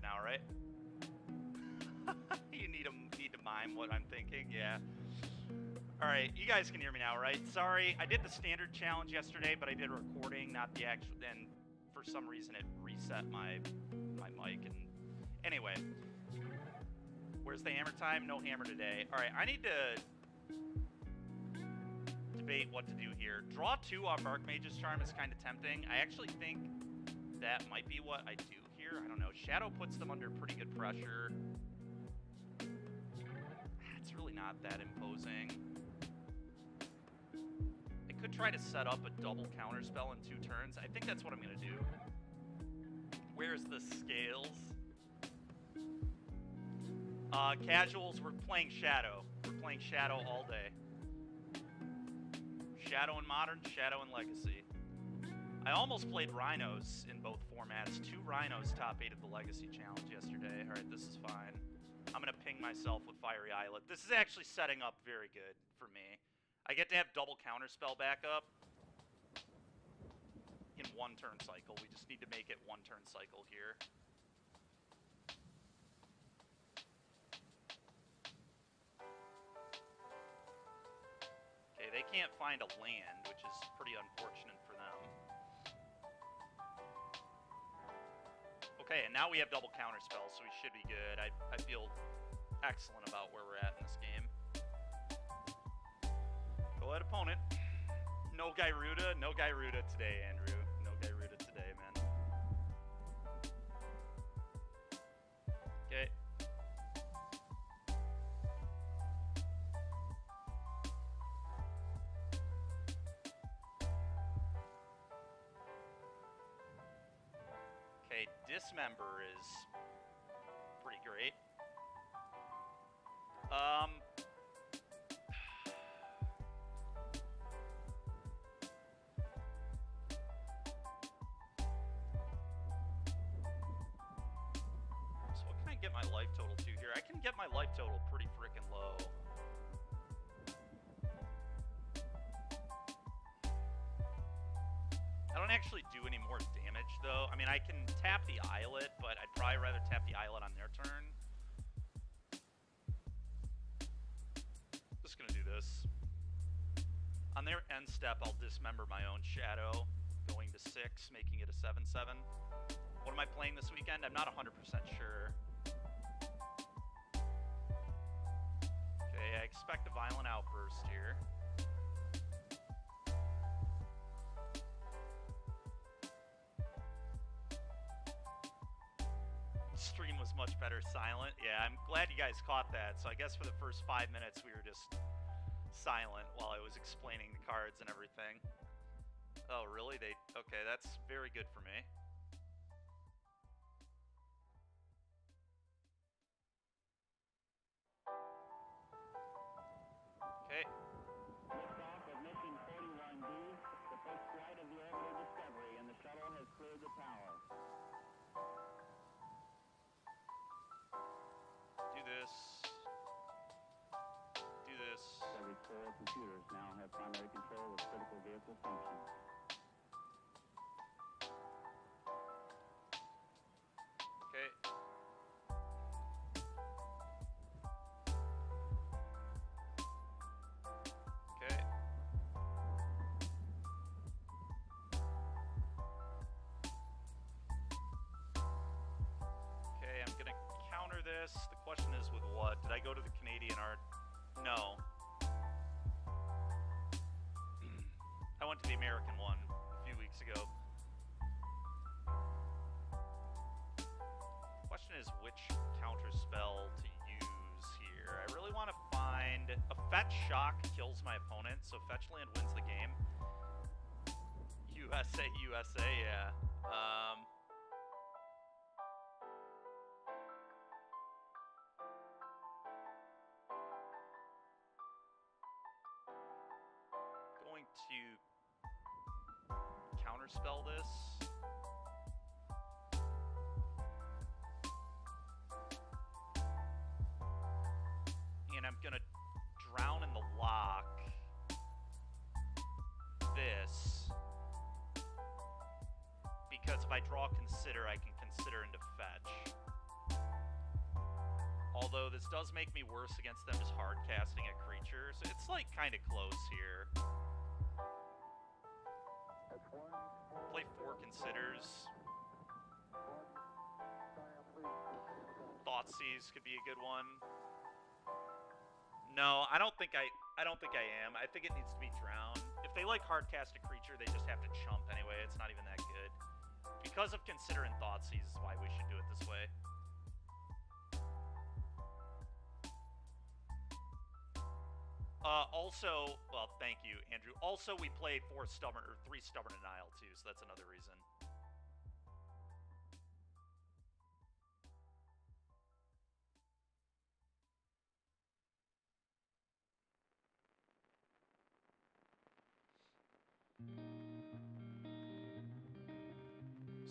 now, right? You need to mime what I'm thinking, yeah. All right, you guys can hear me now, right? Sorry, I did the standard challenge yesterday, but I did a recording, not the actual, and for some reason it reset my mic, and anyway. Where's the hammer time? No hammer today. All right, I need to debate what to do here. Draw 2 off Archmage's Charm is kind of tempting. I actually think that might be what I do here. I don't know. Shadow puts them under pretty good pressure. It's really not that imposing. I could try to set up a double counterspell in 2 turns. I think that's what I'm going to do. Where's the scales? Casuals, we're playing Shadow. We're playing Shadow all day. Shadow in Modern, Shadow in Legacy. I almost played Rhinos in both formats. 2 Rhinos top 8 of the Legacy Challenge yesterday. Alright, this is fine. I'm going to ping myself with Fiery Islet. This is actually setting up very good for me. I get to have double counterspell backup in 1 turn cycle. We just need to make it 1 turn cycle here. Okay, they can't find a land, which is pretty unfortunate for them. Okay, and now we have double counterspell, so we should be good. I feel excellent about where we're at in this game. Go ahead, opponent. No Gyruda. No Gyruda today, Andrew. No Gyruda today, man. Okay. Okay, Dismember is pretty great. So what can I get my life total to here? I can get my life total pretty freaking low. I don't actually do any more damage, though. I mean, I can tap the Islet, but I'd probably rather tap the Islet on their turn. Just gonna do this. On their end step, I'll dismember my own Shadow, going to 6, making it a 7/7. What am I playing this weekend? I'm not 100% sure. Okay, I expect a violent outburst here. Stream was much better silent. Yeah, I'm glad you guys caught that. So I guess for the first 5 minutes we were just silent while I was explaining the cards and everything. Oh, really? Okay, that's very good for me. Okay. Liftoff of mission 41B, the first flight of the orbital Discovery, and the shuttle has cleared the tower. Do this. Do this. Every 4 computers now have primary control of critical vehicle functions. Okay. Okay. Okay, I'm gonna counter this. The question is with what? Did I go to the Canadian art? No. I went to the American one a few weeks ago. The question is which counter spell to use here. I really want to find a fetch shock kills my opponent, so fetch land wins the game. USA, yeah. Going to counterspell this. And I'm gonna drown in the lock this. Because if I draw consider, I can consider into fetch. Although this does make me worse against them just hard casting a creature, so it's like kind of close here. Play 4 considers. Thoughtseize could be a good one. No, I don't think I am. I think it needs to be drown. If they like hard cast a creature, they just have to chump anyway. It's not even that good. Because of consider and Thoughtseize is why we should do it this way. Also, well, thank you, Andrew. Also, we played 3 Stubborn Denial too, so that's another reason.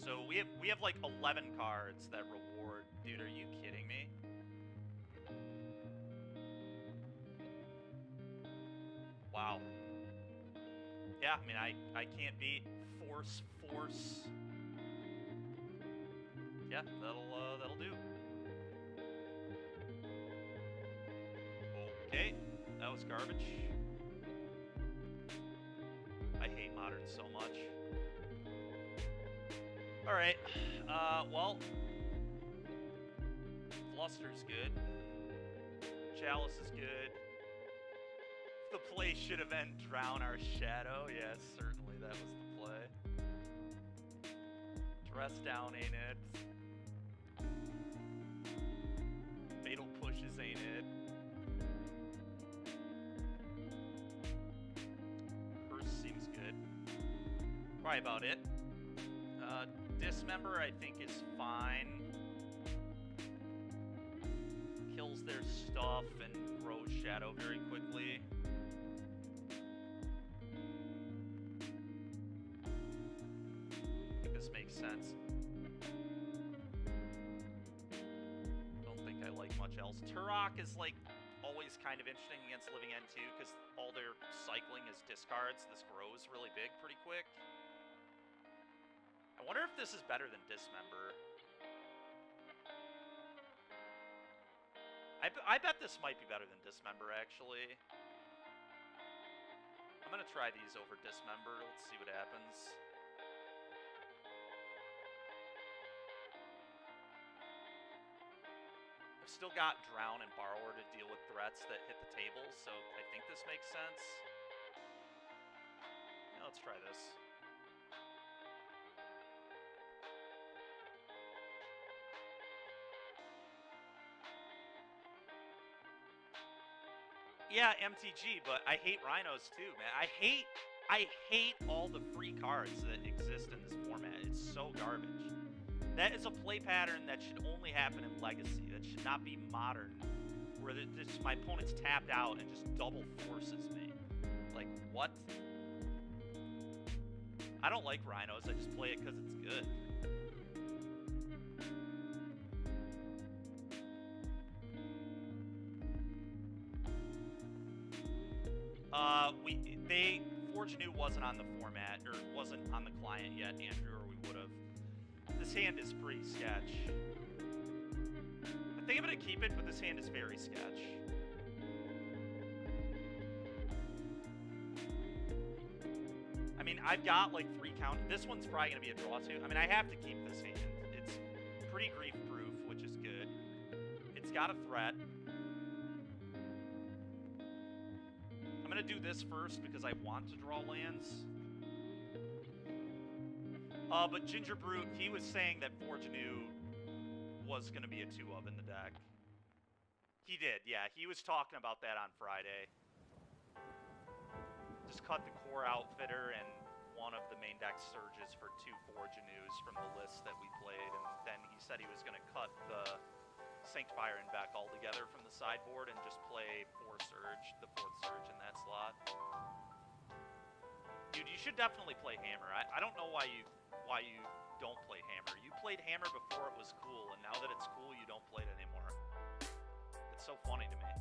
So we have like 11 cards that reward. Dude, are you kidding me? Wow. Yeah, I mean, I can't beat force. Yeah, that'll do. Okay, that was garbage. I hate Modern so much. All right, well, Fluster's good. Chalice is good. The play should have been Drown Our Shadow. Yes, certainly that was the play. Dress Down ain't it. Fatal Pushes ain't it. Curse seems good. Probably about it. Dismember I think is fine. Kills their stuff and grows shadow very quickly. I think this makes sense. Don't think I like much else. Turok is like always kind of interesting against Living End too, because all their cycling is discards. This grows really big pretty quick. I wonder if this is better than Dismember. I bet this might be better than Dismember, actually. I'm gonna try these over Dismember. Let's see what happens. I've still got Drown and Borrower to deal with threats that hit the table, so I think this makes sense. Now let's try this. Yeah, MTG, but I hate Rhinos too, man. I hate all the free cards that exist in this format. It's so garbage. That is a play pattern that should only happen in Legacy. That should not be Modern, where my opponent's tapped out and just double forces me. Like, what? I don't like Rhinos, I just play it because it's good. Forge New wasn't on the format, or wasn't on the client yet, Andrew, or we would have. This hand is pretty sketch. I think I'm going to keep it, but this hand is very sketch. I mean, I've got like 3 count. This one's probably going to be a draw too. I mean, I have to keep this hand. It's pretty grief-proof, which is good. It's got a threat. I'm going to do this first because I want to draw lands. But Ginger Brute, he was saying that Forge New was going to be a 2-of in the deck. He did, yeah. He was talking about that on Friday. Just cut the core outfitter and one of the main deck surges for 2 Forge News from the list that we played. And then he said he was going to cut the Sanctifier and back altogether from the sideboard and just play 4 Surge, the 4th Surge in that slot. Dude, you should definitely play Hammer. I don't know why you don't play Hammer. You played Hammer before it was cool, and now that it's cool, you don't play it anymore. It's so funny to me.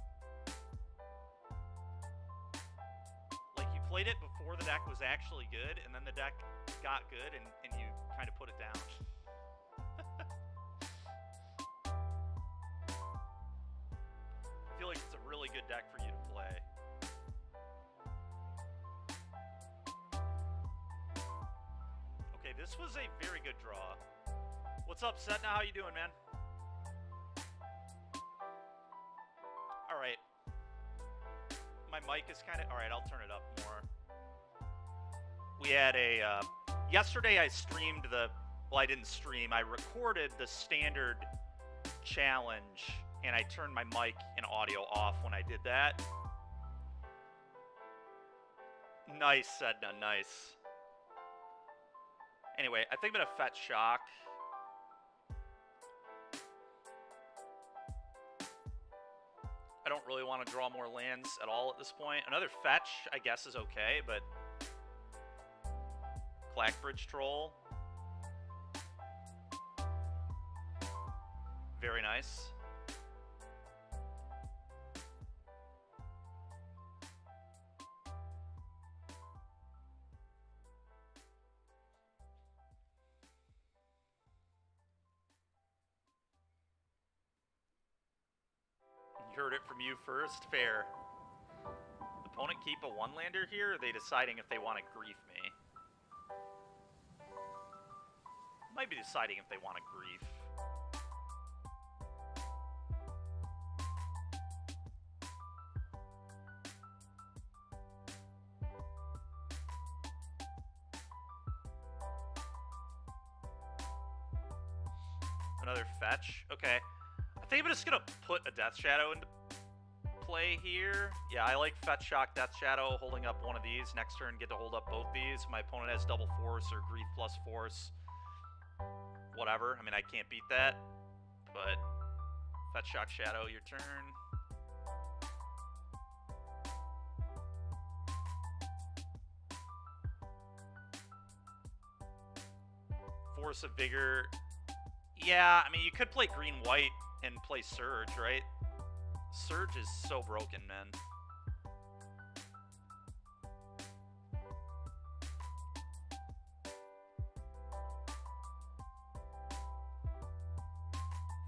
Like, you played it before the deck was actually good, and then the deck got good, and you kind of put it down. feel like it's a really good deck for you to play. Okay, this was a very good draw. What's up, Setna? How you doing, man? All right. My mic is kind of... All right, I'll turn it up more. We had a... yesterday I streamed the... Well, I didn't stream. I recorded the standard challenge, and I turned my mic and audio off when I did that. Nice, Sedna, nice. Anyway, I think I'm going to fetch shock. I don't really want to draw more lands at all at this point. Another fetch, I guess, is okay, but... Clackbridge Troll. Very nice. You heard it from you first. Fair. Opponent keep a one-lander here, or are they deciding if they want to grief me? Might be deciding if they want to grief. Another fetch. Okay. I think I'm just going to put a Death Shadow into play here. Yeah, I like Fetch Shock, Death Shadow, holding up one of these. Next turn, get to hold up both these. My opponent has double force or grief plus force. Whatever. I mean, I can't beat that. But Fetch Shock Shadow, your turn. Force of Vigor. Yeah, I mean, you could play green-white and play Surge, right? Surge is so broken, man.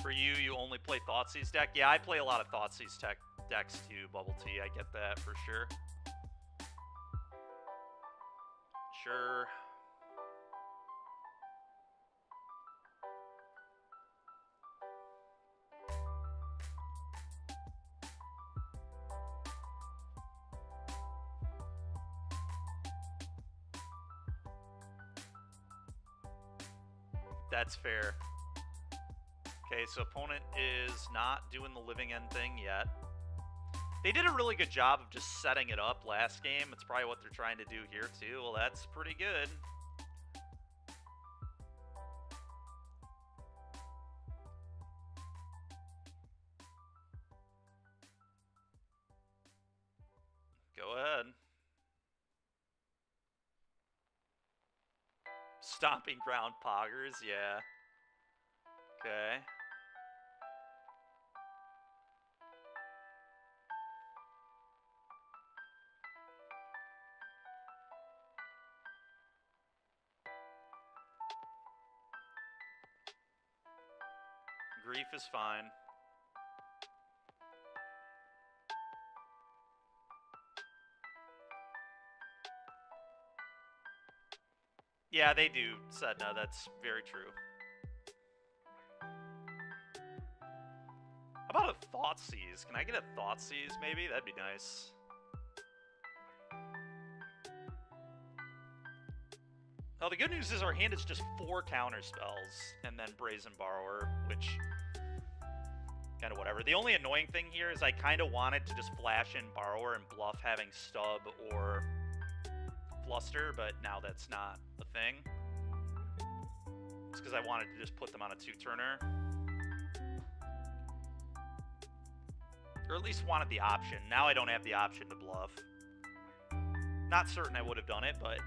For you, you only play Thoughtseize deck? Yeah, I play a lot of Thoughtseize decks too, Bubble Tea. I get that for sure. Sure. That's fair. Okay, so opponent is not doing the living end thing yet. They did a really good job of just setting it up last game. It's probably what they're trying to do here too. Well, that's pretty good. Go ahead. Stomping Ground Poggers, yeah. Okay. Grief is fine. Yeah, they do, Sedna. That's very true. How about a Thoughtseize? Can I get a Thoughtseize, maybe? That'd be nice. Oh, the good news is our hand is just 4 counter spells, and then Brazen Borrower, which... kind of whatever. The only annoying thing here is I kind of wanted to just flash in Borrower and bluff having Stub or Fluster, but now that's not a thing. It's because I wanted to just put them on a 2-turner. Or at least wanted the option. Now I don't have the option to bluff. Not certain I would have done it, but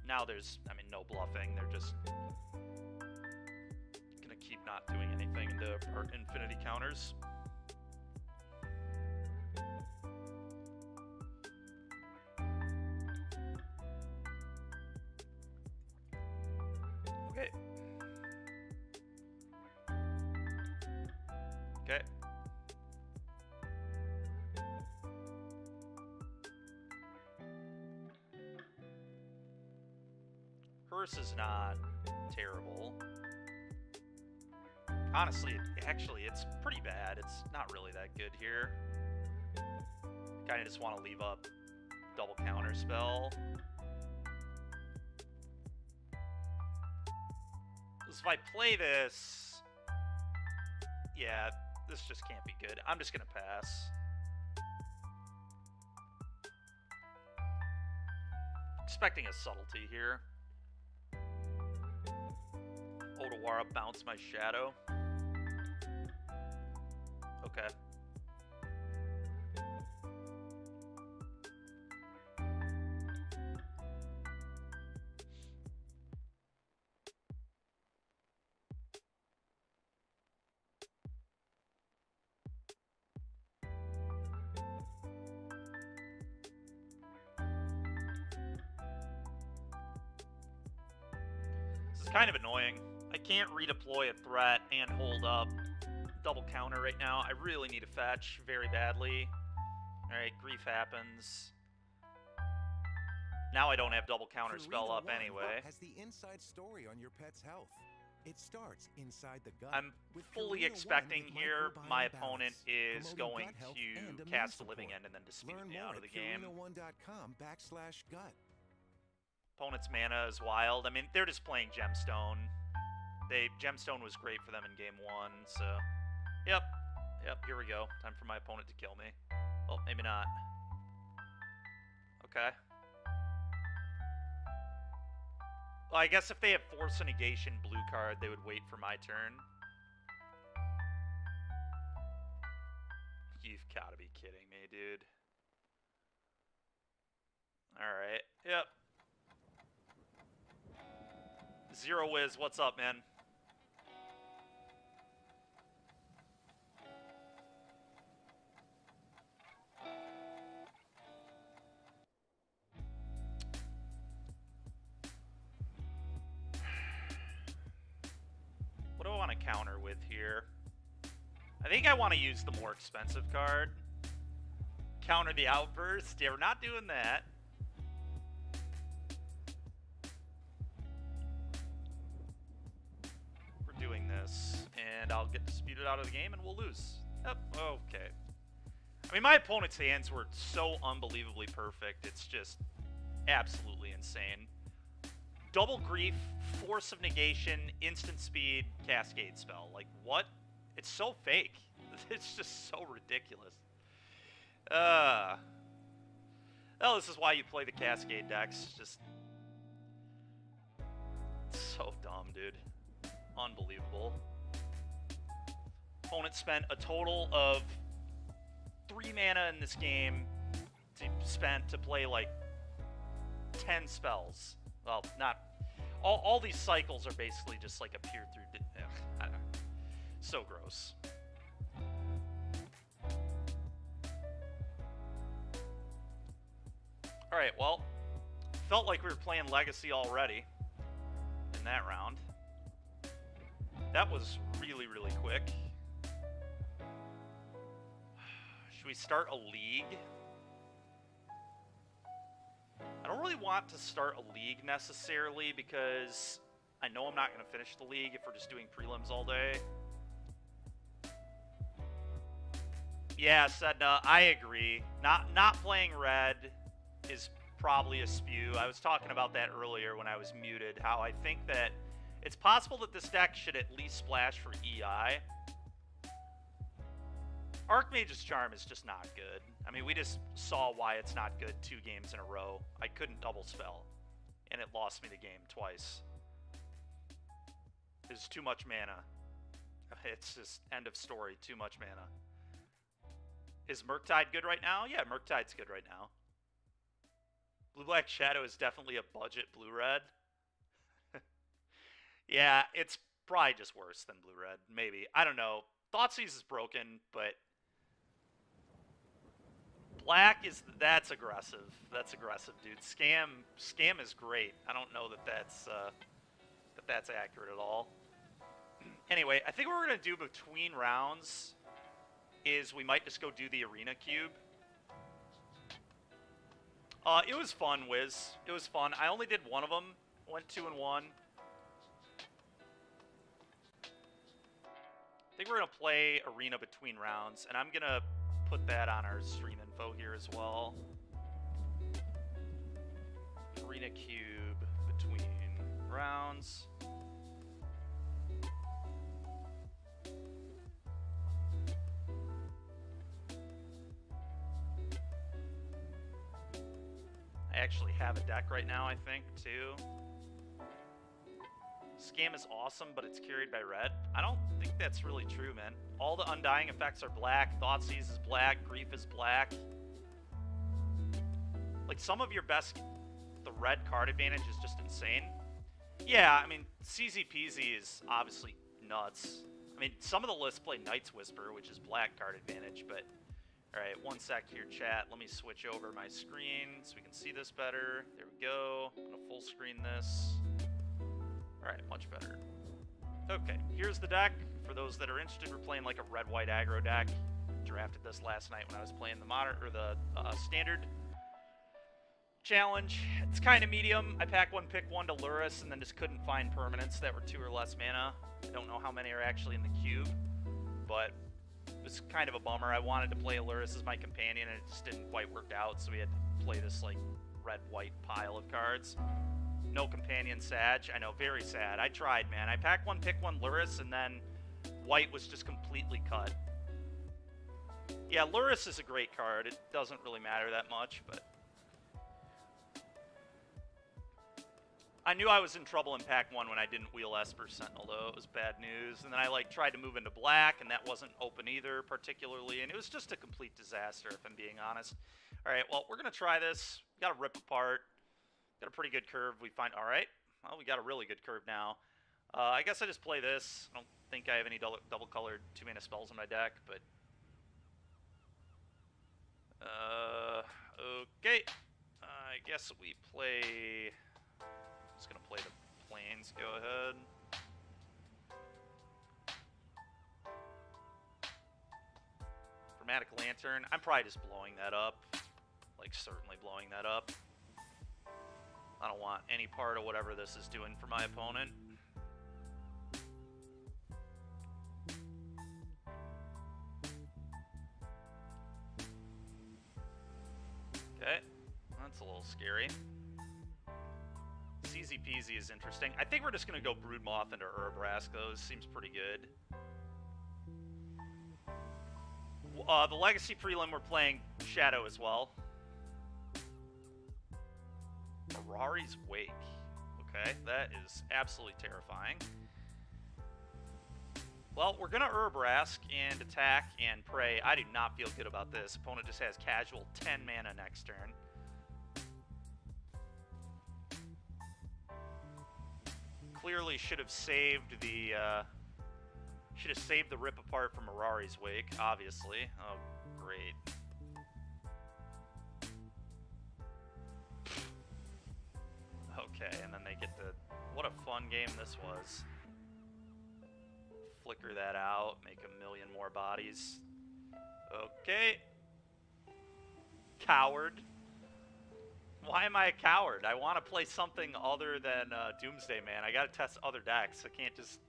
now there's, I mean, no bluffing. They're just gonna keep not doing anything into our infinity counters. Okay. Okay. worse is not terrible. Honestly, actually, it's pretty bad. It's not really that good here. Kind of just want to leave up double counter spell. Because if I play this, yeah, this just can't be good. I'm just going to pass. Expecting a subtlety here. Odawara bounce my shadow. Okay. This is kind of annoying. I can't redeploy a threat and hold up double counter right now. I really need a fetch very badly. Alright, grief happens. Now I don't have double counter spell up anyway. Has the inside story on your pet's health. It starts inside the gut. I'm fully expecting here my opponent is going to cast the living end and then dispute me out of the game. Gut. Opponent's mana is wild. I mean, they're just playing Gemstone. Gemstone was great for them in game 1, so... Yep, here we go. Time for my opponent to kill me. Well, maybe not. Okay. Well, I guess if they have Force of Negation blue card, they would wait for my turn. You've got to be kidding me, dude. Alright, yep. Zero Wiz, what's up, man? What do I want to counter with here? I think I want to use the more expensive card. Counter the outburst. Yeah, we're not doing that. We're doing this, and I'll get disputed out of the game, and we'll lose. Yep, okay. I mean, my opponent's hands were so unbelievably perfect. It's just absolutely insane. Double grief, force of negation, instant speed, cascade spell. Like, what? It's so fake. It's just so ridiculous. Well, this is why you play the cascade decks. Just so dumb, dude. Unbelievable. Opponent spent a total of 3 mana in this game to play like 10 spells. Well, not all these cycles are basically just like a peer through. I don't know. So gross. All right, well, felt like we were playing Legacy already in that round. That was really, really quick. Should we start a league? I don't really want to start a league necessarily because I know I'm not going to finish the league if we're just doing prelims all day. Yeah, Sedna, I agree. Not playing red is probably a spew. I was talking about that earlier when I was muted, how I think that it's possible that this deck should at least splash for EI. Archmage's Charm is just not good. I mean, we just saw why it's not good 2 games in a row. I couldn't double spell, and it lost me the game twice. There's too much mana. It's just end of story, too much mana. Is Murktide good right now? Yeah, Murktide's good right now. Blue-Black Shadow is definitely a budget blue-red. Yeah, it's probably just worse than blue-red, maybe. I don't know. Thoughtseize is broken, but black is, that's aggressive. That's aggressive, dude. Scam is great. I don't know that that's accurate at all. Anyway, I think what we're gonna do between rounds is we might just go do the arena cube. It was fun, Wiz. It was fun. I only did one of them Went 2-1. I think we're going to play Arena between rounds, and I'm going to put that on our stream info here as well. Arena Cube between rounds. I actually have a deck right now, I think, too. Scam is awesome, but it's carried by red. I don't think that's really true, man. All the Undying effects are black. Thoughtseize is black. Grief is black. Like, some of your best... The red card advantage is just insane. Yeah, I mean, CZ Peasy is obviously nuts. I mean, some of the lists play Knight's Whisper, which is black card advantage, but... Alright, one sec here, chat. Let me switch over my screen so we can see this better. There we go. I'm going to full screen this. Alright, much better. Okay, here's the deck. For those that are interested, we're playing like a red-white aggro deck. Drafted this last night when I was playing the modern or the standard challenge. It's kind of medium. I pack one, pick one to Luris, and then just couldn't find permanents that were 2 or less mana. I don't know how many are actually in the cube, but it was kind of a bummer. I wanted to play Luris as my companion, and it just didn't quite work out, so we had to play this like red-white pile of cards. No companion Sag. I know, very sad. I tried, man. I packed one, pick one Luris, and then white was just completely cut. Yeah, Luris is a great card. It doesn't really matter that much, but... I knew I was in trouble in pack one when I didn't wheel Esper Sentinel, though. It was bad news. And then I, like, tried to move into black, and that wasn't open either, particularly. And it was just a complete disaster, if I'm being honest. All right, well, we're going to try this. We got to rip apart. Got a pretty good curve. We find... All right. Well, we got a really good curve now. I guess I just play this. I don't think I have any double-colored 2-mana spells in my deck, but... Okay. I guess we play... Just gonna play the planes. Go ahead. Chromatic Lantern. I'm probably just blowing that up. Like, certainly blowing that up. I don't want any part of whatever this is doing for my opponent. Okay. That's a little scary. CZ Peasy is interesting. I think we're just going to go Broodmoth into Urbrask, though. This seems pretty good. The Legacy Prelim, we're playing Shadow as well. Mirari's Wake. Okay, that is absolutely terrifying. Well, we're going to Urbrask and attack and pray. I do not feel good about this. Opponent just has casual 10 mana next turn. Clearly should have saved the rip apart from Mirari's Wake, obviously. Oh, great. Okay, and then they get to... What a fun game this was. Flicker that out, make a million more bodies. Okay. Coward. Why am I a coward? I want to play something other than Doomsday, man. I got to test other decks. I can't just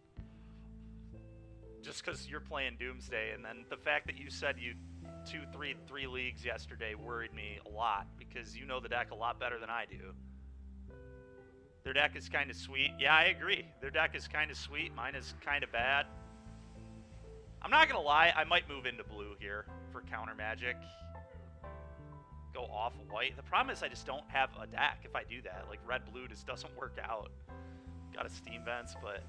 because you're playing Doomsday. And then the fact that you said you 3 leagues yesterday worried me a lot, because you know the deck a lot better than I do. Their deck is kind of sweet. Yeah, I agree. Their deck is kind of sweet. Mine is kind of bad. I'm not going to lie. I might move into blue here for counter magic. Go off white. The problem is I just don't have a deck if I do that. Like, red-blue just doesn't work out. Got a Steam Vents, but...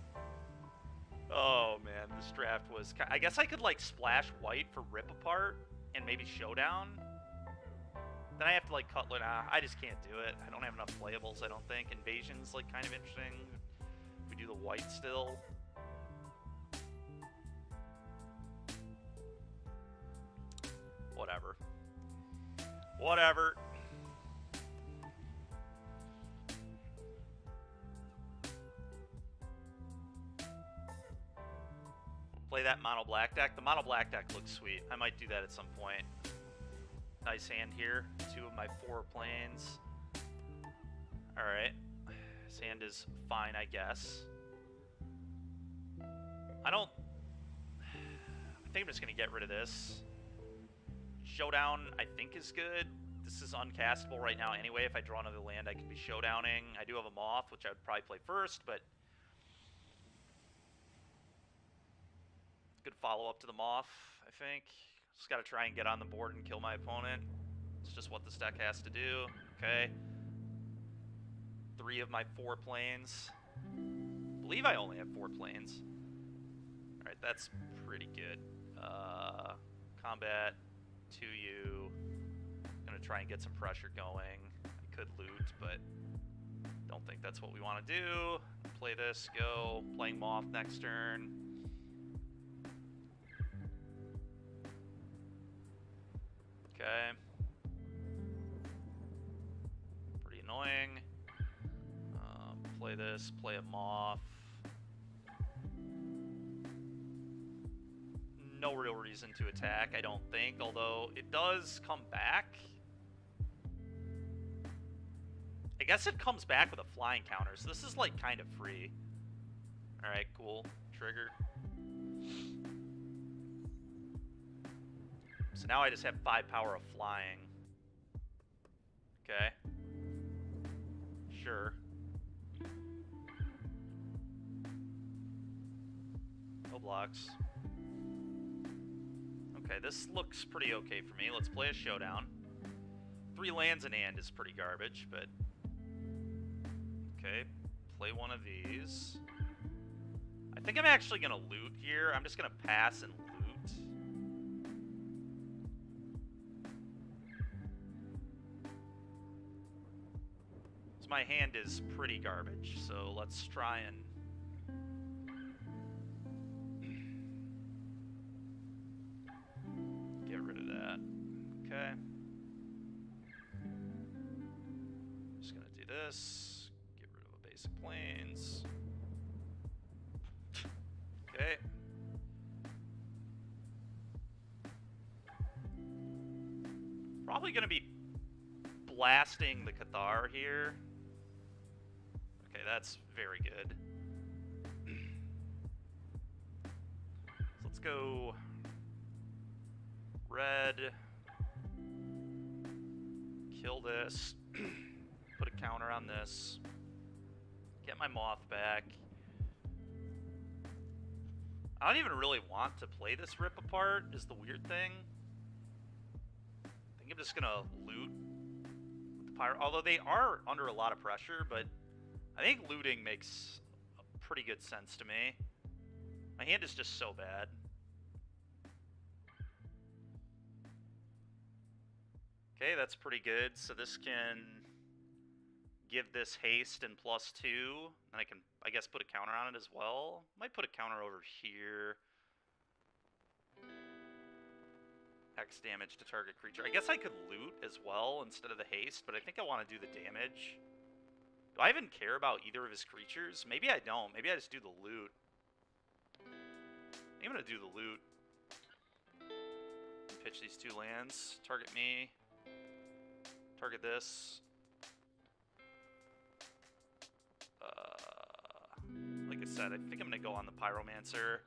Oh, man, this draft was... I guess I could, like, splash white for Rip Apart and maybe Showdown. Then I have to, like, Cutler. Nah, I just can't do it. I don't have enough playables, I don't think. Invasion's, like, kind of interesting. If we do the white still. Whatever. Whatever. Play that mono black deck. The mono black deck looks sweet. I might do that at some point. Nice hand here. 2 of my 4 planes. Alright. His hand is fine, I guess. I think I'm just going to get rid of this. Showdown, I think, is good. This is uncastable right now anyway. If I draw another land, I can be showdowning. I do have a Moth, which I would probably play first, but good follow-up to the Moth, I think. Just got to try and get on the board and kill my opponent. It's just what this deck has to do. Okay. 3 of my 4 planes. I believe I only have 4 planes. Alright, that's pretty good. Combat, 2U. Gonna try and get some pressure going. I could loot, but don't think that's what we want to do. Play this, go. Playing Moth next turn. Okay. Pretty annoying. Play this, play a Moth. No real reason to attack, I don't think, although it does come back. I guess it comes back with a flying counter, so this is like kind of free. Alright, cool. Trigger. So now I just have 5 power of flying. Okay. Sure. No blocks. Okay, this looks pretty okay for me. Let's play a showdown. 3 lands in hand is pretty garbage, but... Okay, play one of these. I think I'm actually going to loot here. I'm just going to pass and loot. So my hand is pretty garbage, so let's try and... get rid of that. Okay. Just going to do this. Planes. Okay. Probably going to be blasting the Cathar here. Okay, that's very good. So let's go red. Kill this. Put a counter on this. Get my Moth back. I don't even really want to play this Rip Apart, is the weird thing. I think I'm just gonna loot with the Pyro. Although they are under a lot of pressure, but I think looting makes a pretty good sense to me. My hand is just so bad. Okay, that's pretty good. So this can... give this haste and +2, and I can, I guess, put a counter on it as well. Might put a counter over here. X damage to target creature. I guess I could loot as well instead of the haste, but I think I want to do the damage. Do I even care about either of his creatures? Maybe I don't. Maybe I just do the loot. I'm going to do the loot. Pitch these 2 lands. Target me. Target this. Like I said, I think I'm going to go on the Pyromancer.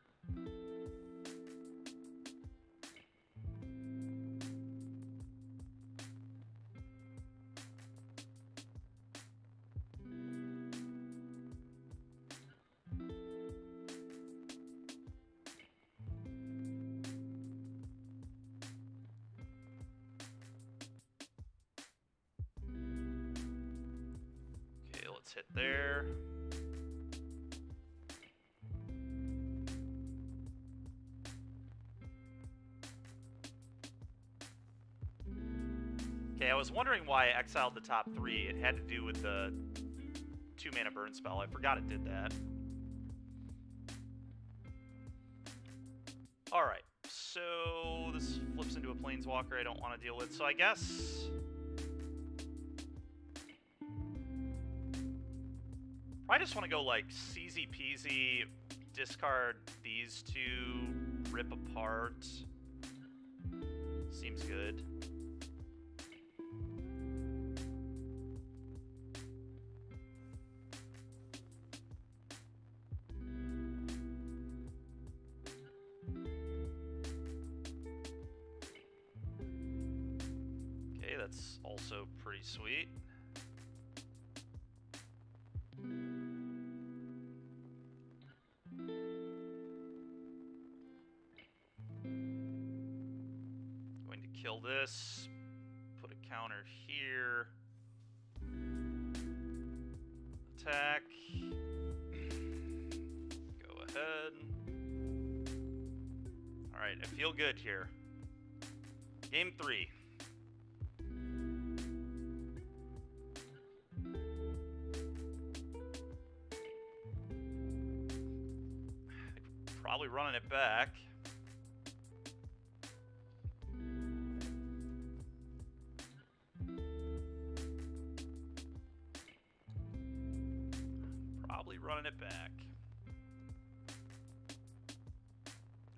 Okay, let's hit there. Okay, I was wondering why I exiled the top 3. It had to do with the 2-mana burn spell. I forgot it did that. Alright, so this flips into a Planeswalker I don't want to deal with. So I guess... I just want to go like CZ peasy, discard these 2, rip apart. Seems good. Also pretty sweet. Going to kill this. Put a counter here. Attack. Go ahead. Alright, I feel good here. Game 3. Probably running it back. Probably running it back.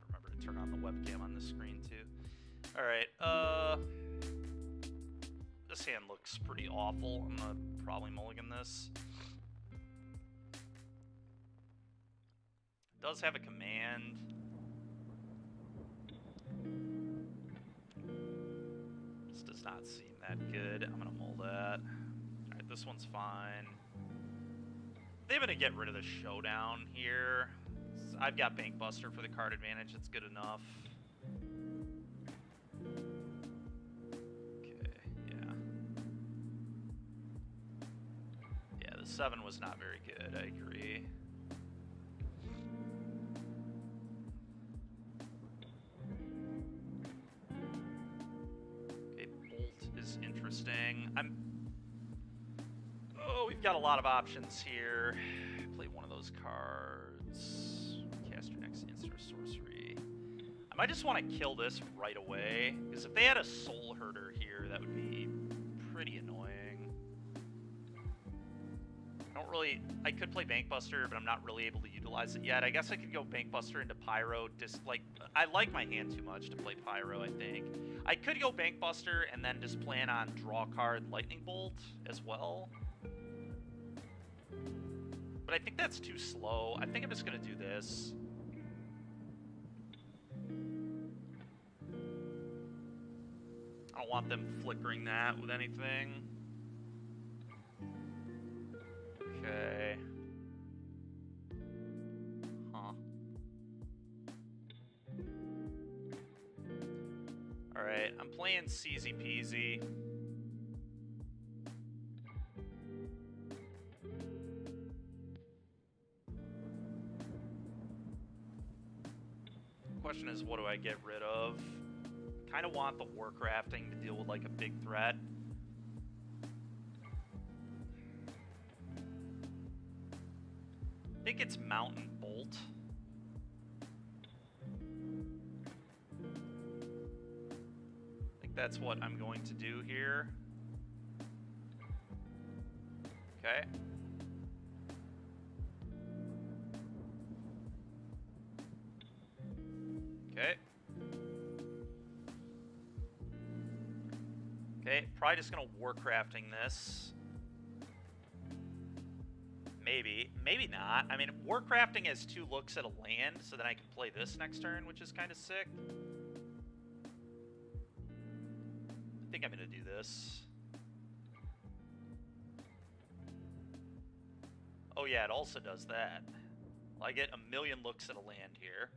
Remember to turn on the webcam on the screen too. Alright, this hand looks pretty awful. I'm gonna probably mulligan this. It does have a command. This does not seem that good. I'm gonna mull that. Alright, this one's fine. They're gonna get rid of the showdown here. I've got Bankbuster for the card advantage. It's good enough. Okay, yeah. Yeah, the 7 was not very good. I agree. Okay, Bolt is interesting. Oh, we've got a lot of options here. Play one of those cards. Cast your next instant or sorcery. I might just want to kill this right away, because if they had a Soul Herder here, that would be pretty annoying. I don't really... I could play Bankbuster, but I'm not really able to utilize it yet. I guess I could go Bankbuster into Pyro. I like my hand too much to play Pyro, I think. I could go Bankbuster and then just plan on draw card Lightning Bolt as well. But I think that's too slow. I think I'm just going to do this. I don't want them flickering that with anything. Okay. Huh. Alright, I'm playing CZ Peasy. Question is, what do I get rid of? Kind of want the Warcrafting to deal with like a big threat. I think it's Mountain Bolt. I think that's what I'm going to do here. Okay. Okay. Okay, probably just gonna Warcrafting this. Maybe. Maybe not. I mean, Warcrafting has 2 looks at a land, so then I can play this next turn, which is kind of sick. I think I'm gonna do this. Oh yeah, it also does that. I get a million looks at a land here.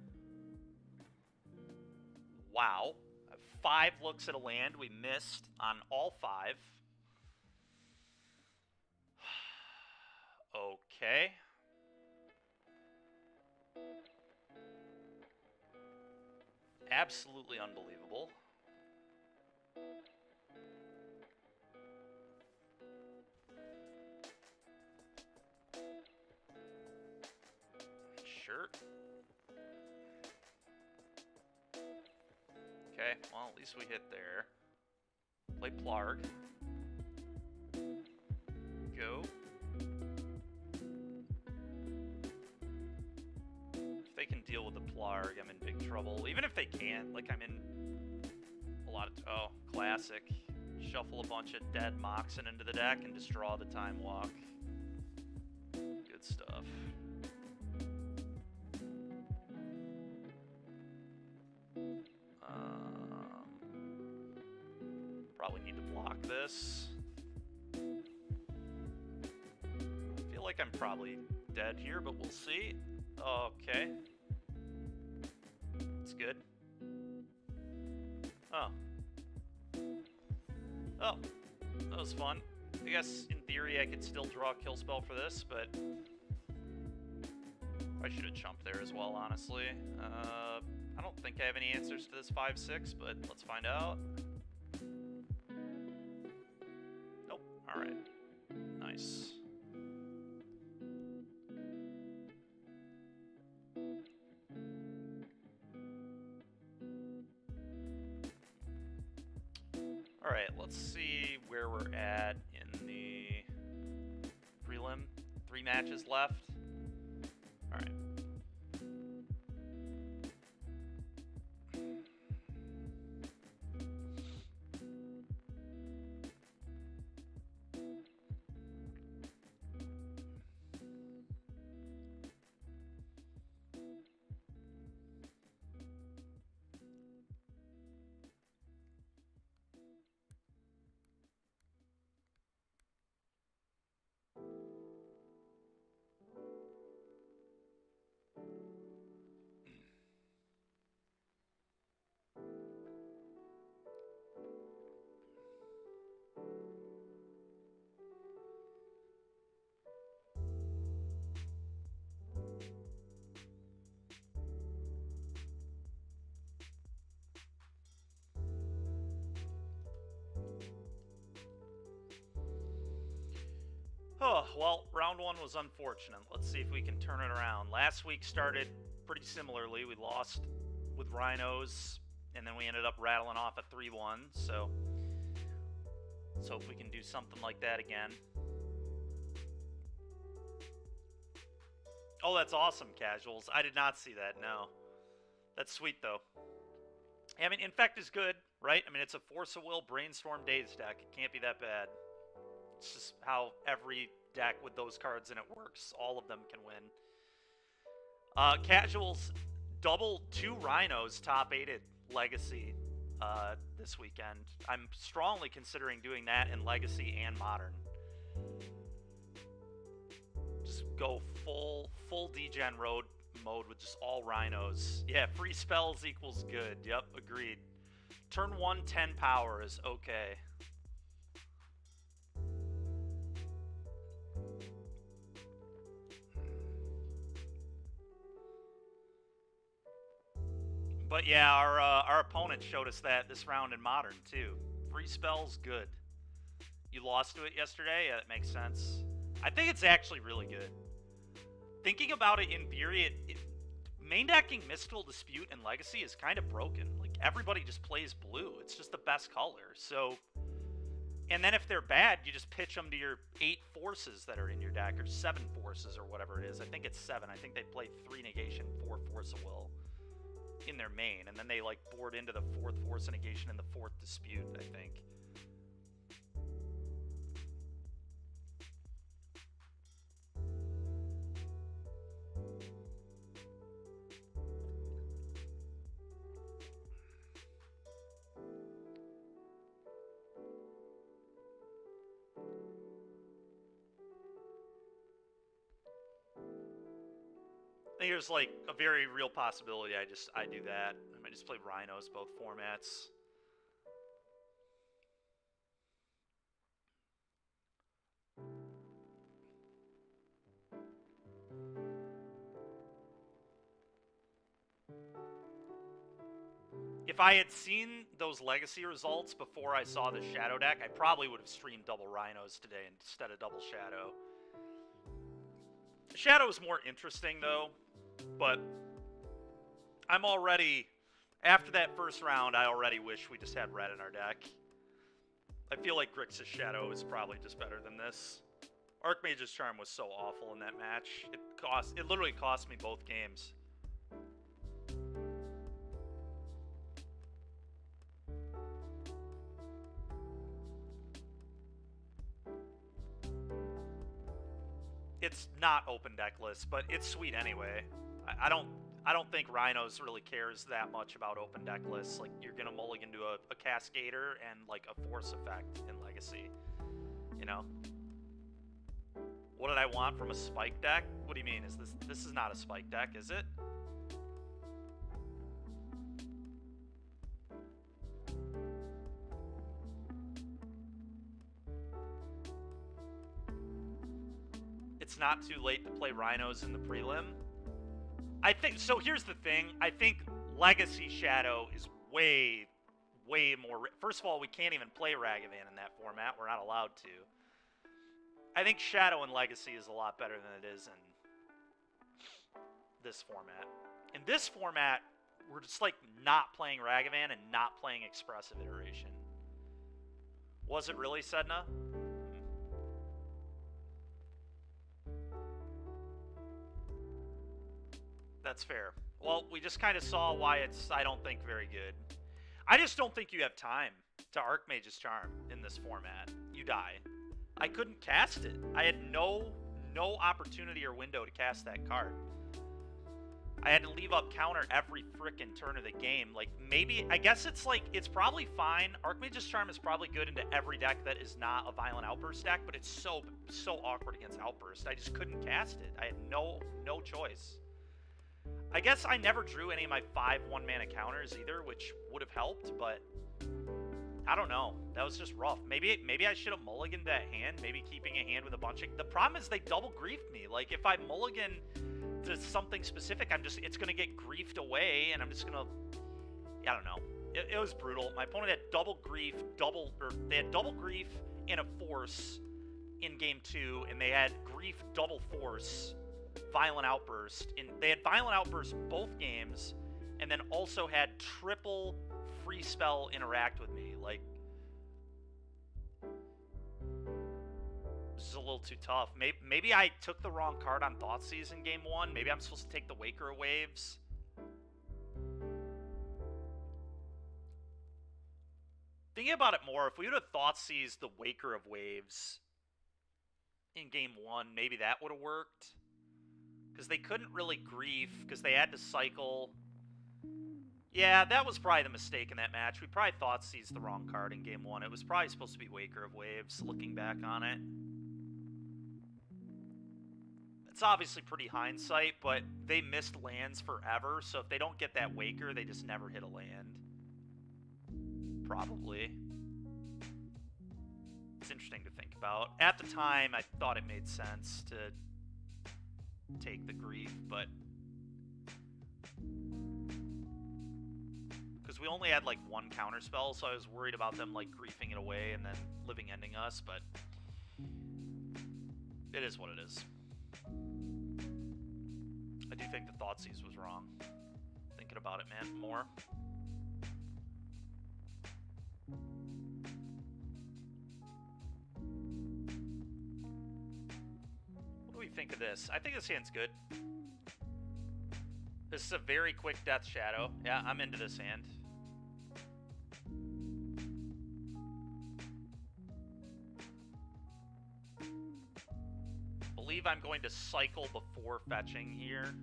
Wow. 5 looks at a land. We missed on all 5. Okay. Absolutely unbelievable. Sure. Okay, well, at least we hit there. Play Plarg. Go. If they can deal with the Plarg, I'm in big trouble. Even if they can't, like, I'm in a lot of... Oh, classic. Shuffle a bunch of dead Moxen into the deck and just draw the Time Walk. Good stuff. Probably need to block this. I feel like I'm probably dead here, but we'll see. Okay. It's good. Oh. Oh. That was fun. I guess, in theory, I could still draw a kill spell for this, but... I should have chumped there as well, honestly. I don't think I have any answers to this 5-6, but let's find out. Nope. Alright. Nice. Alright, let's see where we're at in the prelim. 3 matches left. Alright. Oh, well, round 1 was unfortunate. Let's see if we can turn it around. Last week started pretty similarly. We lost with Rhinos, and then we ended up rattling off a 3-1, so let's hope we can do something like that again. Oh, that's awesome, Casuals. I did not see that, no. That's sweet, though. I mean, Infect is good, right? I mean, it's a Force of Will Brainstorm Daze deck. It can't be that bad. It's just how every deck with those cards in it works. All of them can win. Casuals double 2 Rhinos top 8'd Legacy this weekend. I'm strongly considering doing that in Legacy and Modern. Just go full degen road mode with just all Rhinos. Yeah, free spells equals good. Yep, agreed. Turn 1, 10 power is okay. But yeah, our opponent showed us that this round in Modern, too. Free spell's good. You lost to it yesterday? Yeah, that makes sense. I think it's actually really good. Thinking about it in theory, main decking Mystical Dispute and Legacy is kind of broken. Like, everybody just plays blue. It's just the best color. So, and then if they're bad, you just pitch them to your 8 forces that are in your deck, or 7 forces, or whatever it is. I think it's 7. I think they play 3 negation, 4 Force of Will in their main, and then they like board into the 4th Force of Negation and the 4th Dispute, I think. I think there's like a very real possibility I do that. I might just play Rhinos both formats. If I had seen those Legacy results before I saw the Shadow deck, I probably would have streamed double Rhinos today instead of double Shadow. Shadow is more interesting, though, but I'm already... After that first round, I already wish we just had red in our deck. I feel like Grixis Shadow is probably just better than this. Archmage's Charm was so awful in that match. It literally cost me both games. It's not open deck list, but it's sweet anyway. I don't think Rhinos really cares that much about open deck lists. Like, you're gonna mulligan to a Cascader and, like, a Force effect in Legacy. You know? What did I want from a Spike deck? What do you mean? Is this is not a Spike deck, is it? It's not too late to play Rhinos in the prelim. I think, so here's the thing. I think Legacy Shadow is way more... First of all, we can't even play Ragavan in that format. We're not allowed to. I think Shadow in Legacy is a lot better than it is in this format. In this format, we're just, like, not playing Ragavan and not playing Expressive Iteration. Was it really, Sedna? That's fair. Well, we just kind of saw why it's, I don't think, very good. I just don't think you have time to Archmage's Charm in this format. You die. I couldn't cast it. I had no opportunity or window to cast that card. I had to leave up counter every frickin' turn of the game. Like, maybe, I guess it's like, it's probably fine. Archmage's Charm is probably good into every deck that is not a Violent Outburst deck, but it's so awkward against Outburst. I just couldn't cast it. I had no choice. I guess I never drew any of my 5 one-mana counters either, which would have helped, but I don't know. That was just rough. Maybe I should have mulliganed that hand, maybe keeping a hand with a bunch of... The problem is they double griefed me. Like, if I mulligan to something specific, it's going to get griefed away, and I'm just going to... I don't know. It was brutal. My opponent had double grief, they had double grief and a force in game 2, and they had grief double force... Violent Outburst. They had Violent Outburst both games, and then also had triple free spell interact with me. Like, this is a little too tough. Maybe I took the wrong card on Thoughtseize in game 1. Maybe I'm supposed to take the Waker of Waves. Thinking about it more, if we would have Thoughtseize the Waker of Waves in game 1, maybe that would have worked. Because they couldn't really grief, because they had to cycle. Yeah, that was probably the mistake in that match. We probably Thoughtseized the wrong card in game 1. It was probably supposed to be Waker of Waves, looking back on it. It's obviously pretty hindsight, but they missed lands forever, so if they don't get that Waker, they just never hit a land. Probably. It's interesting to think about. At the time, I thought it made sense to take the grief, but because we only had like 1 counter spell, so I was worried about them like griefing it away and then living ending us, but it is what it is. I do think the Thoughtseize was wrong. Thinking about it, man, more. What do we think of this? I think this hand's good. This is a very quick Death Shadow. Yeah, I'm into this hand. Believe I'm going to cycle before fetching here.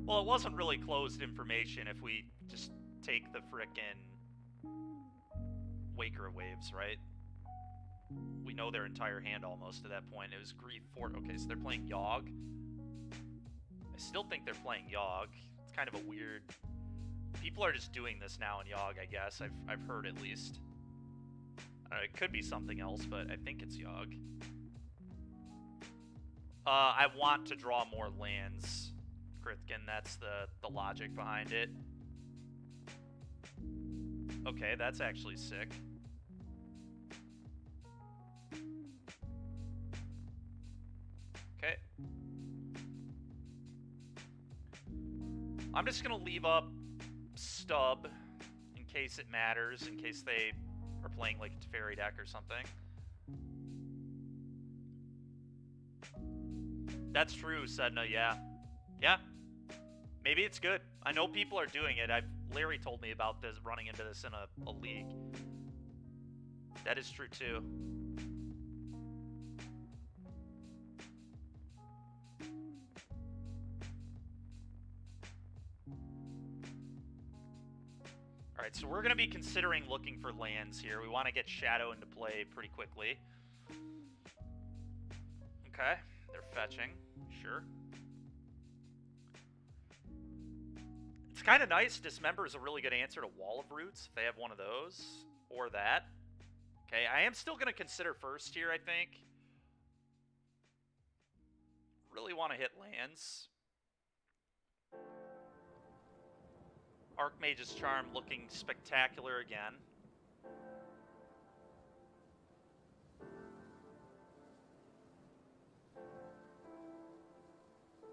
Well, it wasn't really closed information if we just take the frickin' Waker of Waves, right? We know their entire hand almost at that point. It was Grief Fort. Okay, so they're playing Yogg. I still think they're playing Yogg. It's kind of a weird... People are just doing this now in Yogg, I guess. I've heard at least. It could be something else, but I think it's Yogg. I want to draw more lands, Kritkin. That's the logic behind it. Okay, that's actually sick. Okay. I'm just going to leave up Stub in case it matters, in case they are playing like a Teferi deck or something. That's true, Sedna, yeah. Yeah. Maybe it's good. I know people are doing it. Larry told me about this, running into this in a league. That is true, too. So we're going to be considering looking for lands here. We want to get Shadow into play pretty quickly. Okay, they're fetching. Sure. It's kind of nice. Dismember is a really good answer to Wall of Roots if they have one of those. Or that. Okay, I am still going to consider first here, I think. Really want to hit lands. Archmage's Charm looking spectacular again.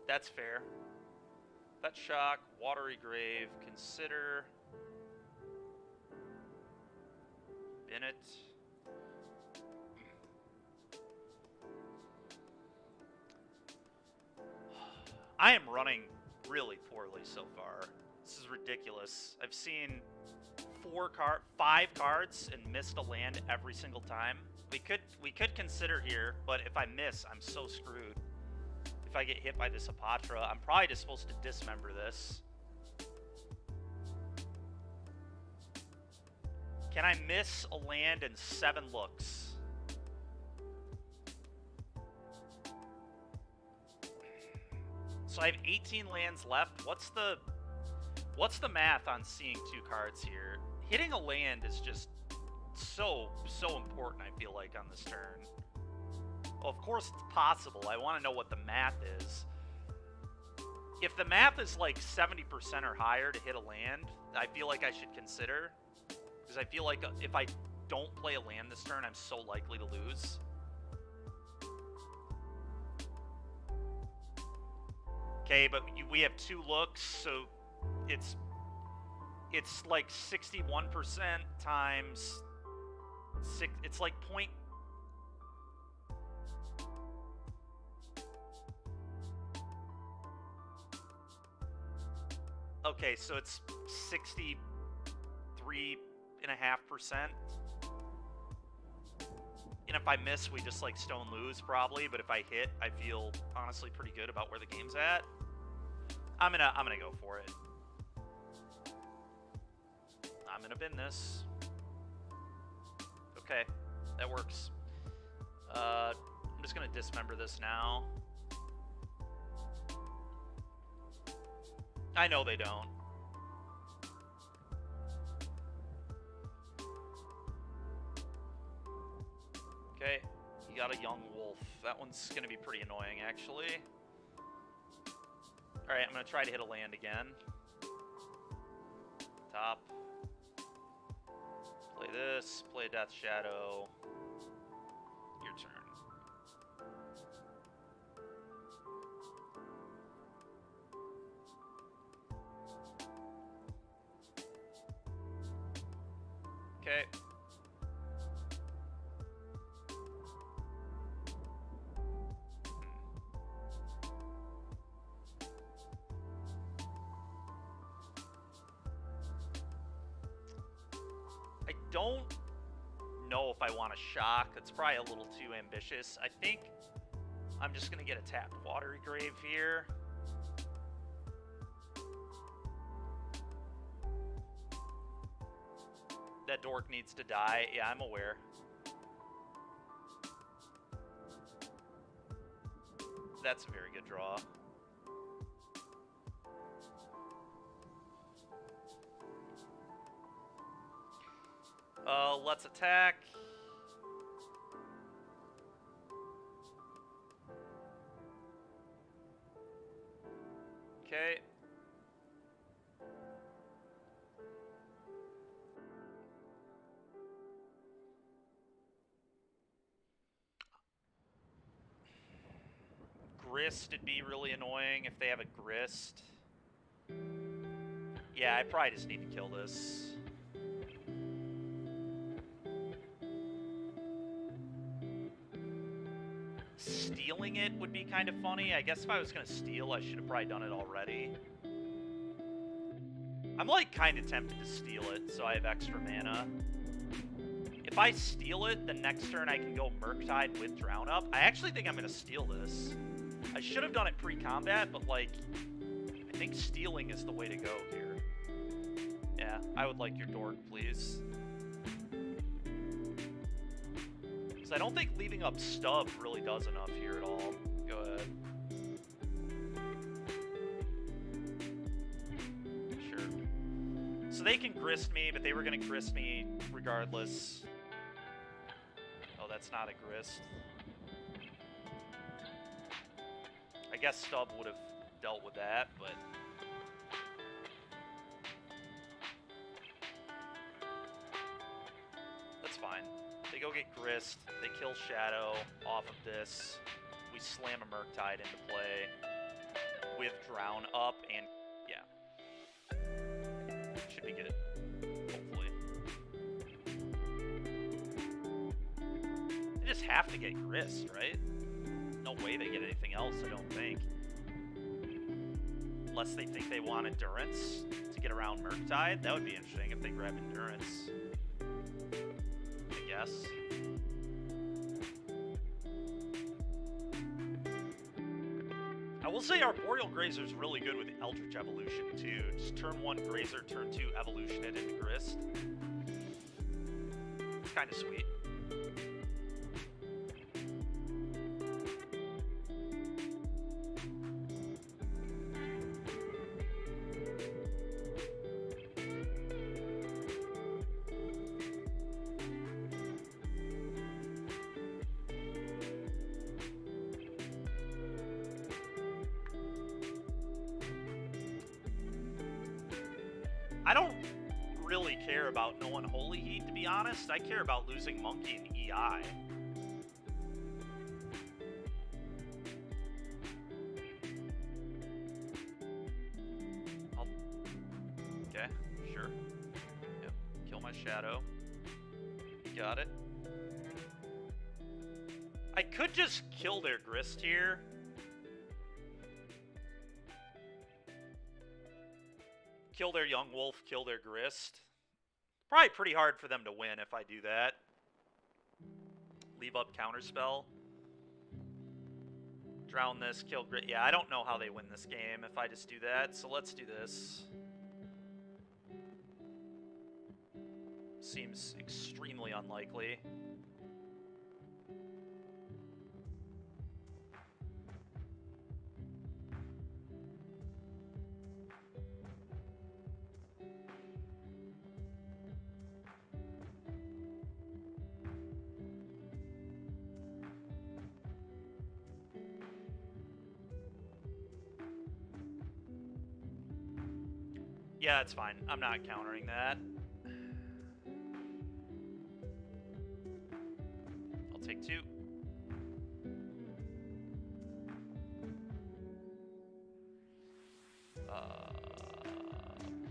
That's fair. That shock, Watery Grave, consider. Bennett. I am running really poorly so far. This is ridiculous. I've seen 5 cards and missed a land every single time. We could consider here, but if I miss, I'm so screwed. If I get hit by this Apatra, I'm probably just supposed to dismember this. Can I miss a land in 7 looks? So I have 18 lands left. What's the math on seeing 2 cards here? Hitting a land is just so important, I feel like, on this turn. Well, of course it's possible. I want to know what the math is. If the math is like 70% or higher to hit a land, I feel like I should consider. Because I feel like if I don't play a land this turn, I'm so likely to lose. Okay, but we have 2 looks, so it's like 61% times 6. It's like point. Okay, so it's 63.5%. And if I miss, we just like stone lose probably. But if I hit, I feel honestly pretty good about where the game's at. I'm gonna go for it. I'm gonna bin this. Okay, that works. I'm just gonna dismember this now. I know they don't. Okay, you got a young wolf. That one's gonna be pretty annoying, actually. Alright, I'm gonna try to hit a land again. Top. Play this, play Death Shadow. Your turn. Okay. I don't know if I want to shock. That's probably a little too ambitious. I think I'm just going to get a tapped Watery Grave here. That dork needs to die. Yeah, I'm aware. That's a very good draw. Let's attack. Okay. Grist would be really annoying if they have a Grist. Yeah, I probably just need to kill this. Stealing it would be kind of funny. I guess if I was going to steal, I should have probably done it already. I'm like kind of tempted to steal it, so I have extra mana. If I steal it, the next turn I can go Murktide with Drown Up. I actually think I'm going to steal this. I should have done it pre-combat, but like, I think stealing is the way to go here. Yeah, I would like your dork, please. Because I don't think leaving up stub really does enough here at all. Go ahead. Sure. So they can grist me, but they were going to grist me regardless. Oh, that's not a grist. I guess stub would have dealt with that, but... That's fine. They go get grist, they kill Shadow off of this. We slam a Murktide into play with Drown up, and yeah. Should be good, hopefully. They just have to get grist, right? No way they get anything else, I don't think. Unless they think they want Endurance to get around Murktide. That would be interesting if they grab Endurance. I guess. I will say Arboreal Grazer is really good with Eldritch Evolution too. Just turn 1 Grazer, turn 2 Evolution it into Grist. It's kind of sweet. I don't really care about no Unholy Heat, to be honest. I care about losing Monkey and EI. Okay, sure. Yep, kill my Shadow. Got it. I could just kill their Grist here. Kill their Young Wolf, kill their Grist. Probably pretty hard for them to win if I do that. Leave up Counterspell. Drown this, kill Grist. Yeah, I don't know how they win this game if I just do that, so let's do this. Seems extremely unlikely. Yeah, it's fine. I'm not countering that. I'll take 2.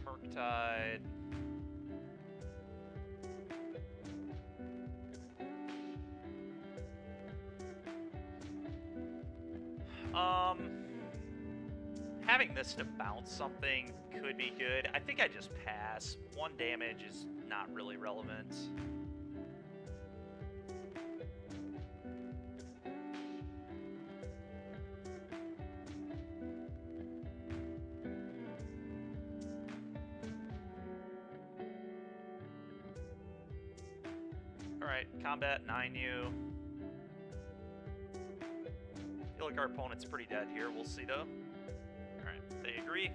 Murktide. Having this to bounce something could be good. I think I just pass. 1 damage is not really relevant. Alright, combat 9 you. Feel like our opponent's pretty dead here. We'll see though. Alright, they agree.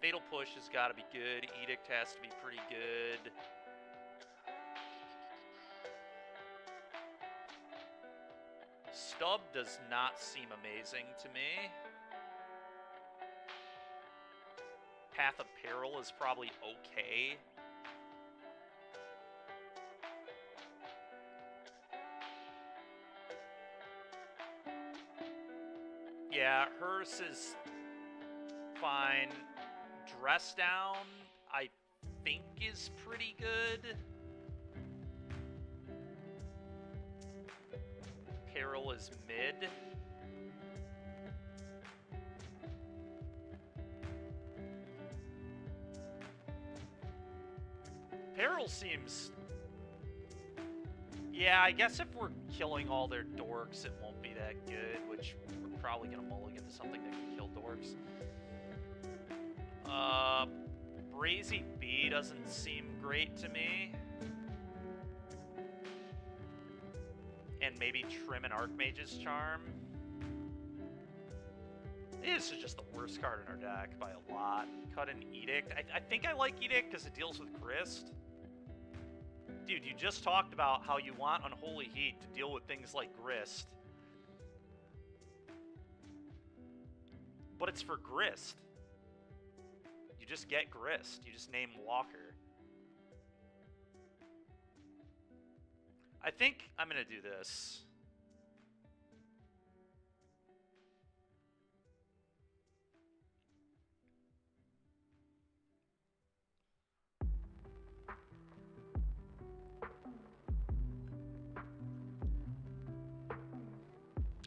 Fatal Push has got to be good. Edict has to be pretty good. Stub does not seem amazing to me. Path of Peril is probably okay. Yeah, Hearse is fine. Dress Down, I think, is pretty good. Peril is mid. Peril seems... Yeah, I guess if we're killing all their dorks, it won't be that good, which we're probably going to mulligan to something that can kill dorks. Brazy B doesn't seem great to me. And maybe Trim and Archmage's Charm. This is just the worst card in our deck by a lot. Cut an Edict. I think I like Edict because it deals with Grist. Dude, you just talked about how you want Unholy Heat to deal with things like Grist. But it's for Grist. You just get Grist. You just name Walker. I think I'm going to do this.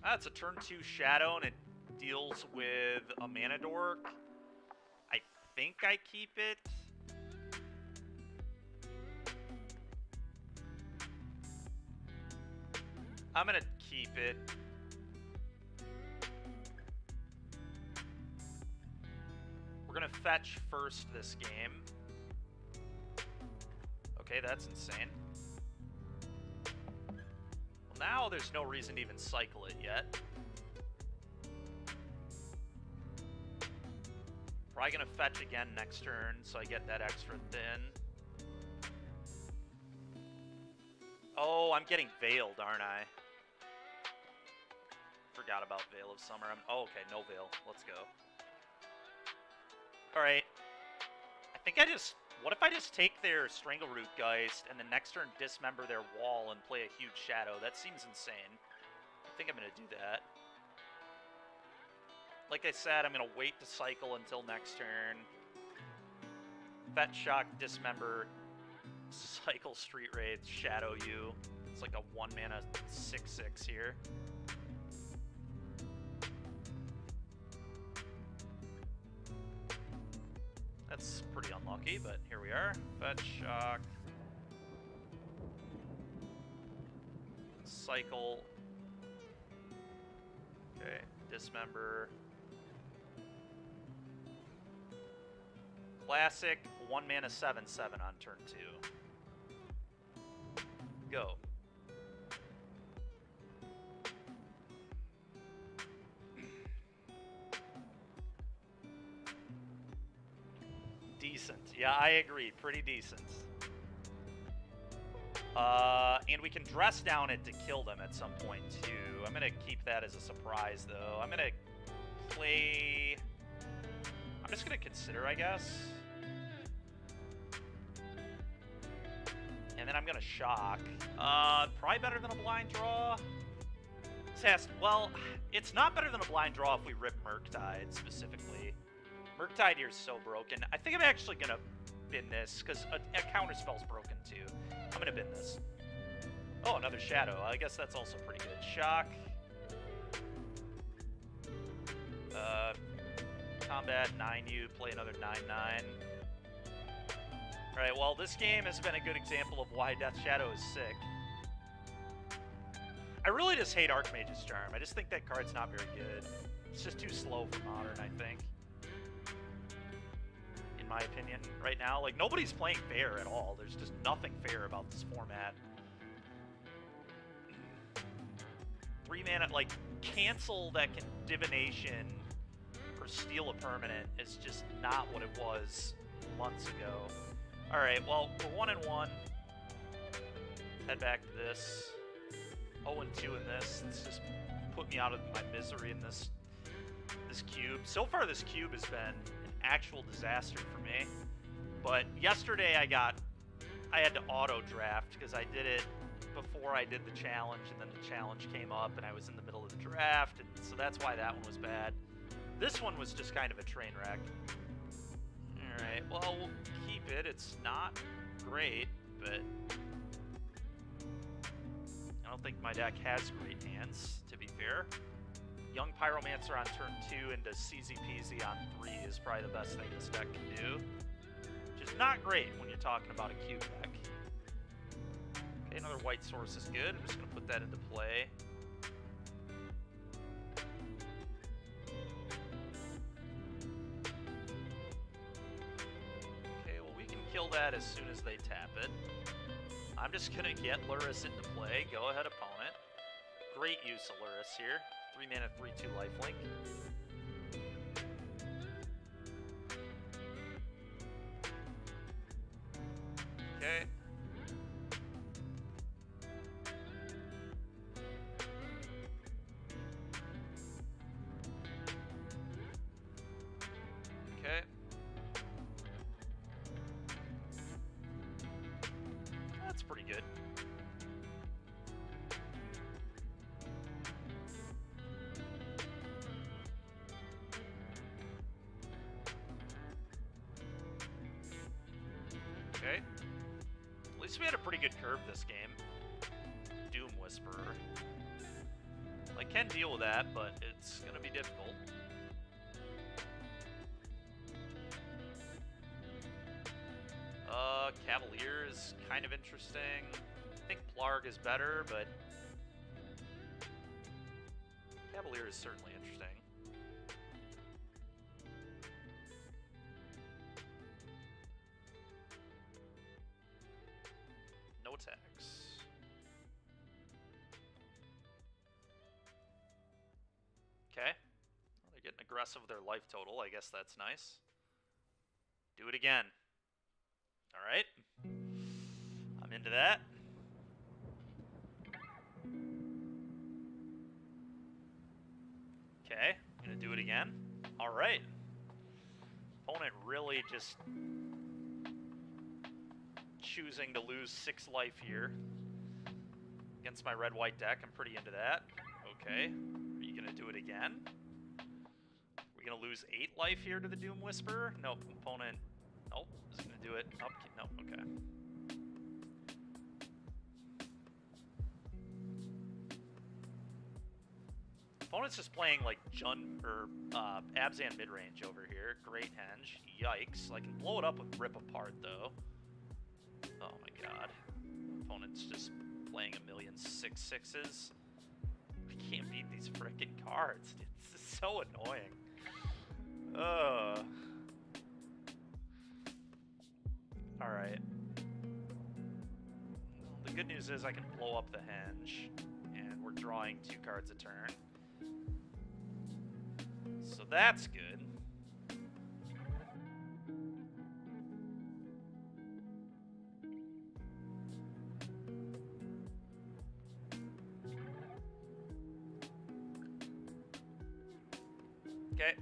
That's a turn 2 Shadow, and it deals with a Mana Dork. I think I keep it. I'm gonna keep it. We're gonna fetch first this game. Okay, that's insane. Well, now there's no reason to even cycle it yet. Probably gonna fetch again next turn, so I get that extra thin. Oh, I'm getting Veiled, aren't I? Forgot about Veil of Summer. Oh, okay, no Veil. Let's go. Alright. I think I just... What if I just take their Strangleroot Geist and the next turn dismember their wall and play a huge Shadow? That seems insane. I think I'm going to do that. Like I said, I'm going to wait to cycle until next turn. Fetch Shock, dismember, cycle Street Wraith, Shadow you. It's like a 1-mana 6/6 here. That's pretty unlucky, but here we are. Fetch Shock. Cycle. Okay, dismember. Classic 1-mana 7/7 on turn 2. Go. Decent. Yeah, I agree. Pretty decent. And we can dress down it to kill them at some point, too. I'm going to keep that as a surprise, though. I'm going to play... I'm just going to consider, I guess. And then I'm going to shock. Probably better than a blind draw. Well, it's not better than a blind draw if we rip Murktide, specifically. Murktide here is so broken. I think I'm actually going to bin this, because a counterspell's broken, too. I'm going to bin this. Oh, another Shadow. I guess that's also pretty good. Shock. Combat, 9U, play another 9/9. Alright, well, this game has been a good example of why Death Shadow is sick. I really just hate Archmage's Charm. I just think that card's not very good. It's just too slow for Modern, I think. In my opinion, right now. Like, nobody's playing fair at all. There's just nothing fair about this format. 3-mana, like, cancel that Divination or steal a permanent is just not what it was months ago. Alright, well, we're 1-1. Head back to this. 0-2 in this. It's just put me out of my misery in this cube. So far, this cube has been an actual disaster for me. But yesterday I had to auto draft because I did it before I did the challenge, and then the challenge came up and I was in the middle of the draft, and so that's why that one was bad. This one was just kind of a train wreck. Alright, well, we'll keep it. It's not great, but I don't think my deck has great hands, to be fair. Young Pyromancer on turn 2 into CZ Peasy on 3 is probably the best thing this deck can do. Which is not great when you're talking about a cube deck. Okay, another white source is good. I'm just going to put that into play. Okay, well we can kill that as soon as they tap it. I'm just going to get Luris into play. Go ahead, opponent. Great use of Luris here. 3 mana, 3/2 lifelink. Okay. Okay. That's pretty good. Okay. At least we had a pretty good curve this game. Doom Whisperer. I can deal with that, but it's going to be difficult. Cavalier is kind of interesting. I think Plarg is better, but Cavalier is certainly interesting. No attacks. Okay. Well, they're getting aggressive with their life total. I guess that's nice. Do it again. Alright. I'm into that. Okay. I'm going to do it again. Alright. Opponent really just choosing to lose 6 life here. Against my red-white deck, I'm pretty into that. Okay. Are you going to do it again? We're going to lose 8 life here to the Doom Whisperer? Nope. Opponent... Nope. Is going to do it. Up. No. Okay. Opponent's just playing like Abzan midrange over here. Great henge. Yikes. I can blow it up with Rip Apart though. Oh my god. Opponent's just playing 1,000,000 6/6s. I can't beat these frickin' cards. It's so annoying. Alright. The good news is I can blow up the henge, and we're drawing 2 cards a turn. So that's good. Okay.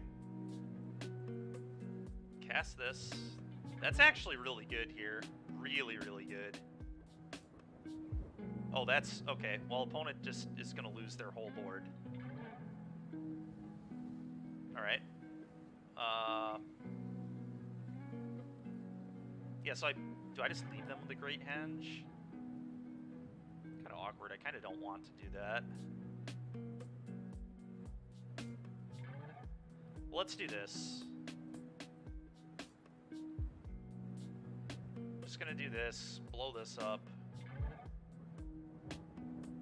Cast this. That's actually really good here. Really, really good. Oh, that's... Okay, well, opponent just is going to lose their whole board. Alright. Yeah, so do I just leave them with the Great Henge? Kind of awkward. I kind of don't want to do that. Well, let's do this. Just gonna do this, blow this up.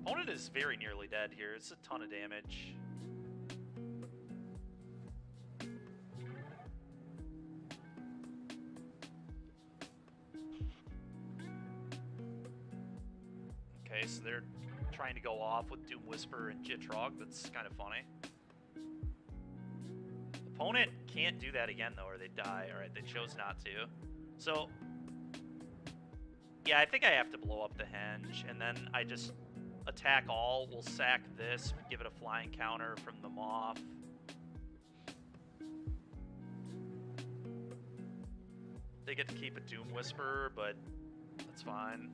Opponent is very nearly dead here. It's a ton of damage. Okay, so they're trying to go off with Doom Whisper and Jitrog. That's kind of funny. Opponent can't do that again, though, or they die. Alright, they chose not to. So, yeah, I think I have to blow up the henge, and then I just attack all. We'll sack this, give it a flying counter from the Moth. They get to keep a Doom Whisperer, but that's fine.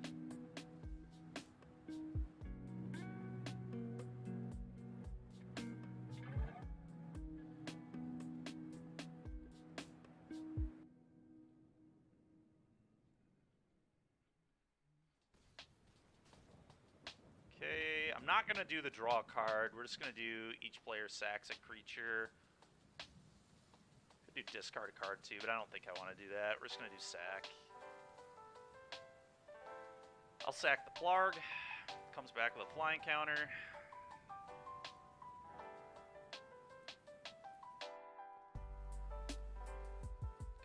Okay, I'm not going to do the draw card. We're just going to do each player sacks a creature. Could do discard a card too, but I don't think I want to do that. We're just going to do sack. I'll sack the Plarg. Comes back with a flying counter.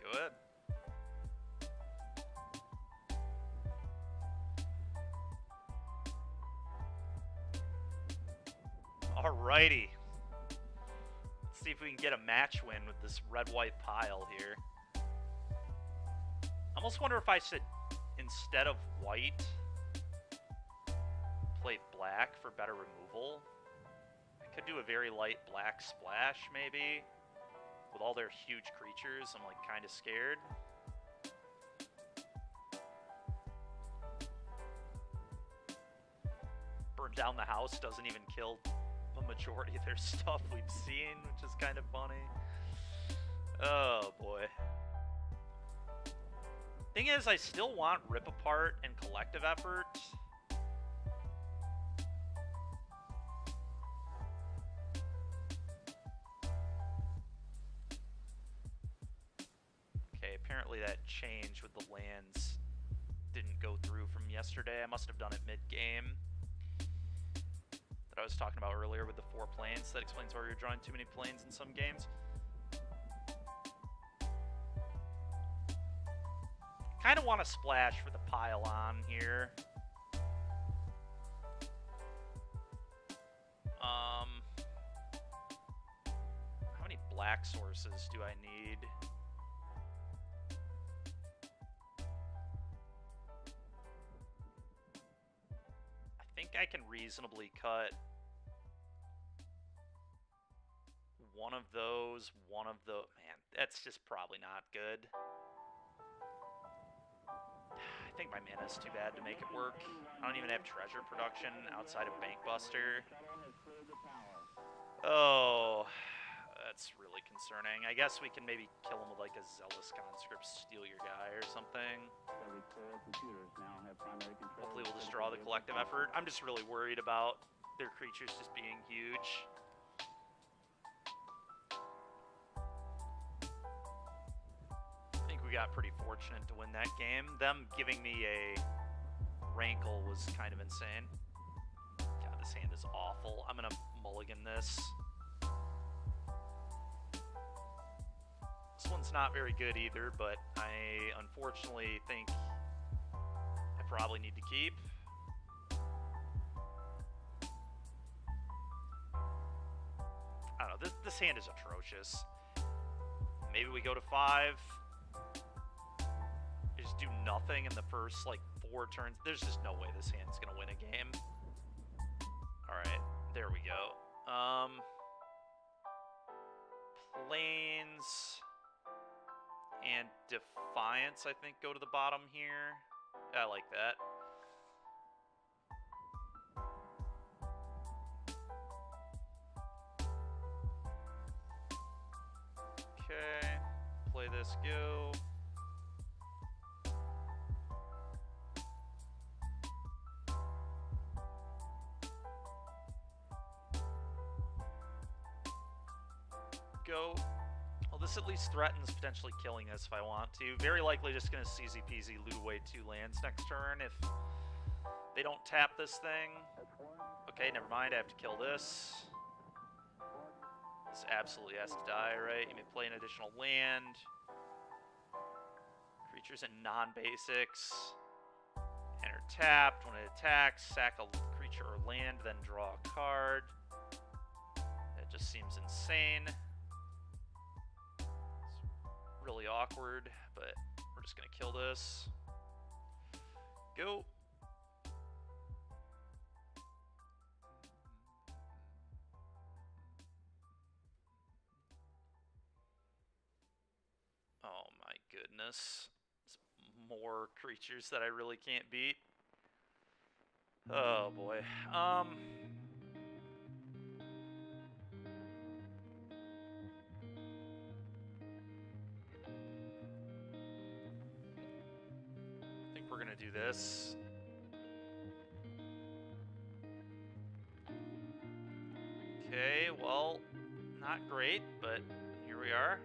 Go ahead. Alrighty. Let's see if we can get a match win with this red-white pile here. I almost wonder if I should, instead of white, play black for better removal. I could do a very light black splash, maybe. With all their huge creatures, I'm like kind of scared. Burn down the house doesn't even kill the majority of their stuff we've seen, which is kind of funny. Oh boy. Thing is, I still want Rip Apart and Collective Effort. Okay, apparently that change with the lands didn't go through from yesterday. I must have done it mid-game. That I was talking about earlier with the 4 planes. That explains why you're drawing too many planes in some games. Kind of want to splash for the pile on here. How many black sources do I need? I think I can reasonably cut one of those, Man, that's just probably not good. I think my mana is too bad to make it work. I don't even have treasure production outside of Bankbuster. Oh, that's really concerning. I guess we can maybe kill him with like a Zealous Conscript, steal your guy or something. Hopefully we'll just draw the Collective Effort. I'm just really worried about their creatures just being huge. We got pretty fortunate to win that game. Them giving me a Rankle was kind of insane. God, this hand is awful. I'm gonna mulligan this. This one's not very good either, but I unfortunately think I probably need to keep. I don't know, this hand is atrocious. Maybe we go to 5. Just do nothing in the first, like, 4 turns. There's just no way this hand's gonna win a game. Alright, there we go. Plains and Defiance, I think, go to the bottom here. I like that. Okay, play this, go. Go. Well, this at least threatens potentially killing us if I want to. Very likely just going to easy peasy loot away 2 lands next turn if they don't tap this thing. Okay, never mind. I have to kill this. This absolutely has to die, right? You may play an additional land. Creatures and non-basics. Enter tapped. When it attacks, sack a creature or land, then draw a card. That just seems insane. Really awkward, but we're just gonna kill this. Go. Oh my goodness. More creatures that I really can't beat. Oh boy. We're gonna do this. Okay, well, not great, but here we are.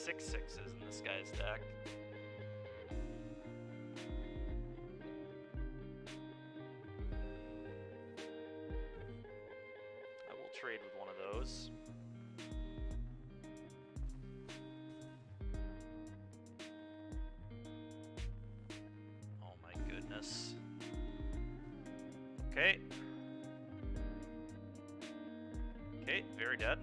6 6s in this guy's deck. I will trade with one of those. Oh my goodness. Okay. Okay, very dead.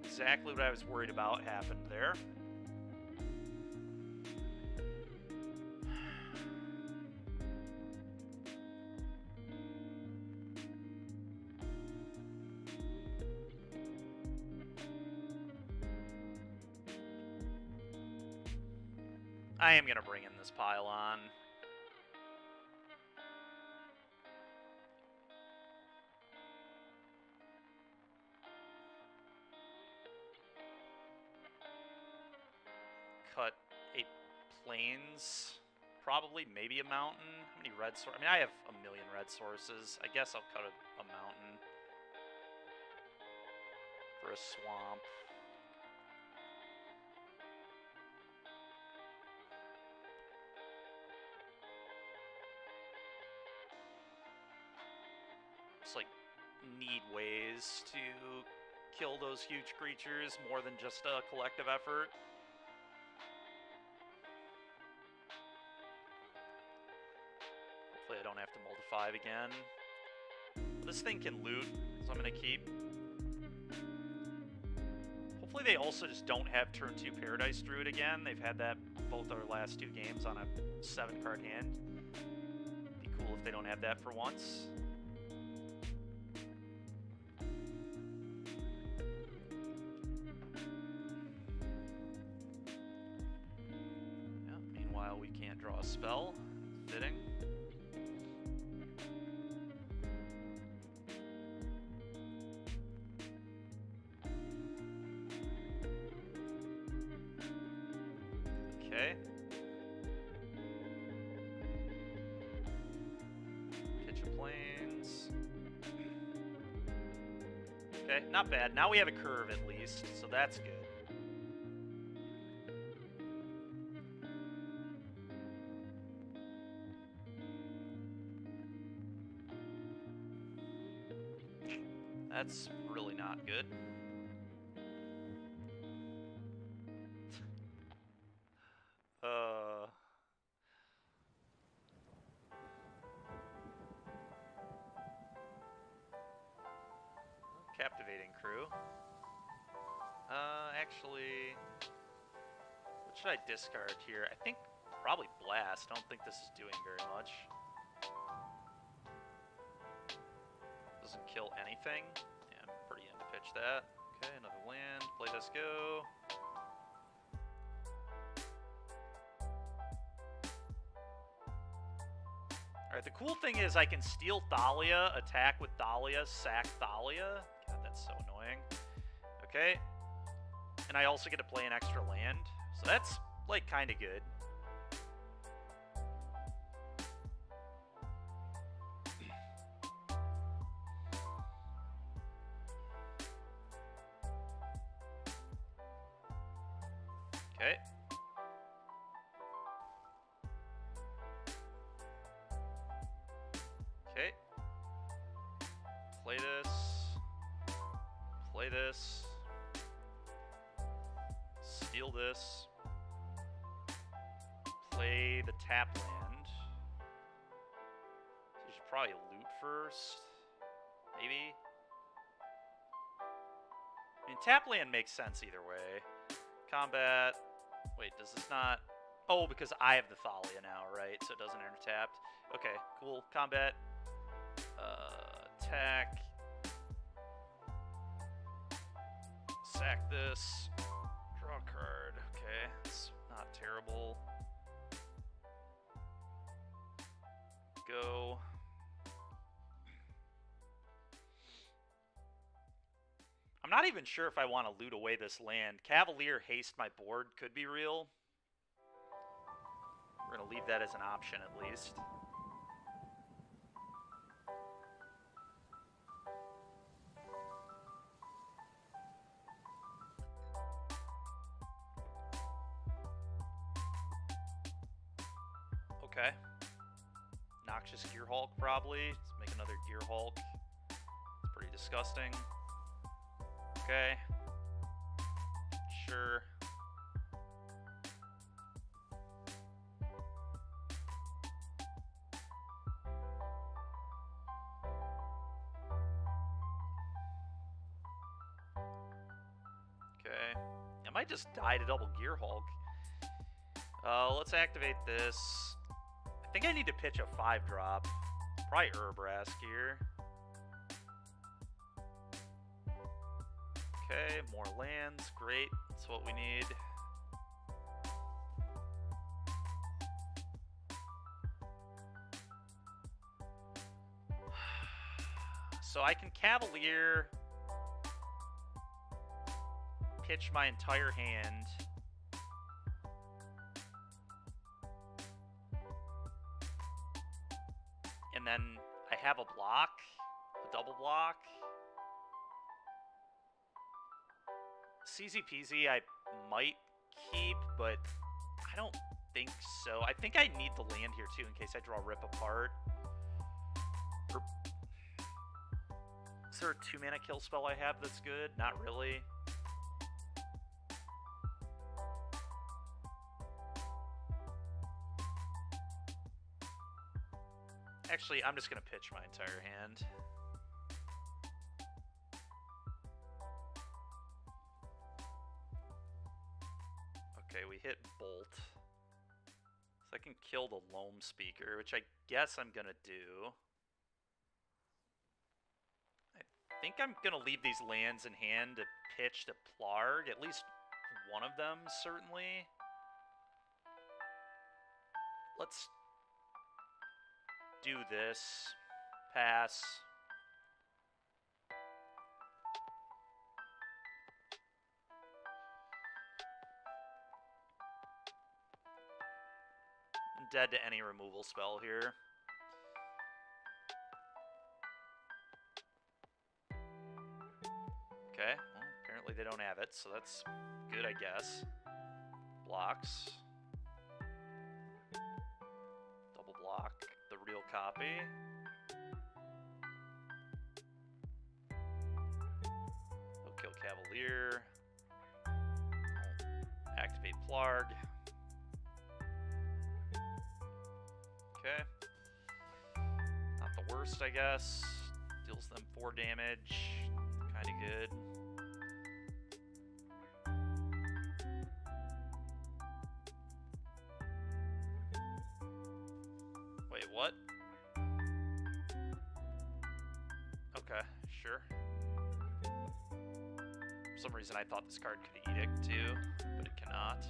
Exactly what I was worried about happened there. I am gonna bring in this pylon. Cut a plains, probably, maybe a mountain. How many red sources? I mean, I have a million red sources. I guess I'll cut a mountain for a swamp. Just like need ways to kill those huge creatures more than just a collective effort. Hopefully I don't have to mull to 5 again. This thing can loot, so I'm gonna keep. Hopefully they also just don't have turn 2 Paradise Druid again. They've had that both our last 2 games on a 7-card hand. Be cool if they don't have that for once. Yeah, meanwhile we can't draw a spell. Fitting. Okay. Pitch of plains. Okay, not bad. Now we have a curve at least, so that's good. That's really not good. Captivating crew. Actually, what should I discard here? I think probably Blast. I don't think this is doing very much. Doesn't kill anything. Yeah, I'm pretty into pitch that. Okay, another land. Play this, go. Alright, the cool thing is I can steal Thalia, attack with Thalia, sack Thalia. God, that's so annoying. Okay. And I also get to play an extra land. So that's, like, kind of good. Okay. Okay. Play this. Play this. Steal this. Play the tap land. So you should probably loot first. Maybe. I mean, tap land makes sense either way. Combat. Wait, does this not... Oh, because I have the Thalia now, right? So it doesn't enter tapped. Okay, cool. Combat. Attack. Sack this. Draw a card. Okay, it's not terrible. Go. I'm not even sure if I want to loot away this land. Cavalier haste my board could be real. We're going to leave that as an option at least. Okay. Noxious Gear Hulk, probably. Let's make another Gear Hulk. It's pretty disgusting. Okay. Sure. Okay. I might just die to double Gear Hulk. Let's activate this. I think I need to pitch a 5-drop. Probably Urbrask here. Okay, more lands. Great. That's what we need. So I can Cavalier, pitch my entire hand. And then I have a block, a double block. CZ Peasy I might keep, but I don't think so. I think I need the land here too in case I draw Rip Apart. Or, is there a 2-mana kill spell I have that's good? Not really. Actually, I'm just going to pitch my entire hand. Okay, we hit Bolt. So I can kill the Loam Speaker, which I guess I'm going to do. I think I'm going to leave these lands in hand to pitch to Plarg. At least one of them, certainly. Let's do this. Pass. I'm dead to any removal spell here. Okay, well, apparently they don't have it, so that's good, I guess. Blocks. Double block the real copy. He'll kill Cavalier. I'll activate Plarg. Okay. Not the worst, I guess. Deals them 4 damage. Kinda good. Wait, what? Okay, sure. For some reason I thought this card could Edict too, but it cannot.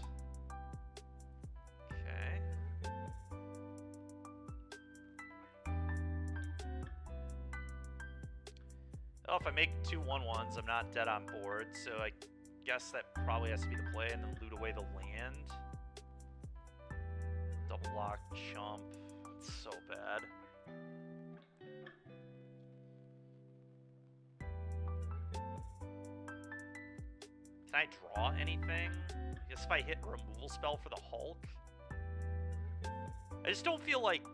Okay. Oh, if I make 2 1/1s, I'm not dead on board, so I guess that probably has to be the play, and then loot away the land. Double block, chump. It's so bad. Can I draw anything? I guess if I hit removal spell for the Hulk. I just don't feel like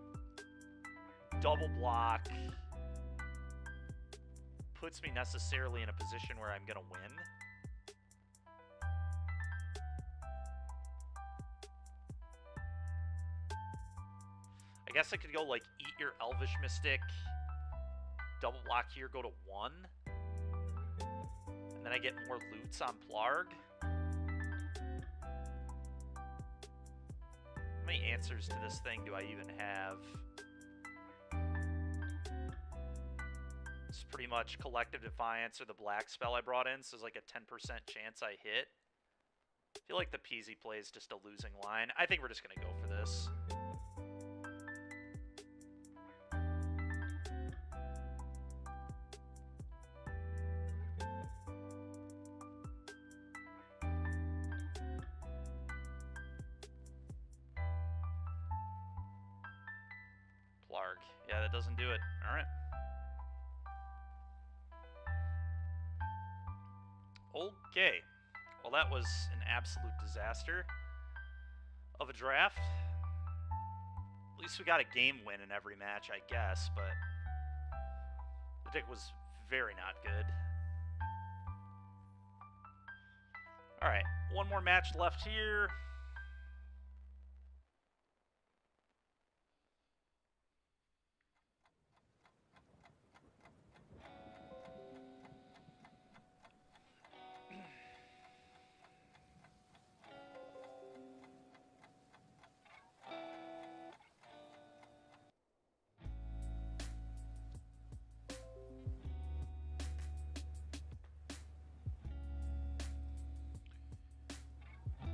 double block puts me necessarily in a position where I'm gonna win. I guess I could go like eat your Elvish Mystic, double block here, go to 1. And then I get more loots on Plarg. How many answers to this thing do I even have? It's pretty much Collective Defiance or the black spell I brought in, so there's like a 10% chance I hit. I feel like the Peasy play is just a losing line. I think we're just going to go for this. Plarg. Yeah, that doesn't do it. All right. Okay. Well, that was an absolute disaster of a draft. At least we got a game win in every match, I guess, but the deck was very not good. Alright, one more match left here.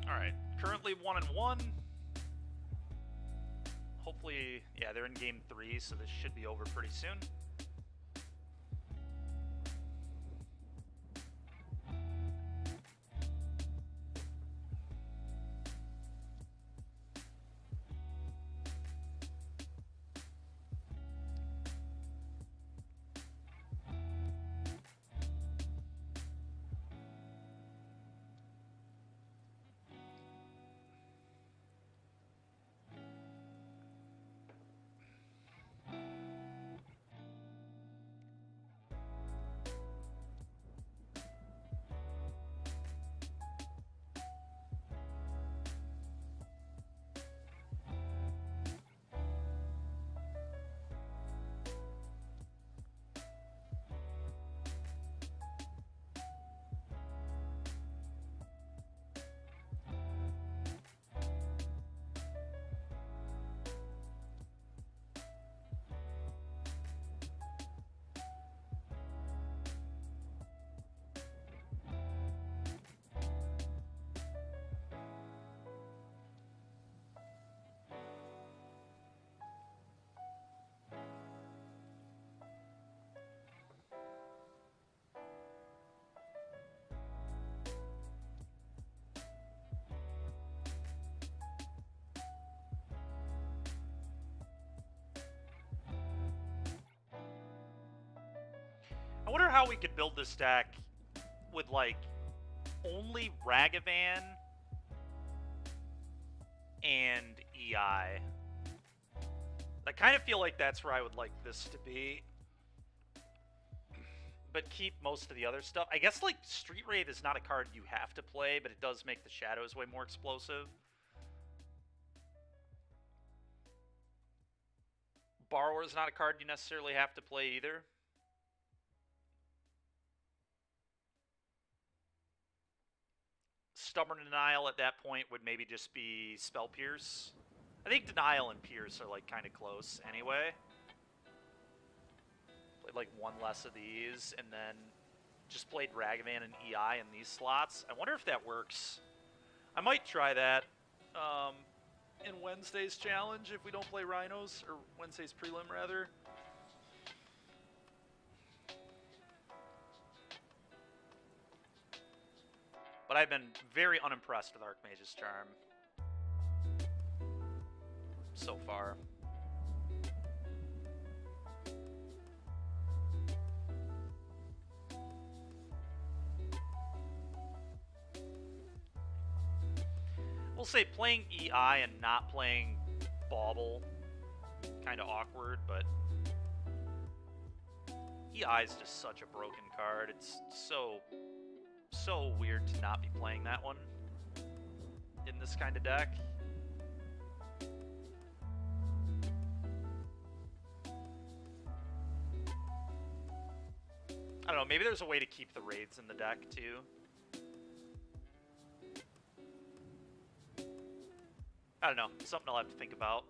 Alright, currently 1-1. Hopefully, yeah, they're in game 3, so this should be over pretty soon. I wonder how we could build this deck with, like, only Ragavan and EI. I kind of feel like that's where I would like this to be. But keep most of the other stuff. I guess, like, Street Wraith is not a card you have to play, but it does make the Shadows way more explosive. Borrower is not a card you necessarily have to play either. Stubborn Denial at that point would maybe just be Spell Pierce. I think Denial and Pierce are, like, kind of close anyway. Played, like, one less of these, and then just played Ragavan and EI in these slots. I wonder if that works. I might try that in Wednesday's challenge if we don't play Rhinos, or Wednesday's prelim, rather. But I've been very unimpressed with Archmage's Charm so far. We'll say playing EI and not playing Bauble, kind of awkward, but EI is just such a broken card. It's so weird to not be playing that one in this kind of deck. I don't know, maybe there's a way to keep the raids in the deck too. I don't know, something I'll have to think about.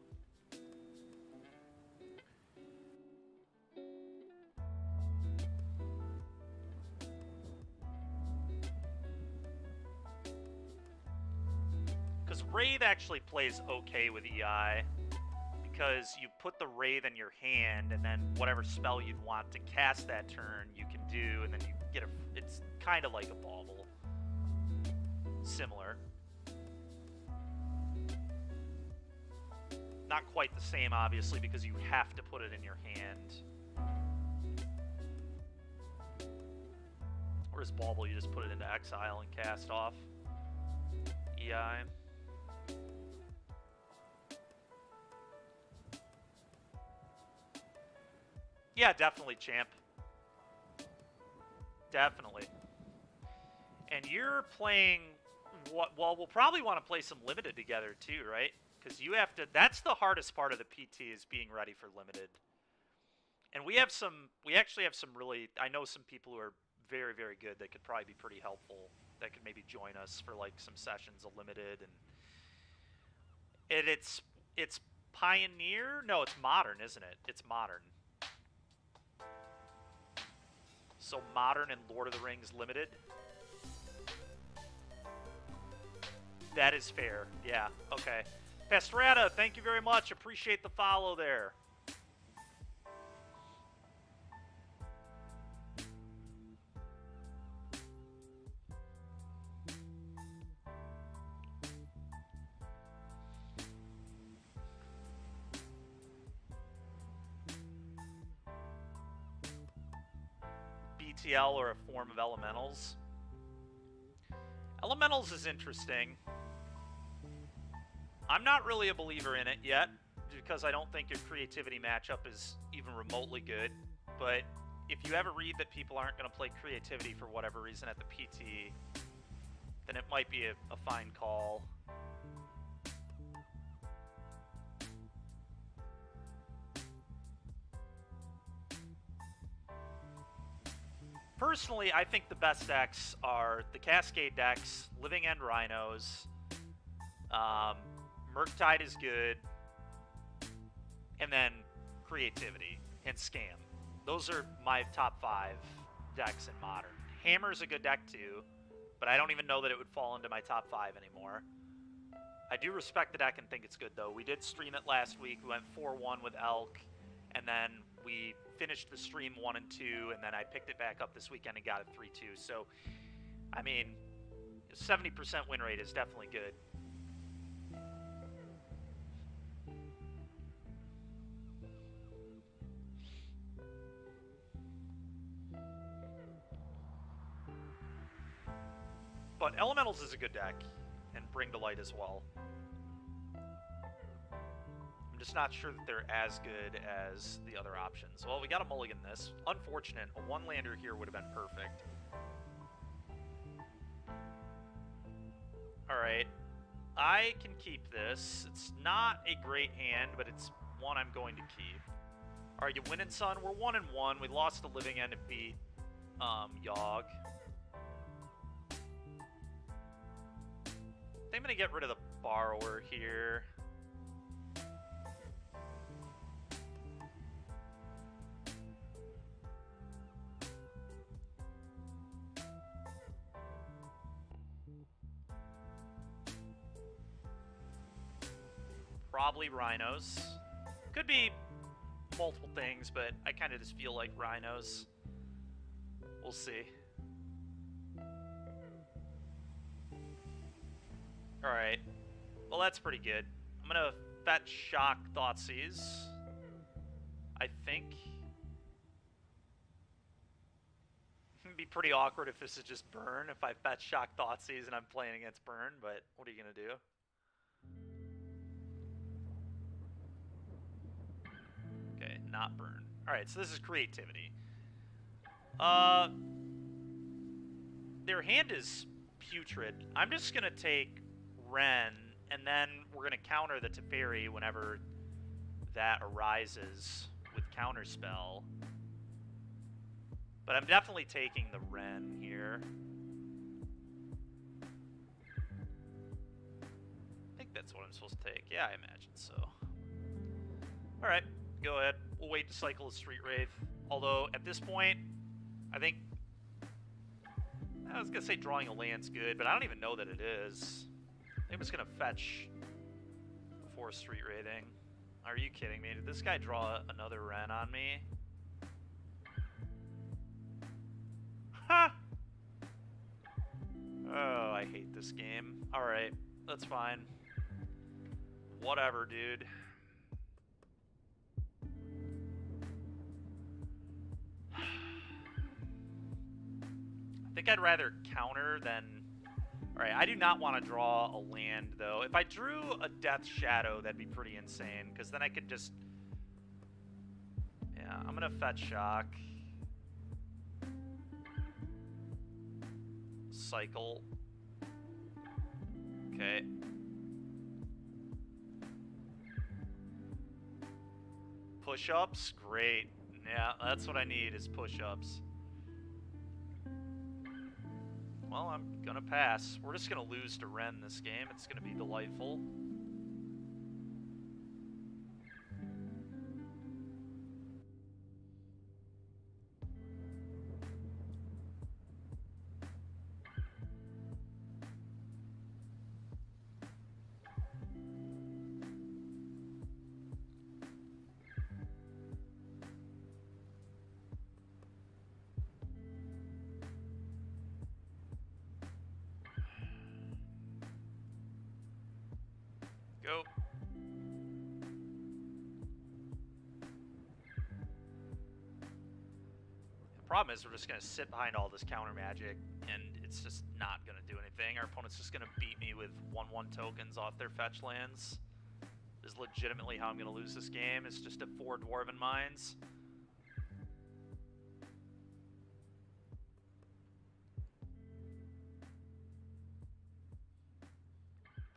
Because Wraith actually plays okay with EI, because you put the Wraith in your hand, and then whatever spell you'd want to cast that turn, you can do, and then you get a... It's kind of like a Bauble. Similar. Not quite the same, obviously, because you have to put it in your hand. Whereas Bauble, you just put it into exile and cast off EI. Yeah, definitely, champ. Definitely. And you're playing what? Well, we'll probably want to play some limited together too, right? Because you have to. That's the hardest part of the PT is being ready for limited. And we have some. We actually have some really. I know some people who are very, very good that could probably be pretty helpful. That could maybe join us for like some sessions of limited and it's Pioneer. No, it's Modern, isn't it? It's Modern. So Modern and Lord of the Rings Limited. That is fair. Yeah. Okay. Pastrada, thank you very much. Appreciate the follow there. BTL or a form of elementals. Elementals is interesting. I'm not really a believer in it yet, because I don't think your creativity matchup is even remotely good. But if you ever read that people aren't going to play creativity for whatever reason at the PT, then it might be a fine call. Personally, I think the best decks are the Cascade decks, Living End Rhinos, Murktide is good, and then Creativity and Scam. Those are my top 5 decks in Modern. Hammer's a good deck too, but I don't even know that it would fall into my top 5 anymore. I do respect the deck and think it's good though. We did stream it last week. We went 4-1 with Elk, and then we finished the stream 1 and 2, and then I picked it back up this weekend and got it 3-2. So, I mean, 70% win rate is definitely good. But Elementals is a good deck, and Bring to Light as well. I'm just not sure that they're as good as the other options. Well, we got a mulligan this. Unfortunate. A one-lander here would have been perfect. Alright. I can keep this. It's not a great hand, but it's one I'm going to keep. Alright, you winning, son? We're 1-1. We lost the Living End and beat Yogg. I think I'm going to get rid of the Borrower here. Probably Rhinos. Could be multiple things, but I kind of just feel like Rhinos. We'll see. Alright. Well, that's pretty good. I'm gonna fetch Shock Thoughtseize. I think. It'd be pretty awkward if this is just Burn, if I fetch Shock Thoughtseize and I'm playing against Burn, but what are you gonna do? Okay, not Burn. Alright, so this is Creativity. Their hand is putrid. I'm just gonna take Ren, and then we're going to counter the Teferi whenever that arises with Counterspell. But I'm definitely taking the Ren here. I think that's what I'm supposed to take. Yeah, I imagine so. Alright, go ahead. We'll wait to cycle a Street Wraith. Although, at this point, I think... I was going to say drawing a land's good, but I don't even know that it is. I'm just going to fetch before Street Wraithing. Are you kidding me? Did this guy draw another Ren on me? Ha! Oh, I hate this game. Alright, that's fine. Whatever, dude. I think I'd rather counter than... Alright, I do not want to draw a land, though. If I drew a Death Shadow, that'd be pretty insane, because then I could just... Yeah, I'm gonna fetch shock. Cycle. Okay. Push-ups? Great. Yeah, that's what I need is push-ups. Well, I'm gonna pass. We're just gonna lose to Ren this game. It's gonna be delightful. Go. The problem is we're just going to sit behind all this counter magic, and it's just not going to do anything. Our opponent's just going to beat me with 1/1 tokens off their fetch lands. Is legitimately how I'm going to lose this game. It's just at 4 Dwarven Mines.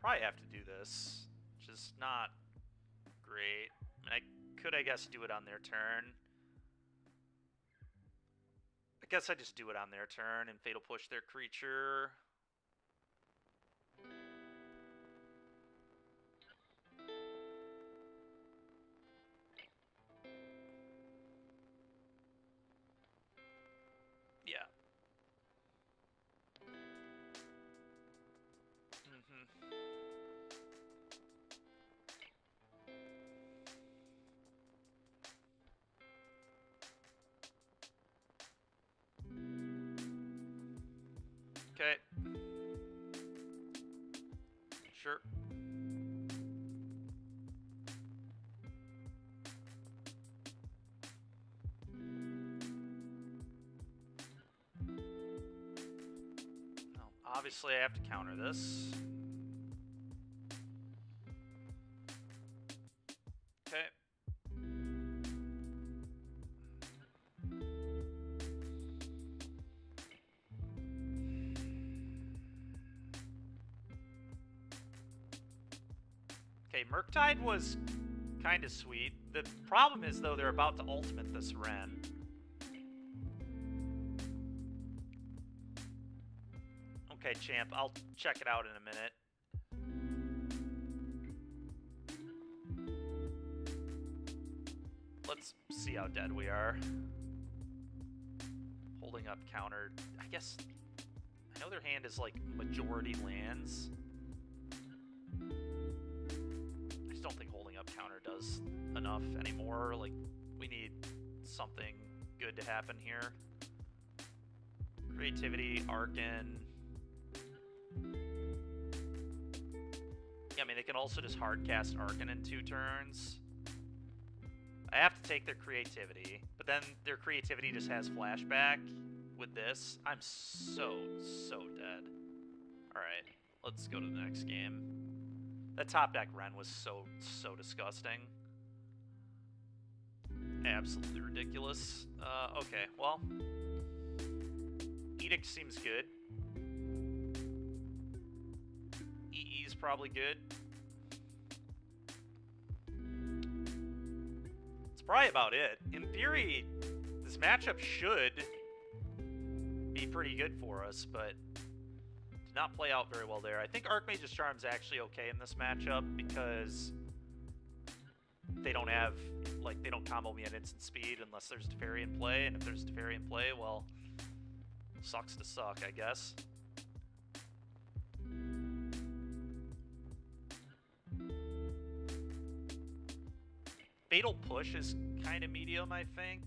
Probably have to do this. Just not great. I mean, I could, I guess, do it on their turn. I guess I just do it on their turn and Fatal Push their creature. Yeah. Okay. Sure. Well, obviously I have to counter this. Okay. Okay, Murktide was kind of sweet. The problem is, though, they're about to ultimate this Ren. Okay, champ, I'll check it out in a minute. Let's see how dead we are. Holding up counter. I guess... I know their hand is, like, majority lands. Don't think holding up counter does enough anymore. Like, we need something good to happen here. Creativity, Arcan. Yeah, I mean, they can also just hardcast Arcan in 2 turns. I have to take their creativity, but then their creativity just has flashback with this. I'm so dead. Alright, let's go to the next game. That top deck Ren was so disgusting. Absolutely ridiculous. Okay, well. Edict seems good. EE is probably good. It's probably about it. In theory, this matchup should be pretty good for us, but did not play out very well there. I think Archmage's Charm's actually okay in this matchup because they don't have, like, they don't combo me at instant speed unless there's Teferi in play, and if there's Teferi in play, well, sucks to suck, I guess. Fatal Push is kind of medium, I think.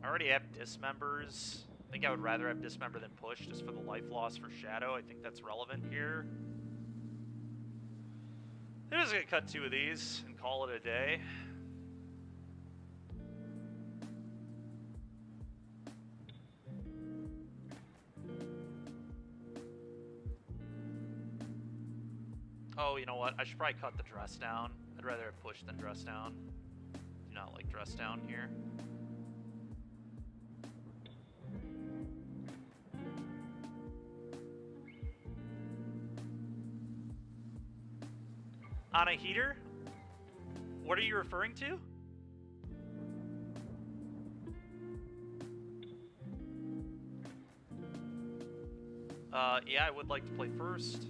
I already have Dismembers. I think I would rather have Dismember than Push just for the life loss for Shadow. I think that's relevant here. I'm just going to cut 2 of these and call it a day. Oh, you know what? I should probably cut the dress down. I'd rather have push than dress down. Do not like dress down here. On a heater? What are you referring to? Yeah, I would like to play first.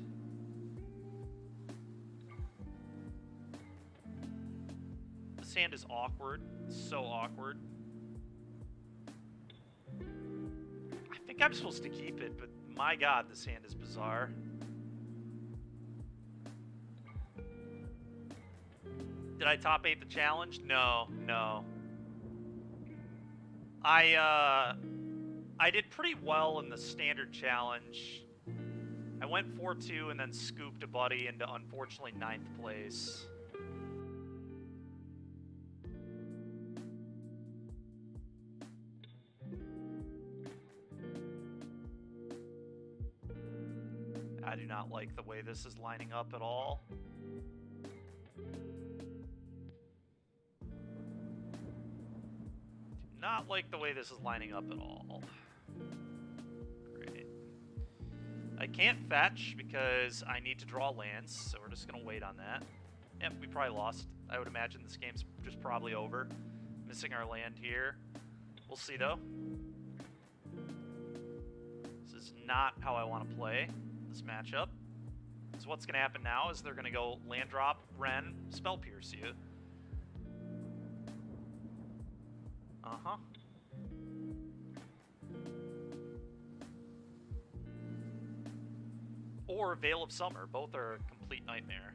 The sand is awkward. So awkward. I think I'm supposed to keep it, but my god, the sand is bizarre. Did I top 8 the challenge? No, no. I did pretty well in the standard challenge. I went 4-2 and then scooped a buddy into, unfortunately, 9th place. I do not like the way this is lining up at all. Not like the way this is lining up at all. Great. I can't fetch because I need to draw lands, so we're just gonna wait on that. Yep, we probably lost. I would imagine this game's just probably over. Missing our land here. We'll see though. This is not how I want to play this matchup. So what's gonna happen now is they're gonna go land drop, Ren, Spell Pierce you. Uh-huh. Or Veil of Summer. Both are a complete nightmare.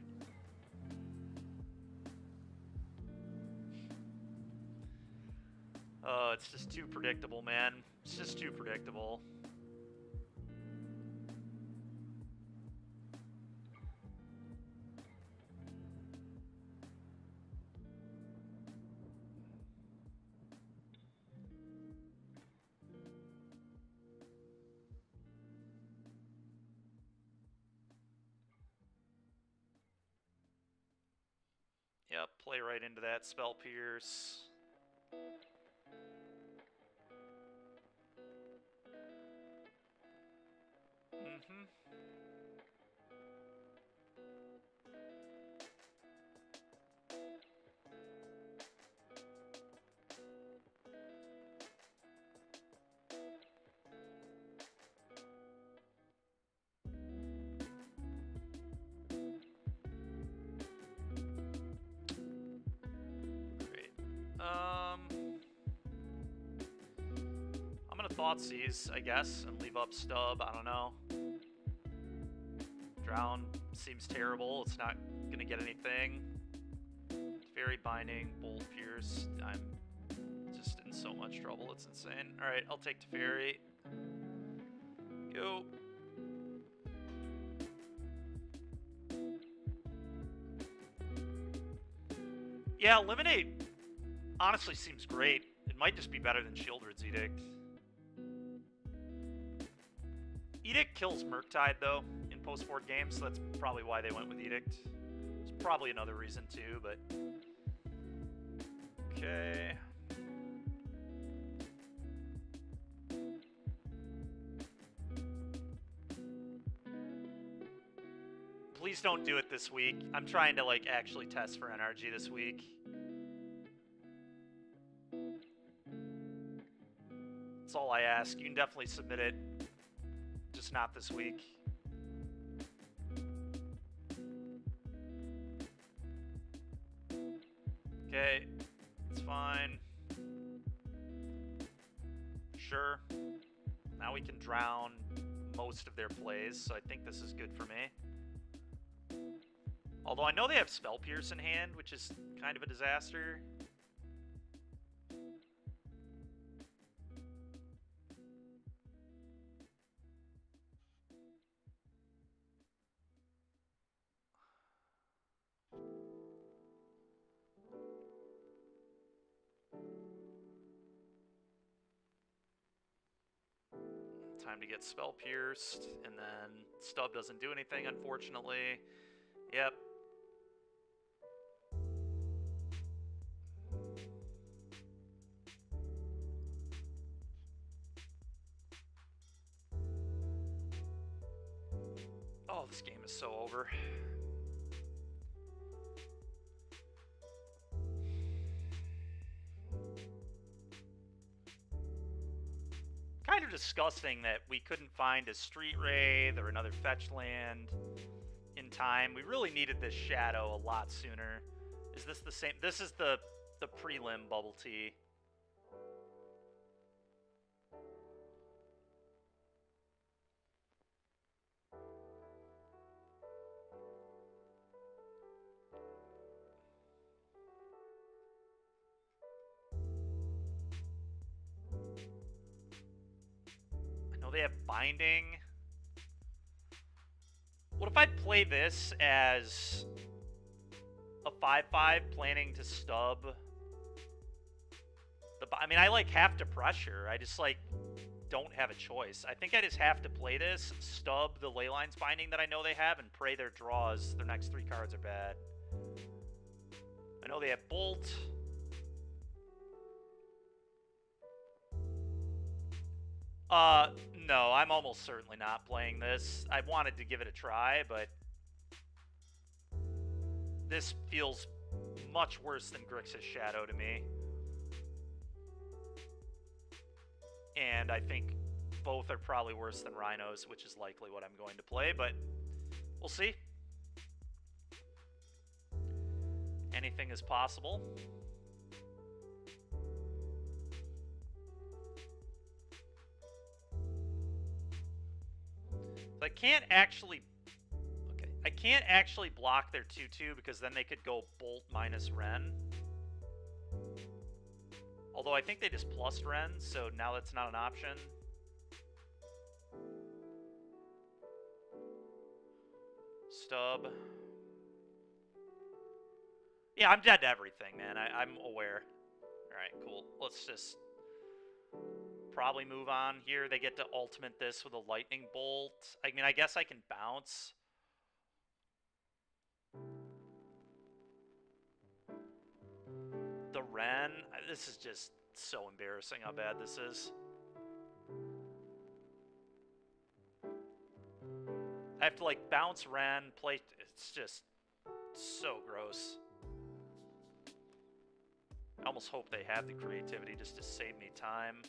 Oh, it's just too predictable, man. It's just too predictable. Yep, play right into that Spell Pierce. Mm-hmm. I'm gonna Thoughtseize, I guess, and leave up Stub. I don't know. Drown seems terrible. It's not gonna get anything. Fairy Binding, Bolt Pierce. I'm just in so much trouble. It's insane. All right, I'll take Teferi. Go. Yeah, Eliminate honestly seems great. It might just be better than Shieldred's Edict. Edict kills Murktide, though, in post-board games, so that's probably why they went with Edict. There's probably another reason, too, but... Okay... Please don't do it this week. I'm trying to, like, actually test for NRG this week. That's all I ask. You can definitely submit it. Just not this week. Okay. It's fine. Sure. Now we can drown most of their plays, so I think this is good for me. Although I know they have Spell Pierce in hand, which is kind of a disaster. Time to get Spell Pierced, and then Stub doesn't do anything, unfortunately. Yep. Oh, this game is so over. Kind of disgusting that we couldn't find a street wraith or another fetch land in time. We really needed this shadow a lot sooner. Is this the same? This is the prelim bubble tea. I know they have binding. What if I play this as a 5/5 planning to stub? I mean, I like have to pressure. I just like don't have a choice. I think I just have to play this, stub the Leylines binding that I know they have, and pray their draws. Their next 3 cards are bad. I know they have Bolt. No, I'm almost certainly not playing this. I wanted to give it a try, but this feels much worse than Grixis Shadow to me. And I think both are probably worse than Rhinos, which is likely what I'm going to play, but we'll see. Anything is possible. So I can't actually... Okay, I can't actually block their 2/2 because then they could go Bolt minus Ren. Although I think they just plus Ren, so now that's not an option. Stub. Yeah, I'm dead to everything, man. I'm aware. Alright, cool. Let's just probably move on here. They get to ultimate this with a lightning bolt. I mean, I guess I can bounce. The Ren. This is just so embarrassing how bad this is. I have to, like, bounce Ren, play... It's just so gross. I almost hope they have the creativity just to save me time.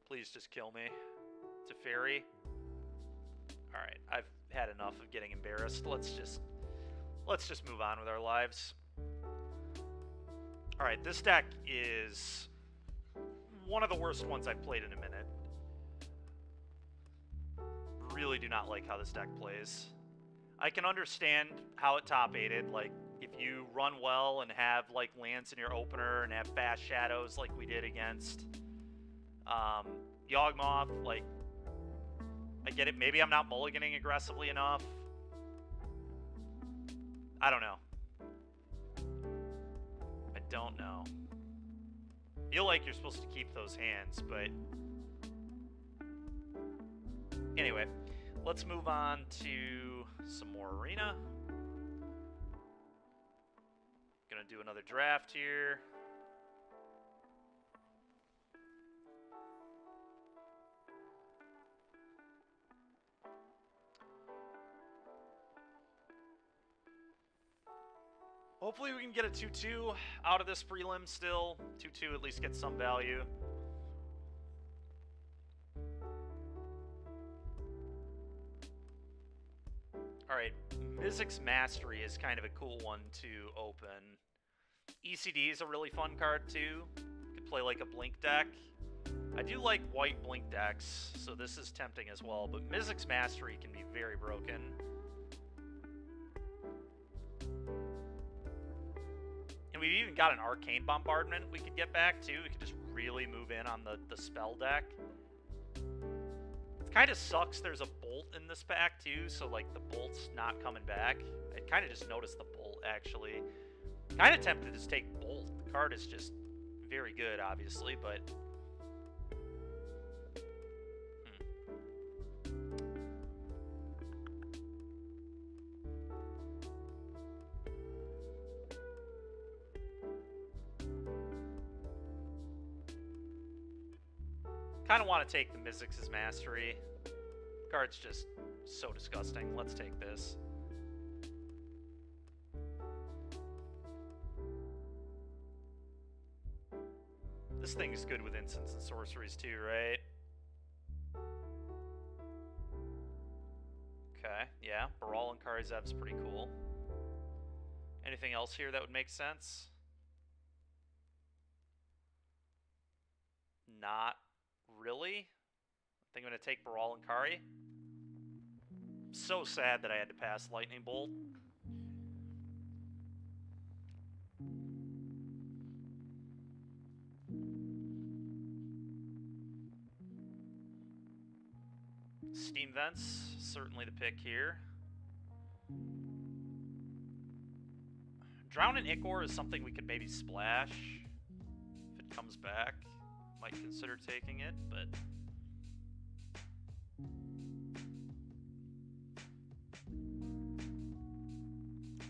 Please just kill me. It's a fairy. Alright, I've had enough of getting embarrassed. Let's just move on with our lives. Alright, this deck is one of the worst ones I've played in a minute. Really do not like how this deck plays. I can understand how it top-8'd, like, if you run well and have, like, lands in your opener and have fast shadows like we did against Yawgmoth, like, I get it. Maybe I'm not mulliganing aggressively enough. I don't know. I don't know. Feel like you're supposed to keep those hands, but... Anyway, let's move on to some more Arena. Gonna do another draft here. Hopefully we can get a 2/2 out of this prelim still. 2/2 at least get some value. Alright, Mizzix's Mastery is kind of a cool one to open. ECD is a really fun card too. Could play like a Blink deck. I do like white Blink decks, so this is tempting as well, but Mizzix's Mastery can be very broken. And we've even got an Arcane Bombardment we could get back too. We could just really move in on the spell deck. It kind of sucks there's a Bolt in this pack too, so like the Bolt's not coming back. I kind of just noticed the Bolt actually. Kind of tempted to just take Bolt. The card is just very good, obviously, but Kind of want to take the Mizzix's Mastery. Card's just so disgusting. Let's take this. This thing is good with instants and sorceries too, right? Okay, yeah. Baral and Karizev's pretty cool. Anything else here that would make sense? Not really. I think I'm going to take Baral and Kari. So sad that I had to pass Lightning Bolt. Steam Vents, certainly the pick here. Drown in Ichor is something we could maybe splash. If it comes back, might consider taking it, but...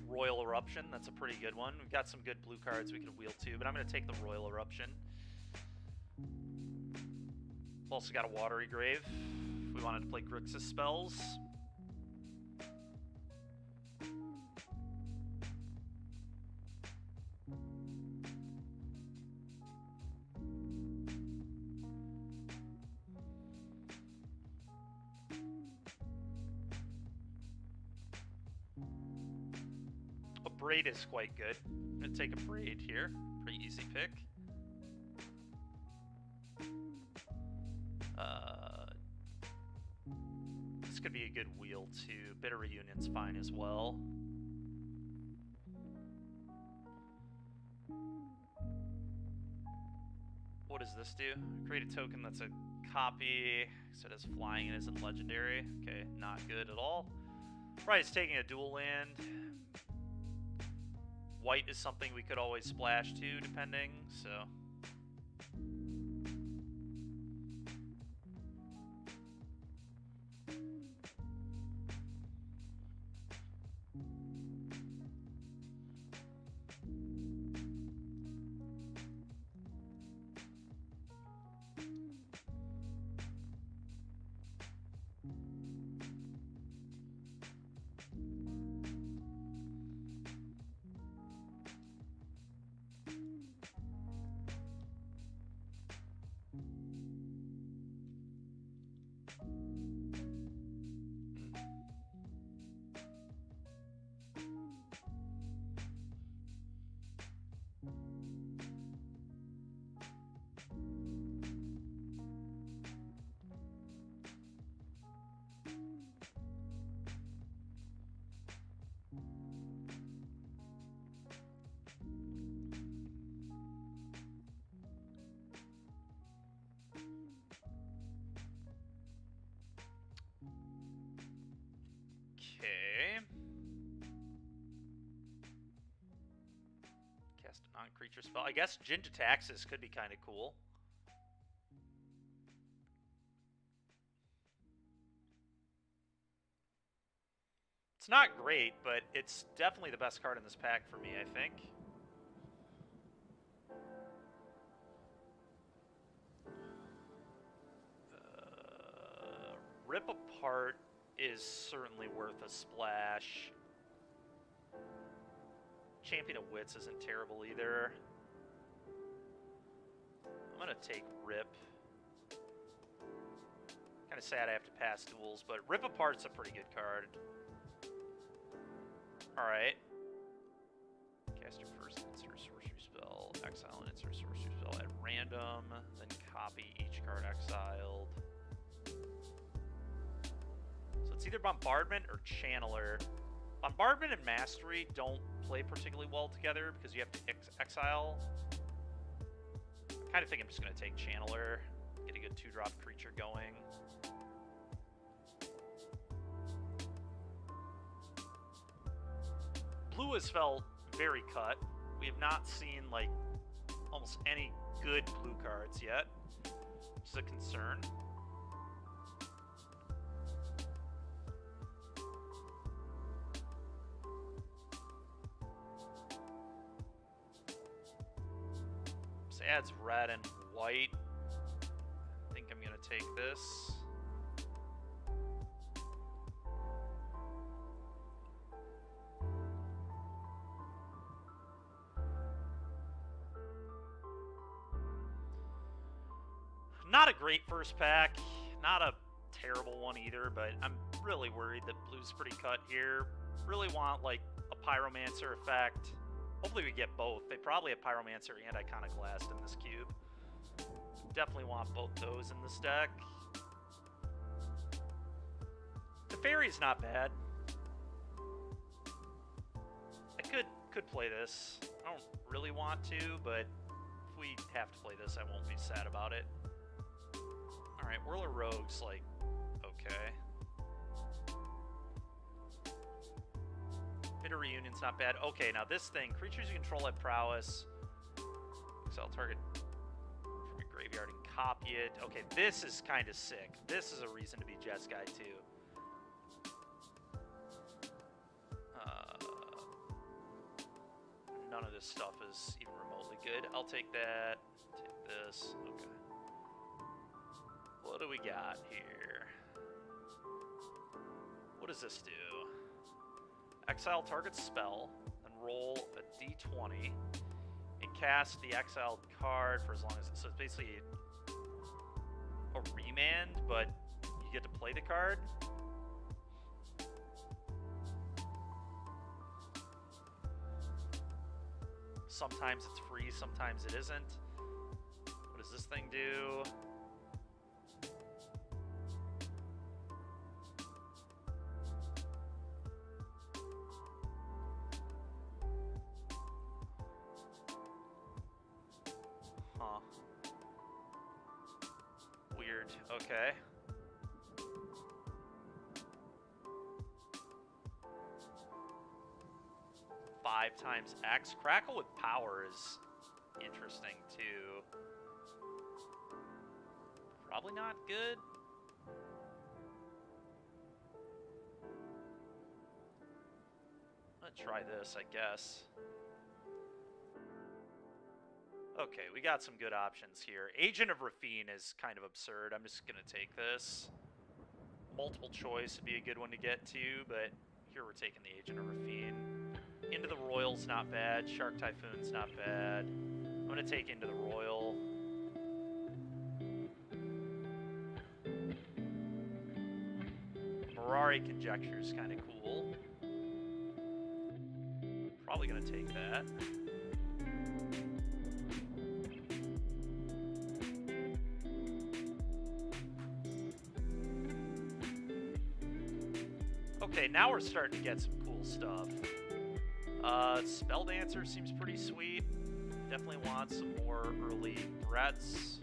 Royal Eruption, that's a pretty good one. We've got some good blue cards we could wheel too, but I'm going to take the Royal Eruption. We've also got a Watery Grave if we wanted to play Grixis spells. A Braid is quite good. I'm going to take a Braid here. Pretty easy pick. This could be a good wheel too. Bitter Reunion's fine as well. What does this do? Create a token that's a copy. So it has flying and isn't legendary. Okay, not good at all. Right, it's taking a dual land. White is something we could always splash to, depending, so... Okay. Cast a non-creature spell. I guess Jin-Taxis could be kind of cool. It's not great, but it's definitely the best card in this pack for me, I think. Rip Apart is certainly worth a splash. Champion of Wits isn't terrible either. I'm gonna take Rip. Kind of sad I have to pass duels, but Rip Apart's a pretty good card. Alright. Cast your first insert sorcery spell, exile an insert sorcery spell at random, then copy each card exiled. It's either Bombardment or Channeler. Bombardment and Mastery don't play particularly well together because you have to exile. I kind of think I'm just going to take Channeler, get a good 2-drop creature going. Blue has felt very cut. We have not seen, like, almost any good blue cards yet, which is a concern. Adds red and white. I think I'm gonna take this. Not a great first pack, not a terrible one either, but I'm really worried that blue's pretty cut here. Really want like a Pyromancer effect. Hopefully we get both. They probably have Pyromancer and Iconoclast in this cube. Definitely want both those in this deck. The Fairy's not bad. I could play this. I don't really want to, but if we have to play this, I won't be sad about it. Alright, Whirler Rogue's like, okay. Bitter Reunion's not bad. Okay, now this thing, creatures you control have prowess. So I'll target from your graveyard and copy it. Okay, this is kind of sick. This is a reason to be Jeskai too. None of this stuff is even remotely good. I'll take that. Take this. Okay. What do we got here? What does this do? Exile target spell, then roll a d20, and cast the exiled card for as long as... So it's basically a remand, but you get to play the card. Sometimes it's free, sometimes it isn't. What does this thing do? Huh. Weird. Okay. Five times X. Crackle with power is interesting too. Probably not good. I'm gonna try this, I guess. Okay, we got some good options here. Agent of Rafine is kind of absurd. I'm just gonna take this. Multiple choice would be a good one to get to, but here we're taking the Agent of Rafine. Into the Royal's not bad. Shark Typhoon's not bad. I'm gonna take Into the Royal. Mirari Conjecture's kind of cool. Probably gonna take that. Okay, now we're starting to get some cool stuff. Spell Dancer seems pretty sweet. Definitely want some more early threats.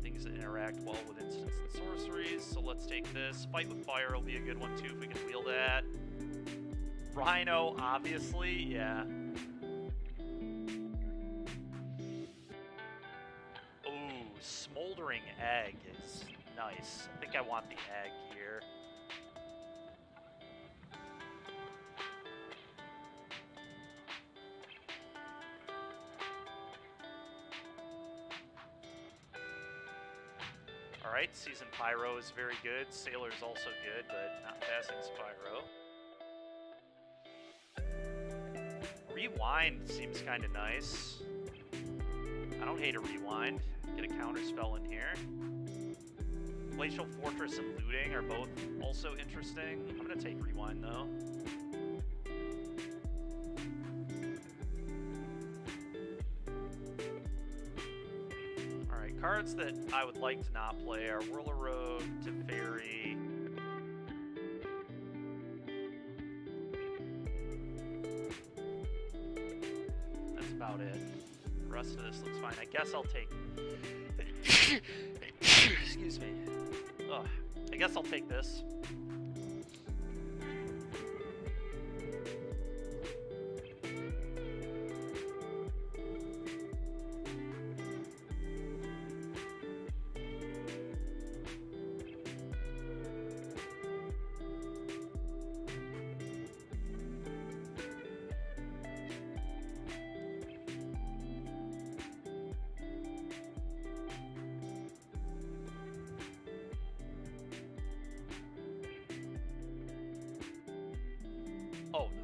Things that interact well with instants and sorceries. So let's take this. Fight with Fire will be a good one too if we can wheel that. Rhino, obviously, yeah. Ooh, Smoldering Egg is nice. I think I want the egg here. Alright, Season Pyro is very good. Sailor's also good, but not passing Spyro. Rewind seems kind of nice. I don't hate a rewind. Get a counter spell in here. Glacial Fortress and Looting are both also interesting. I'm going to take rewind though. Alright, cards that I would like to not play are Whirler Rogue, Teferi. That's about it. The rest of this looks fine. I guess I'll take... Excuse me. Ugh. I guess I'll take this.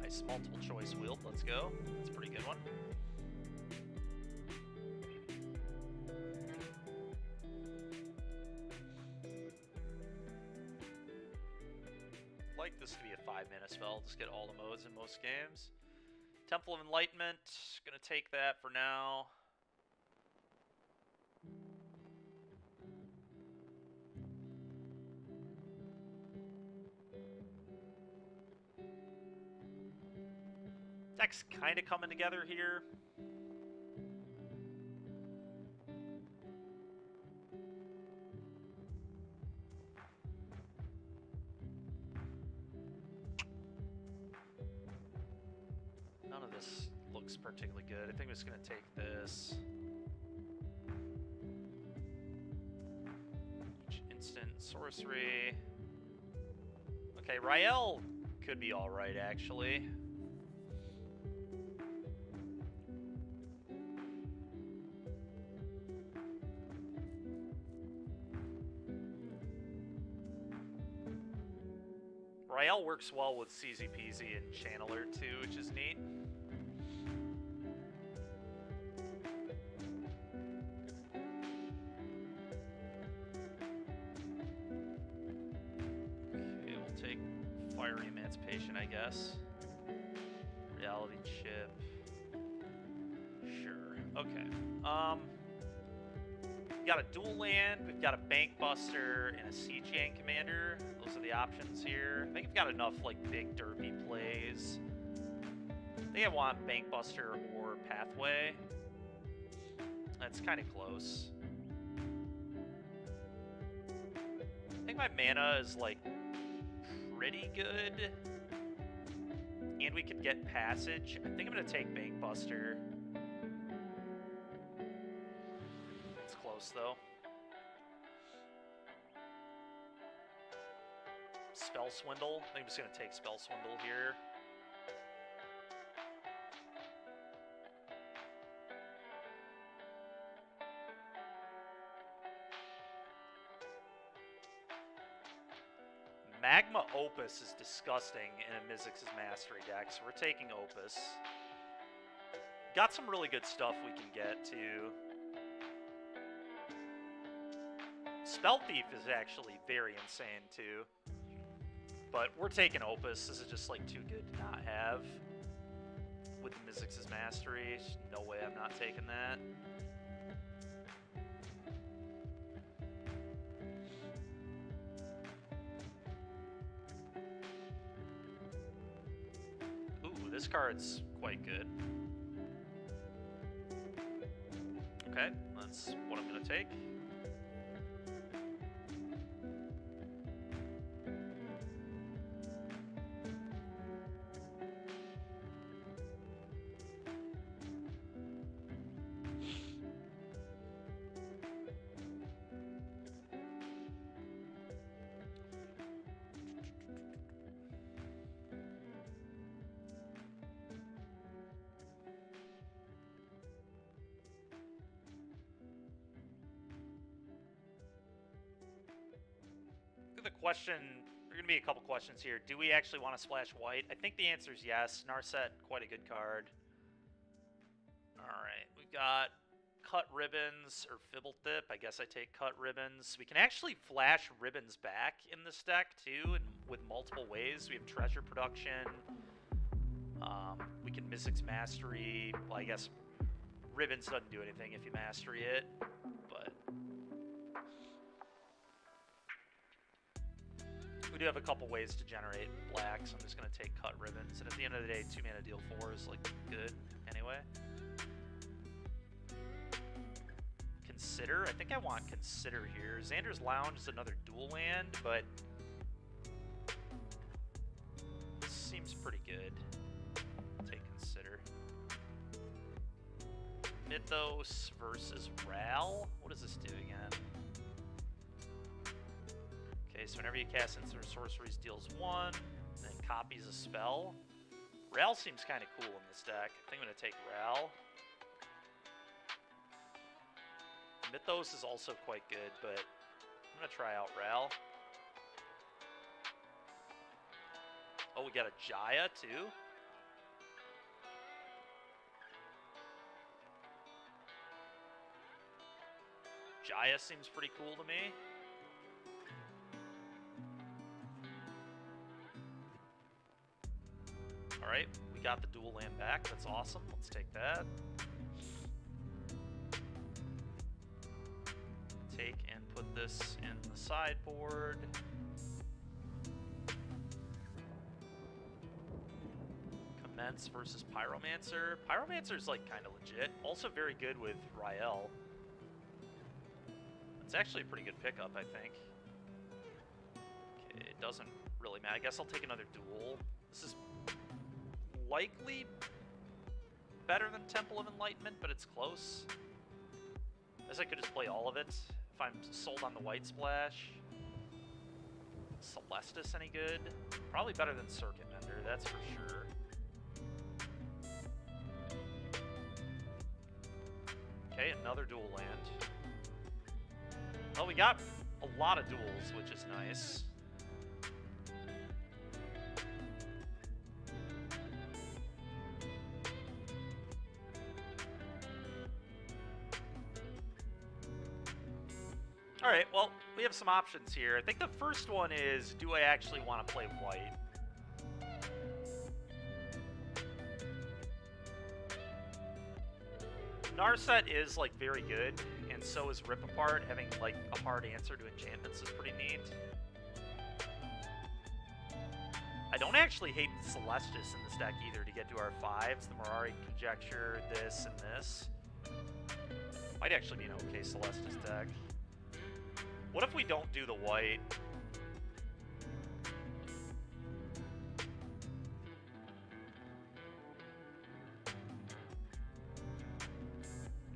Nice multiple choice wheel. Let's go. That's a pretty good one. Like this to be a 5-mana spell. Just get all the modes in most games. Temple of Enlightenment. Gonna take that for now. Deck's kind of coming together here. None of this looks particularly good. I think I'm just going to take this. Instant sorcery. Okay, Rael could be alright, actually. Rael works well with CZ Peasy and Channeler too, which is neat. Okay, we'll take Fiery Emancipation, I guess. Reality Chip. Sure. Okay. We've got a dual land, we've got a Bank Buster, and a Siege Gang Commander. Those are the options here. I think we've got enough, like, big derpy plays. I think I want Bank Buster or Pathway. That's kind of close. I think my mana is, like, pretty good. And we could get Passage. I think I'm going to take Bank Buster. Though. Spell Swindle. I think I'm just going to take Spell Swindle here. Magma Opus is disgusting in a Mizzix's Mastery deck, so we're taking Opus. Got some really good stuff we can get, too. Spell Thief is actually very insane, too. But we're taking Opus. This is just, like, too good to not have. With the Mizzix's Mastery, no way I'm not taking that. Ooh, this card's quite good. Okay, that's what I'm going to take. Question, there are going to be a couple questions here. Do we actually want to splash white? I think the answer is yes. Narset, quite a good card. Alright, we've got Cut Ribbons or Fibblethip. I guess I take Cut Ribbons. We can actually flash Ribbons back in this deck, too, and with multiple ways. We have Treasure Production. We can Mizzix Mastery. Well, I guess Ribbons doesn't do anything if you Mastery it, but... we do have a couple ways to generate black, so I'm just going to take Cut Ribbons. And at the end of the day, 2-mana deal 4 is, like, good anyway. Consider? I think I want Consider here. Xander's Lounge is another dual land, but this seems pretty good. I'll take Consider. Mythos versus Ral? What does this do again? Okay, so whenever you cast instant sorceries, deals 1, then copies a spell. Ral seems kind of cool in this deck. I think I'm going to take Ral. Mythos is also quite good, but I'm going to try out Ral. Oh, we got a Jaya, too? Jaya seems pretty cool to me. Alright, we got the dual land back. That's awesome. Let's take that. Take and put this in the sideboard. Commence versus Pyromancer. Pyromancer's like kind of legit. Also very good with Rael. It's actually a pretty good pickup, I think. Okay, it doesn't really matter. I guess I'll take another duel. This is likely better than Temple of Enlightenment, but it's close. I guess I could just play all of it if I'm sold on the white splash. Celestis any good? Probably better than Circuit Mender, that's for sure. Okay, another dual land. Well, we got a lot of duels, which is nice. Alright, well, we have some options here. I think the first one is, do I actually want to play white? Narset is, like, very good, and so is Rip Apart. Having, like, a hard answer to enchantments is pretty neat. I don't actually hate Celestis in this deck either to get to our 5s. The Mirari Conjecture, this, and this. Might actually be an okay Celestis deck. What if we don't do the white?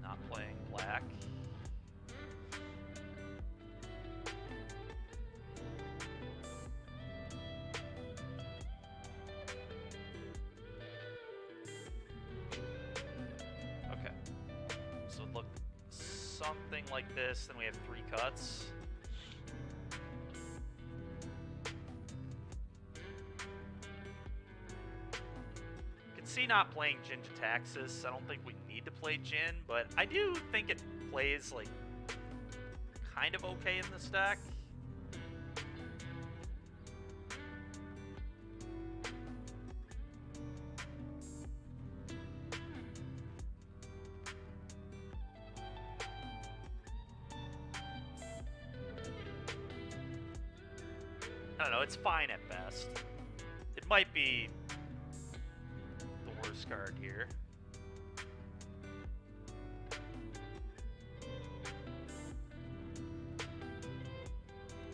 Not playing black. Okay. So it look something like this, then we have 3 cuts. See, not playing Jin Jataxis. I don't think we need to play Jin, but I do think it plays, like, kind of okay in this deck. I don't know, it's fine at best. It might be worst card here.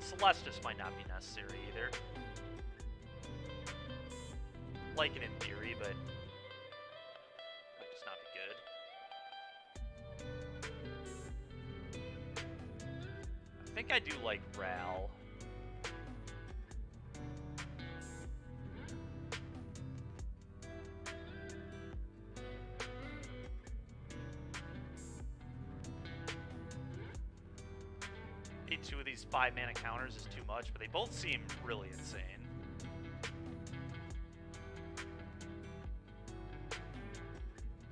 Celestis might not be necessary either. Like it in theory, but might just not be good. I think I do like Ral. Two of these 5-mana counters is too much, but they both seem really insane.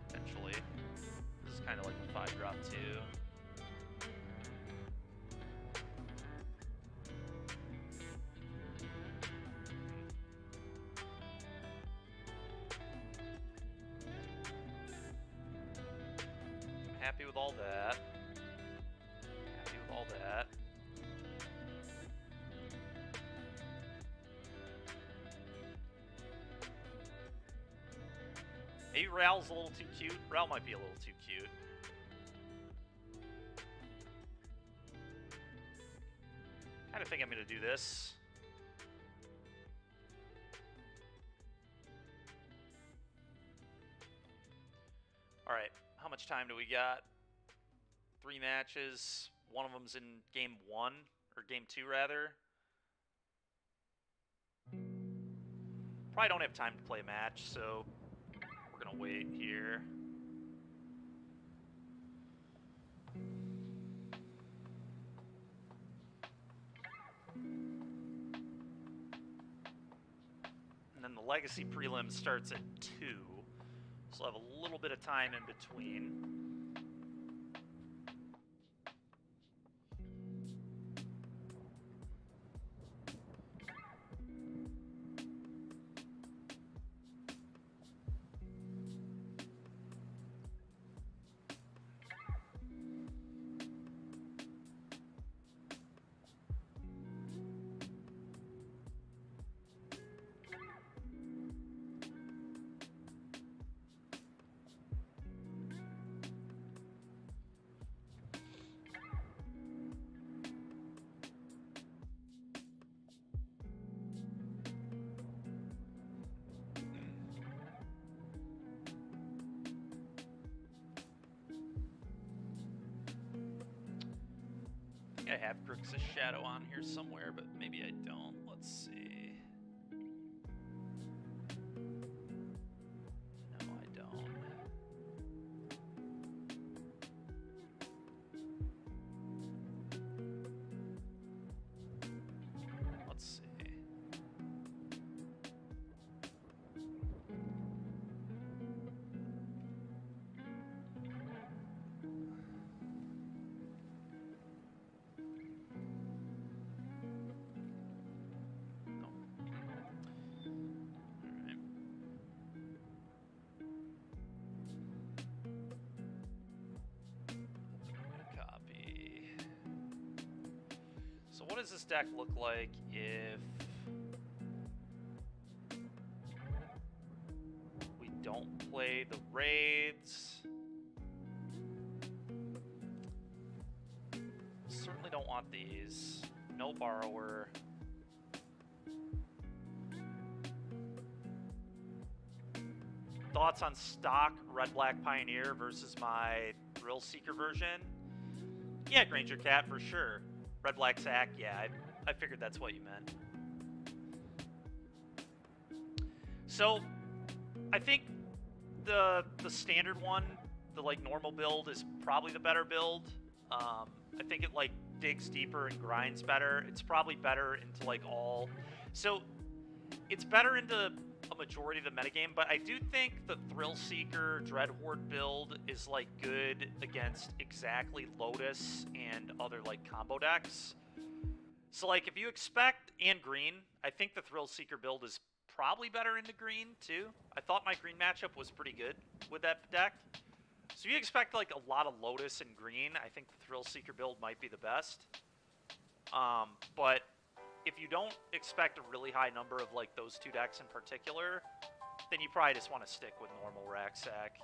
Potentially. This is kind of like a 5-drop too. Happy with all that. Happy with all that. Maybe Ral's a little too cute. Ral might be a little too cute. Kind of think I'm going to do this. Alright, how much time do we got? 3 matches. One of them's in game 1, or game 2 rather. Probably don't have time to play a match, so we're gonna wait here. And then the Legacy prelim starts at 2, so I'll have a little bit of time in between. I have Grixis Shadow on here somewhere, but maybe I don't. Let's see. No, I don't. Let's see. Copy. So what does this deck look like if we don't play the raids? Certainly don't want these. No borrower. Thoughts on stock Red-Black Pioneer versus my Thrill Seeker version? Yeah, Granger Cat, for sure. Red-Black Sack, yeah, I figured that's what you meant. So, I think the standard one, the like normal build, is probably the better build. I think it like digs deeper and grinds better. It's probably better into like all... So, it's better into a majority of the metagame, but I do think the Thrill Seeker Dread Horde build is like good against exactly Lotus and other like combo decks. So like if you expect, and green, I think the Thrill Seeker build is probably better into green too. I thought my green matchup was pretty good with that deck. So if you expect like a lot of Lotus and green, I think the Thrill Seeker build might be the best. But if you don't expect a really high number of like those two decks in particular, then you probably just want to stick with normal Rack-Sack.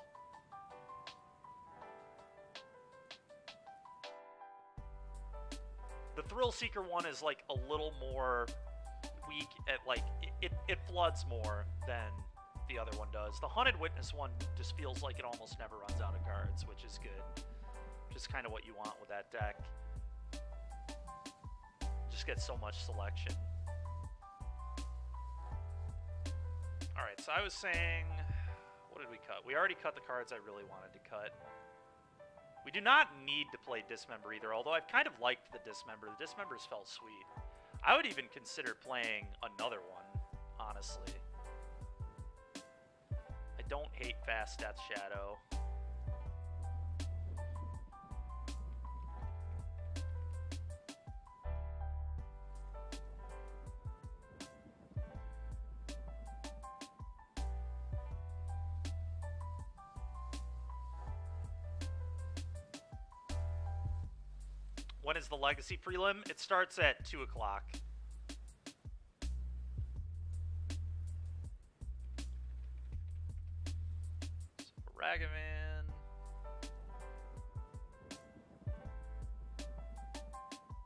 The Thrill Seeker one is like a little more weak at like, it floods more than the other one does. The Hunted Witness one just feels like it almost never runs out of cards, which is good. Just kind of what you want with that deck. Just get so much selection. Alright, so I was saying, what did we cut? We already cut the cards I really wanted to cut. We do not need to play Dismember either, although I've kind of liked the Dismember. The Dismembers felt sweet. I would even consider playing another one, honestly. I don't hate Fast Death Shadow. When is the Legacy prelim? It starts at 2 o'clock. So, Ragavan.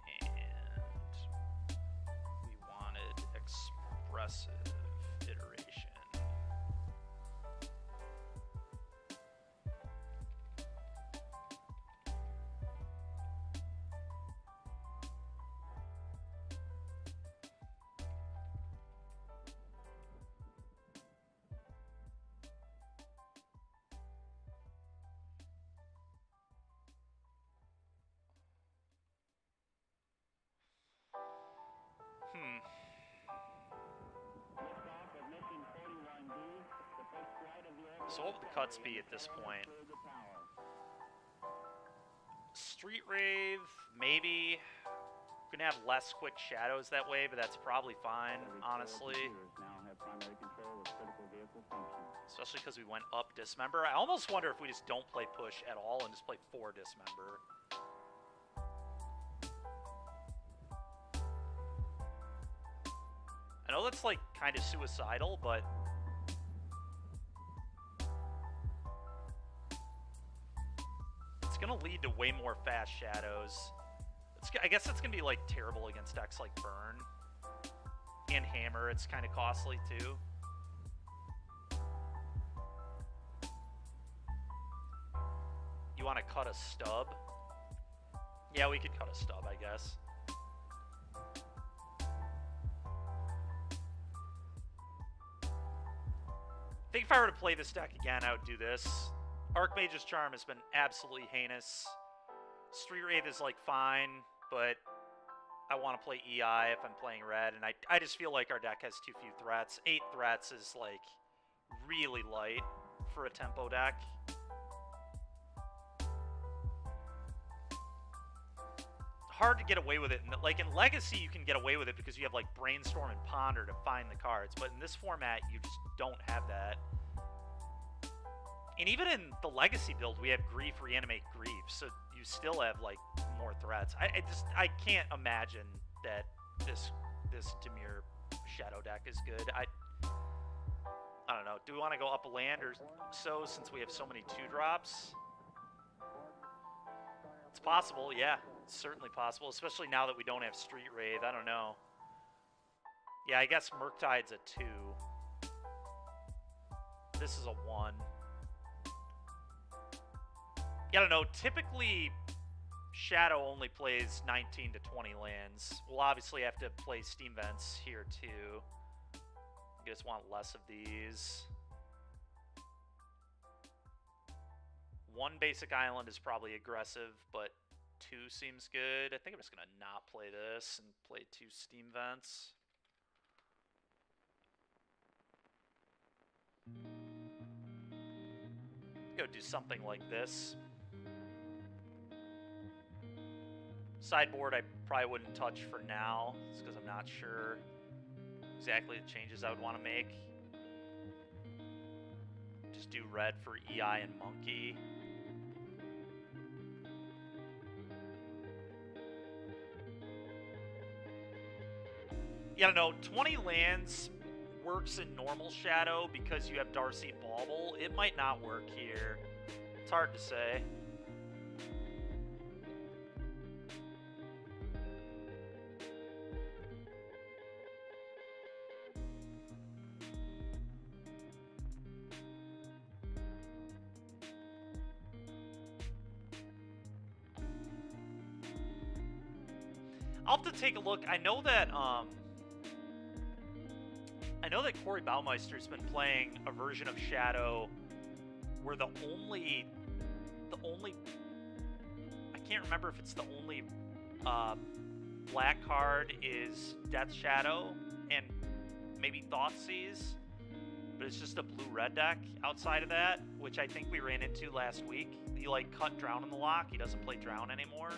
And we wanted expressive iteration. So what would the cuts be at this point? Street Rave, maybe. We're gonna have less quick shadows that way, but that's probably fine, honestly. Especially because we went up Dismember. I almost wonder if we just don't play Push at all and just play 4 Dismember. I know that's like kind of suicidal, but it's gonna lead to way more fast shadows. I guess it's gonna be like terrible against decks like Burn and Hammer. It's kind of costly too. You want to cut a stub? Yeah, we could cut a stub, I guess. I think if I were to play this deck again, I would do this. Archmage's Charm has been absolutely heinous. Street Wraith is, like, fine, but I want to play EI if I'm playing red, and I just feel like our deck has too few threats. 8 threats is, like, really light for a tempo deck. Hard to get away with it. Like, in Legacy, you can get away with it because you have, like, Brainstorm and Ponder to find the cards, but in this format, you just don't have that. And even in the Legacy build, we have Grief, Reanimate, Grief, so you still have, like, more threats. I can't imagine that this Dimir Shadow deck is good. I don't know. Do we want to go up a land or so since we have so many 2-drops? It's possible, yeah. It's certainly possible, especially now that we don't have Street Wraith. I don't know. Yeah, I guess Murktide's a 2. This is a 1. Yeah, I don't know. Typically, Shadow only plays 19 to 20 lands. We'll obviously have to play Steam Vents here, too. I just want less of these. 1 basic island is probably aggressive, but 2 seems good. I think I'm just going to not play this and play 2 Steam Vents. Go do something like this. Sideboard I probably wouldn't touch for now, just because I'm not sure exactly the changes I would want to make. Just do red for EI and Monkey. Yeah, I don't know. 20 lands works in normal Shadow because you have Darcy and Bauble. It might not work here. It's hard to say. I'll have to take a look. I know that Corey Baumeister's been playing a version of Shadow where the only I can't remember if it's the only black card is Death Shadow and maybe Thoughtseize, but it's just a blue-red deck outside of that, which I think we ran into last week. He, like, cut Drown in the lock. He doesn't play Drown anymore.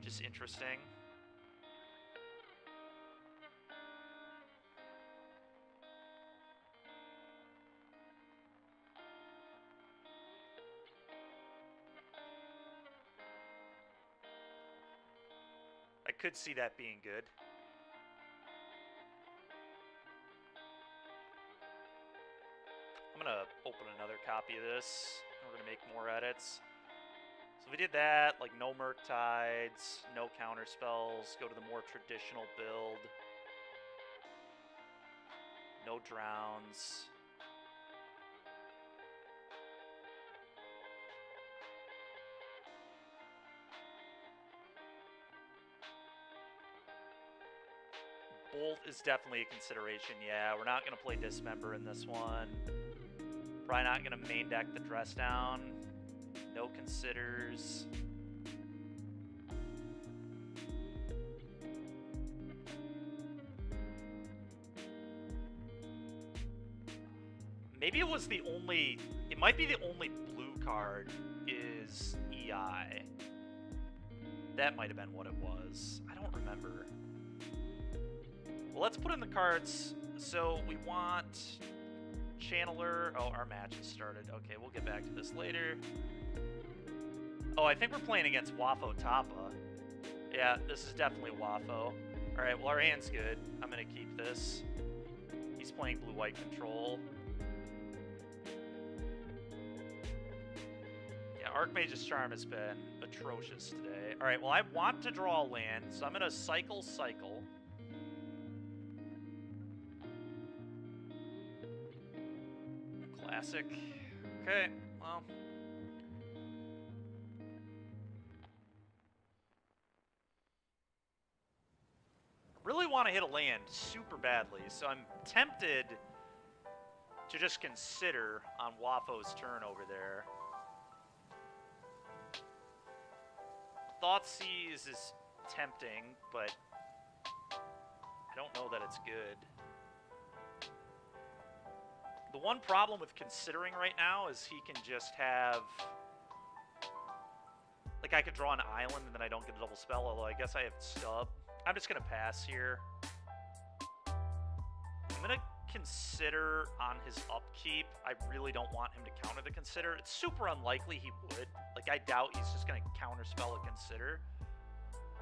Just interesting. I could see that being good. I'm going to open another copy of this. We're going to make more edits. So we did that, like no Murktides, no counter spells, go to the more traditional build. No Drowns. Bolt is definitely a consideration, yeah. We're not going to play Dismember in this one. Probably not going to main deck the Dress Down. No Considers. Maybe it was the only... It might be the only blue card is EI. That might have been what it was. I don't remember. Well, let's put in the cards. So we want Channeler. Oh, our match has started. Okay, we'll get back to this later. Oh, I think we're playing against Wafo Tapa. Yeah, this is definitely Wafo. Alright, well, our hand's good. I'm going to keep this. He's playing blue-white control. Yeah, Archmage's Charm has been atrocious today. Alright, well, I want to draw a land, so I'm going to cycle. Classic. Okay, well. want to hit a land super badly, so I'm tempted to just consider on Wafo's turn over there. Thoughtseize is tempting, but I don't know that it's good. The one problem with considering right now is he can just have... Like, I could draw an island and then I don't get a double spell, although I guess I have stub. I'm just going to pass here. I'm going to consider on his upkeep. I really don't want him to counter the consider. It's super unlikely he would. Like, I doubt he's just going to counterspell a consider.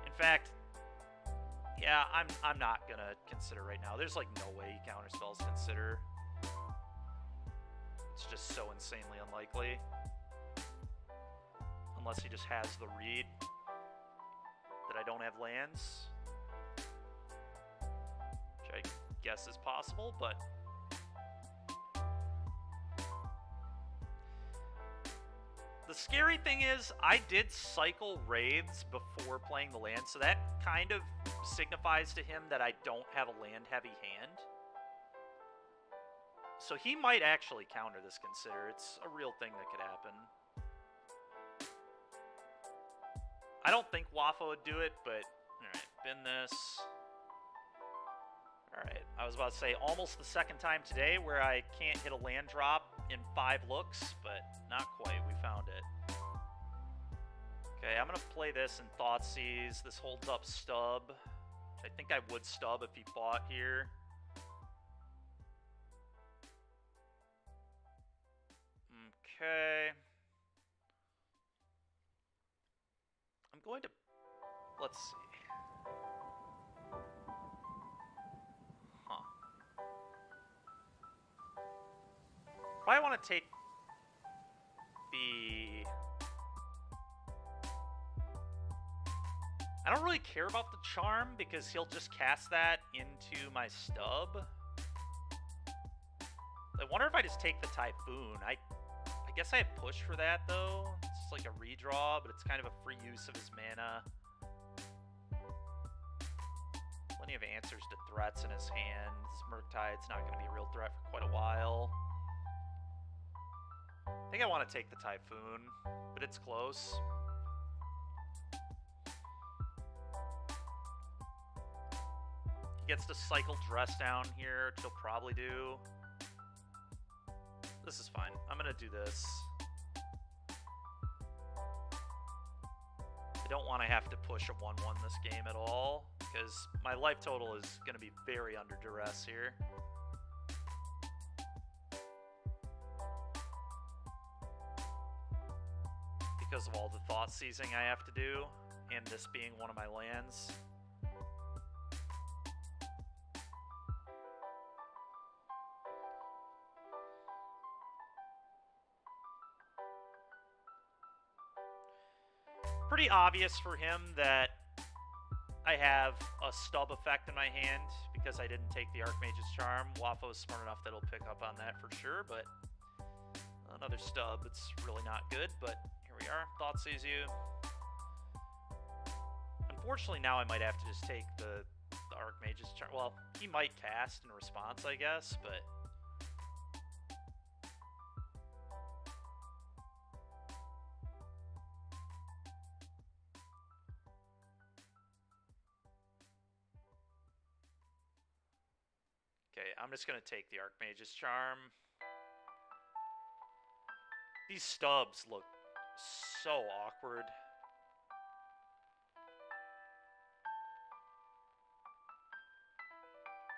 In fact, yeah, I'm not going to consider right now. There's, like, no way he counterspells consider. It's just so insanely unlikely. Unless he just has the read that I don't have lands. Which I guess is possible, but... The scary thing is, I did cycle Wraiths before playing the land, so that kind of signifies to him that I don't have a land-heavy hand. So he might actually counter this consider. It's a real thing that could happen. I don't think Wafo would do it, but... Alright, bin this. Alright, I was about to say almost the second time today where I can't hit a land drop in 5 looks, but not quite. We found it. Okay, I'm going to play this in Thoughtseize. This holds up stub. Which I think I would stub if he fought here. Okay. I'm going to... Let's see. Huh. Probably want to take the... I don't really care about the charm because he'll just cast that into my stub. I wonder if I just take the Typhoon. I guess I have push for that, though. It's like a redraw, but it's kind of a free use of his mana. Plenty of answers to threats in his hand. Murktide's not going to be a real threat for quite a while. I think I want to take the Typhoon, but it's close. He gets to cycle Dress Down here, which he'll probably do. This is fine. I'm going to do this. I don't want to have to push a 1-1 this game at all, because my life total is going to be very under duress here. Because of all the thought seizing I have to do, and this being one of my lands. Pretty obvious for him that I have a stub effect in my hand because I didn't take the Archmage's Charm. Wafo's smart enough that he'll pick up on that for sure, but another stub. It's really not good, but here we are. Thoughtseize you. Unfortunately, now I might have to just take the Archmage's Charm. Well, he might cast in response, I guess, but... Okay, I'm just going to take the Archmage's Charm. These stubs look so awkward.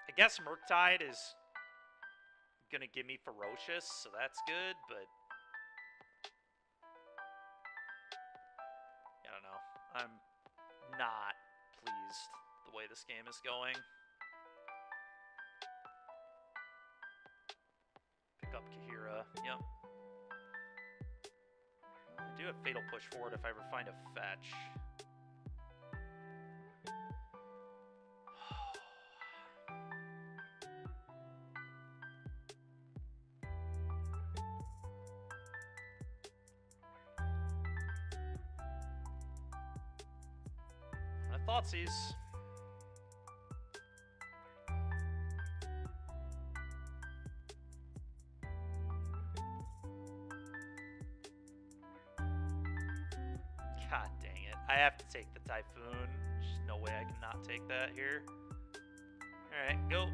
I guess Murktide is going to give me Ferocious, so that's good, but... I don't know. I'm not pleased the way this game is going. Up Kahira, yep. I do have Fatal Push Forward if I ever find a fetch. I Thoughtseize. God dang it. I have to take the Typhoon. There's no way I can not take that here. Alright, go.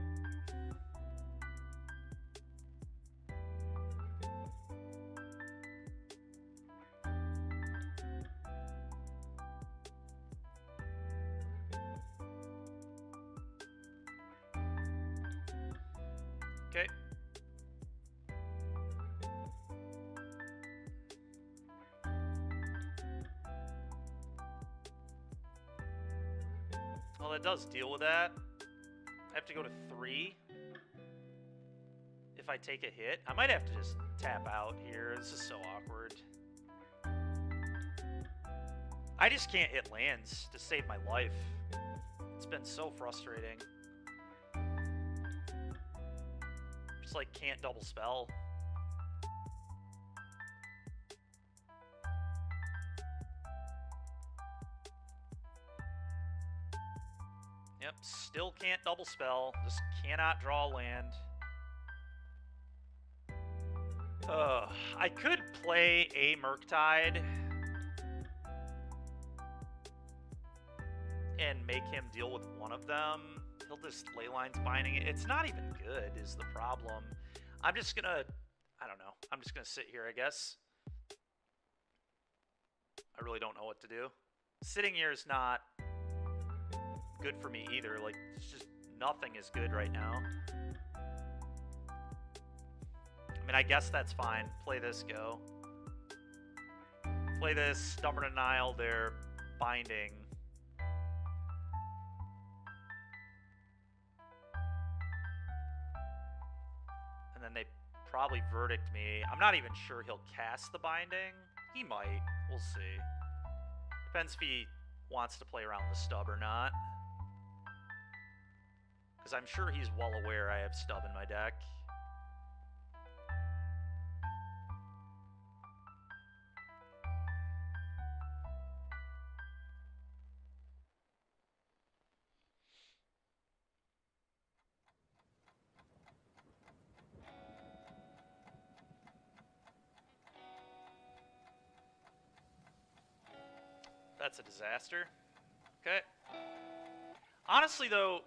Okay. Well, it does deal with that. I have to go to 3. If I take a hit, I might have to just tap out here. This is so awkward. I just can't hit lands to save my life. It's been so frustrating. Just like can't double spell. Yep, still can't double spell. Just cannot draw land. I could play a Murktide and make him deal with one of them. He'll just Leyline's Binding it. It's not even good is the problem. I'm just gonna, I don't know. I'm just gonna sit here, I guess. I really don't know what to do. Sitting here is not good for me either. Like, it's just nothing is good right now. I mean, I guess that's fine. Play this, go. Play this, Stubborn Denial, they're Binding. And then they probably Verdict me. I'm not even sure he'll cast the Binding. He might. We'll see. Depends if he wants to play around the stub or not. Because I'm sure he's well aware I have stub in my deck. That's a disaster. Okay. Honestly, though,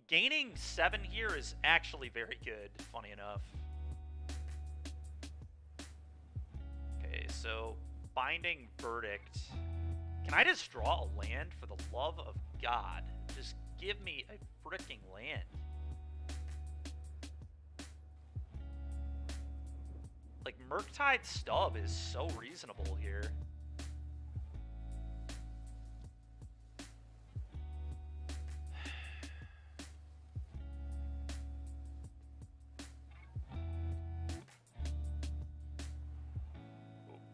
gaining 7 here is actually very good, funny enough. Okay, so Binding Verdict. Can I just draw a land for the love of God? Just give me a freaking land. Like, Murktide Stub is so reasonable here.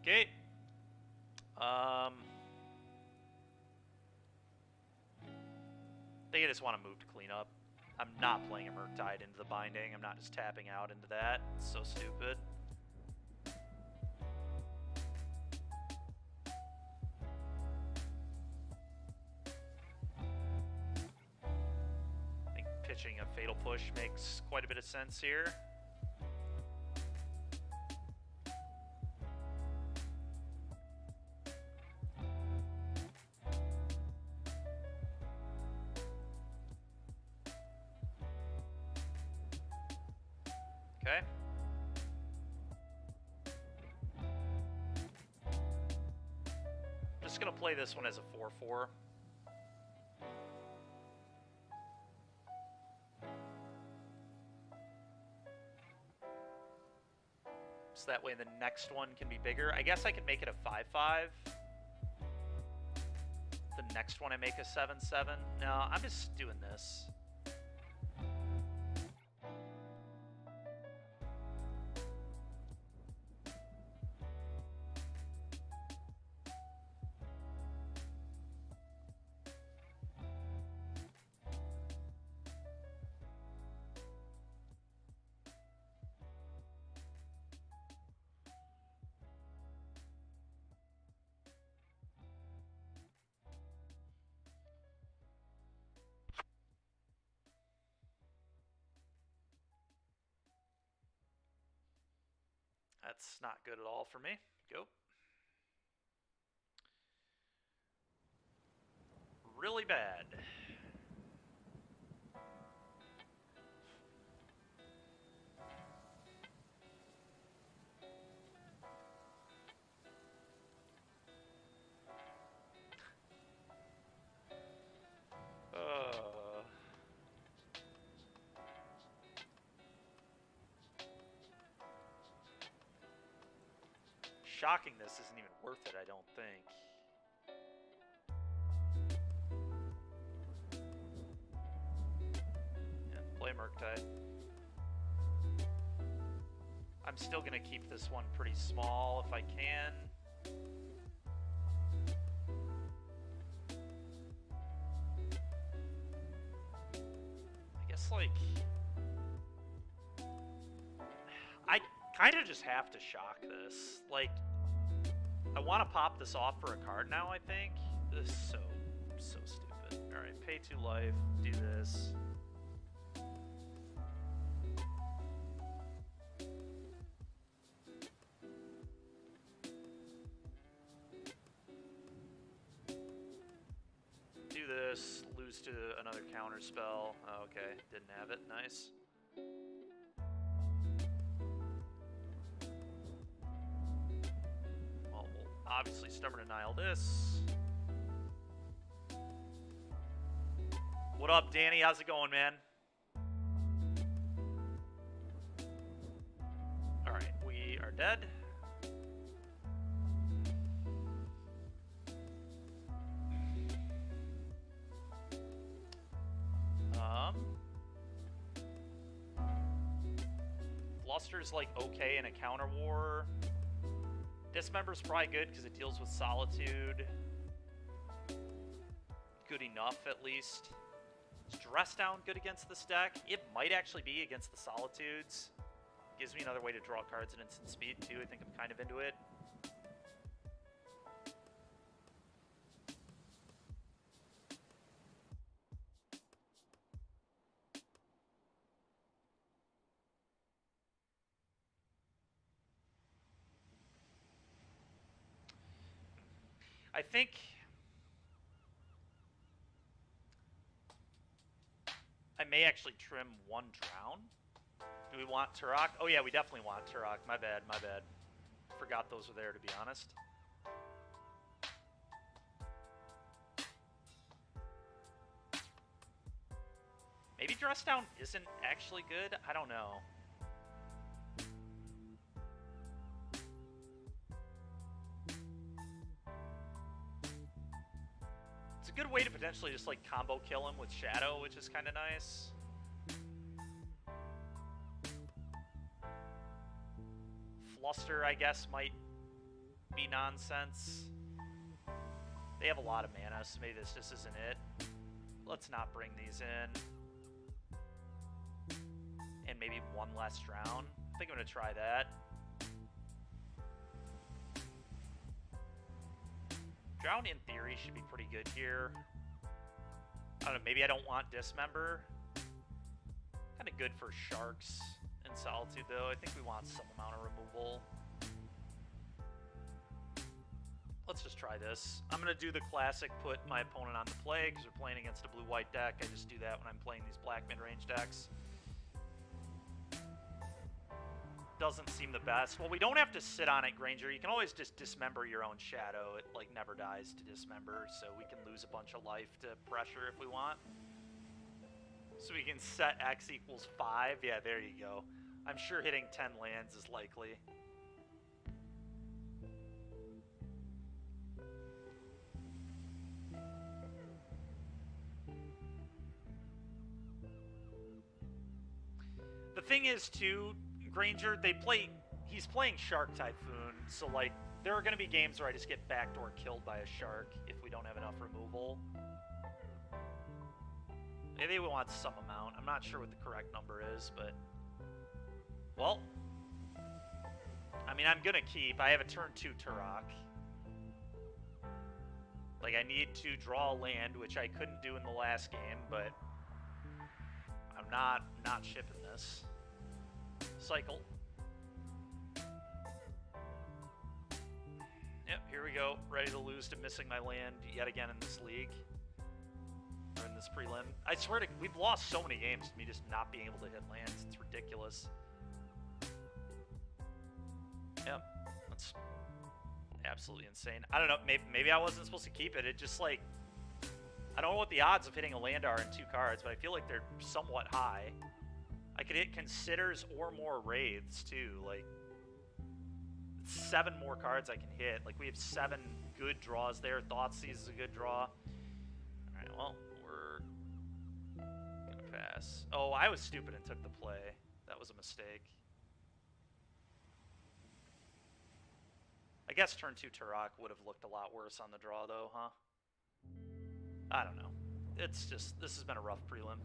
Okay. They just want to move to clean up. I'm not playing a Murktide into the Binding. I'm not just tapping out into that. It's so stupid. I think pitching a Fatal Push makes quite a bit of sense here. Okay. Just gonna play this one as a 4/4. So that way the next one can be bigger. I guess I could make it a 5/5. The next one I make a 7/7. No, I'm just doing this. That's not good at all for me. Go. really bad. Shocking this isn't even worth it, I don't think. Yeah, play Murktide. I'm still going to keep this one pretty small if I can. I guess, like... I kind of just have to shock this. Like, I want to pop this off for a card now, I think. This is so stupid. Alright, pay 2 life, do this. Do this, lose to another counter spell. Oh, okay, didn't have it, nice. Well, we'll obviously Stubborn Denial this. What up, Danny? How's it going, man? Alright, we are dead. Luster's like okay in a counter war. Dismember's probably good because it deals with Solitude. Good enough, at least. Is Dress Down good against this deck? It might actually be against the Solitudes. Gives me another way to draw cards at instant speed, too. I think I'm kind of into it. I think I may actually trim 1 Drown. Do we want Turok? Oh yeah, we definitely want Turok. My bad, my bad. Forgot those were there, to be honest. Maybe Dress Down isn't actually good? I don't know. Good way to potentially just like combo kill him with Shadow, which is kind of nice. Fluster, I guess, might be nonsense. They have a lot of mana, so maybe this just isn't it. Let's not bring these in. And maybe 1 less Drown. I think I'm going to try that. Drown, in theory, should be pretty good here. I don't know, maybe I don't want Dismember. Kind of good for Sharks and Solitude, though. I think we want some amount of removal. Let's just try this. I'm going to do the classic put my opponent on the play, because we're playing against a blue-white deck. I just do that when I'm playing these black mid-range decks. Doesn't seem the best. Well, we don't have to sit on it, Granger. You can always just dismember your own Shadow. It, like, never dies to dismember, so we can lose a bunch of life to pressure if we want. So we can set X equals 5. Yeah, there you go. I'm sure hitting 10 lands is likely. The thing is, too, Granger, he's playing Shark Typhoon, so, like, there are going to be games where I just get backdoor killed by a Shark if we don't have enough removal. Maybe we want some amount. I'm not sure what the correct number is, but... Well... I mean, I'm going to keep. I have a turn 2 Turok. Like, I need to draw a land, which I couldn't do in the last game, but... I'm not shipping this. Cycle. Yep, here we go. Ready to lose to missing my land yet again in this league. We're in this prelim. I swear to, we've lost so many games to me just not being able to hit lands. It's ridiculous. Yep, that's absolutely insane. I don't know, maybe I wasn't supposed to keep it. It just like, I don't know what the odds of hitting a land are in 2 cards, but I feel like they're somewhat high. I could hit Considers or more Wraiths too, like 7 more cards I can hit. Like we have 7 good draws there. Thoughtseize is a good draw. Alright, well, we're gonna pass. Oh, I was stupid and took the play. That was a mistake. I guess turn 2 Turok would have looked a lot worse on the draw though, huh? I don't know. It's just, this has been a rough prelim.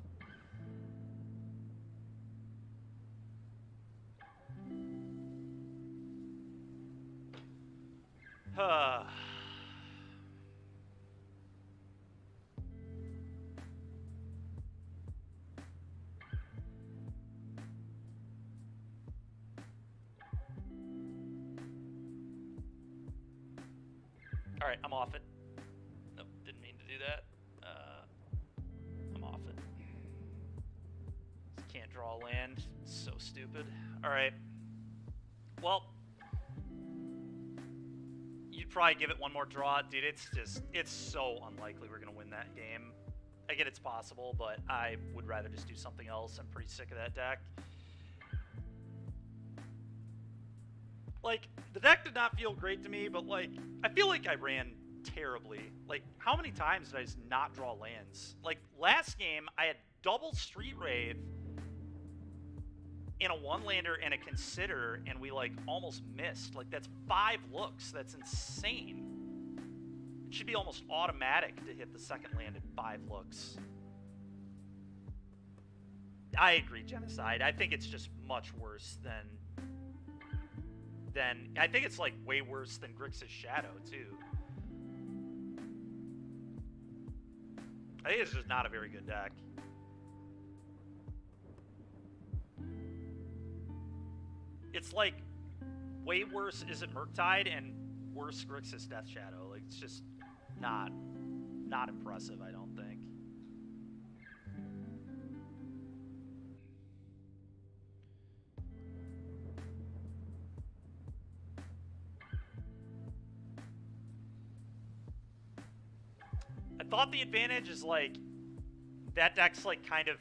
Alright, I'm off it. Nope, didn't mean to do that. I'm off it. Can't draw a land. So stupid. Alright. Well, you'd probably give it one more draw. Dude, it's so unlikely we're going to win that game. I get it's possible, but I would rather just do something else. I'm pretty sick of that deck. Like, the deck did not feel great to me, but, like, I feel like I ran terribly. Like, how many times did I just not draw lands? Like, last game, I had double Street Wraith and a 1-lander and a Consider, and we, like, almost missed. Like, that's 5 looks. That's insane. It should be almost automatic to hit the second land at 5 looks. I agree, Genocide. I think it's just much worse than I think it's like way worse than Grixis Shadow too. I think it's just not a very good deck. It's like way worse Is It Murktide and worse Grixis Death Shadow. Like it's just not impressive, I don't think. I thought the advantage is like that deck's like kind of,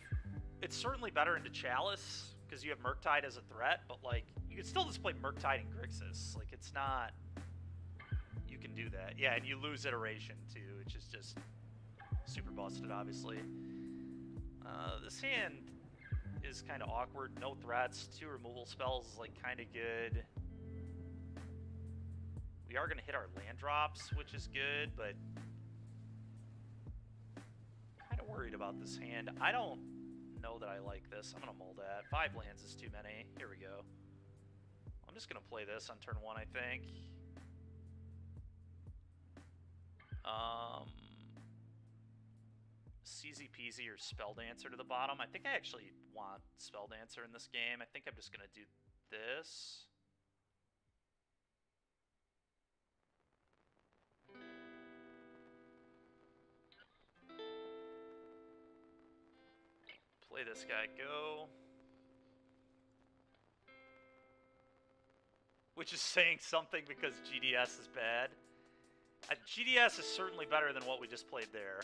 it's certainly better into Chalice because you have Murktide as a threat, but like you can still just play Murktide and Grixis. Like it's not, you can do that. Yeah, and you lose Iteration too, which is just super busted, obviously. This hand is kind of awkward. No threats, 2 removal spells is like kind of good. We are going to hit our land drops, which is good, but kind of worried about this hand. I don't know that I like this. I'm going to mull that. 5 lands is too many. Here we go. I'm just going to play this on turn 1, I think. CZ Peasy or Spell Dancer to the bottom. I think I actually want Spell Dancer in this game. I think I'm just going to do this. Play this guy go. Which is saying something because GDS is bad. GDS is certainly better than what we just played there.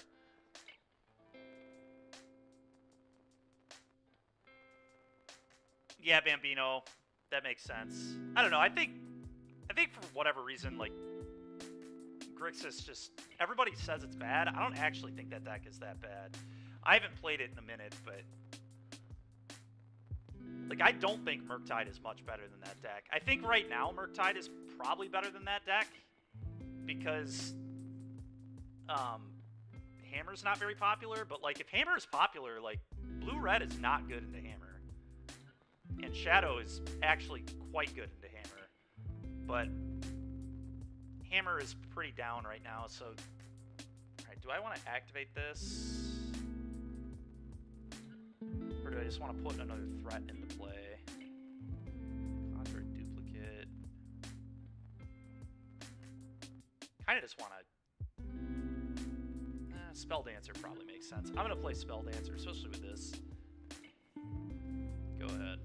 Yeah, Bambino. That makes sense. I don't know. I think for whatever reason, like, Grixis just... Everybody says it's bad. I don't actually think that deck is that bad. I haven't played it in a minute, but... Like, I don't think Murktide is much better than that deck. I think right now Murktide is probably better than that deck because Hammer's not very popular, but, like, if Hammer is popular, like, Blue-Red is not good into Hammer. And Shadow is actually quite good into Hammer. But Hammer is pretty down right now, so... Alright, do I want to activate this? Or do I just want to put another threat into play? Conjure Duplicate. Kind of just want to... Spell Dancer probably makes sense. I'm gonna play Spell Dancer, especially with this. Go ahead.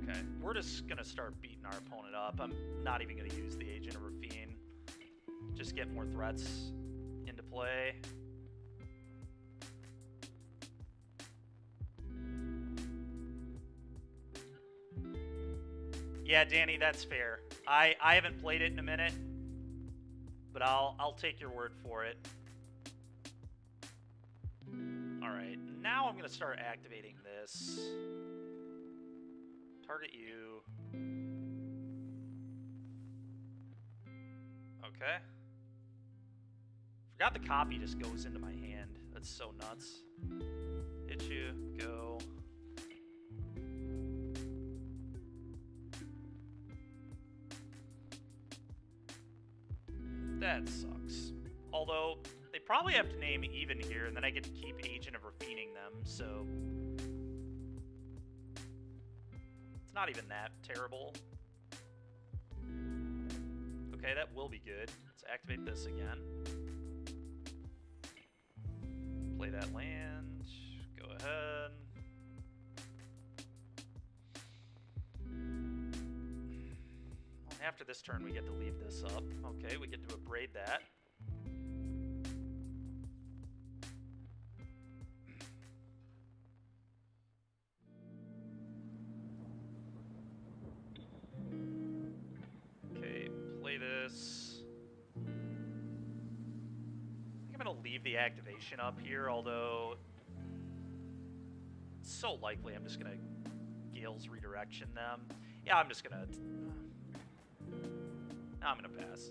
Okay, we're just gonna start beating our opponent up. I'm not even gonna use the Agent of Rafine. Just get more threats into play. Yeah, Danny, that's fair. I haven't played it in a minute, but I'll take your word for it. All right, now I'm gonna start activating this. Target you. Okay. Forgot the copy just goes into my hand. That's so nuts. Hit you, go. That sucks. Although, they probably have to name even here, and then I get to keep Agent of Rafining them, so... It's not even that terrible. Okay, that will be good. Let's activate this again. Play that land. Go ahead. Well, after this turn, we get to leave this up. Okay, we get to abrade that. Okay, play this. I think I'm gonna leave the activation up here, although it's so likely I'm just gonna Gale's Redirection them. Yeah, I'm just gonna... I'm gonna pass.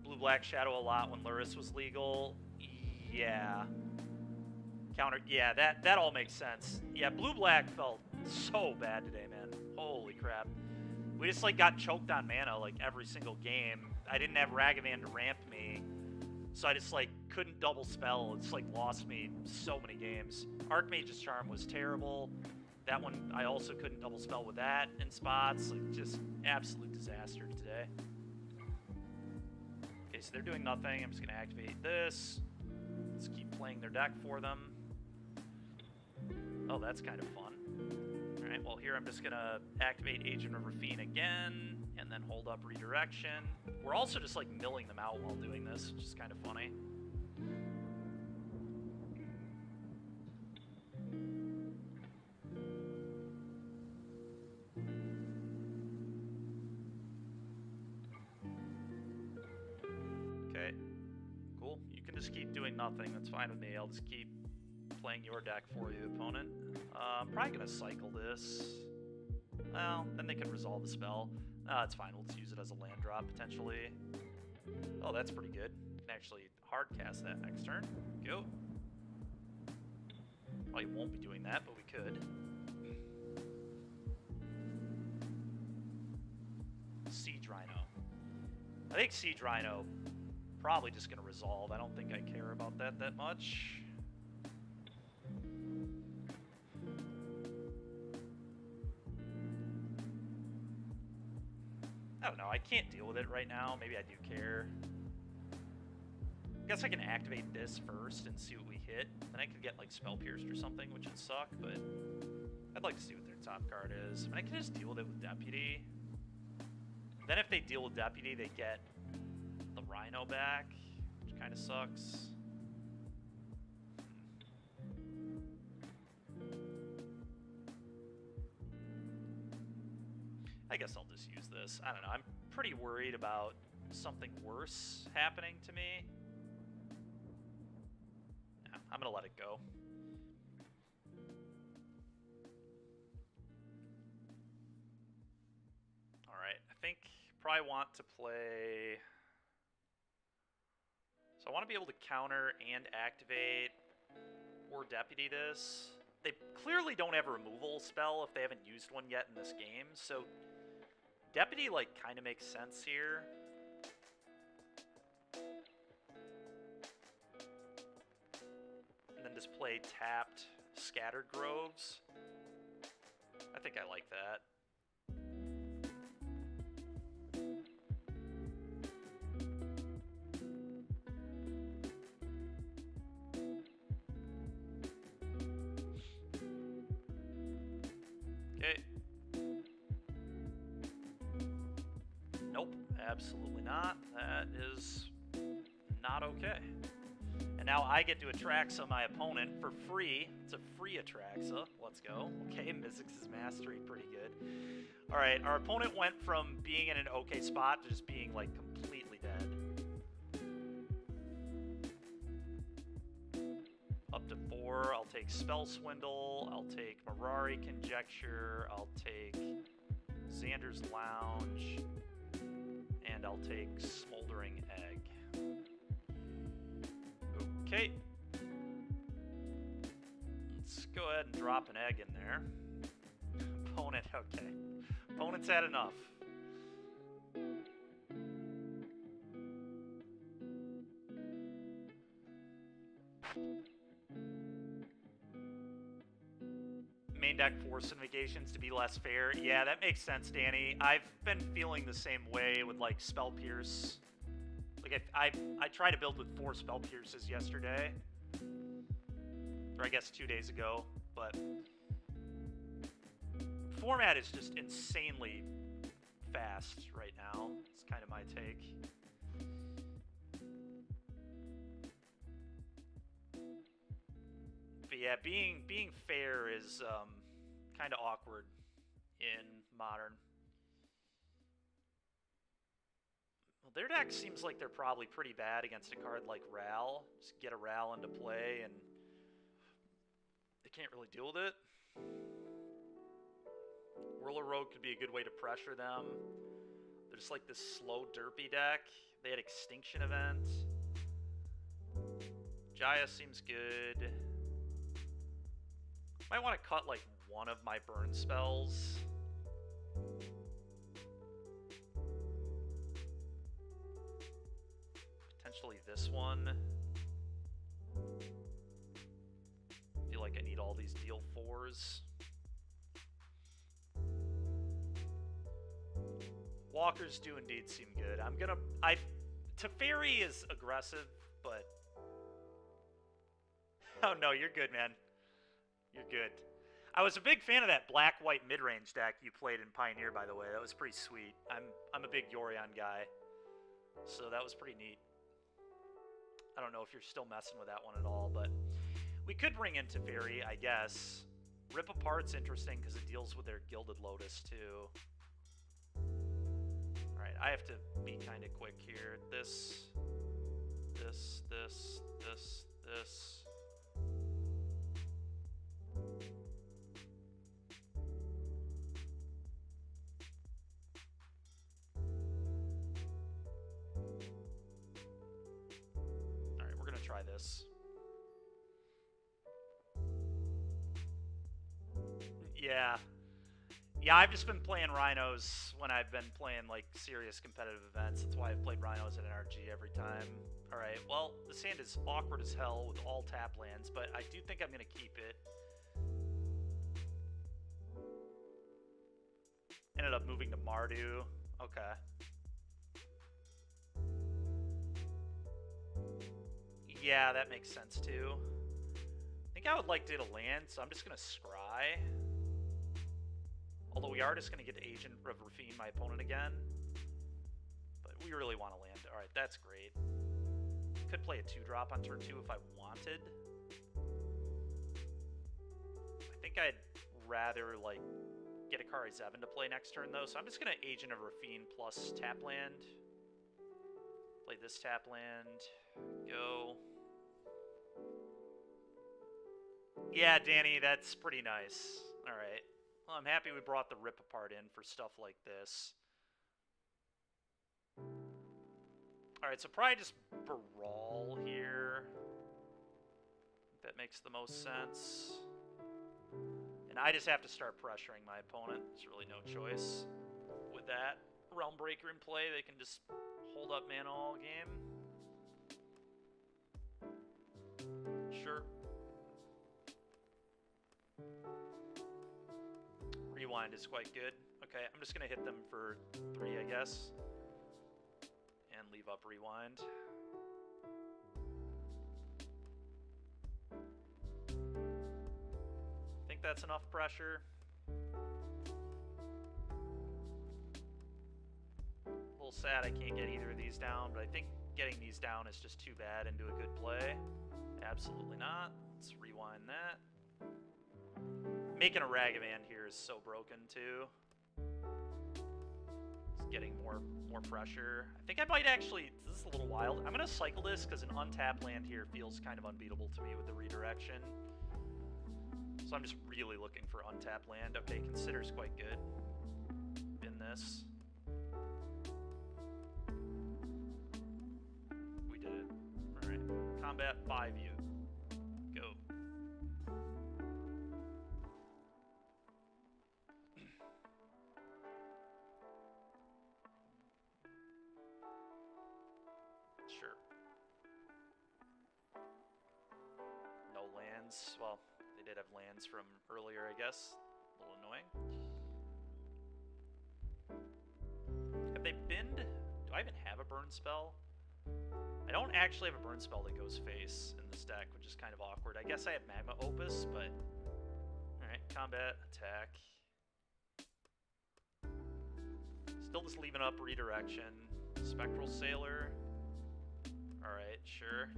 Blue-black Shadow a lot when Luris was legal. Yeah. Counter... Yeah, that all makes sense. Yeah, blue-black felt so bad today, man. Holy crap. We just, like, got choked on mana, like, every single game. I didn't have Ragavan to ramp me, so I just, like, couldn't double spell. It's, like, lost me so many games. Archmage's Charm was terrible. That one, I also couldn't double spell with that in spots. Like, just absolute disaster today. Okay, so they're doing nothing. I'm just going to activate this. Let's keep playing their deck for them. Oh, that's kind of fun. Alright, well, here I'm just going to activate Agent of Rafine again, and then hold up Redirection. We're also just, like, milling them out while doing this, which is kind of funny. Okay, cool. You can just keep doing nothing. That's fine with me. I'll just keep playing your deck for you, opponent. I'm probably going to cycle this. Well, then they can resolve the spell. It's fine. We'll just use it as a land drop, potentially. Oh, that's pretty good. Can actually hard cast that next turn. Go. Probably won't be doing that, but we could. Siege Rhino. I think Siege Rhino probably just going to resolve. I don't think I care about that much. I don't know. I can't deal with it right now. Maybe I do care. I guess I can activate this first and see what we hit. Then I could get like Spell Pierced or something, which would suck, but I'd like to see what their top card is. I mean, I can just deal with it with Deputy. Then if they deal with Deputy, they get the Rhino back, which kind of sucks. I guess I'll just use this. I don't know. I'm pretty worried about something worse happening to me. Yeah, I'm going to let it go. All right. I think probably want to play... So I want to be able to counter and activate or Deputy this. They clearly don't have a removal spell if they haven't used one yet in this game, so Deputy, like, kind of makes sense here. And then just play tapped Scattered Groves. I think I like that. Okay. Nope, absolutely not. That is not okay. And now I get to Atraxa my opponent for free. It's a free Atraxa. Let's go. Okay, Mizzix's Mastery, pretty good. Alright, our opponent went from being in an okay spot to just being, like, completely dead. Up to 4, I'll take Spell Swindle, I'll take Mirari Conjecture, I'll take Xander's Lounge, and I'll take Smoldering Egg. Okay. Let's go ahead and drop an egg in there. Opponent, okay. Opponent's had enough. Main deck Force Invocations to be less fair. Yeah, that makes sense, Danny. I've been feeling the same way with, like, Spell Pierce. Like, I tried to build with 4 Spell Pierces yesterday. Or I guess 2 days ago, but... format is just insanely fast right now. It's kind of my take. But yeah, being fair is kind of awkward in Modern. Well, their deck seems like they're probably pretty bad against a card like Ral. Just get a Ral into play and they can't really deal with it. Whirler Rogue could be a good way to pressure them. They're just like this slow, derpy deck. They had Extinction Event. Jaya seems good. Might want to cut like one of my burn spells. Potentially this one. I feel like I need all these deal 4s. Walkers do indeed seem good. Teferi is aggressive, but... oh no, you're good, man. You're good. I was a big fan of that black-white mid-range deck you played in Pioneer, by the way. That was pretty sweet. I'm a big Yorion guy, so that was pretty neat. I don't know if you're still messing with that one at all, but we could bring in Teferi, I guess. Rip Apart's interesting because it deals with their Gilded Lotus, too. Alright, I have to be kind of quick here. This. Alright, we're gonna try this. Yeah. Yeah, I've just been playing Rhinos when I've been playing, like, serious competitive events. That's why I've played Rhinos at NRG every time. Alright, well, this hand is awkward as hell with all tap lands, but I do think I'm going to keep it. Ended up moving to Mardu. Okay. Yeah, that makes sense, too. I think I would like to hit a land, so I'm just going to scry. Although we are just going to get to Agent of Rafine my opponent again. But we really want to land. Alright, that's great. Could play a 2-drop on turn 2 if I wanted. I think I'd rather, like, get a Kari Zevin to play next turn, though. So I'm just going to Agent of Rafine plus tap land. Play this tap land. Go. Yeah, Danny, that's pretty nice. Alright. Well, I'm happy we brought the Rip Apart in for stuff like this. Alright, so probably just Brawl here. That makes the most sense. And I just have to start pressuring my opponent. There's really no choice. With that Realm Breaker in play, they can just hold up mana all game. Sure. rewind is quite good. Okay, I'm just gonna hit them for 3, I guess. And leave up rewind. I think that's enough pressure. A little sad I can't get either of these down, but I think getting these down is just too bad into a good play. Absolutely not. Let's rewind that. Making a Ragavan here is so broken too. It's getting more pressure. I think I might actually, this is a little wild. I'm gonna cycle this because an untapped land here feels kind of unbeatable to me with the redirection. So I'm just really looking for untapped land. Okay, consider's quite good in this. We did it. Alright. Combat 5U. Go. Sure. No lands. Well, they did have lands from earlier, I guess. A little annoying. Have they binned? Do I even have a burn spell? I don't actually have a burn spell that goes face in this deck, which is kind of awkward. I guess I have Magma Opus, but... Alright, combat, attack. Still just leaving up redirection. Spectral Sailor. Alright, sure.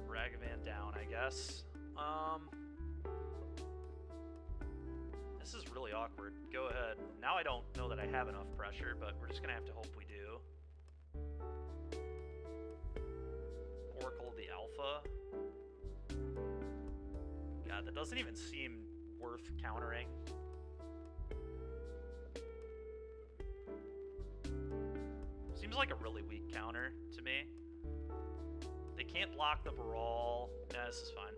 Ragavan down, I guess. This is really awkward. Go ahead. Now I don't know that I have enough pressure, but we're just gonna have to hope we do. Oracle the Alpha. God, that doesn't even seem worth countering. Seems like a really weak counter to me. They can't block the Brawl. Nah, this is fine.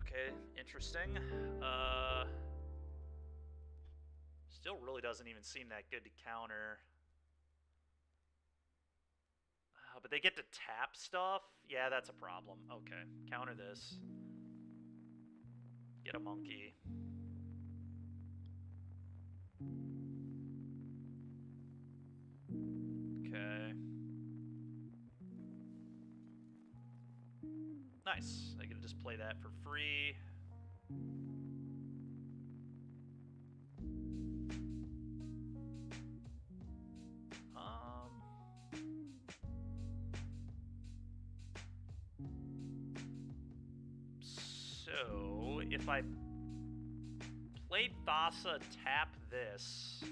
Okay, interesting. Still really doesn't even seem that good to counter. But they get to tap stuff? Yeah, that's a problem. Okay, counter this. Get a monkey. Okay. Nice. I can just play that for free. So, if I play Thassa, tap this,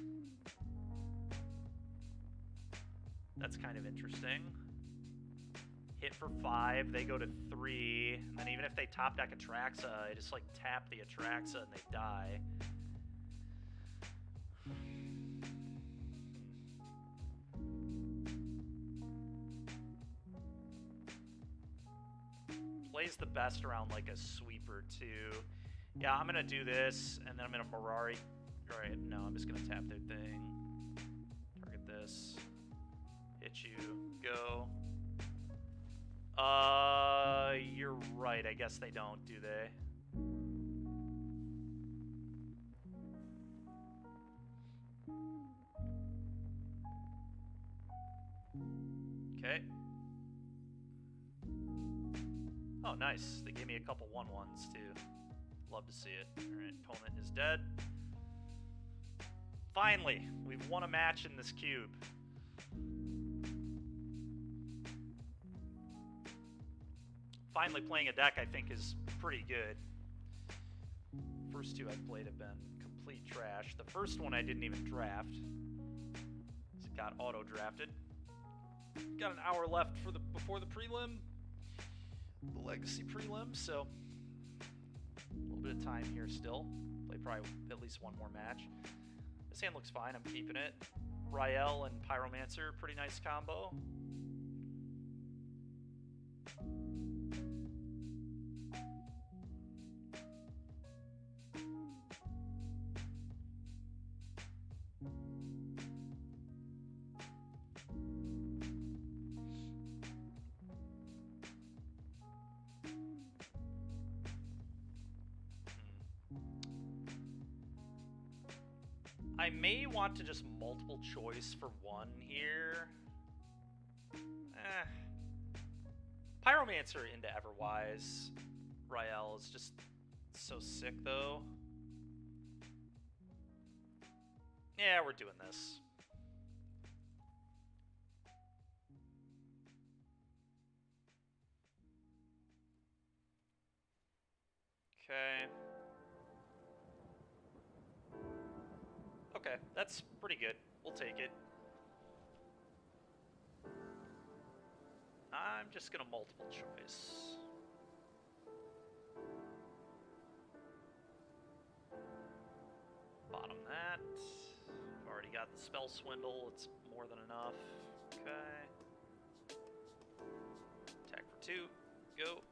that's kind of interesting. Hit for 5, they go to 3, and then even if they top deck Atraxa, I just like tap the Atraxa and they die. Plays the best around like a sweeper too. Yeah, I'm gonna do this, and then I'm gonna Mirari. Alright, no, I'm just gonna tap their thing. Target this. Hit you. Go. You're right. I guess they don't, do they? Okay. Oh, nice. They gave me a couple 1/1s, too. Love to see it. Alright, opponent is dead. Finally, we've won a match in this cube. Finally playing a deck I think is pretty good. First two I've played have been complete trash. The first one I didn't even draft. It got auto-drafted. Got an hour left for before the prelim. The legacy prelim, so a little bit of time here still. Play probably at least one more match. This hand looks fine. I'm keeping it. Rael and Pyromancer, pretty nice combo. I may want to just multiple choice for one here. Pyromancer into Everwise. Rael is just so sick, though. Yeah, we're doing this. Okay. Okay, that's pretty good. We'll take it. I'm just gonna multiple choice. Bottom that. I've already got the spell swindle. It's more than enough. Okay. Attack for 2. Go.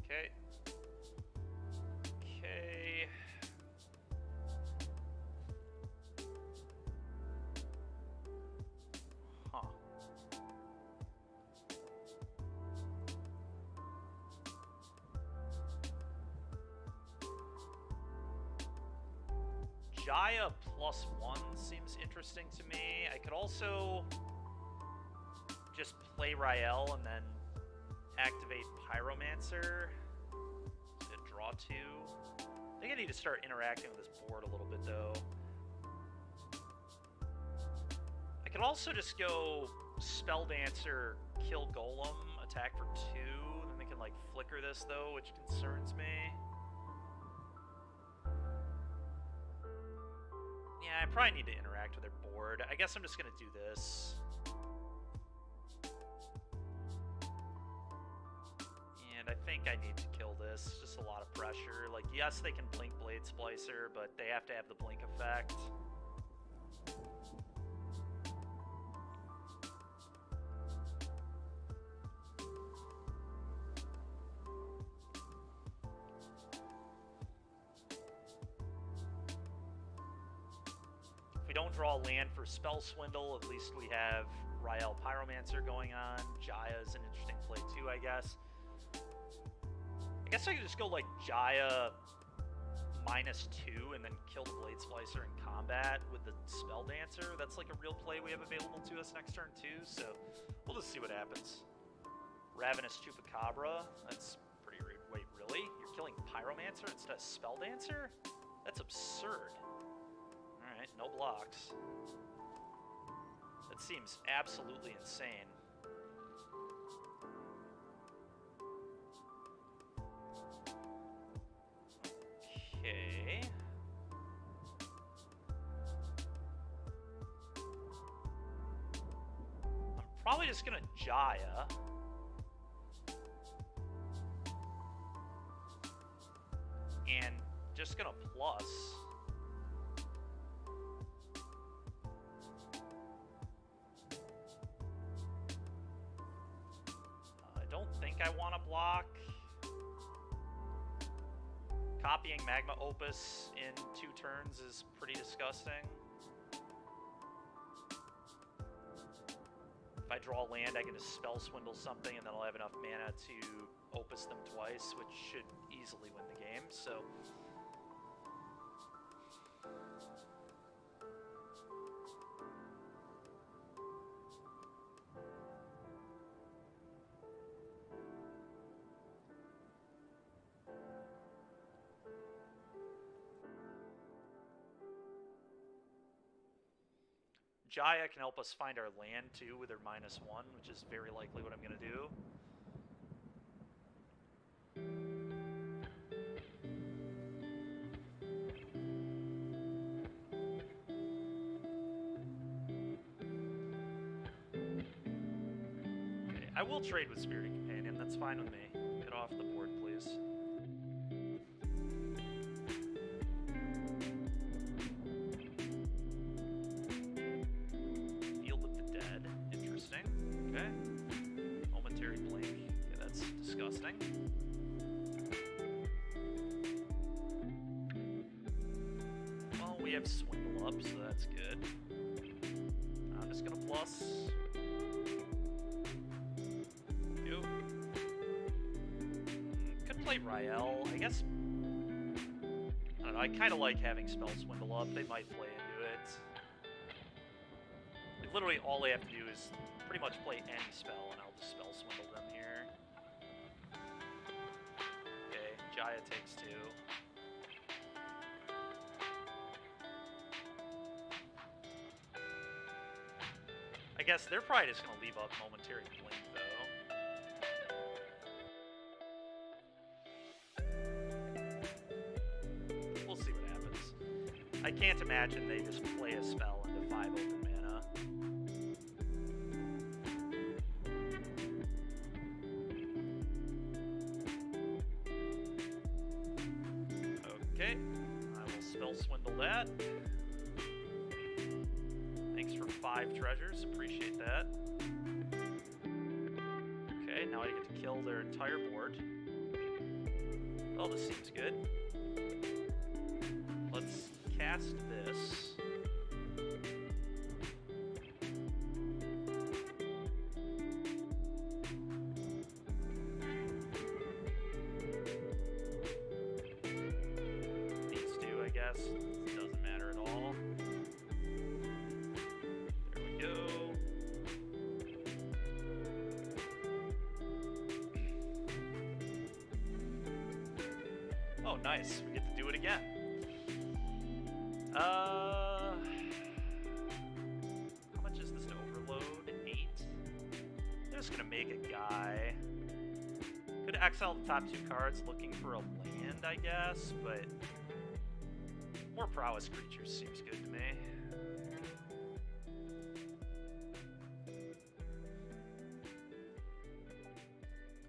Okay. Okay. Huh. Jaya +1 seems interesting to me. I could also just play Rael and then activate Pyromancer to draw 2. I think I need to start interacting with this board a little bit, though. I could also just go Spelldancer, kill Golem, attack for 2, then they can, like, flicker this, though, which concerns me. Yeah, I probably need to interact with their board. I guess I'm just gonna do this. And I think I need to kill this. Just a lot of pressure. Like, yes, they can blink Blade Splicer, but they have to have the blink effect. If we don't draw land for Spell Swindle, at least we have Rael Pyromancer going on. Jaya is an interesting play too, I guess. I guess I could just go like Jaya -2 and then kill the Blade Splicer in combat with the Spelldancer. That's like a real play we have available to us next turn too, so we'll just see what happens. Ravenous Chupacabra, that's pretty rude. Wait, really? You're killing Pyromancer instead of Spelldancer? That's absurd. Alright, no blocks. That seems absolutely insane. Okay. I'm probably just gonna Jaya. And just gonna plus. I don't think I want to block. Copying Magma Opus in 2 turns is pretty disgusting. If I draw land, I can just Spell Swindle something, and then I'll have enough mana to Opus them twice, which should easily win the game, so... Jaya can help us find our land, too, with her -1, which is very likely what I'm going to do. I will trade with Spirit Companion. That's fine with me. Get off the board, please. Field of the Dead. Interesting. Okay. Momentary Blink. Okay, that's disgusting. Well, we have Swindle up, so that's good. I'm just gonna plus. You. Could play Rael. I guess. I don't know. I kind of like having Spell Swindle up. They might play into it. Like, literally, all they have to do is pretty much play any spell, and I'll just Spell Swindle them here. Okay, Jaya takes 2. I guess they're probably just going to leave up Momentary Blink, though. We'll see what happens. I can't imagine they just play a spell into 5 open mana. Okay, I will Spell Swindle that. Thanks for 5 treasures, appreciate that. Okay, now I get to kill their entire board. Oh, this seems good. Let's cast this. These two, I guess. Doesn't matter at all. There we go. Oh, nice. We get to do it again. How much is this to overload? 8. I'm just gonna make a guy. Could exile the top 2 cards looking for a land, I guess, but more prowess creatures seems good to me.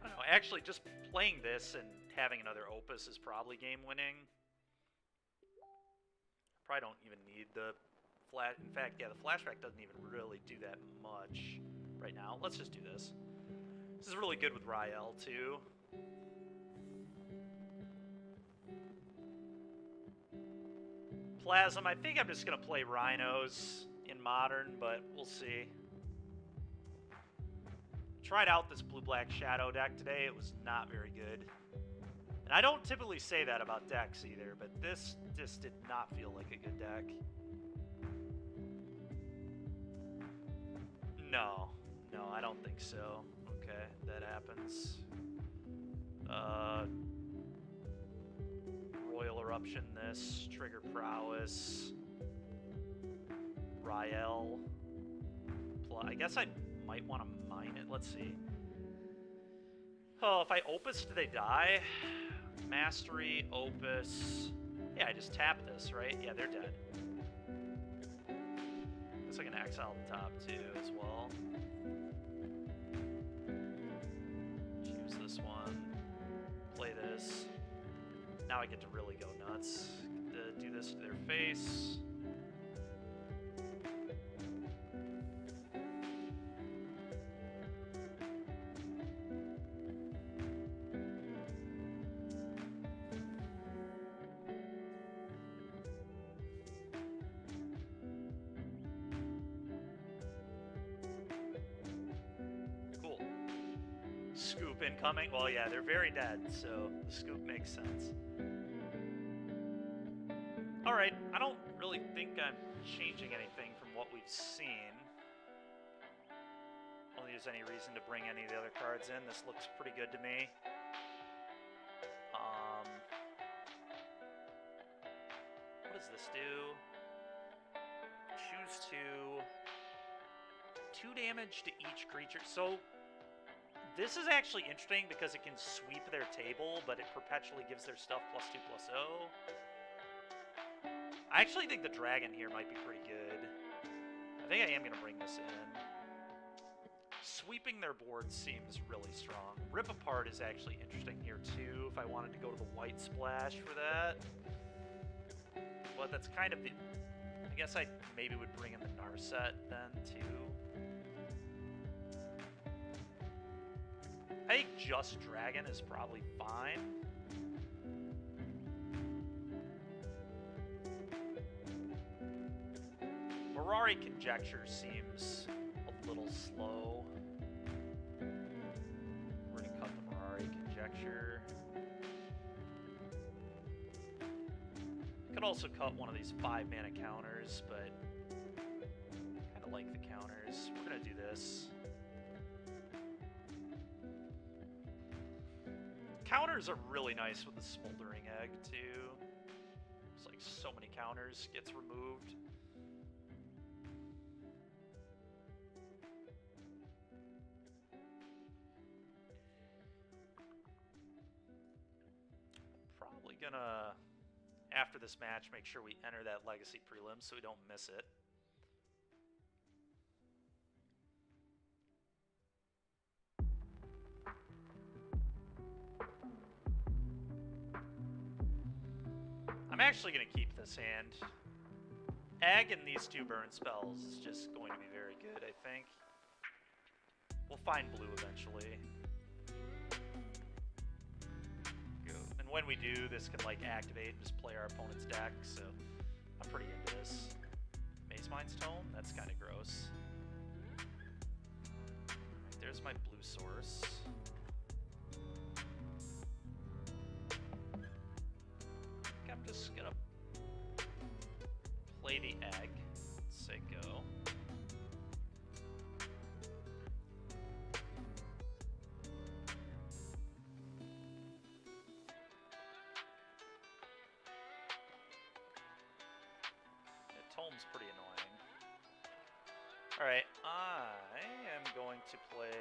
I don't know, actually just playing this and having another Opus is probably game winning. Probably don't even need the flash. In fact, yeah, the flashback doesn't even really do that much right now. Let's just do this. This is really good with Rael, too. Plasm, I think I'm just going to play Rhinos in Modern, but we'll see. Tried out this blue-black Shadow deck today. It was not very good. And I don't typically say that about decks either, but this just did not feel like a good deck. No, I don't think so. Okay, that happens. Royal Eruption this, Trigger Prowess, Rael. I guess I might want to mine it. Let's see. Oh, if I Opus, do they die? Mastery, Opus. Yeah, I just tap this, right? Yeah, they're dead. Guess I can exile the top 2 as well. Choose this one. Play this. Now I get to really go nuts. Get to do this to their face. Scoop incoming. Well, yeah, they're very dead, so the scoop makes sense. Alright, I don't really think I'm changing anything from what we've seen. I don't think there's any reason to bring any of the other cards in. This looks pretty good to me. What does this do? Choose 2. 2 damage to each creature. So this is actually interesting because it can sweep their table, but it perpetually gives their stuff +2/+0. I actually think the dragon here might be pretty good. I think I am going to bring this in. Sweeping their board seems really strong. Rip Apart is actually interesting here too, if I wanted to go to the White Splash for that. But that's kind of the... I guess I maybe would bring in the Narset then too. I think just Dragon is probably fine. Mirari Conjecture seems a little slow. We're going to cut the Mirari Conjecture. Could also cut one of these 5-mana counters, but I kind of like the counters. We're going to do this. Counters are really nice with the Smoldering Egg, too. It's like so many counters gets removed. Probably gonna, after this match, make sure we enter that Legacy Prelim so we don't miss it. I'm actually going to keep this hand. Ag and these 2 burn spells is just going to be very good, I think. We'll find blue eventually. Go. And when we do, this can like activate and just play our opponent's deck, so I'm pretty into this. Maze Mind's Tome? That's kind of gross. Right, there's my blue source. I'm just gonna play the egg. Say go. Yeah, Tome's pretty annoying. Alright, I am going to play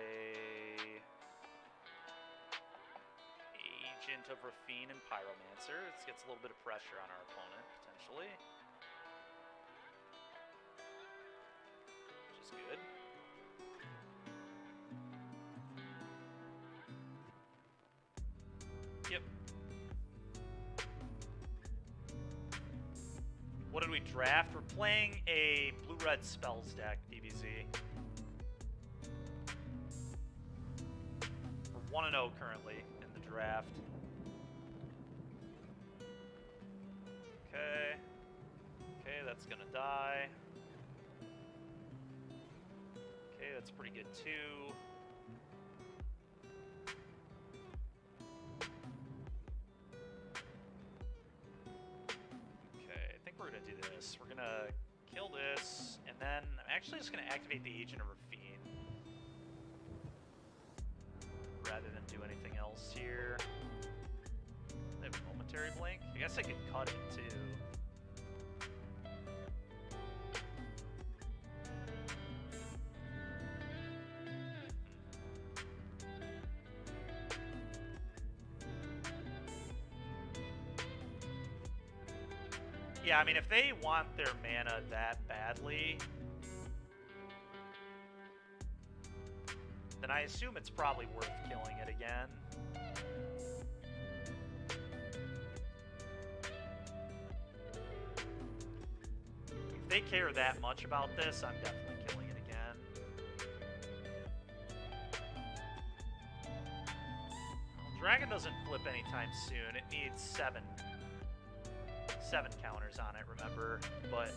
Agent of Rafine and Pyromancer. This gets a little bit of pressure on our opponent, potentially. Which is good. Yep. What did we draft? We're playing a blue-red spells deck, DBZ. We're 1-0 currently in the draft. Okay. Okay, that's gonna die. Okay, that's pretty good too. Okay, I think we're gonna do this. We're gonna kill this, and then I'm actually just gonna activate the Agent of Rafine rather than do anything else here. I have a momentary blink. I guess I could cut it too. Yeah, I mean, if they want their mana that badly, then I assume it's probably worth killing it again. If they care that much about this, I'm definitely killing it again. Well, Dragon doesn't flip anytime soon. It needs 7 counters on it, remember, but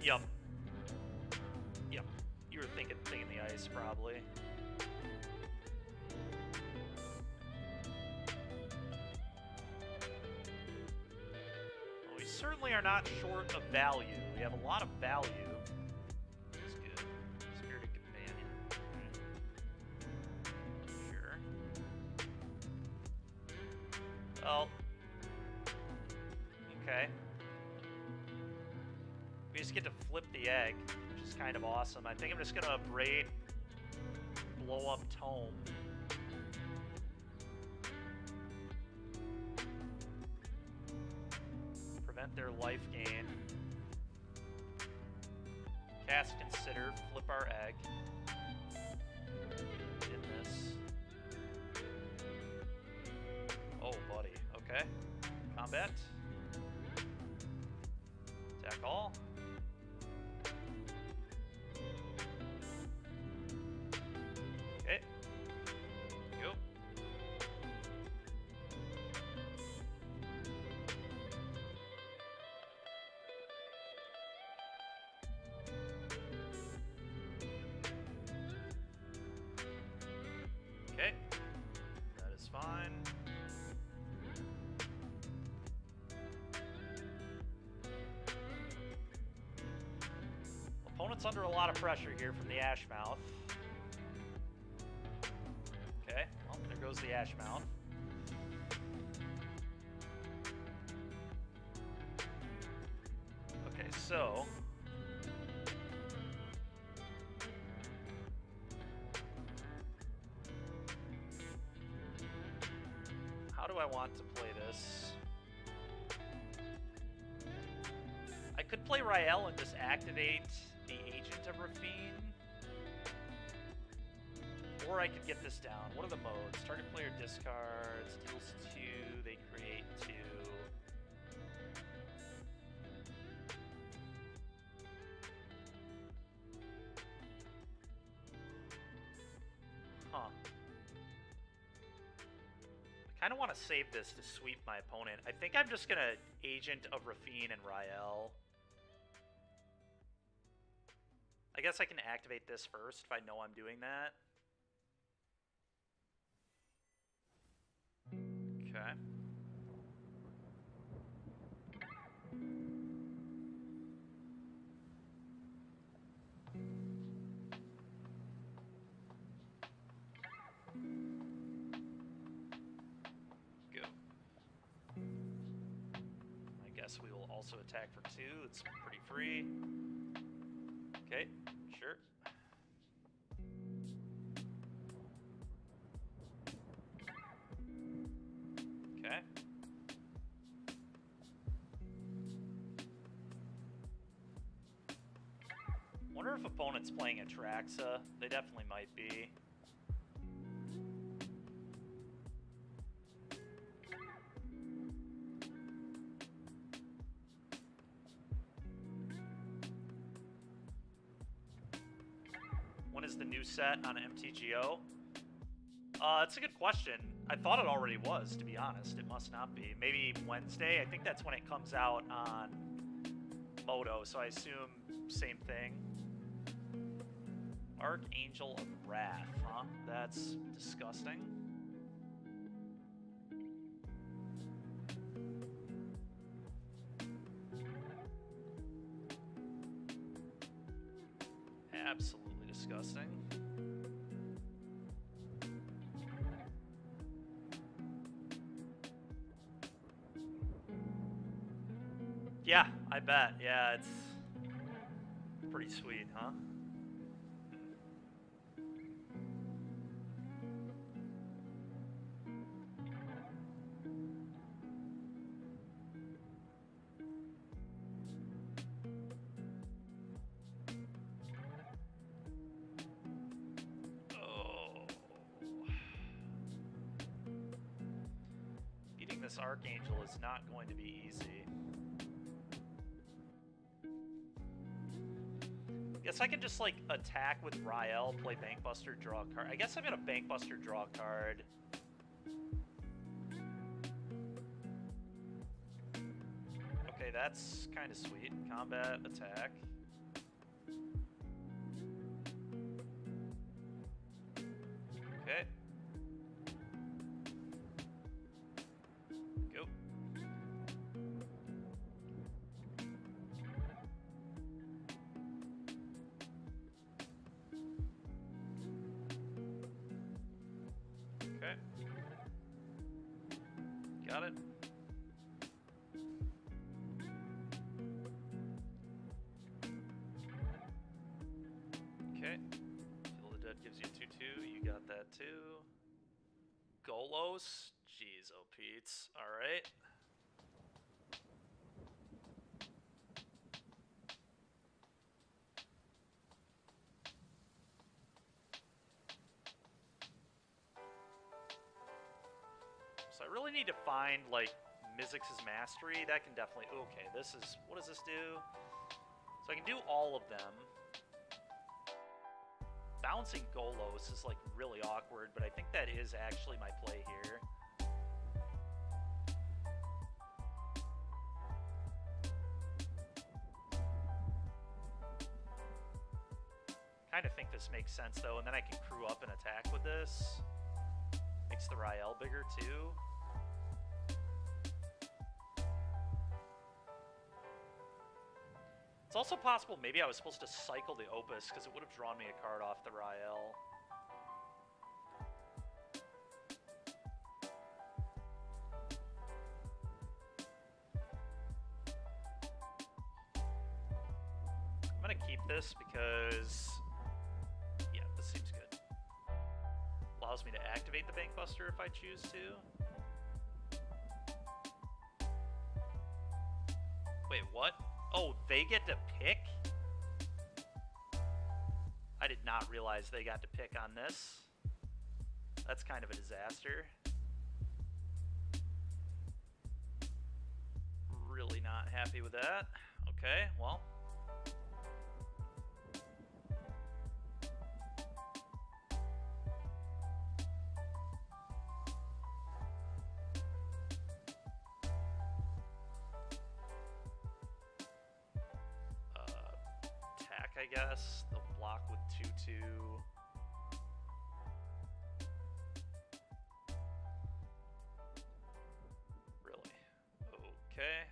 Yep. You were thinking thing in the ice, probably. We certainly are not short of value. We have a lot of value. That's good. Spirited Companion. Sure. Well. Okay. We just get to flip the egg, which is kind of awesome. I think I'm just gonna Braid, blow up Tome, their life gain. Cast consider, flip our egg. In this. Oh, buddy. Okay. Combat. Attack all. Okay. Go. Okay. That is fine. Opponent's under a lot of pressure here from the Ashmouth. Okay, well, there goes the Ashmouth. Okay, so... how do I want to play this? I could play Rael and just activate the Agent of Rafine. Or I could get this down. What are the modes? Target player discards, deals 2, they create 2. Huh. I kind of want to save this to sweep my opponent. I think I'm just going to Agent of Rafine and Rael. I guess I can activate this first if I know I'm doing that. Okay. Go. I guess we will also attack for 2. It's pretty free. Okay, sure. Okay. Wonder if opponent's playing Atraxa. They definitely might be. When is the new set on MTGO? That's a good question. I thought it already was, to be honest. It must not be. Maybe Wednesday? I think that's when it comes out on Moto, so I assume same thing. Archangel of Wrath, huh? That's disgusting. Absolutely disgusting. Yeah, I bet. Yeah, it's pretty sweet, huh? This Archangel is not going to be easy. Guess I can just, like, attack with Rael, play Bankbuster, draw a card. I guess I'm gonna Bankbuster, draw a card. Okay, that's kind of sweet. Combat, attack. Okay. Got it. Okay. Kill the Dead gives you 2/2. You got that too. Golos? Jeez, oh Pete's. Alright. need to find, like, Mizzix's Mastery. That can definitely... Okay, this is... What does this do? So I can do all of them. Bouncing Golos is, like, really awkward, but I think that is actually my play here. Kind of think this makes sense, though, and then I can crew up and attack with this. Makes the Rael bigger, too. It's also possible maybe I was supposed to cycle the Opus, because it would have drawn me a card off the Rael. I'm going to keep this because... Yeah, this seems good. Allows me to activate the Bankbuster if I choose to. Wait, what? Oh, they get to pick? I did not realize they got to pick on this. That's kind of a disaster. Really not happy with that. Okay, well. I guess. They'll block with 2/2. Really? Okay.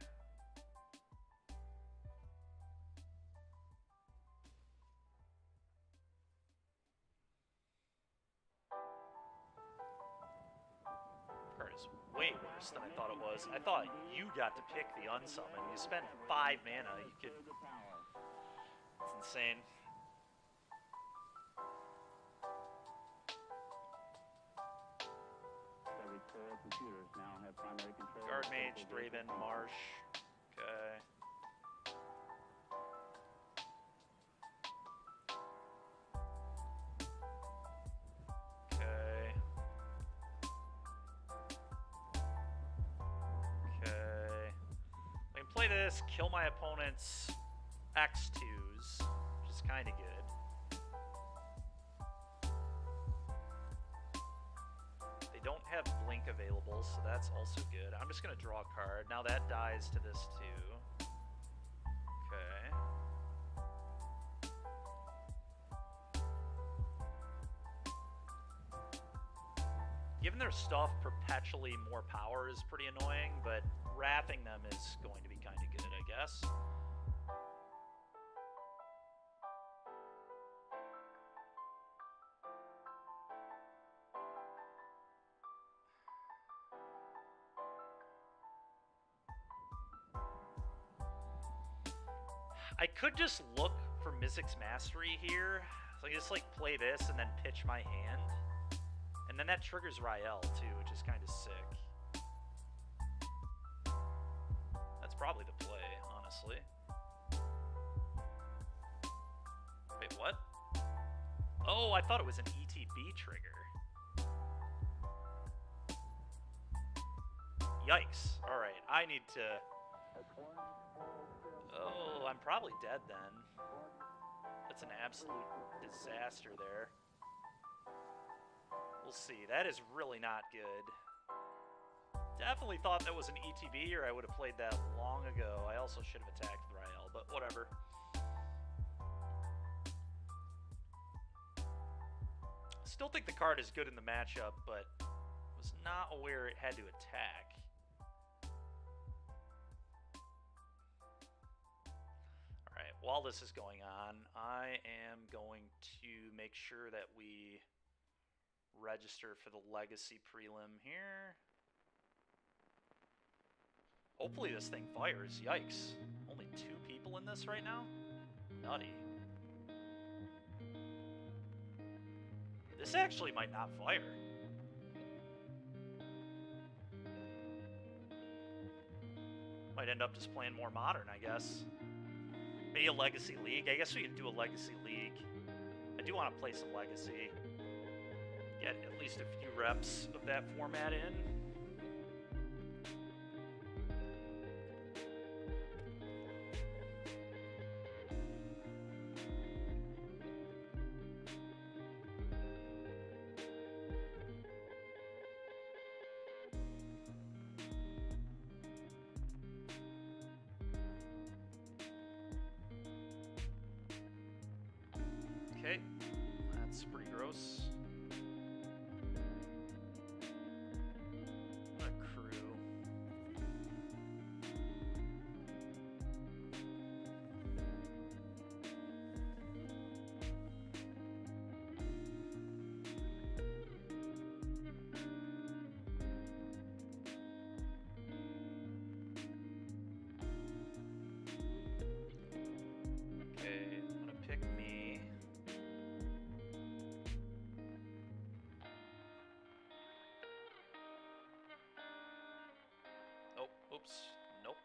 Card is way worse than I thought it was. I thought you got to pick the unsummon. You spend 5 mana, you could... It's insane. Guard Mage, Draven, Marsh. Okay. Okay. Okay. I can play this, kill my opponent's X2s, which is kind of good. They don't have Blink available, so that's also good. I'm just going to draw a card. Now that dies to this too. Okay. Giving their stuff perpetually more power is pretty annoying, but wrapping them is going to be kind of good, I guess. I could just look for Mizzix's Mastery here. So I just like play this and then pitch my hand. And then that triggers Rael too, which is kind of sick. That's probably the play, honestly. Wait, what? Oh, I thought it was an ETB trigger. Yikes. Alright, I need to... Oh, I'm probably dead then. That's an absolute disaster there. We'll see. That is really not good. Definitely thought that was an ETB, or I would have played that long ago. I also should have attacked with Rael, but whatever. Still think the card is good in the matchup, but was not aware it had to attack. Alright, while this is going on, I am going to make sure that we register for the Legacy prelim here. Hopefully this thing fires. Yikes. Only 2 people in this right now? Nutty. This actually might not fire. Might end up just playing more Modern, I guess. Maybe a Legacy League. I guess we could do a Legacy League. I do want to play some Legacy. Get at least a few reps of that format in. close. What a crew. Okay, I'm gonna pick me. Oh, oops. Nope.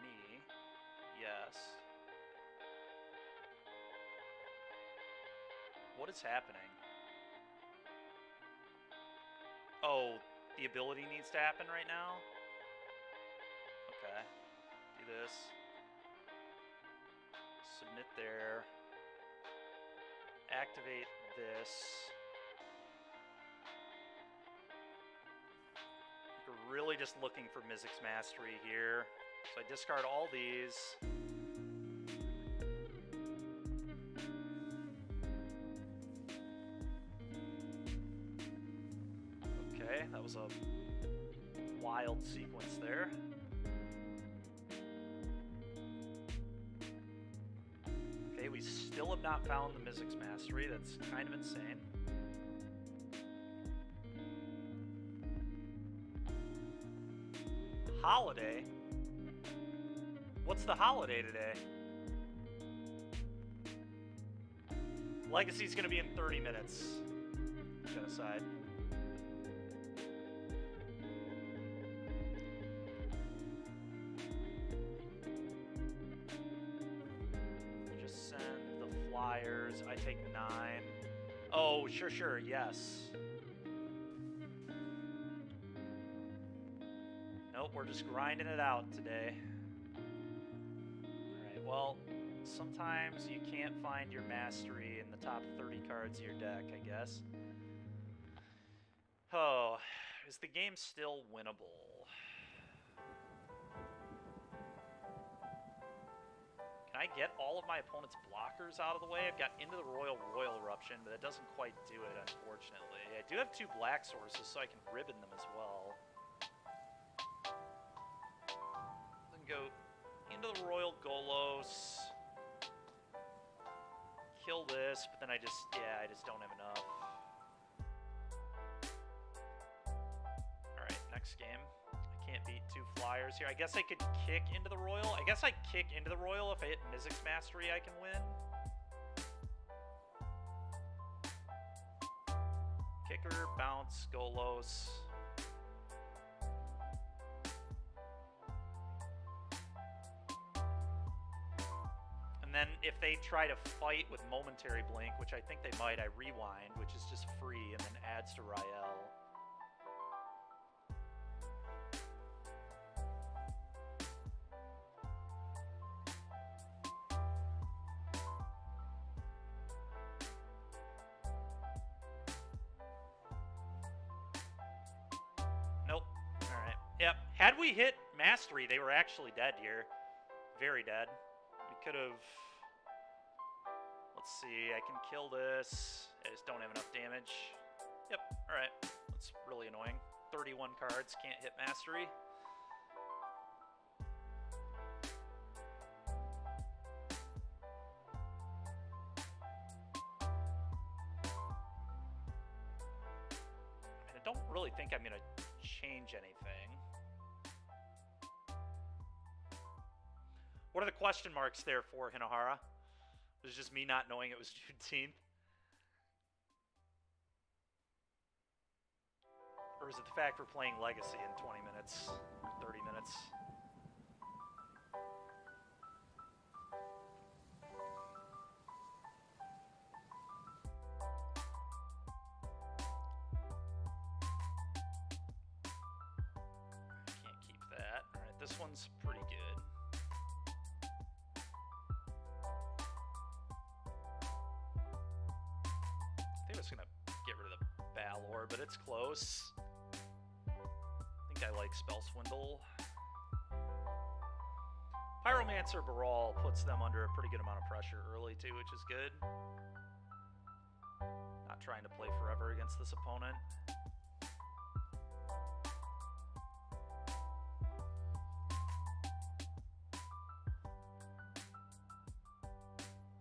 Me. Yes. What is happening? Oh, the ability needs to happen right now? Okay. Do this. Submit there. Activate this. We're really just looking for Mizzix Mastery here. So I discard all these. Okay, that was a wild sequence there. Okay, we still have not found the Mizzix Mastery. That's kind of insane. Holiday? What's the holiday today? Legacy's gonna be in 30 minutes. Genocide. Just send the flyers. I take 9. Oh, sure, yes. Nope, we're just grinding it out today. Alright, well, sometimes you can't find your mastery in the top 30 cards of your deck, I guess. Oh, is the game still winnable? Can I get all of my opponent's blockers out of the way? I've got Into the Royal Eruption, but that doesn't quite do it, unfortunately. I do have 2 black sources, so I can ribbon them as well. Then go Into the Royal Golos. Kill this, but then I just don't have enough. Alright, next game. I can't beat 2 flyers here. I guess I could kick Into the Royal. I guess I kick Into the Royal. If I hit Mizzix Mastery, I can win. Kicker, bounce, Golos. And then if they try to fight with Momentary Blink, which I think they might, I rewind, which is just free, and then adds to Rael. Nope. Alright. Yep. Had we hit Mastery, they were actually dead here. Very dead. We could have... Let's see, I can kill this. I just don't have enough damage. Yep, alright. That's really annoying. 31 cards, can't hit Mastery. I don't really think I'm going to change anything. What are the question marks there for, Hinohara? It was just me not knowing it was Juneteenth? Or is it the fact we're playing Legacy in 20 minutes? Or 30 minutes? I can't keep that. Alright, this one's pretty good. I think I was going to get rid of the Balor. more, but it's close. I think I like Spell Swindle. Pyromancer Baral puts them under a pretty good amount of pressure early too, which is good. Not trying to play forever against this opponent.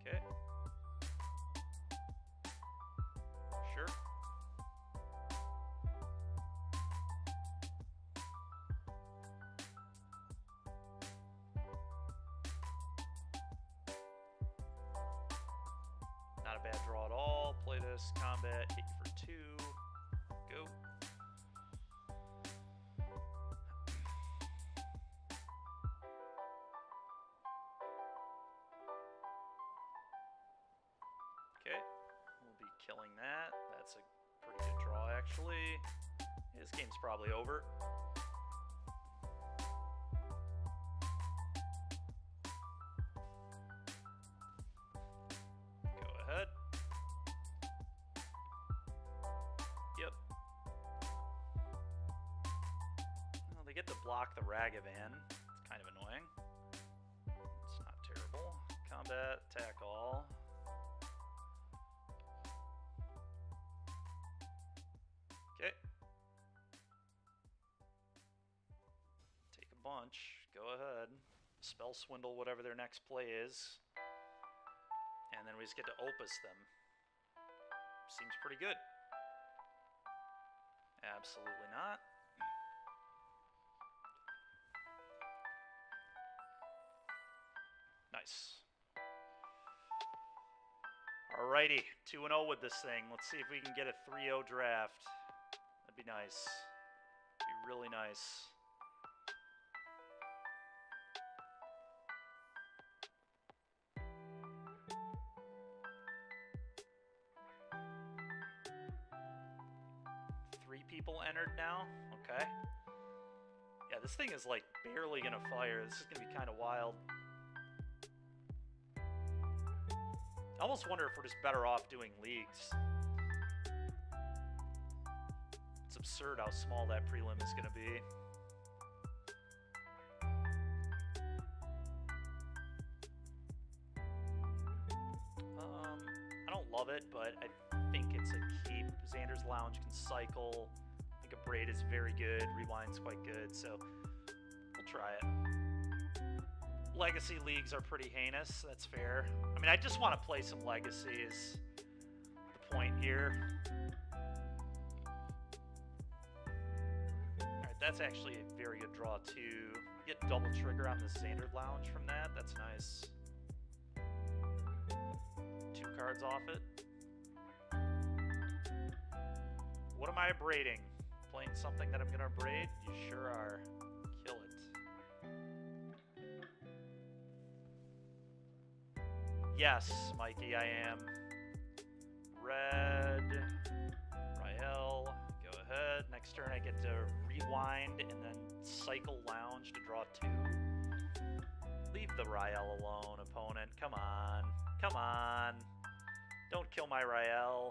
Okay. Sure. Not a bad draw at all. Play this, combat, hit you for 2. Go. Okay, we'll be killing that. That's a pretty good draw, actually. This game's probably over. Go ahead. Yep. Well, they get to block the Ragavan. It's kind of annoying. It's not terrible. Combat, attack all. Okay. Take a bunch. Go ahead. Spell Swindle whatever their next play is. And then we just get to Opus them. Seems pretty good. Absolutely not. Nice. Alrighty, 2-0 with this thing. Let's see if we can get a 3-0 draft. That'd be nice. Be really nice. Three people entered now? Okay. Yeah, this thing is like barely gonna fire. This is gonna be kind of wild. I almost wonder if we're just better off doing leagues. It's absurd how small that prelim is gonna be. I don't love it, but I think it's a keep. Xander's Lounge can cycle. I think a Braid is very good. Rewind's quite good, so we'll try it. Legacy leagues are pretty heinous. That's fair. I mean, I just want to play some legacies. The point here. Alright, that's actually a very good draw, too. Get double trigger on the Xander Lounge from that. That's nice. 2 cards off it. What am I braiding? Playing something that I'm going to braid? You sure are. Kill it. Yes, Mikey, I am. Red. Rael. Go ahead. Next turn I get to rewind and then cycle Lounge to draw 2. Leave the Rael alone, opponent. Come on. Come on. Don't kill my Rael.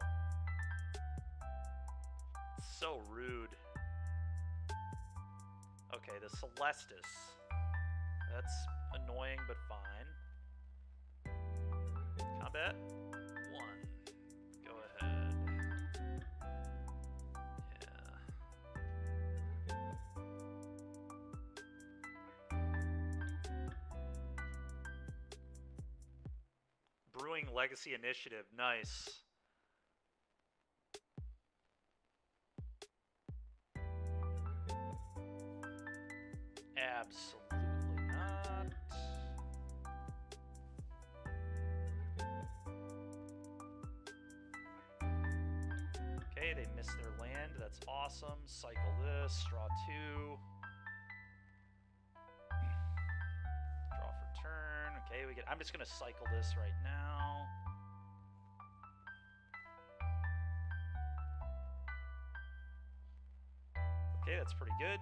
So rude. Okay, the Celestis. That's annoying, but fine. Combat 1. Go ahead. Yeah. Brewing Legacy Initiative. Nice. Absolutely not. Okay, they missed their land. That's awesome. Cycle this. Draw 2. Draw for turn. Okay, we get. I'm just gonna cycle this right now. Okay, that's pretty good.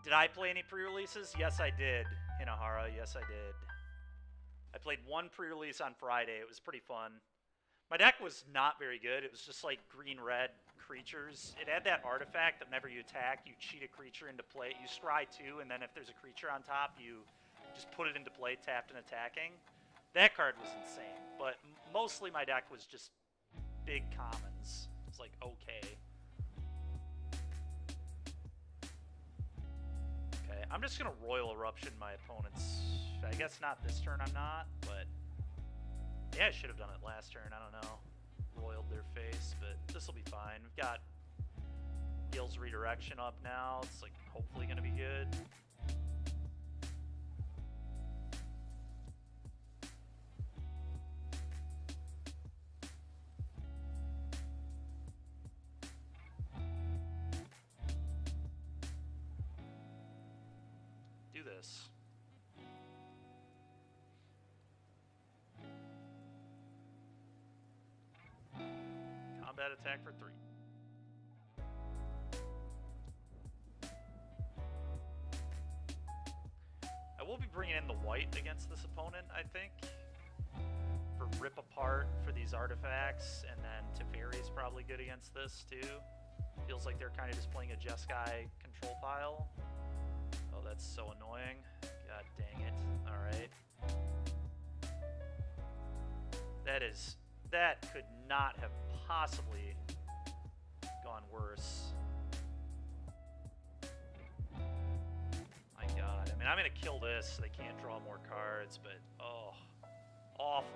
Did I play any pre-releases? Yes, I did. Hinahara, yes, I did. I played one pre-release on Friday. It was pretty fun. My deck was not very good. It was just like green-red creatures. It had that artifact that whenever you attack, you cheat a creature into play. You scry 2, and then if there's a creature on top, you just put it into play, tapped and attacking. That card was insane. But mostly my deck was just big commons. It's like, okay. Okay, I'm just going to Royal Eruption my opponent's... I guess not this turn I'm not, but... Yeah, I should have done it last turn. I don't know. Roiled their face, but this will be fine. We've got Gil's Redirection up now. It's like hopefully going to be good. Do this. Combat attack for 3. I will be bringing in the white against this opponent, I think, for Rip Apart for these artifacts, and then Teferi is probably good against this too. Feels like they're kind of just playing a Jeskai control pile. Oh, that's so annoying. God dang it. Alright. That could not have possibly gone worse. My god. I mean, I'm going to kill this so they can't draw more cards, but, oh, awful.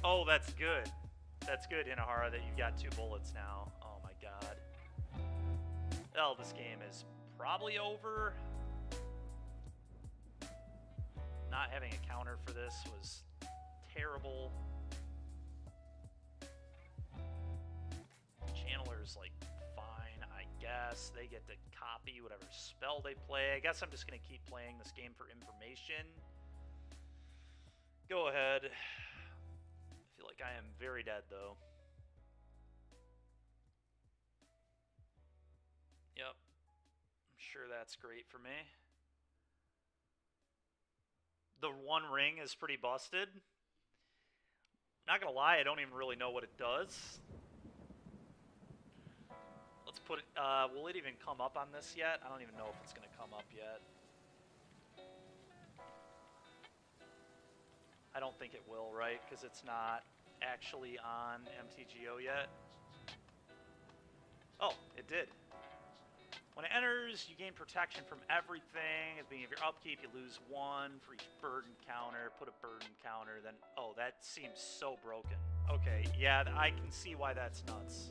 Oh, that's good. That's good, Inahara, that you've got 2 bullets now. Oh my god. Well, this game is probably over. Not having a counter for this was terrible. Channeler's like fine, I guess. They get to copy whatever spell they play. I guess I'm just going to keep playing this game for information. Go ahead. I feel like I am very dead, though. Yep. I'm sure that's great for me. The One Ring is pretty busted. Not gonna lie, I don't even really know what it does. Let's put it, will it even come up on this yet? I don't even know if it's gonna come up yet. I don't think it will, right? Because it's not actually on MTGO yet. Oh, it did. When it enters, you gain protection from everything. At the beginning of your upkeep, you lose 1 for each burden counter. Put a burden counter, then... Oh, that seems so broken. Okay, yeah, I can see why that's nuts.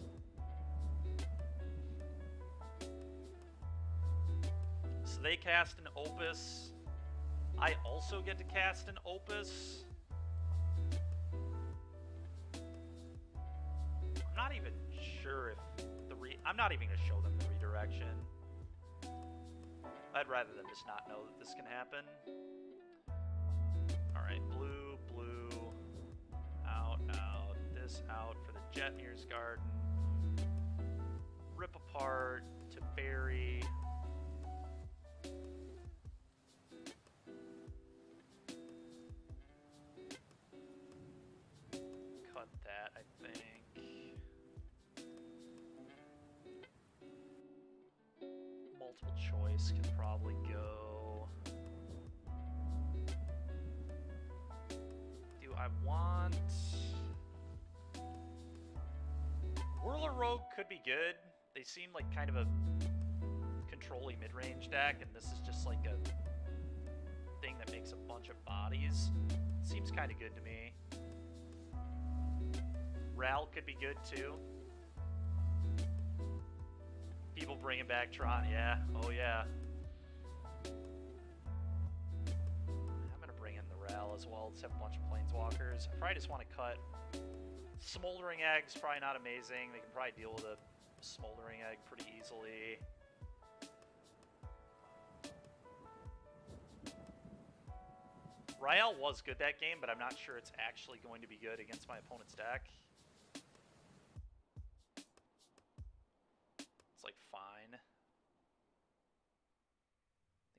So they cast an Opus. I also get to cast an Opus. I'm not even sure if the I'm not even going to show them the redirection. I'd rather them just not know that this can happen. Alright, blue, blue, out, out, this out for the Jetmir's Garden. Rip Apart, Teferi. Cut that, I think. Multiple choice can probably go. Do I want... Whirler Rogue could be good. They seem like kind of a controlling mid-range deck, and this is just like a thing that makes a bunch of bodies. Seems kind of good to me. Ral could be good too. People bringing back Tron, yeah. Oh, yeah. I'm going to bring in the Ral as well. Let's have a bunch of Planeswalkers. I probably just want to cut... Smoldering Egg's probably not amazing. They can probably deal with a Smoldering Egg pretty easily. Rael was good that game, but I'm not sure it's actually going to be good against my opponent's deck.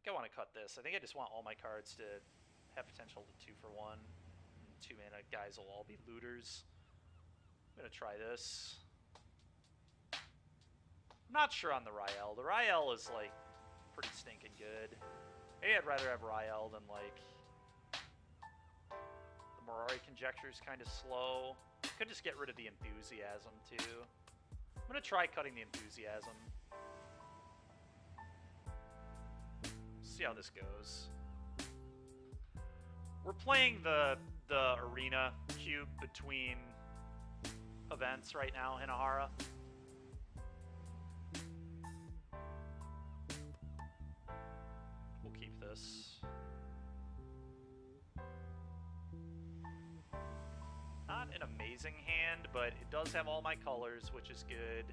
think I want to cut this. I think I just want all my cards to have potential to 2 for 1. And 2 mana guys will all be looters. I'm going to try this. I'm not sure on the Rael. The Rael is, like, pretty stinking good. Maybe I'd rather have Rael than, like, the Morari Conjecture is kind of slow. Could just get rid of the Enthusiasm, too. I'm going to try cutting the Enthusiasm. See how this goes. We're playing the arena cube between events right now, Hinahara. We'll keep this. Not an amazing hand, but it does have all my colors, which is good.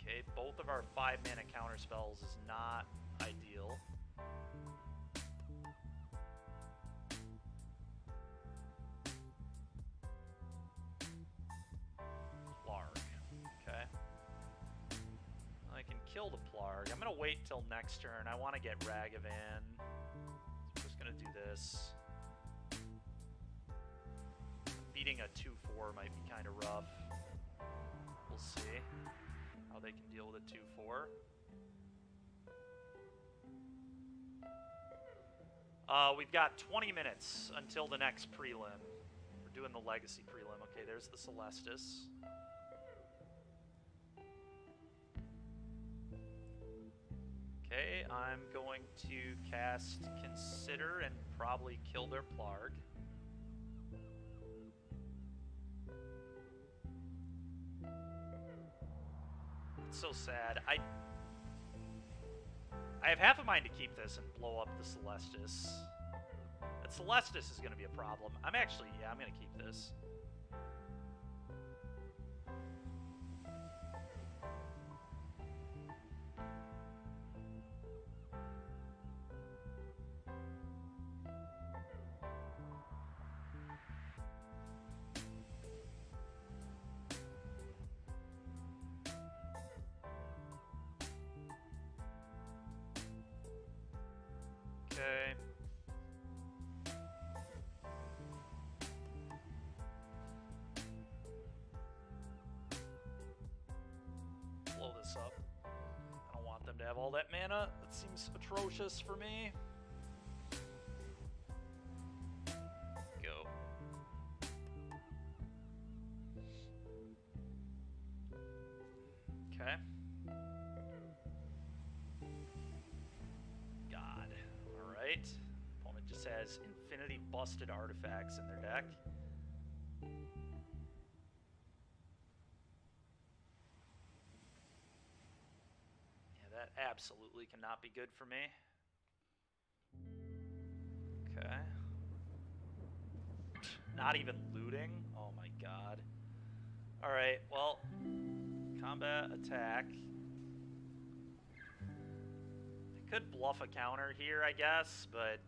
Okay, both of our 5 mana counter spells is not ideal. Plarg. Okay. I can kill the Plarg. I'm going to wait till next turn. I want to get Ragavan. So I'm just going to do this. Beating a 2-4 might be kind of rough. We'll see how they can deal with a 2-4. We've got 20 minutes until the next prelim. We're doing the Legacy prelim. Okay, there's the Celestis. Okay, I'm going to cast Consider and probably kill their Plarg. It's so sad. I have half a mind to keep this and blow up the Celestis. That Celestis is going to be a problem. I'm going to keep this. Okay. Blow this up. I don't want them to have all that mana. That seems atrocious for me. Go. Okay. God. Alright. Opponent just has infinity busted artifacts in their deck. Yeah, that absolutely cannot be good for me. Okay. Not even looting? Oh my god. Alright, well, combat, attack. I could bluff a counter here, I guess, but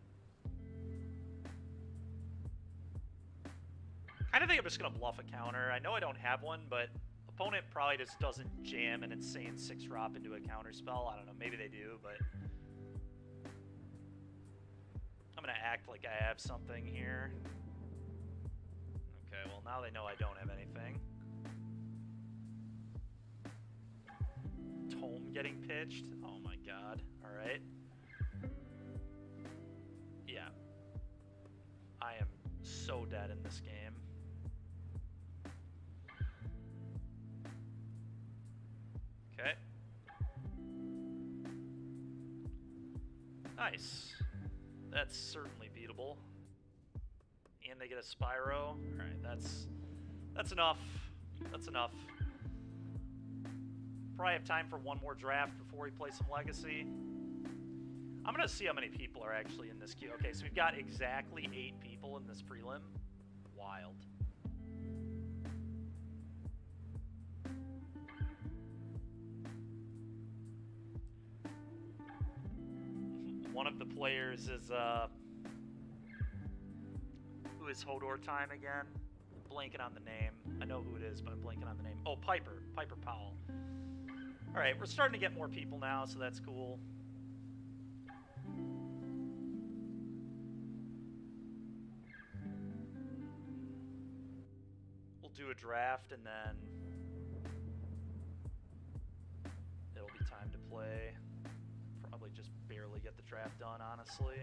I kind of think I'm just going to bluff a counter. I know I don't have one, but opponent probably just doesn't jam an insane 6-drop into a counter spell. I don't know, maybe they do, but I'm going to act like I have something here. Okay, well now they know I don't have anything. Tome getting pitched? Oh my god. Alright. Yeah. I am so dead in this game. Okay. Nice. That's certainly beatable. And they get a Spyro. Alright, that's enough. That's enough. Probably have time for one more draft before we play some Legacy. I'm going to see how many people are actually in this queue. Okay, so we've got exactly 8 people in this prelim. Wild. One of the players is, who is Hodor Time again? I'm blanking on the name. I know who it is, but I'm blanking on the name. Oh, Piper. Piper Powell. All right, we're starting to get more people now, so that's cool. We'll do a draft, and then it'll be time to play. Probably just barely get the draft done, honestly.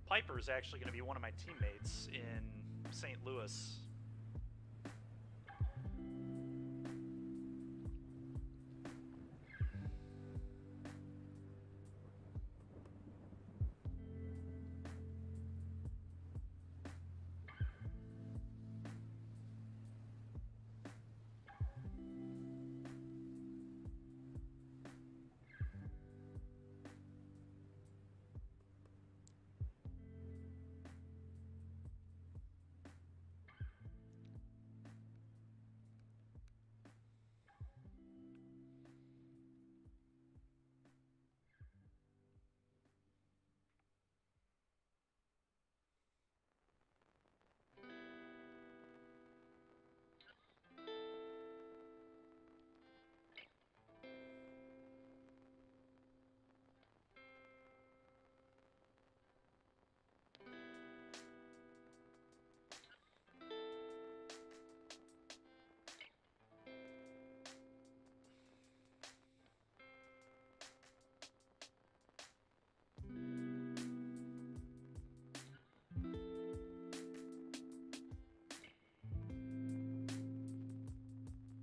Piper is actually going to be one of my teammates in St. Louis.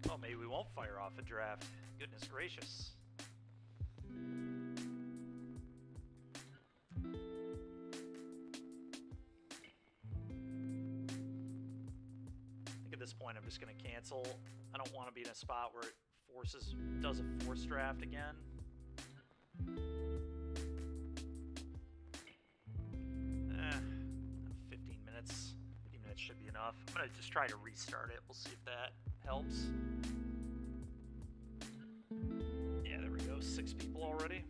Oh, maybe we won't fire off a draft. Goodness gracious. I think at this point I'm just going to cancel. I don't want to be in a spot where it does a forced draft again. 15 minutes. 15 minutes should be enough. I'm going to just try to restart it. We'll see if that helps. Yeah, there we go. 6 people already.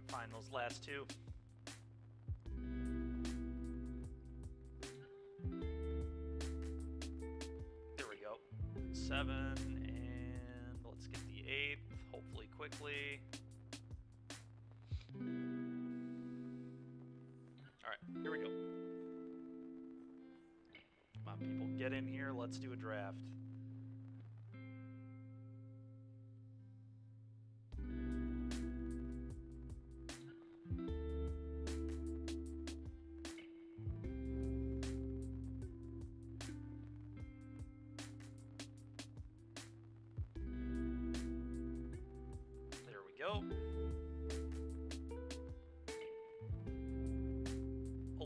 Find those last two. There we go. 7, and let's get the 8th, hopefully quickly. Alright, here we go. Come on, people, get in here. Let's do a draft.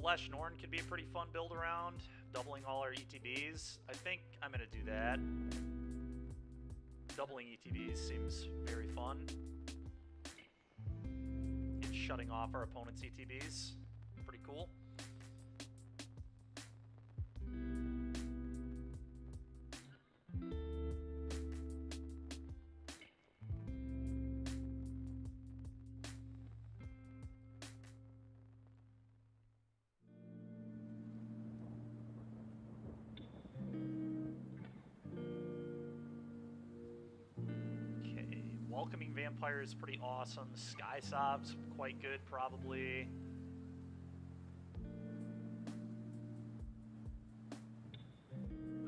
Lesh Norn could be a pretty fun build around, doubling all our ETBs. I think I'm going to do that. Doubling ETBs seems very fun. And shutting off our opponent's ETBs. Pretty cool. Welcoming Vampire is pretty awesome. Sky Sob's quite good, probably.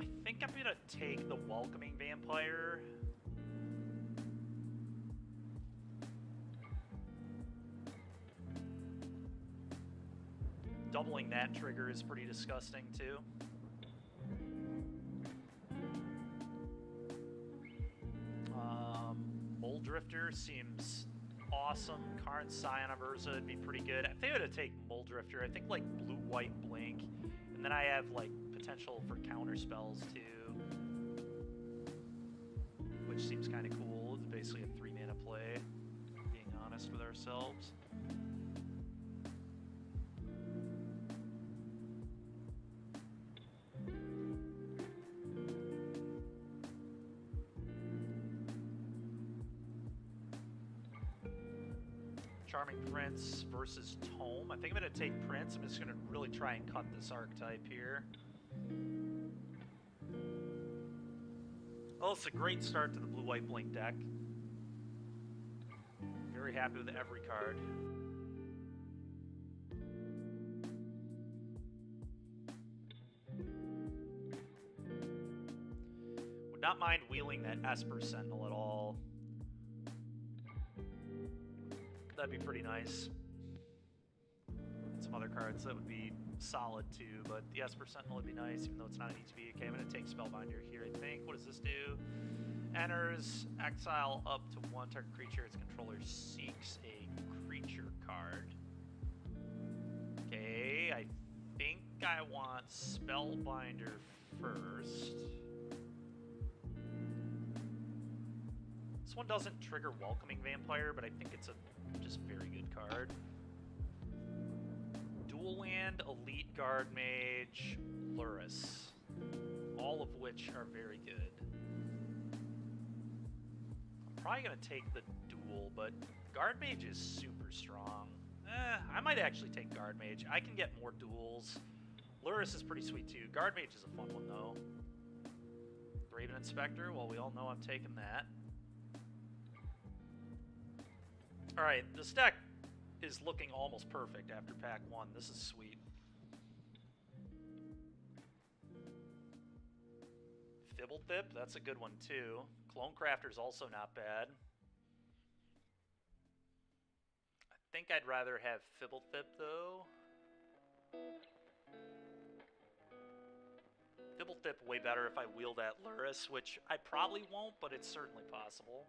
I think I'm gonna take the Welcoming Vampire. Doubling that trigger is pretty disgusting, too. Drifter seems awesome. Karn Scion of Urza would be pretty good. I think I would take Muldrifter. I think like blue, white, blink. And then I have like potential for counter spells too. Which seems kind of cool. It's basically a 3-mana play, being honest with ourselves. Charming Prince versus Tome. I think I'm going to take Prince. I'm just going to really try and cut this archetype here. Well, it's a great start to the blue-white blink deck. Very happy with every card. Would not mind wheeling that Esper Sentinel at all. That'd be pretty nice. Some other cards that would be solid too, but the Esper Sentinel would be nice, even though it's not an ETB. Okay, I'm going to take Spellbinder here, I think. What does this do? Enters, exile up to 1 target creature. Its controller seeks a creature card. Okay, I think I want Spellbinder first. This one doesn't trigger Welcoming Vampire, but I think it's a just very good card. Dual land, Elite Guard Mage, Luris. All of which are very good. I'm probably going to take the dual, but Guard Mage is super strong. I might actually take Guard Mage. I can get more duels. Luris is pretty sweet too. Guard Mage is a fun one though. Raven Inspector, well we all know I'm taking that. Alright, this deck is looking almost perfect after pack 1. This is sweet. Fibblethip, that's a good one too. Clone Crafter's also not bad. I think I'd rather have Fibblethip though. Fibblethip way better if I wheel that Luris, which I probably won't, but it's certainly possible.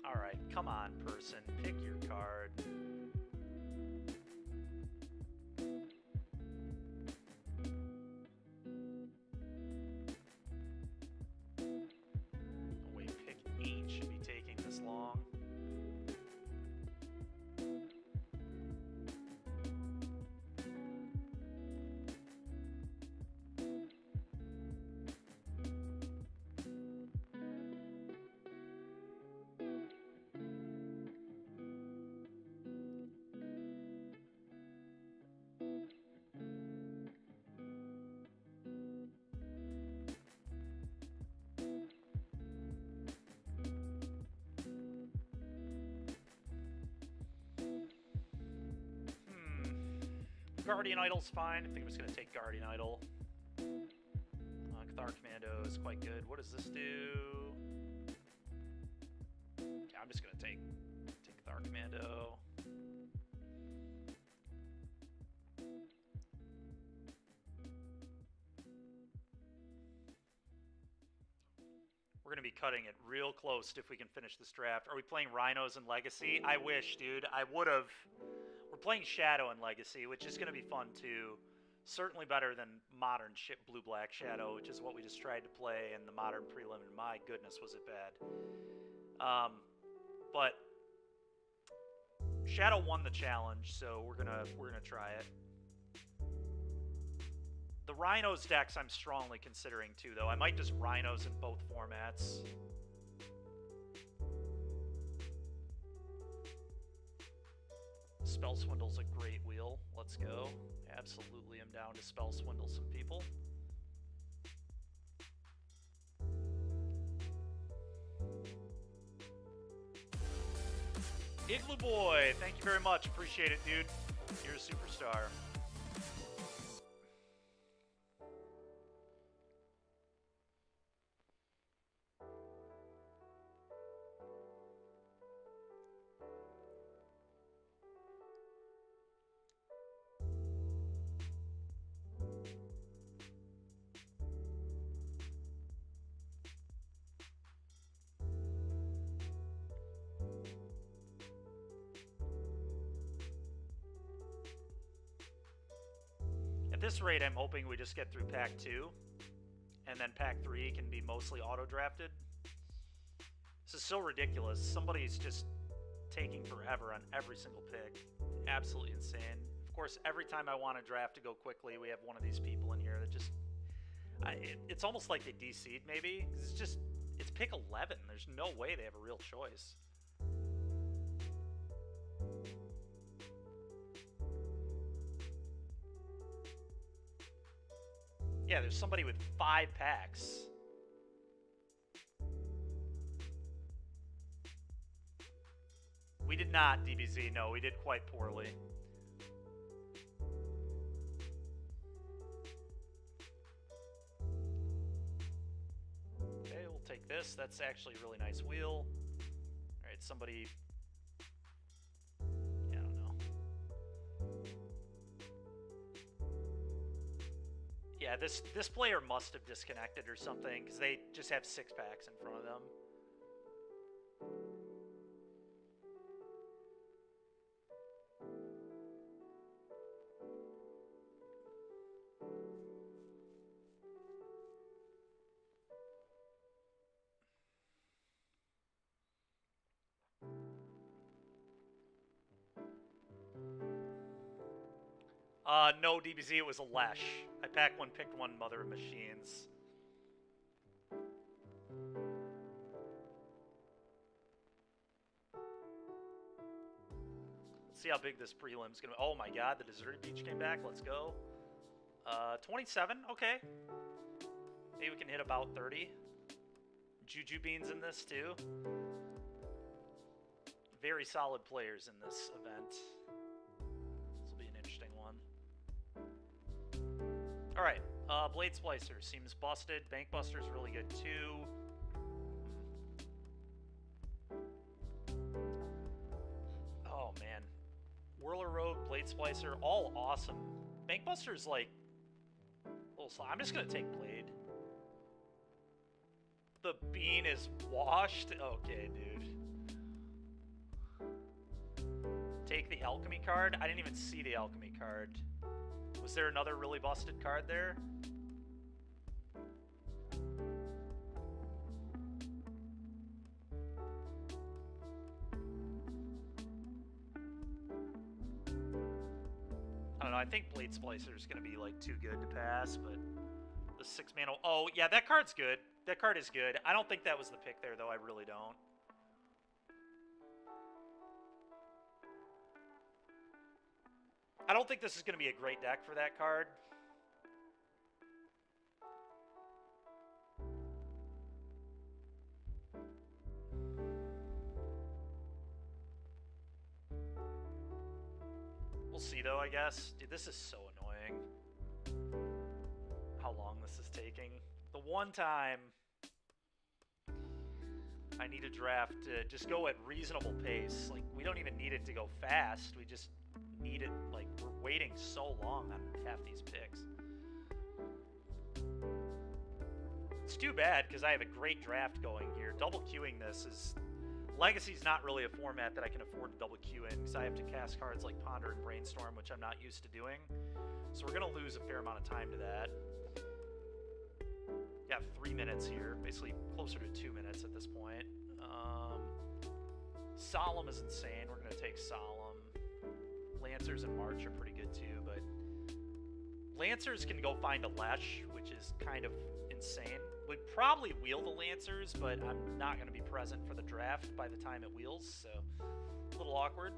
Alright, come on, person. Pick your card. Oh wait, pick 8 should be taking this long. Guardian Idol's fine. I think I'm just going to take Guardian Idol. Cathar Commando is quite good. What does this do? Yeah, I'm just going to take Cathar Commando. We're going to be cutting it real close if we can finish this draft. Are we playing Rhinos in Legacy? I wish, dude. I would have. We're playing Shadow in Legacy, which is going to be fun too. Certainly better than modern blue-black Shadow, which is what we just tried to play in the modern prelim, and my goodness, was it bad. But Shadow won the challenge, so we're gonna try it. The Rhinos decks I'm strongly considering too, though. I might just Rhinos in both formats. Spell Swindle's a great wheel. Let's go. Absolutely am down to Spell Swindle some people. Igloo Boy, thank you very much. Appreciate it, dude. You're a superstar. At this rate, I'm hoping we just get through Pack 2, and then Pack 3 can be mostly auto-drafted. This is so ridiculous. Somebody's just taking forever on every single pick. Absolutely insane. Of course, every time I want a draft to go quickly, we have one of these people in here that just... it's almost like they DC'd, maybe. It's pick 11. There's no way they have a real choice. Yeah, there's somebody with 5 packs. We did not, DBZ. No, we did quite poorly. Okay, we'll take this. That's actually a really nice wheel. All right, somebody... Yeah, I don't know. Yeah, this player must have disconnected or something, because they just have 6 packs in front of them. No, DBZ, it was a Lesh. I packed one, picked one, Mother of Machines. Let's see how big this prelim's gonna be. Oh my god, the Deserted Beach came back. Let's go. 27, okay. Maybe we can hit about 30. Juju Beans in this, too. Very solid players in this event. This will be an interesting one. Alright, Blade Splicer seems busted. Bank Buster's really good too. Oh man. Whirler Rogue, Blade Splicer, all awesome. Bank Buster's like a little slow. I'm just gonna take Blade. The bean is washed? Okay, dude. Take the Alchemy card? I didn't even see the Alchemy card. Was there another really busted card there? I don't know, I think Blade Splicer is going to be like too good to pass, but the 6-mana... Oh, yeah, that card's good. That card is good. I don't think that was the pick there, though. I really don't. I don't think this is going to be a great deck for that card. We'll see, though, I guess. Dude, this is so annoying. How long this is taking. The one time I need a draft to just go at reasonable pace. Like, we don't even need it to go fast. We just need it, like, we're waiting so long on half these picks. It's too bad, because I have a great draft going here. Double queuing this is... Legacy's not really a format that I can afford to double queue in, because I have to cast cards like Ponder and Brainstorm, which I'm not used to doing. So we're going to lose a fair amount of time to that. Got 3 minutes here, basically closer to 2 minutes at this point. Solemn is insane. We're going to take Solemn. Lancers and March are pretty good too, but Lancers can go find a Lesh, which is kind of insane. We'd probably wheel the Lancers, but I'm not going to be present for the draft by the time it wheels, so a little awkward.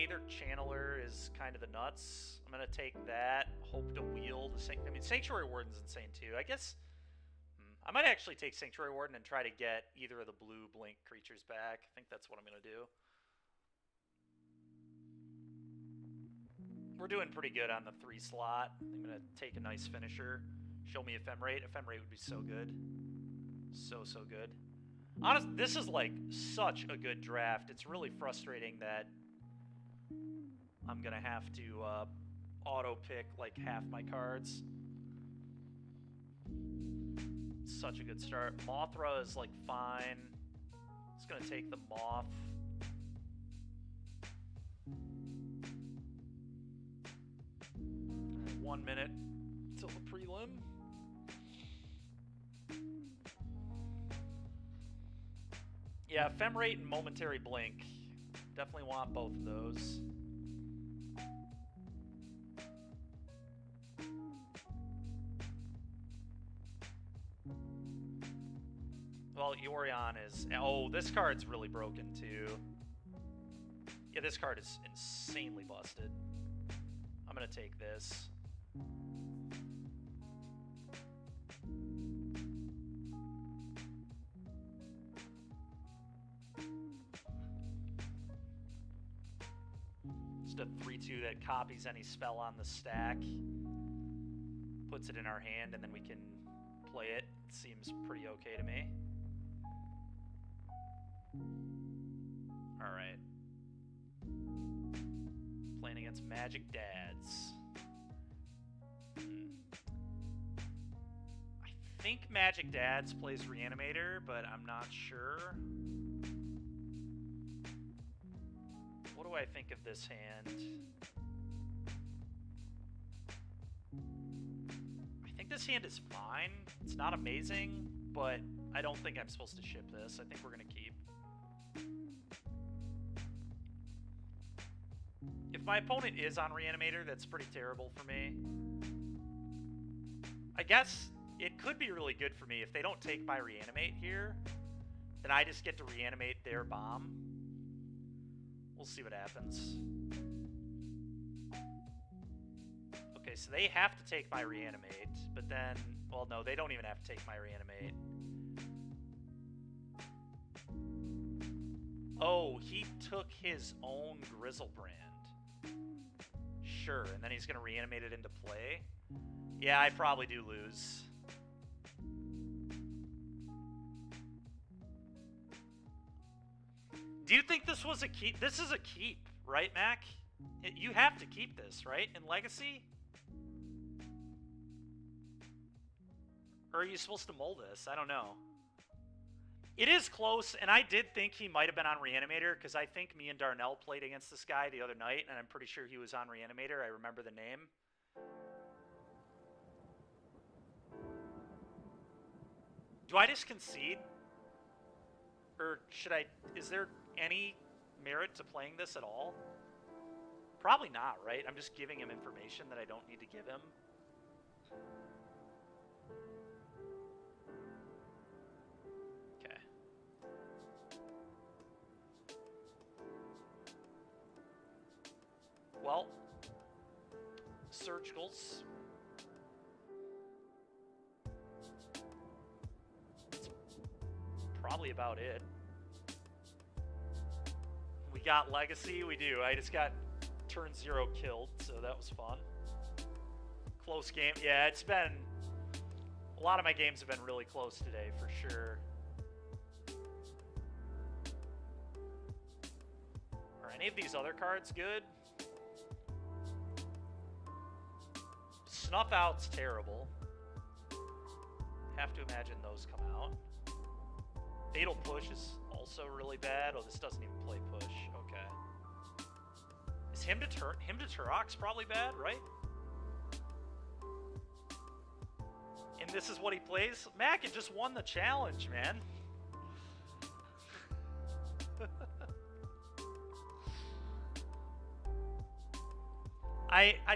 Aether Channeler is kind of the nuts. I'm gonna take that. Hope to wield. I mean, Sanctuary Warden's insane too. I guess I might actually take Sanctuary Warden and try to get either of the blue blink creatures back. I think that's what I'm gonna do. We're doing pretty good on the 3 slot. I'm gonna take a nice finisher. Show me Ephemerate. Ephemerate would be so good. So good. Honestly, this is like such a good draft. It's really frustrating that I'm gonna have to auto pick like half my cards. Such a good start. Mothra is like fine. It's gonna take the Moth. Right, 1 minute till the prelim. Yeah, Ephemerate and Momentary Blink. Definitely want both of those. Well, Yorion is... Oh, this card's really broken, too. Yeah, this card is insanely busted. I'm gonna take this. Just a 3/2 that copies any spell on the stack. Puts it in our hand, and then we can play it. It seems pretty okay to me. Alright. Playing against Magic Dads. I think Magic Dads plays Reanimator, but I'm not sure. What do I think of this hand? I think this hand is fine. It's not amazing, but I don't think I'm supposed to ship this. I think we're going to keep. If my opponent is on Reanimator, that's pretty terrible for me. I guess it could be really good for me if they don't take my Reanimate here. Then I just get to reanimate their bomb. We'll see what happens. Okay, so they have to take my Reanimate, but then... Well, no, they don't even have to take my Reanimate. Oh, he took his own Grizzlebrand. Sure, and then he's going to reanimate it into play. Yeah, I probably do lose. Do you think this was a keep? This is a keep, right, Mac? You have to keep this, right, in Legacy? Or are you supposed to mull this? I don't know. It is close, and I did think he might have been on Reanimator, because I think me and Darnell played against this guy the other night, and I'm pretty sure he was on Reanimator. I remember the name. Do I just concede? Or should I... Is there any merit to playing this at all? Probably not, right? I'm just giving him information that I don't need to give him. Okay. Well, surgicals. That's probably about it. We got Legacy, we do. I just got turn 0 killed, so that was fun. Close game. Yeah, it's been... A lot of my games have been really close today, for sure. Are any of these other cards good? Snuff Out's terrible. Have to imagine those come out. Fatal Push is also really bad. Oh, this doesn't even play push. Okay. Is Hymn to Turok's probably bad, right? And this is what he plays? Mac, it just won the challenge, man.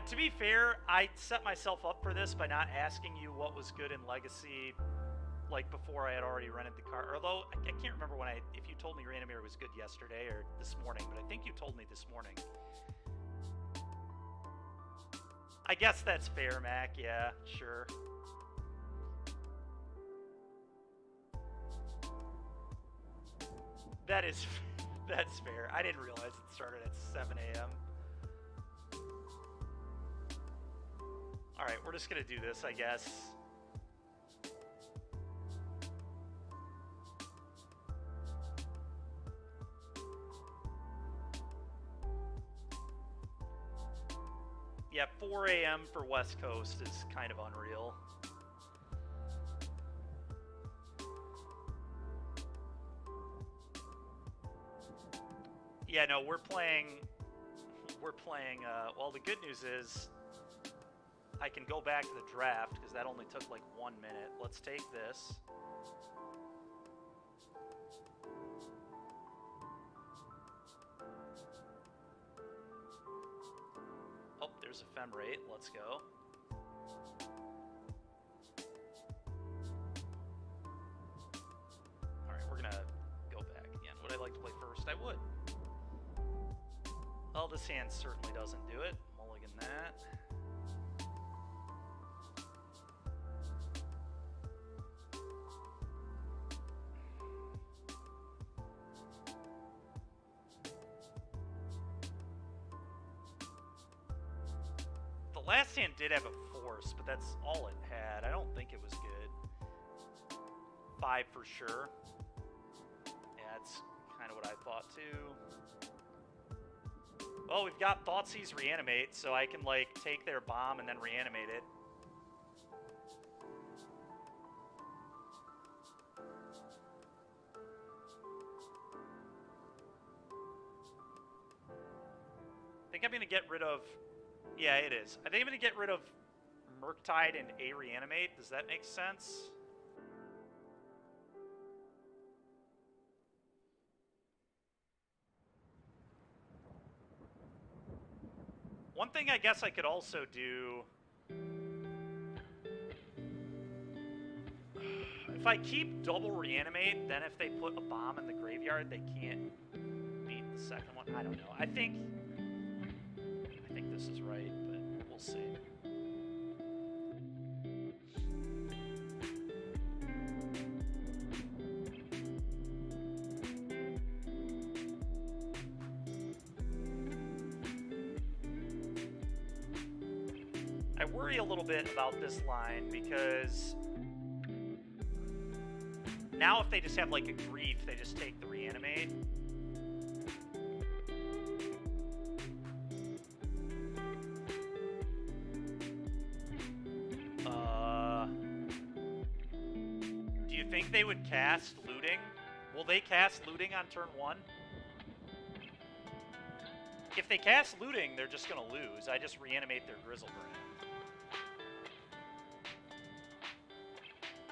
To be fair, I set myself up for this by not asking you what was good in Legacy like before I had already rented the car. Although I can't remember if you told me Reanimator was good yesterday or this morning, but I think you told me this morning. I guess that's fair, Mac. Yeah, sure. That's fair. I didn't realize it started at 7 a.m. Alright, we're just gonna do this, I guess. Yeah, 4 a.m. for West Coast is kind of unreal. Yeah, no, we're playing, well, the good news is I can go back to the draft because that only took like 1 minute. Let's take this. Oh, there's a fem rate. Let's go. All right, we're gonna go back again. Would I like to play first? I would. Well, this hand certainly doesn't do it. Mulligan that. The last hand did have a force, but that's all it had. I don't think it was good. 5 for sure. Yeah, that's kind of what I thought too. Well, we've got Thoughtseize Reanimate, so I can, like, take their bomb and then reanimate it. I think I'm going to get rid of... Yeah, it is. I think I'm going to get rid of Murktide and A Reanimate. Does that make sense? One thing I guess I could also do... If I keep double Reanimate, then if they put a bomb in the graveyard, they can't beat the second one. I don't know. I think this is right, but we'll see. I worry a little bit about this line because now if they just have like a grief, they just take the reanimate. Do you think they would cast looting? Will they cast looting on turn 1? If they cast looting, they're just gonna lose. I just reanimate their Grizzlebrand.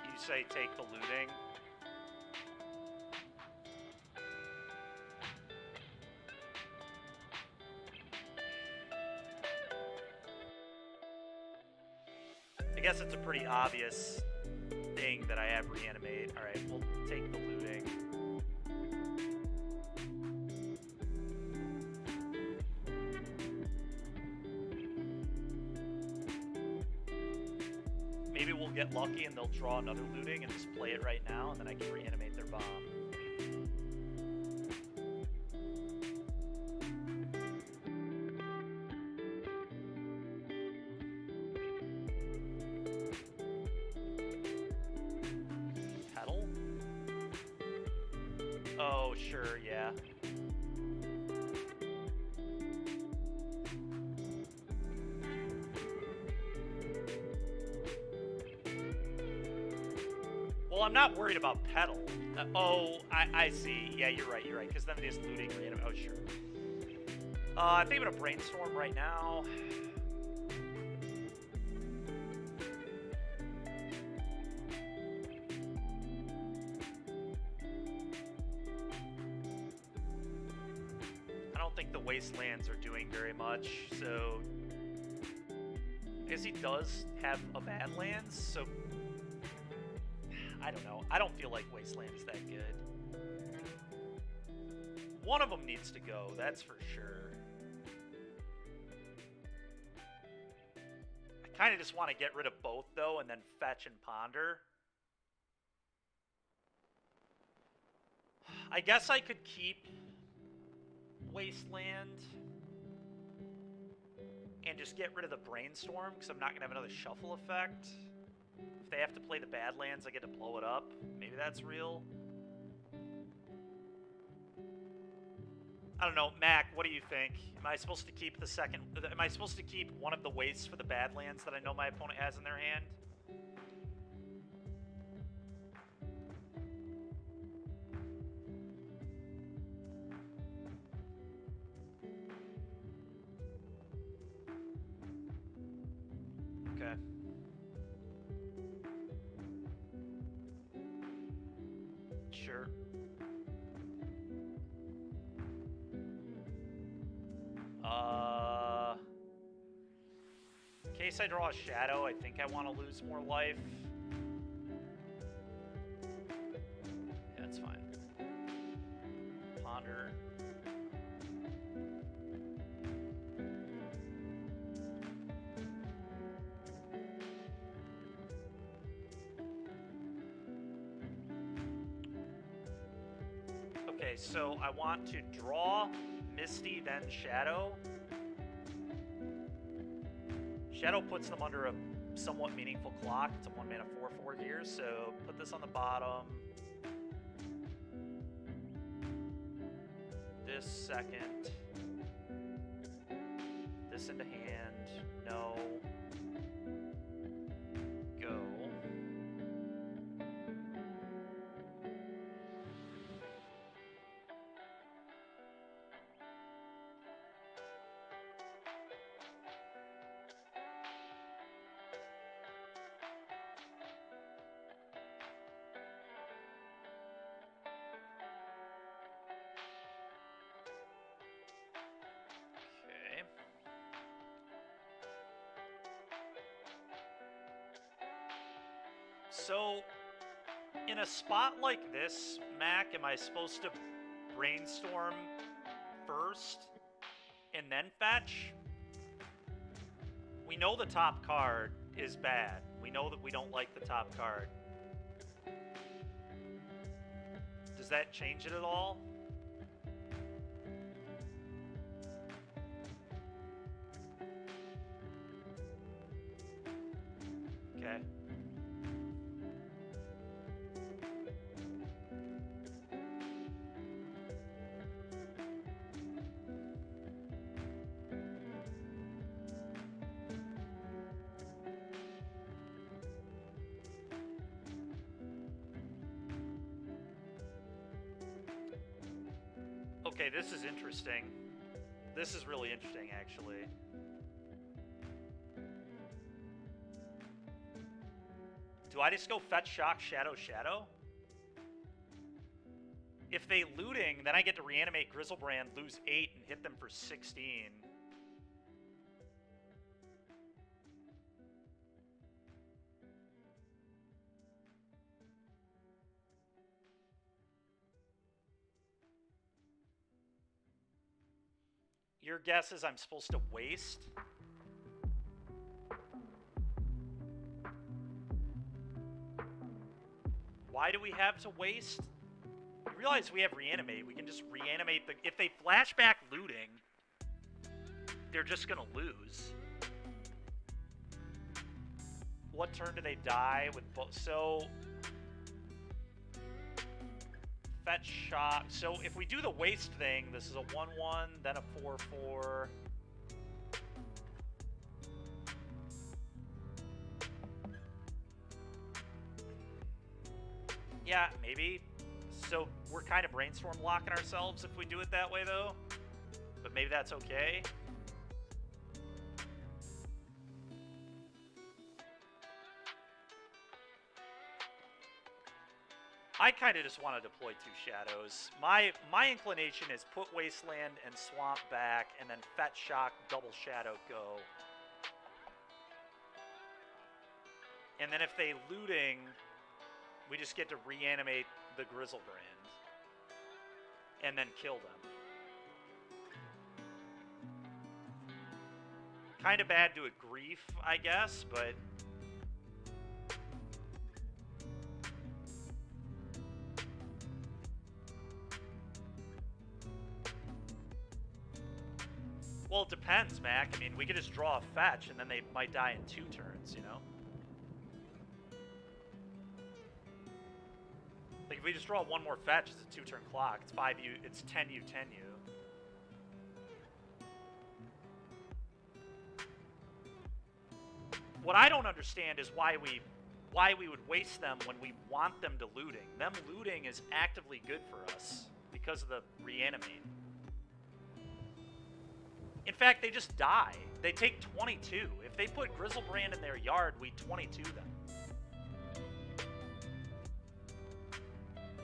You say take the looting. I guess it's a pretty obvious thing that I have reanimate. Alright, we'll take the looting. Maybe we'll get lucky and they'll draw another looting and just play it right now, and then I can reanimate their bomb. Petal? Oh, sure, yeah. Well, I'm not worried about Petal. Oh, I see. Yeah, you're right, because then it is looting random. Oh, sure. I think I'm going to brainstorm right now. I don't think the Wastelands are doing very much, so... I guess he does have a Badlands, so... I don't know. I don't feel like Wasteland is that good. One of them needs to go, that's for sure. I kind of just want to get rid of both, though, and then fetch and ponder. I guess I could keep Wasteland and just get rid of the Brainstorm, because I'm not going to have another shuffle effect. If they have to play the Badlands, I get to blow it up. Maybe that's real. I don't know. Mac, what do you think? Am I supposed to keep the second... Am I supposed to keep one of the wastes for the Badlands that I know my opponent has in their hand? Okay. Sure. In case I draw a shadow, I think I want to lose more life. Yeah, that's fine. Ponder. Okay, so I want to draw Misty, then Shadow. Shadow puts them under a somewhat meaningful clock. It's a 1-mana 4/4 here, so put this on the bottom. This second. This into hand. No. Go. So, in a spot like this, Mac, am I supposed to Brainstorm first and then fetch? We know the top card is bad. We know that we don't like the top card. Does that change it at all? Okay. Okay, this is interesting. This is really interesting, actually. Do I just go fetch, shock, shadow, shadow? If they looting, then I get to reanimate Grizzlebrand, lose 8, and hit them for 16. Your guess is I'm supposed to waste? Why do we have to waste? You realize we have reanimate. We can just reanimate the... If they flash back looting, they're just going to lose. What turn do they die with both? So... Fetch shot. So if we do the waste thing, this is a 1/1, then a 4/4. Yeah, maybe. So we're kind of brainstorm locking ourselves if we do it that way, though. But maybe that's okay. I kind of just want to deploy 2 shadows. My inclination is put Wasteland and Swamp back, and then Fetch Shock, double Shadow, go. And then if they looting, We just get to reanimate the Grizzlebrand. And then kill them. Kind of bad to a grief, I guess, but... Well, it depends, Mac. I mean, we could just draw a fetch, and then they might die in 2 turns, you know? Like, if we just draw one more fetch, it's a 2-turn clock. It's 5U, it's 10U, 10U. What I don't understand is why we would waste them when we want them to looting. Them looting is actively good for us because of the reanimate. In fact, they just die. They take 22. If they put Grizzlebrand in their yard, we 22 them.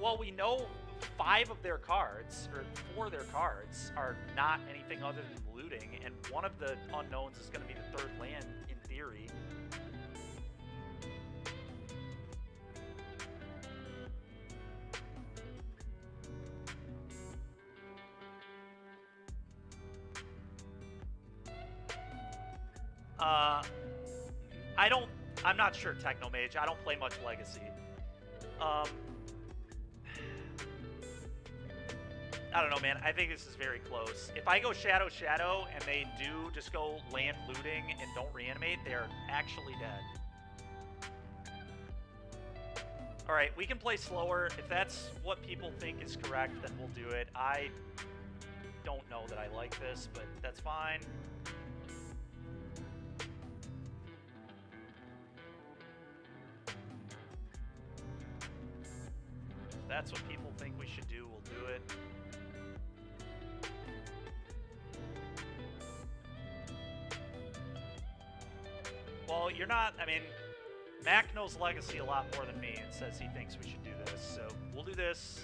Well, we know 5 of their cards, or 4 of their cards, are not anything other than looting, and one of the unknowns is going to be the 3rd land, in theory. I'm not sure, Technomage. I don't play much Legacy. I don't know, man. I think this is very close. If I go Shadow, Shadow, and they do just go land looting and don't reanimate, they're actually dead. Alright, we can play slower. If that's what people think is correct, then we'll do it. I don't know that I like this, but that's fine. If that's what people think we should do, we'll do it. Well, you're not, I mean, Mac knows Legacy a lot more than me and says he thinks we should do this, so we'll do this.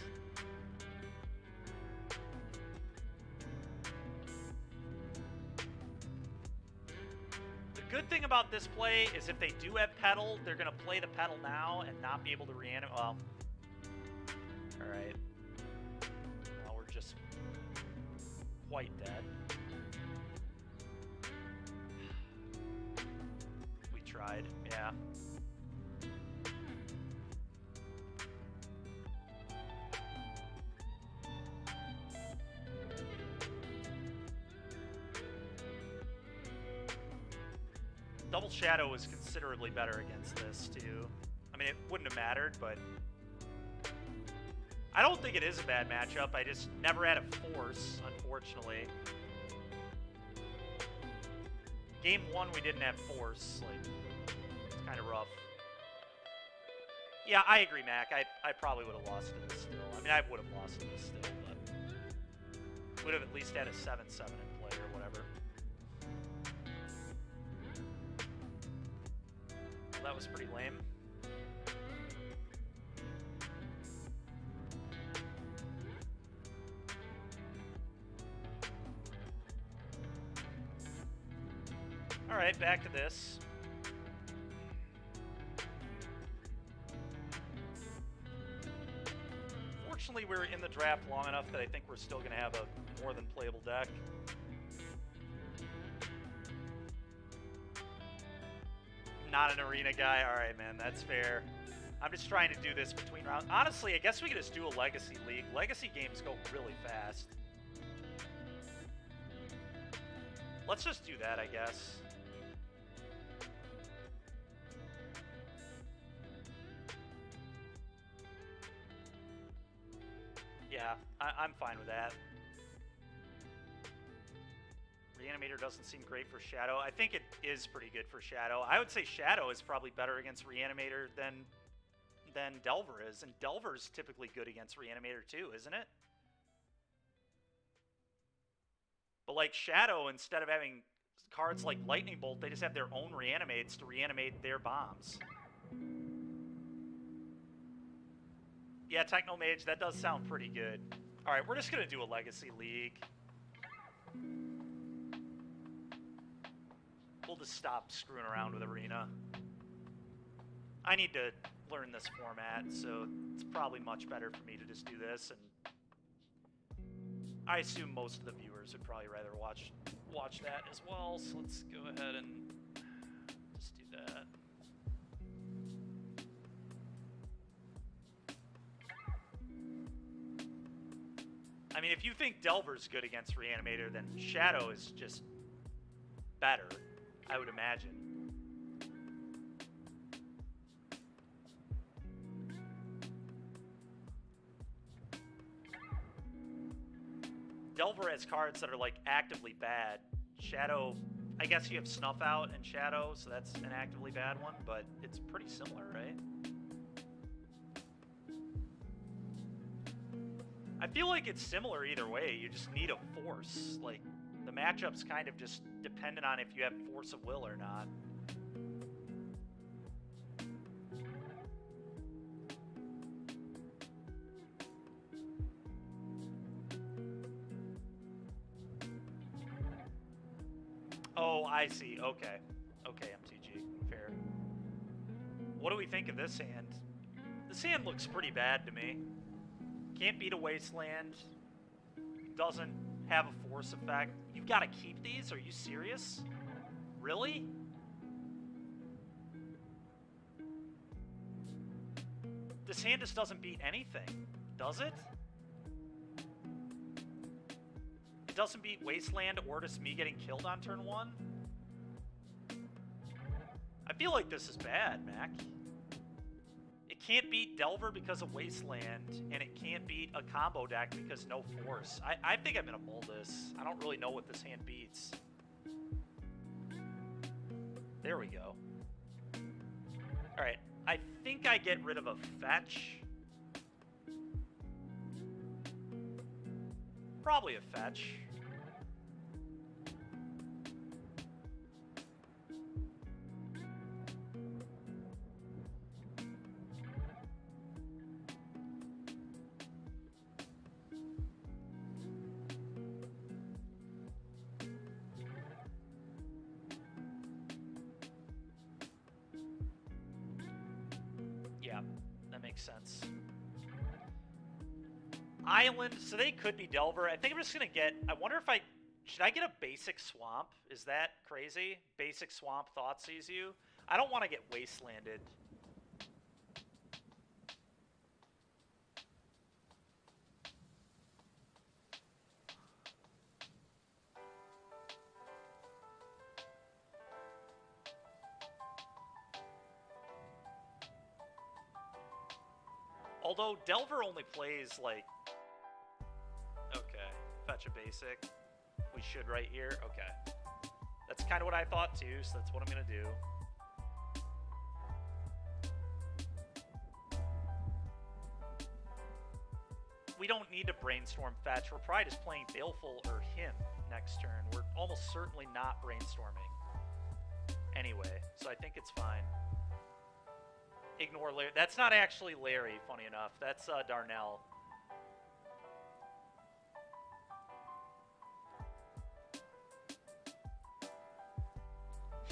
The good thing about this play is if they do have Petal, they're going to play the Petal now and not be able to reanimate. Well, alright. Now we're just quite dead. We tried, yeah. Double Shadow was considerably better against this, too. I mean, it wouldn't have mattered, but... I don't think it is a bad matchup. I just never had a force, unfortunately. Game 1, we didn't have force. Like, it's kind of rough. Yeah, I agree, Mac. I probably would have lost to this still. I mean, I would have lost to this still, but... would have at least had a 7-7 in play or whatever. Well, that was pretty lame. Alright, back to this. Fortunately, we're in the draft long enough that I think we're still going to have a more than playable deck. Not an arena guy? Alright, man, that's fair. I'm just trying to do this between rounds. Honestly, I guess we could just do a Legacy League. Legacy games go really fast. Let's just do that, I guess. Yeah, I'm fine with that. Reanimator doesn't seem great for Shadow. I think it is pretty good for Shadow. I would say Shadow is probably better against Reanimator than Delver is, and Delver's typically good against Reanimator too, isn't it? But like Shadow, instead of having cards like Lightning Bolt, they just have their own Reanimates to reanimate their bombs. Yeah, Technomage, that does sound pretty good. Alright, we're just going to do a Legacy League. We'll just stop screwing around with Arena. I need to learn this format, so it's probably much better for me to just do this, and I assume most of the viewers would probably rather watch that as well, so let's go ahead and just do that. I mean, if you think Delver's good against Reanimator, then Shadow is just better, I would imagine. Delver has cards that are, like, actively bad. Shadow, I guess you have Snuff Out and Shadow, so that's an actively bad one, but it's pretty similar, right? I feel like it's similar either way. You just need a force. Like, the matchup's kind of just dependent on if you have force of will or not. Oh, I see. Okay. Okay, MTG. Fair. What do we think of this hand? This hand looks pretty bad to me. Can't beat a Wasteland. Doesn't have a force effect. You've got to keep these? Are you serious? Really? This hand just doesn't beat anything, does it? It doesn't beat Wasteland or just me getting killed on turn 1? I feel like this is bad, Mac. It can't beat Delver because of Wasteland, and it can't beat a combo deck because no force. I think I'm going to mull this. I don't really know what this hand beats. There we go. Alright, I think I get rid of a fetch. Probably a fetch. Yeah, that makes sense. Island, so they could be Delver. I think I'm just going to get, I wonder if should I get a basic Swamp? Is that crazy? Basic Swamp Thoughtseize you? I don't want to get Wastelanded. Although Delver only plays like, okay, fetch a basic. We should right here. Okay, that's kind of what I thought too. So that's what I'm gonna do. We don't need to brainstorm fetch. We're probably just playing Baleful or him next turn. We're almost certainly not brainstorming anyway, so I think it's fine. Ignore Larry. That's not actually Larry, funny enough. That's Darnell.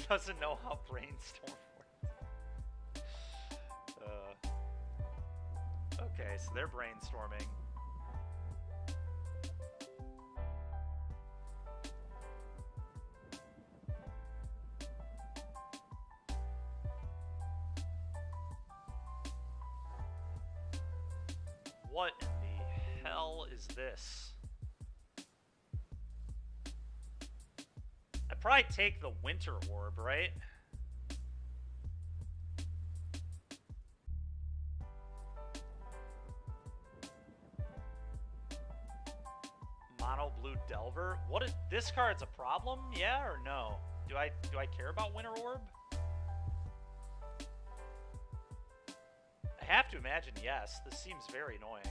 Doesn't know how brainstorm works. Okay, so they're brainstorming. What in the hell is this? I'd probably take the Winter Orb, right? Mono Blue Delver? What is this card's a problem? Yeah or no? Do I care about Winter Orb? I have to imagine yes. This seems very annoying.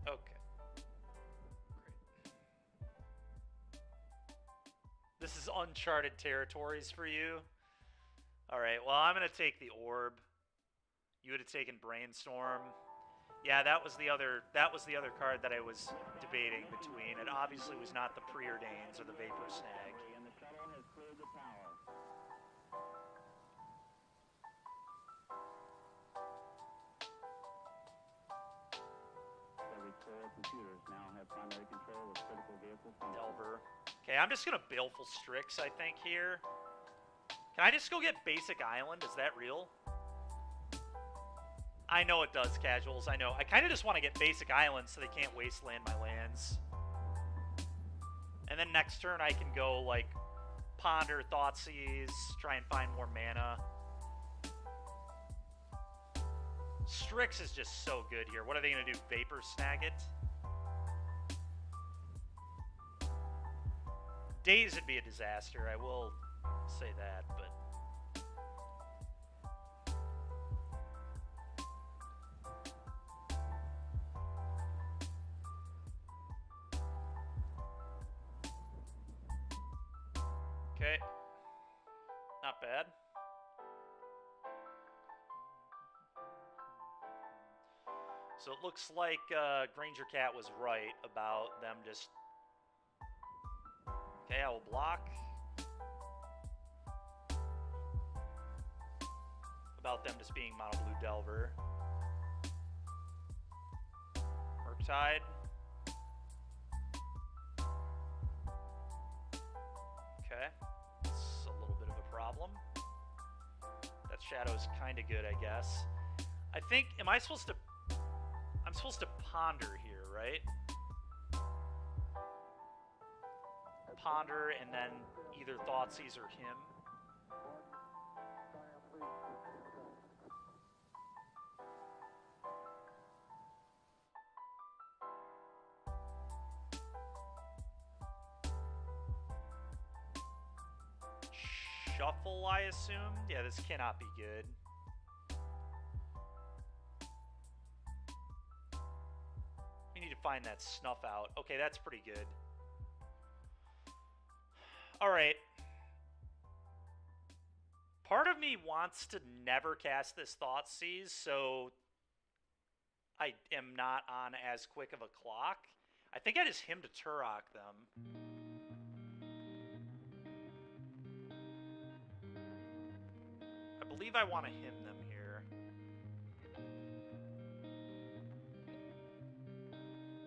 Okay. Great. This is uncharted territories for you. Alright, well, I'm going to take the Orb. You would have taken Brainstorm. Yeah, that was the other card that I was debating between. It obviously was not the Preordains or the Vapor Snag. And the shuttle has cleared the tower. Every core computers now have primary control of critical vehicle functions. Delver. Okay, I'm just gonna baleful Strix, I think, here. Can I just go get basic island? Is that real? I know it does, casuals. I know. I kind of just want to get basic island so they can't wasteland my lands. And then next turn I can go, like, ponder, Thoughtseize, try and find more mana. Strix is just so good here. What are they going to do? Vapor snag it? Daze would be a disaster, I will say that, but... Okay. Not bad. So it looks like Granger Cat was right about them just... Okay, I will block. About them just being mono blue Delver. Murktide. Okay. It's a little bit of a problem. That Shadow's kind of good, I guess. I think... Am I supposed to... I'm supposed to ponder here, right? Ponder and then either Thoughtseize or him. Shuffle, I assume? Yeah, this cannot be good. We need to find that snuff out. Okay, that's pretty good. Alright. Part of me wants to never cast this Thoughtseize, so I am not on as quick of a clock. I think I just him to Turok them. I believe I want to him them here.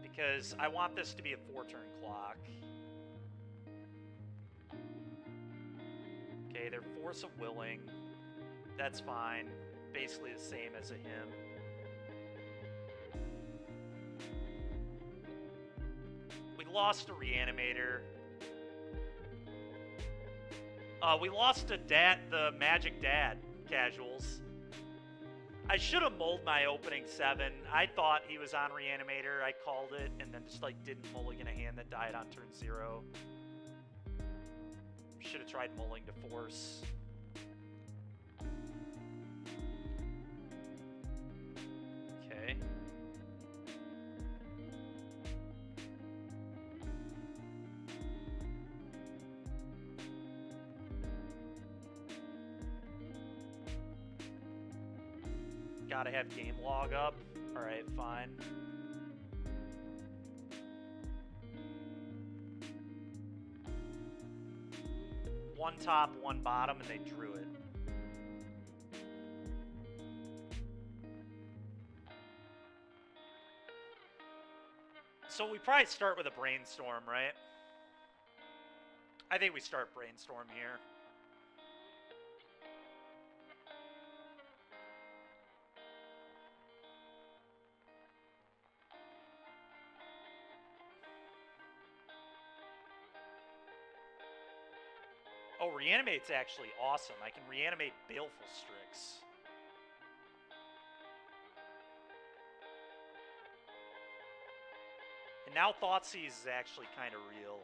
Because I want this to be a 4-turn clock. Okay, they're Force of Willing. That's fine. Basically the same as a him. We lost a Reanimator. We lost a dad, the Magic Dad, casuals. I should have mulled my opening 7. I thought he was on Reanimator. I called it and then just like didn't mulligan a hand that died on turn 0. Should have tried mulling to force. Okay. Gotta have game log up. Alright, fine. One top, one bottom, and they drew it. So we probably start with a Brainstorm, right? I think we start Brainstorm here. Oh, Reanimate's actually awesome. I can reanimate Baleful Strix. And now Thoughtseize is actually kind of real.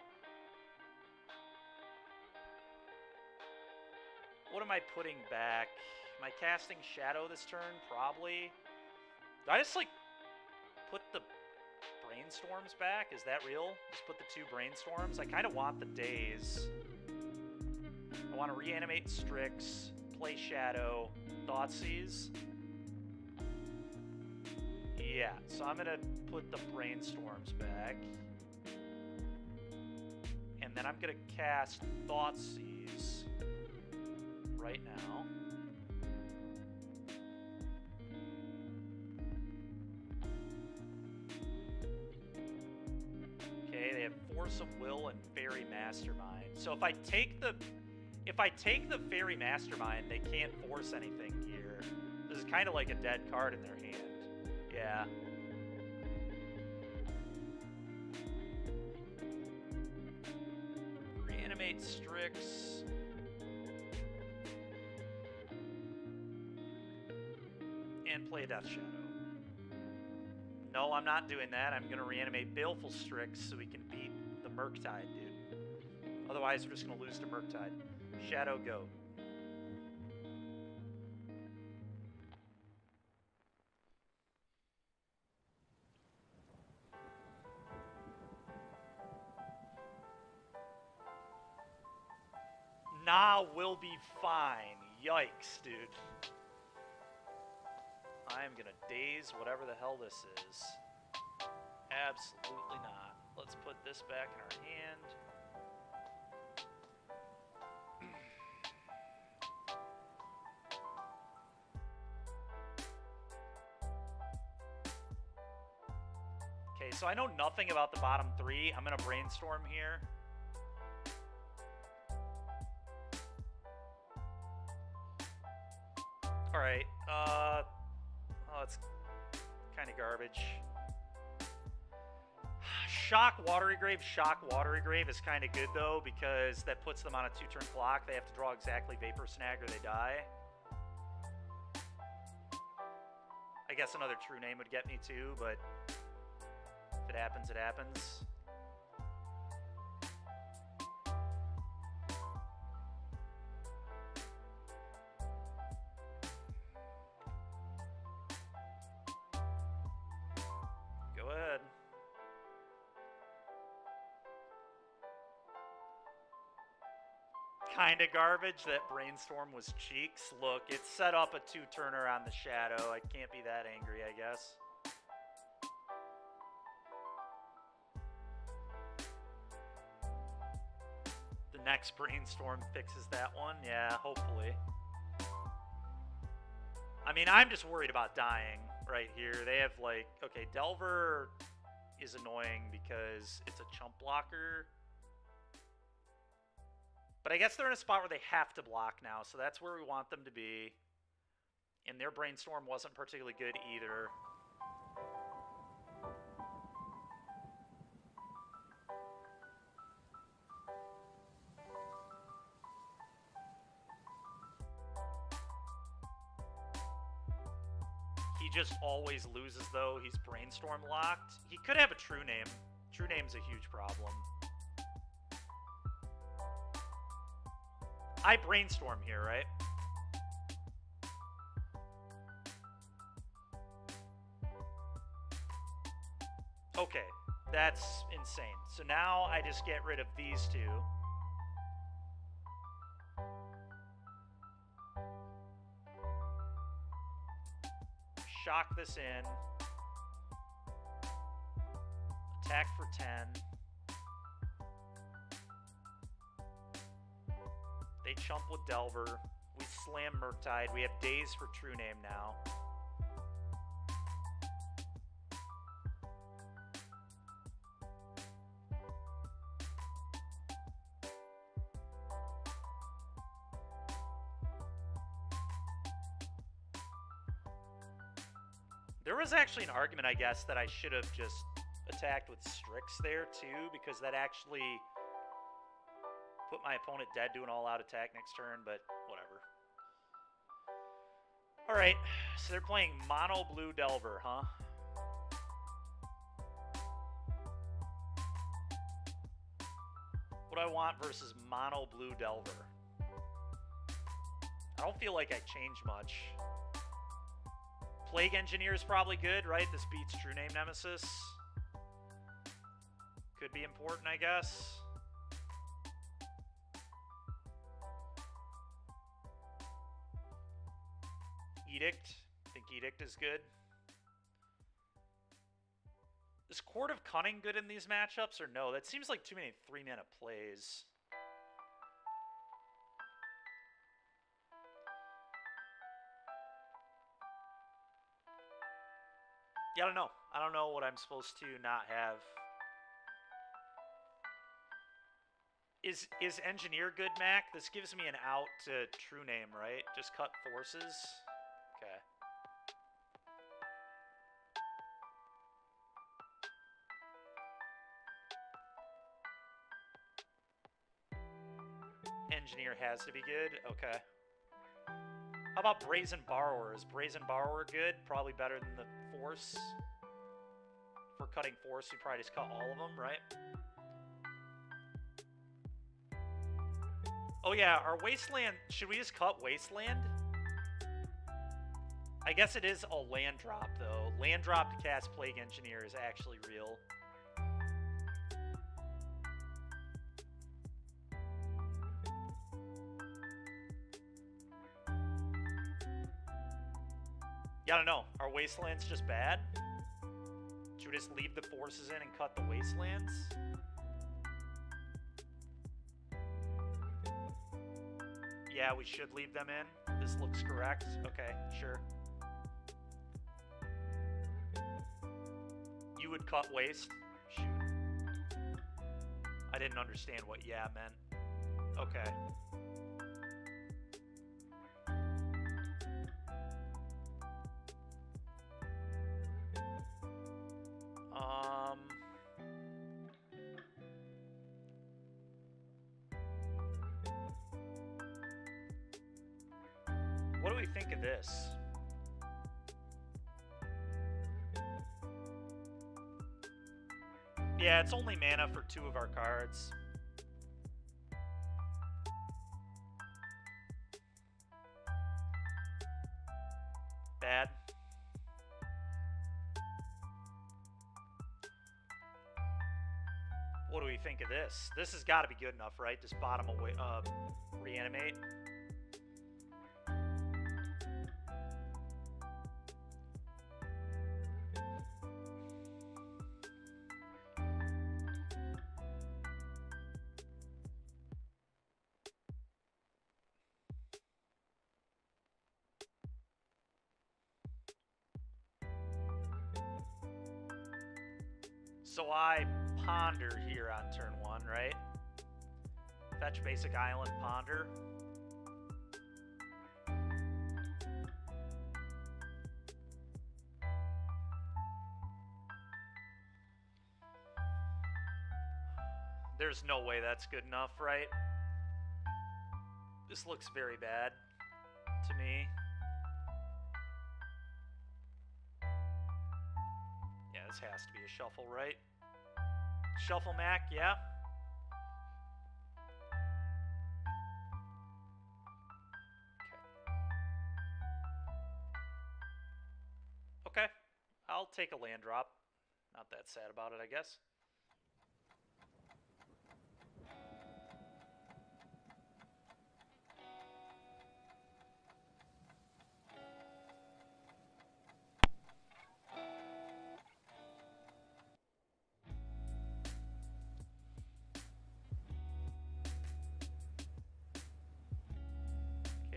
What am I putting back? Am I casting Shadow this turn? Probably. Do I just, like, put the Brainstorms back? Is that real? Just put the 2 Brainstorms? I kind of want the Daze. I want to reanimate Strix, play Shadow, Thoughtseize. Yeah, so I'm going to put the Brainstorms back. And then I'm going to cast Thoughtseize. these right now. Okay, they have Force of Will and Fairy Mastermind. So if I take the Fairy Mastermind, they can't force anything here. This is kind of like a dead card in their hand. Yeah. Reanimate Strix. And play Death Shadow. No, I'm not doing that. I'm going to reanimate Baleful Strix so we can beat the Murktide, dude. Otherwise, we're just going to lose to Murktide. Shadow, go. Nah, we'll be fine. Yikes, dude. I'm gonna daze whatever the hell this is. Absolutely not. Let's put this back in our hand. Okay, so I know nothing about the bottom three. I'm gonna brainstorm here. Alright, oh, it's kind of garbage. Shock Watery Grave is kind of good, though, because that puts them on a 2-turn clock. They have to draw exactly Vapor Snag or they die. I guess another True Name would get me, too, but if it happens, it happens. Go ahead. Kind of garbage. That Brainstorm was cheeks. Look, it set up a 2-turner on the Shadow. I can't be that angry, I guess. The next Brainstorm fixes that one. Yeah, hopefully. I mean, I'm just worried about dying right here. They have, like... Okay, Delver is annoying because it's a chump blocker. But I guess they're in a spot where they have to block now, so that's where we want them to be. And their Brainstorm wasn't particularly good either. He just always loses, though. He's Brainstorm locked. He could have a True Name. True Name's a huge problem. I Brainstorm here, right? Okay, that's insane. So now I just get rid of these two. Shock this in. Attack for 10. They chump with Delver. We slam Murktide. We have Daze for True Name now. There was actually an argument, I guess, that I should have just attacked with Strix there, too, because that actually put my opponent dead to an all-out attack next turn, but whatever. Alright, so they're playing Mono Blue Delver, huh? What do I want versus Mono Blue Delver? I don't feel like I changed much. Plague Engineer is probably good, right? This beats True Name Nemesis. Could be important, I guess. Edict. I think Edict is good. Is Court of Cunning good in these matchups, or no? That seems like too many 3-mana plays. Yeah, I don't know. I don't know what I'm supposed to not have. Is engineer good, Mac? This gives me an out to true name, right? Just cut forces. Okay. Engineer has to be good. Okay. How about brazen borrower? Is brazen borrower good? Probably better than the force. If we're cutting force, we probably just cut all of them, right? Oh yeah, our wasteland, should we just cut wasteland? I guess it is a land drop though. Land drop to cast Plague Engineer is actually real. Yeah, I don't know. Are wastelands just bad? Should we just leave the forces in and cut the wastelands? Yeah, we should leave them in. This looks correct. Okay, sure. You would cut waste? Shoot. I didn't understand what yeah meant. Okay. What do we think of this? Yeah, it's only mana for 2 of our cards. Bad. What do we think of this? This has got to be good enough, right? Just bottom away, reanimate. So I ponder here on turn 1, right? Fetch basic island, ponder. There's no way that's good enough, right? This looks very bad to me. Yeah, this has to be a shuffle, right? Shuffle Mac, yeah? Okay. Okay. I'll take a land drop. Not that sad about it, I guess.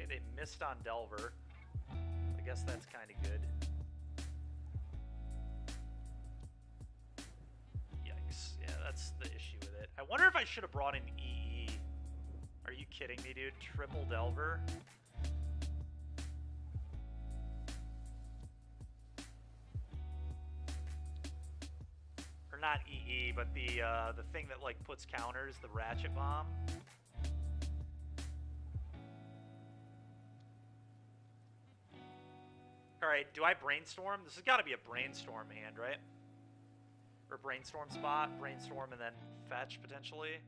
They missed on Delver. I guess that's kind of good. Yikes. Yeah, that's the issue with it. I wonder if I should have brought in EE. Are you kidding me, dude? Triple Delver? Or not EE, but the thing that like puts counters, the Ratchet Bomb. Alright, do I brainstorm? This has got to be a brainstorm hand, right? Or brainstorm spot, brainstorm, and then fetch, potentially.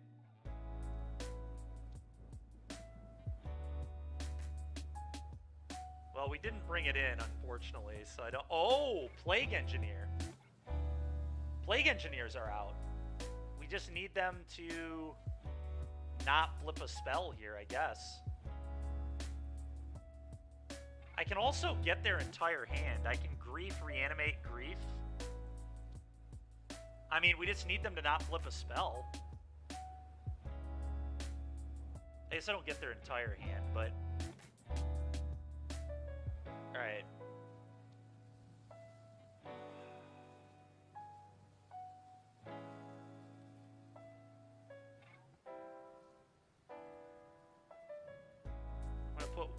Well, we didn't bring it in, unfortunately, so I don't... Oh! Plague Engineer! Plague Engineers are out. We just need them to not flip a spell here, I guess. I can also get their entire hand. I can Grief, reanimate, Grief. I mean, we just need them to not flip a spell. I guess I don't get their entire hand, but... Alright.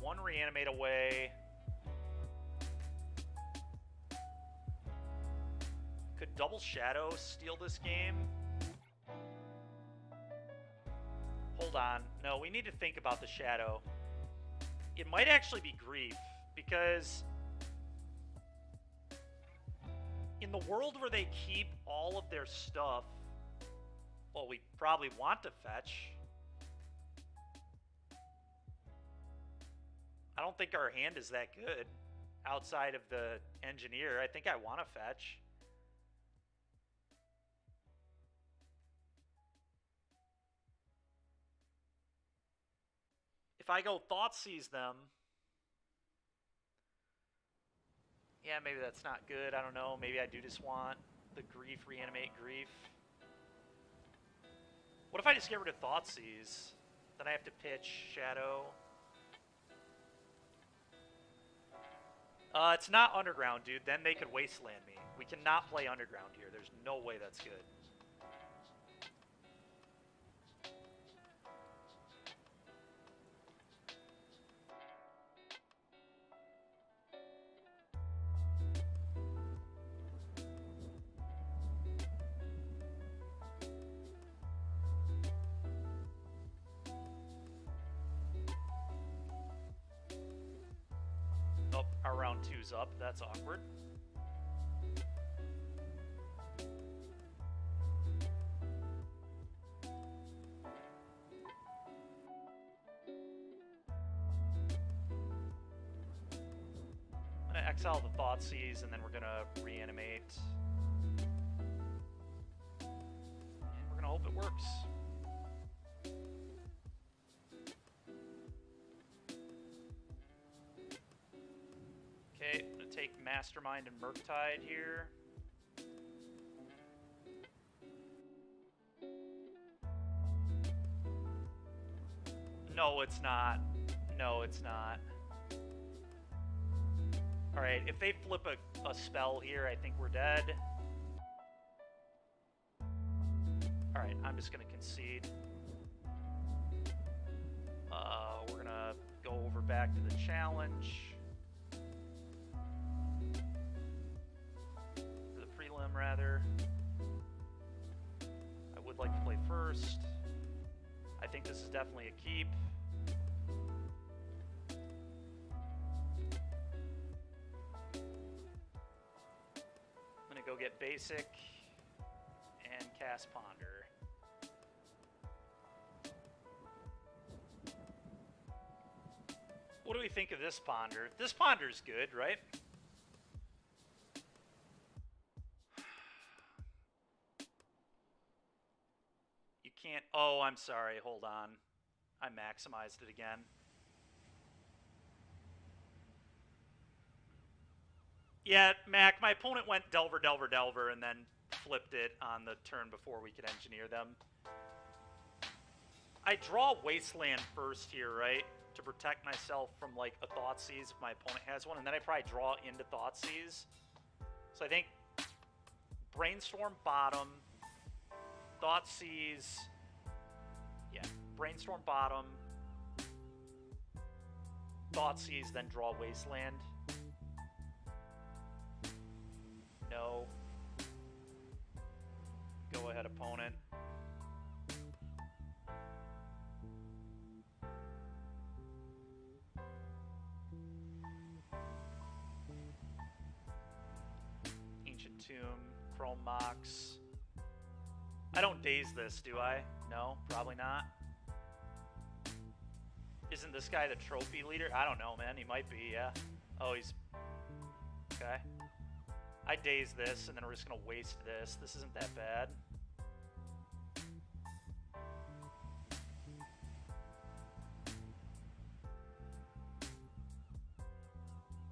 one reanimate away. Could double shadow steal this game? Hold on. No, we need to think about the shadow. It might actually be grief, because in the world where they keep all of their stuff, well, we probably want to fetch. I don't think our hand is that good outside of the engineer. I think I want to fetch. If I go Thoughtseize them, yeah, maybe that's not good. I don't know. Maybe I do just want the grief, reanimate grief. What if I just get rid of Thoughtseize? Then I have to pitch Shadow. It's not Underground, dude. Then they could Wasteland me. We cannot play Underground here. There's no way that's good. Oh, our round 2's up. That's awkward. I'm gonna exile the Thoughtseize, and then we're gonna reanimate. And we're gonna hope it works. Okay, I'm gonna take Mastermind and Murktide here. No, it's not. No, it's not. Alright, if they flip a spell here, I think we're dead. Alright, I'm just gonna concede. We're gonna go over back to the challenge. The prelim, rather. I would like to play first. I think this is definitely a keep. I'm gonna go get basic and cast Ponder. What do we think of this Ponder? This Ponder's good, right? You can't... Oh, I'm sorry. Hold on. I maximized it again. Yeah, Mac, my opponent went Delver, Delver, Delver, and then flipped it on the turn before we could engineer them. I draw Wasteland first here, right? To protect myself from, like, a Thoughtseize if my opponent has one, and then I probably draw into Thoughtseize. So I think Brainstorm bottom, Thoughtseize, yeah, Brainstorm bottom, Thoughtseize, then draw Wasteland. No. Go ahead, opponent. Ancient Tomb, Chrome Mox. I don't daze this, do I? No, probably not. Isn't this guy the trophy leader? I don't know, man. He might be, yeah. Oh, he's... Okay. I daze this, and then we're just going to waste this. This isn't that bad.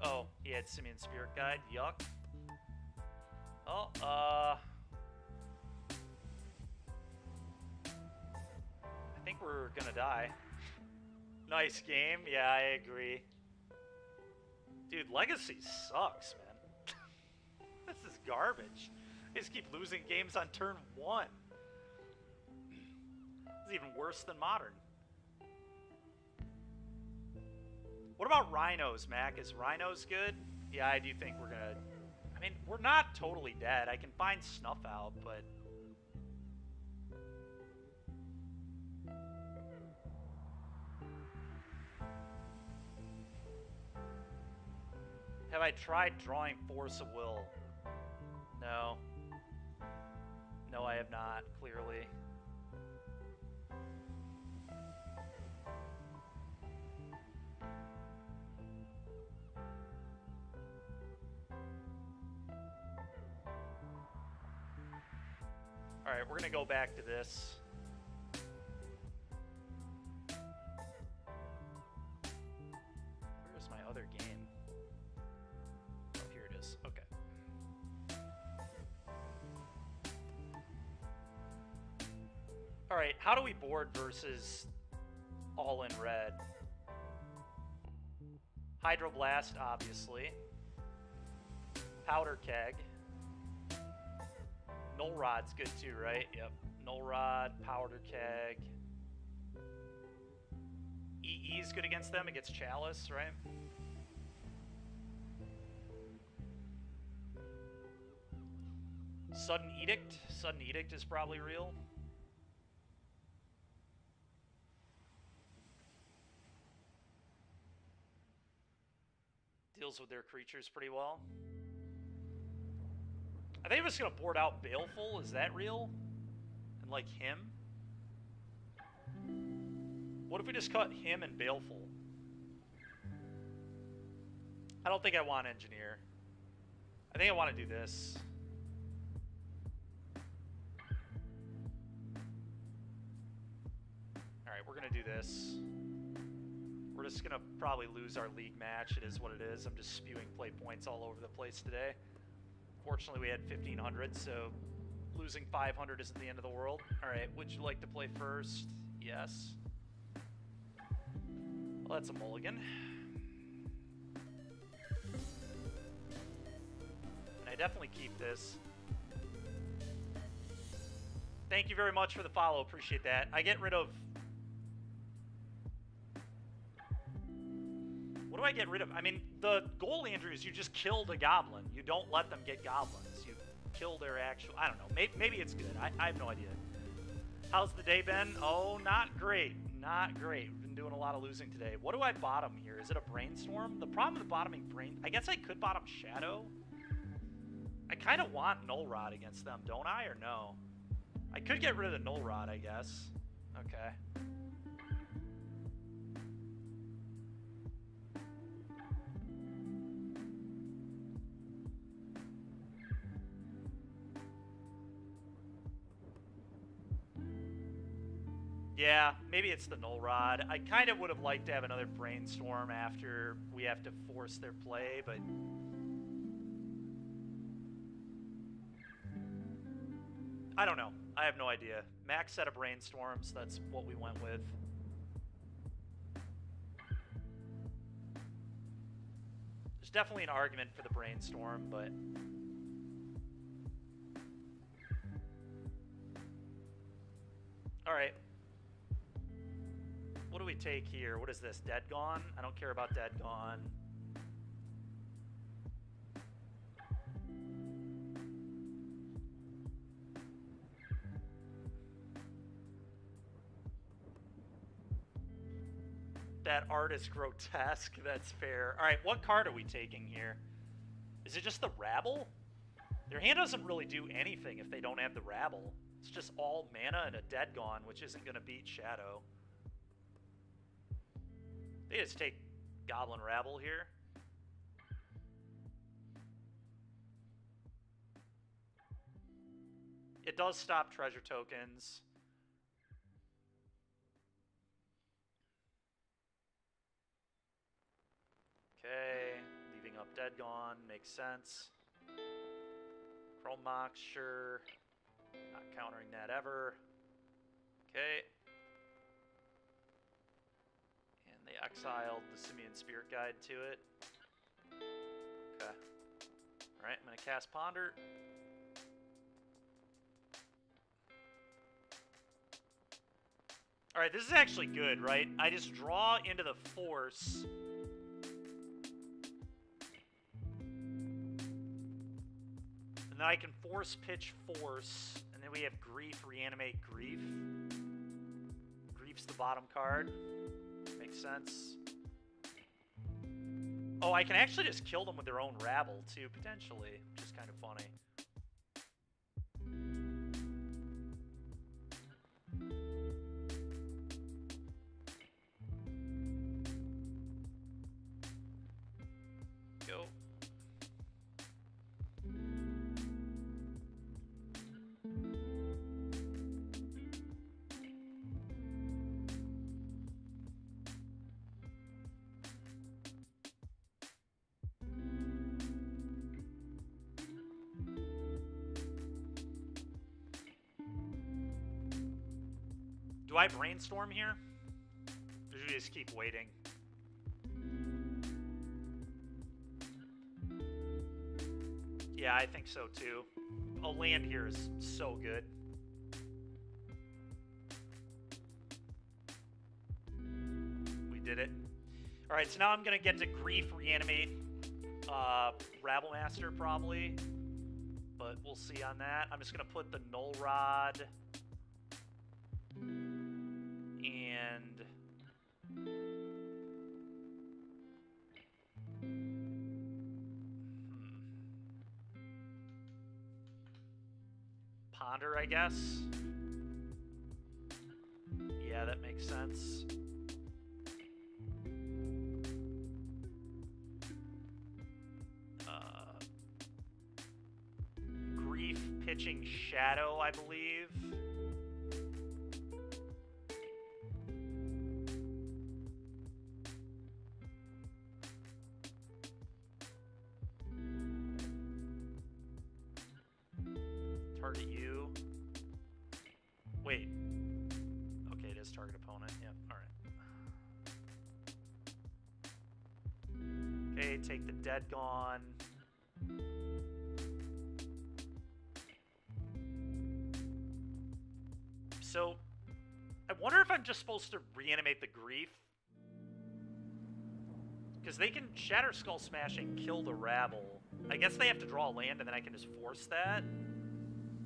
Oh, he had Simian Spirit Guide. Yuck. Oh, I think we're going to die. Nice game. Yeah, I agree. Dude, Legacy sucks, man. This is garbage. They just keep losing games on turn 1. It's even worse than Modern. What about rhinos, Mac? Is rhinos good? Yeah, I do think we're gonna... I mean, we're not totally dead. I can find snuff out, but... Have I tried drawing Force of Will? No. No, I have not, clearly. Alright, we're gonna go back to this. Where's my other game? Oh, here it is. Okay. Alright, how do we board versus all in red? Hydroblast, obviously. Powder Keg. Null Rod's good too, right? Yep. Null Rod, Powder Keg. EE's good against them. It gets Chalice, right? Sudden Edict. Sudden Edict is probably real. Deals with their creatures pretty well. I think I'm just going to board out Baleful. Is that real? And, like, him? What if we just cut him and Baleful? I don't think I want Engineer. I think I want to do this. Alright, we're going to do this. We're just going to probably lose our league match. It is what it is. I'm just spewing play points all over the place today. Fortunately, we had 1,500, so losing 500 isn't the end of the world. Alright, would you like to play first? Yes. Well, that's a mulligan. And I definitely keep this. Thank you very much for the follow. Appreciate that. I get rid of... What do I get rid of? I mean, the goal, Andrew, is you just kill the goblin. You don't let them get goblins. You kill their actual... I don't know. Maybe it's good. I have no idea. How's the day been? Oh, not great. Not great. We've been doing a lot of losing today. What do I bottom here? Is it a Brainstorm? The problem with bottoming Brain... I guess I could bottom Shadow. I kind of want Null Rod against them, don't I? Or no? I could get rid of the Null Rod, I guess. Okay. Yeah, maybe it's the Null Rod. I kind of would have liked to have another Brainstorm after we have to force their play, but... I don't know. I have no idea. Max set of Brainstorms, that's what we went with. There's definitely an argument for the Brainstorm, but... Alright. What do we take here? What is this? Dead Gone? I don't care about Dead Gone. That art is grotesque. That's fair. All right, what card are we taking here? Is it just the Rabble? Their hand doesn't really do anything if they don't have the Rabble. It's just all mana and a Dead Gone, which isn't going to beat Shadow. They just take Goblin Rabble here. It does stop treasure tokens. Okay, leaving up Dead Gone makes sense. Chrome Mox, sure. Not countering that ever. Okay. And they exiled the Simian Spirit Guide to it. Okay. Alright, I'm going to cast Ponder. Alright, this is actually good, right? I just draw into the Force, then I can force, pitch, force, and then we have grief, reanimate, grief. Grief's the bottom card. Makes sense. Oh, I can actually just kill them with their own rabble, too, potentially, which is kind of funny. Go. Do I brainstorm here? Or should we just keep waiting? Yeah, I think so too. A land here is so good. We did it. Alright, so now I'm going to get to grief, reanimate, Rabble Master probably. But we'll see on that. I'm just going to put the Null Rod and Ponder, I guess. Yeah, that makes sense. Grief, pitching Shadow, I believe. Target you. Wait. Okay, it is target opponent. Yep, alright. Okay, take the dead gone. So, I wonder if I'm just supposed to reanimate the grief. Because they can Shatter Skull Smash and kill the Rabble. I guess they have to draw a land and then I can just force that.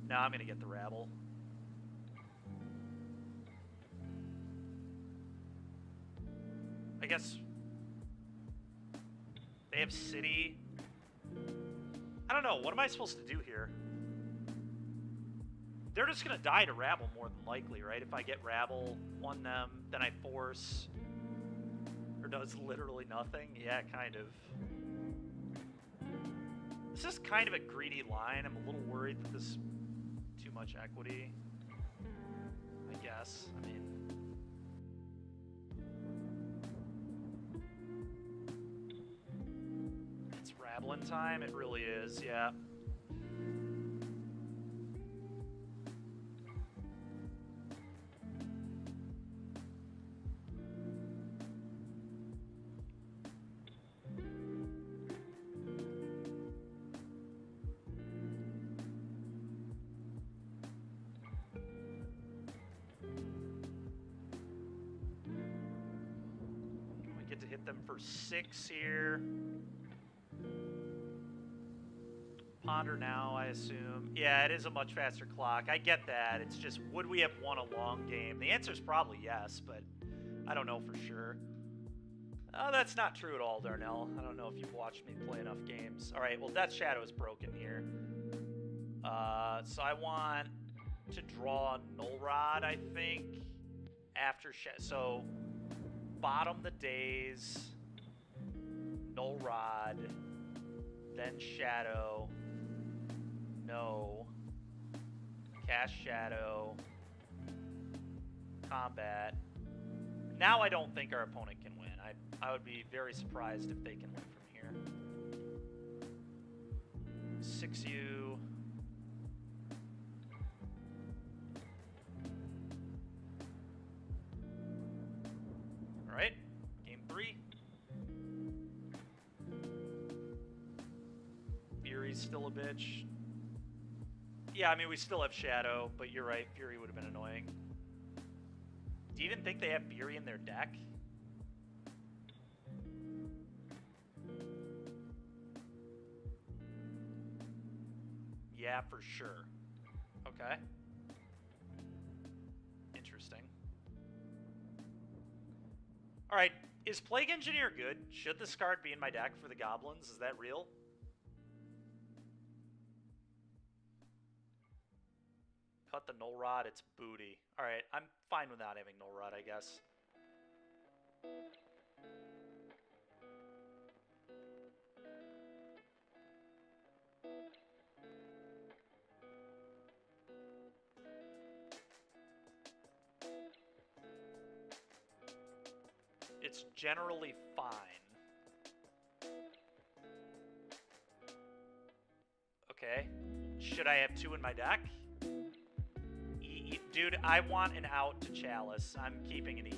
No, I'm going to get the Rabble. I guess they have City. I don't know. What am I supposed to do here? They're just going to die to Rabble more than likely, right? If I get Rabble, won them, then I force. Or does literally nothing? Yeah, kind of. This is kind of a greedy line. I'm a little worried that this... too much equity, I guess. I mean, it's Rabbling time. It really is, yeah. To hit them for 6 here. Ponder now, I assume. Yeah, it is a much faster clock. I get that. It's just, would we have won a long game? The answer is probably yes, but I don't know for sure. Oh, that's not true at all, Darnell. I don't know if you've watched me play enough games. All right, well, Death Shadow is broken here. So I want to draw Null Rod, I think, after so bottom the days, Null Rod, then Shadow, no, cast Shadow, combat. Now I don't think our opponent can win. I would be very surprised if they can win from here. 6U. Alright, game 3. Fury's still a bitch. Yeah, I mean, we still have Shadow, but you're right, Fury would have been annoying. Do you even think they have Fury in their deck? Yeah, for sure. Okay. Interesting. Alright, is Plague Engineer good? Should this card be in my deck for the goblins? Is that real? Cut the Null Rod, it's booty. Alright, I'm fine without having Null Rod, I guess. It's generally fine. Okay. Should I have 2 in my deck? Dude, I want an out to Chalice. I'm keeping an EE.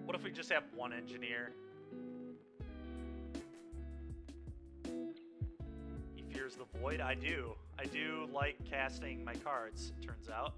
What if we just have 1 engineer? He fears the void? I do. I do like casting my cards, it turns out.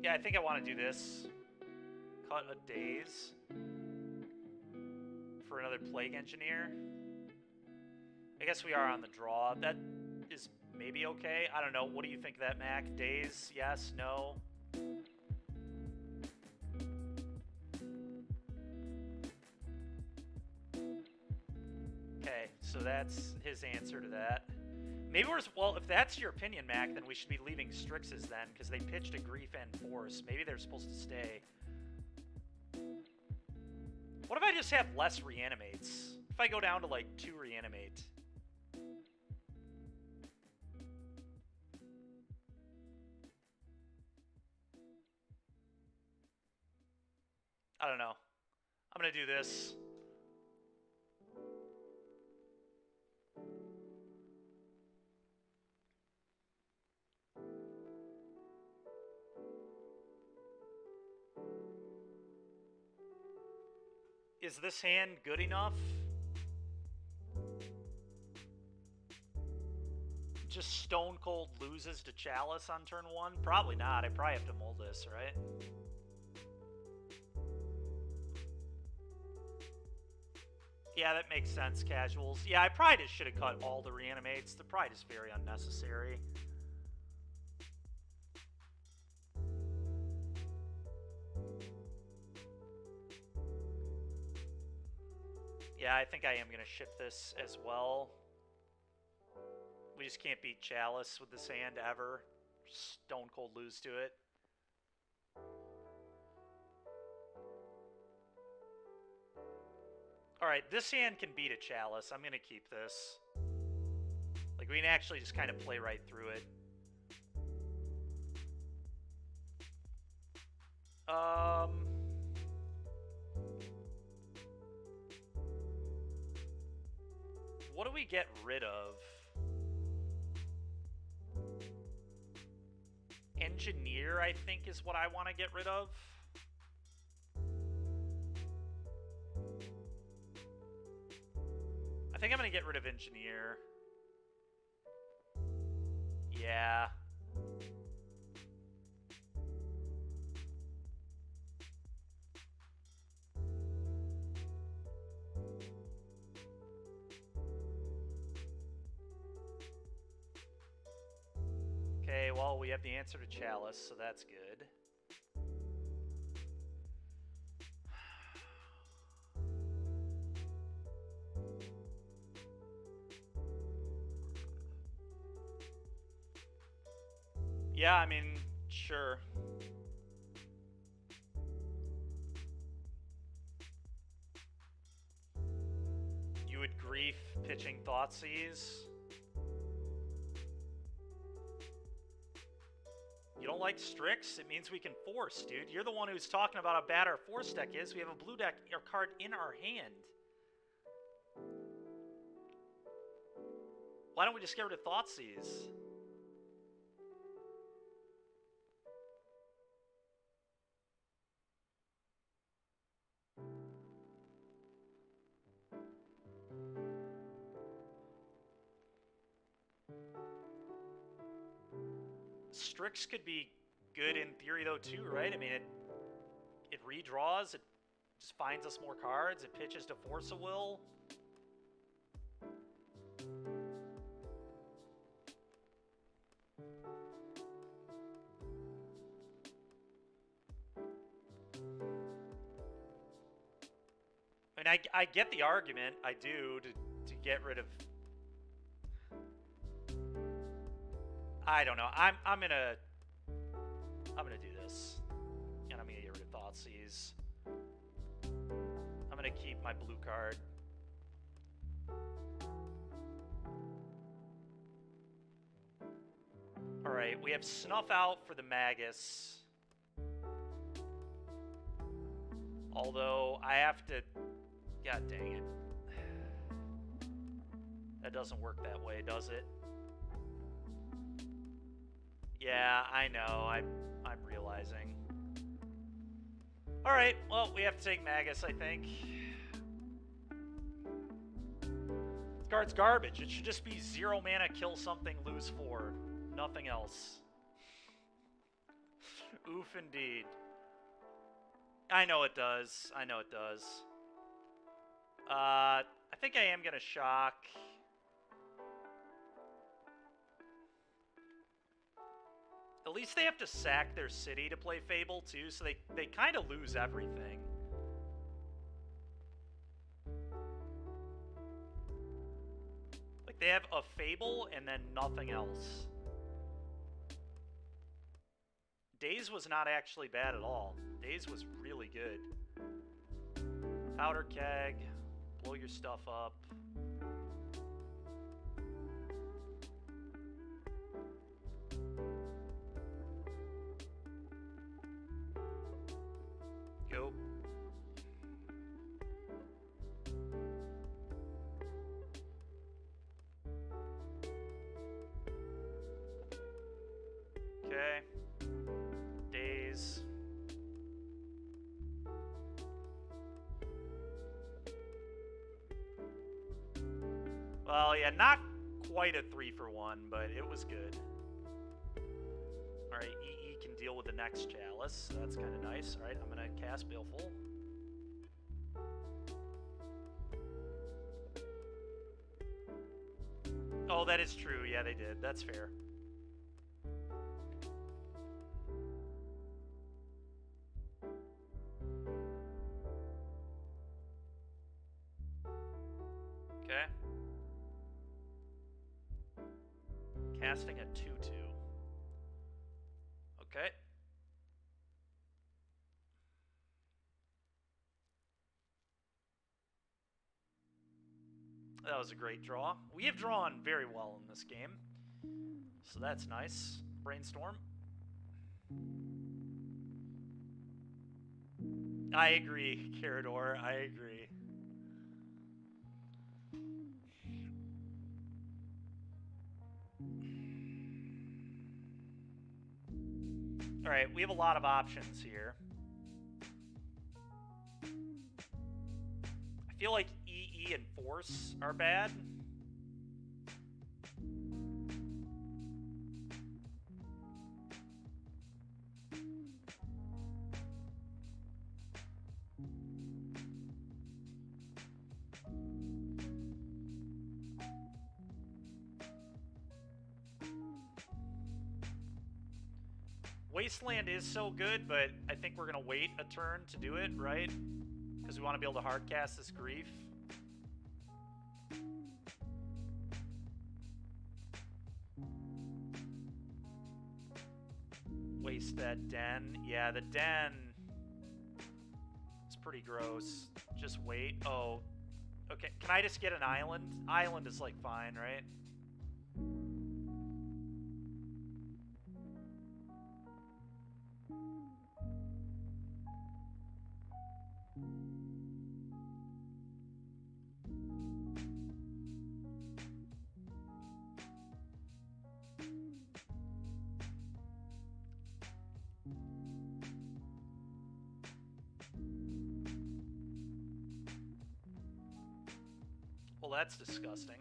Yeah, I think I want to do this. Cut a Daze for another Plague Engineer. I guess we are on the draw. That is maybe okay. I don't know. What do you think of that, Mac? Daze? Yes? No? Okay, so that's his answer to that. Maybe we're... Well, if that's your opinion, Mac, then we should be leaving Strixes then, because they pitched a Grief and Force. Maybe they're supposed to stay. What if I just have less Reanimates? If I go down to, like, 2 Reanimate? I don't know. I'm gonna do this. Is this hand good enough? Just Stone Cold loses to Chalice on turn 1? Probably not. I probably have to mull this, right? Yeah, that makes sense, casuals. Yeah, I probably just should have cut all the Reanimates. They're probably just very unnecessary. Yeah, I think I am going to ship this as well. We just can't beat Chalice with this hand ever. Stone Cold lose to it. Alright, this hand can beat a Chalice. I'm going to keep this. Like, we can actually just kind of play right through it. What do we get rid of? Engineer, I think, is what I want to get rid of. I think I'm going to get rid of Engineer. Yeah. Okay, well, we have the answer to Chalice, so that's good. Yeah, I mean, sure. You would grief pitching Thoughtseize. don't like Strix? It means we can force, dude. You're the one who's talking about how bad our force deck is. We have a blue deck or card in our hand. Why don't we just get rid of Thoughtseize? Strix could be good in theory, though, too, right? I mean, it redraws, it just finds us more cards, it pitches to Force of Will. I mean, I get the argument, I do, to get rid of... I don't know. I'm gonna do this, and I'm gonna get rid of Thoughtseize. I'm gonna keep my blue card. All right, we have Snuff Out for the Magus. Although I have to, god dang it, that doesn't work that way, does it? Yeah, I know. I'm realizing. All right. Well, we have to take Magus, I think. This card's garbage. It should just be 0 mana, kill something, lose 4. Nothing else. Oof, indeed. I know it does. I know it does. I think I am gonna shock. At least they have to sack their city to play Fable, too, so they kind of lose everything. Like, they have a Fable and then nothing else. Daze was not actually bad at all. Daze was really good. Powder Keg, blow your stuff up. Go. Okay. Daze. Well, yeah, not quite a 3-for-1, but it was good. Alright, EE can deal with the next Chalice, so that's kind of nice. Alright, I'm going to cast Baleful. Oh, that is true. Yeah, they did. That's fair. Okay. Casting a 2/2. Okay. That was a great draw. We have drawn very well in this game, so that's nice. Brainstorm. I agree, Carador. I agree. All right, we have a lot of options here. I feel like EE and Force are bad. Wasteland is so good, but I think we're going to wait a turn to do it, right? Because we want to be able to hardcast this Grief. Waste that Den. Yeah, the Den is pretty gross. Just wait. Oh, okay. Can I just get an island? Island is like fine, right? Well, that's disgusting.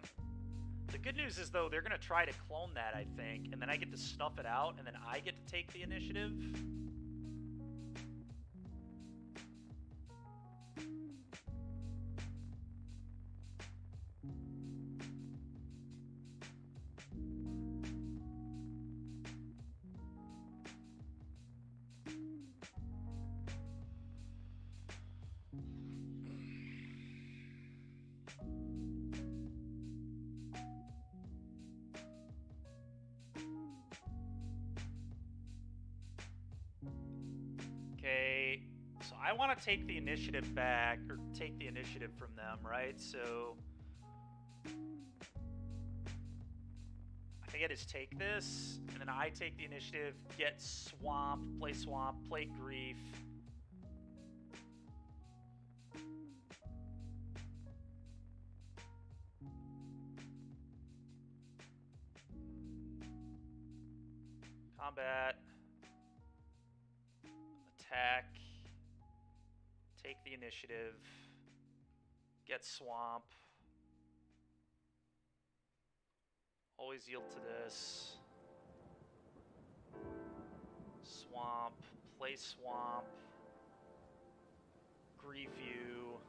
The good news is, though, they're going to try to clone that, I think, and then I get to snuff it out, and then I get to take the initiative. Okay, so I want to take the initiative back, or take the initiative from them, right? So I think I just take this, and then I take the initiative, get Swamp, play Grief. Combat. Attack, take the initiative, get Swamp, always yield to this, Swamp, play Swamp, Grief you,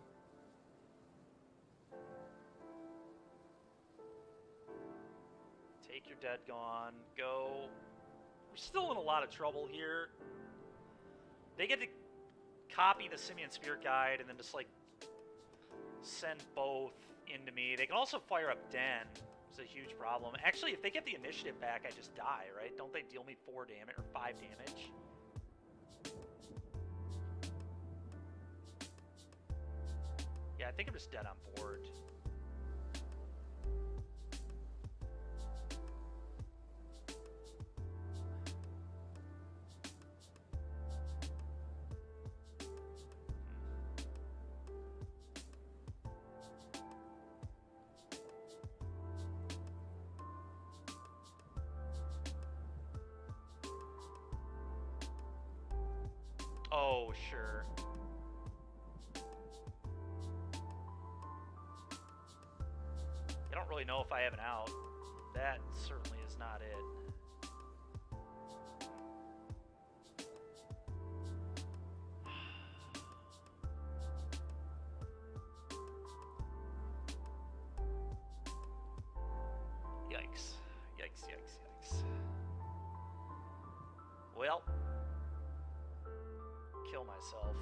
take your dead gone, go. We're still in a lot of trouble here. They get to copy the Simian Spirit Guide and then just, like, send both into me. They can also fire up Den. It's a huge problem. Actually, if they get the initiative back, I just die, right? Don't they deal me 4 damage or 5 damage? Yeah, I think I'm just dead on board. Oh, sure. I don't really know if I have an out. That certainly is not it. Yikes. Yikes, yikes, yikes. Well, kill myself.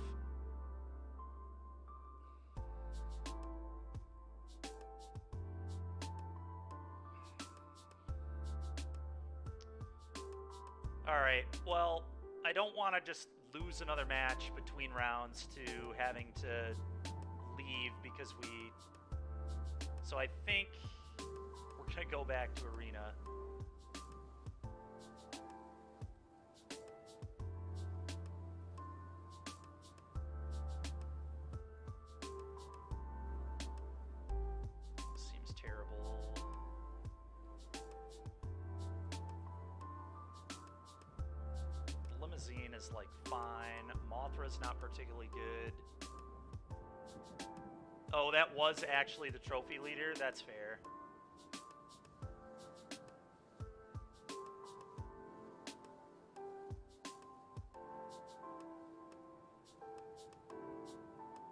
Alright, well, I don't want to just lose another match between rounds to having to leave because we... So I think we're going to go back to Arena. Seems terrible. Limousine is, like, fine. Mothra's not particularly good. Oh, that was actually the trophy leader? That's fair.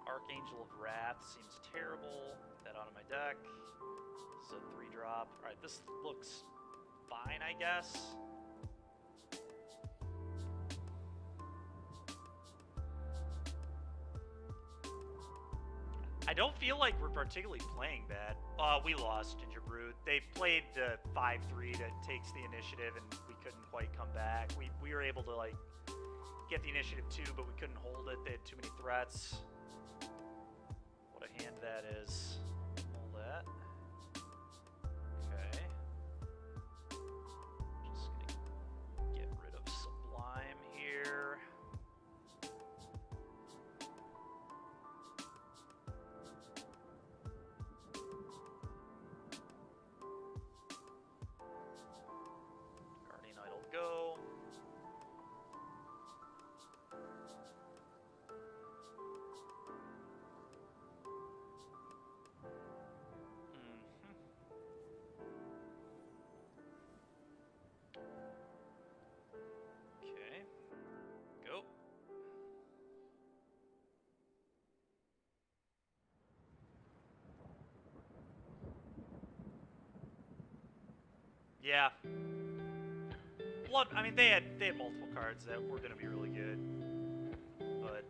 Archangel of Wrath seems terrible. Put that out of my deck. This is a 3-drop. Alright, this looks fine, I guess. I don't feel like we're particularly playing bad. We lost, Ginger Brood. They played the 5-3 that takes the initiative, and we couldn't quite come back. We were able to, like, get the initiative too, but we couldn't hold it. They had too many threats. What a hand that is. Hold that. Okay. Just gonna get rid of Sublime here. Guardian Idol go. Yeah. Blood. I mean, they had multiple cards that were gonna be really good, but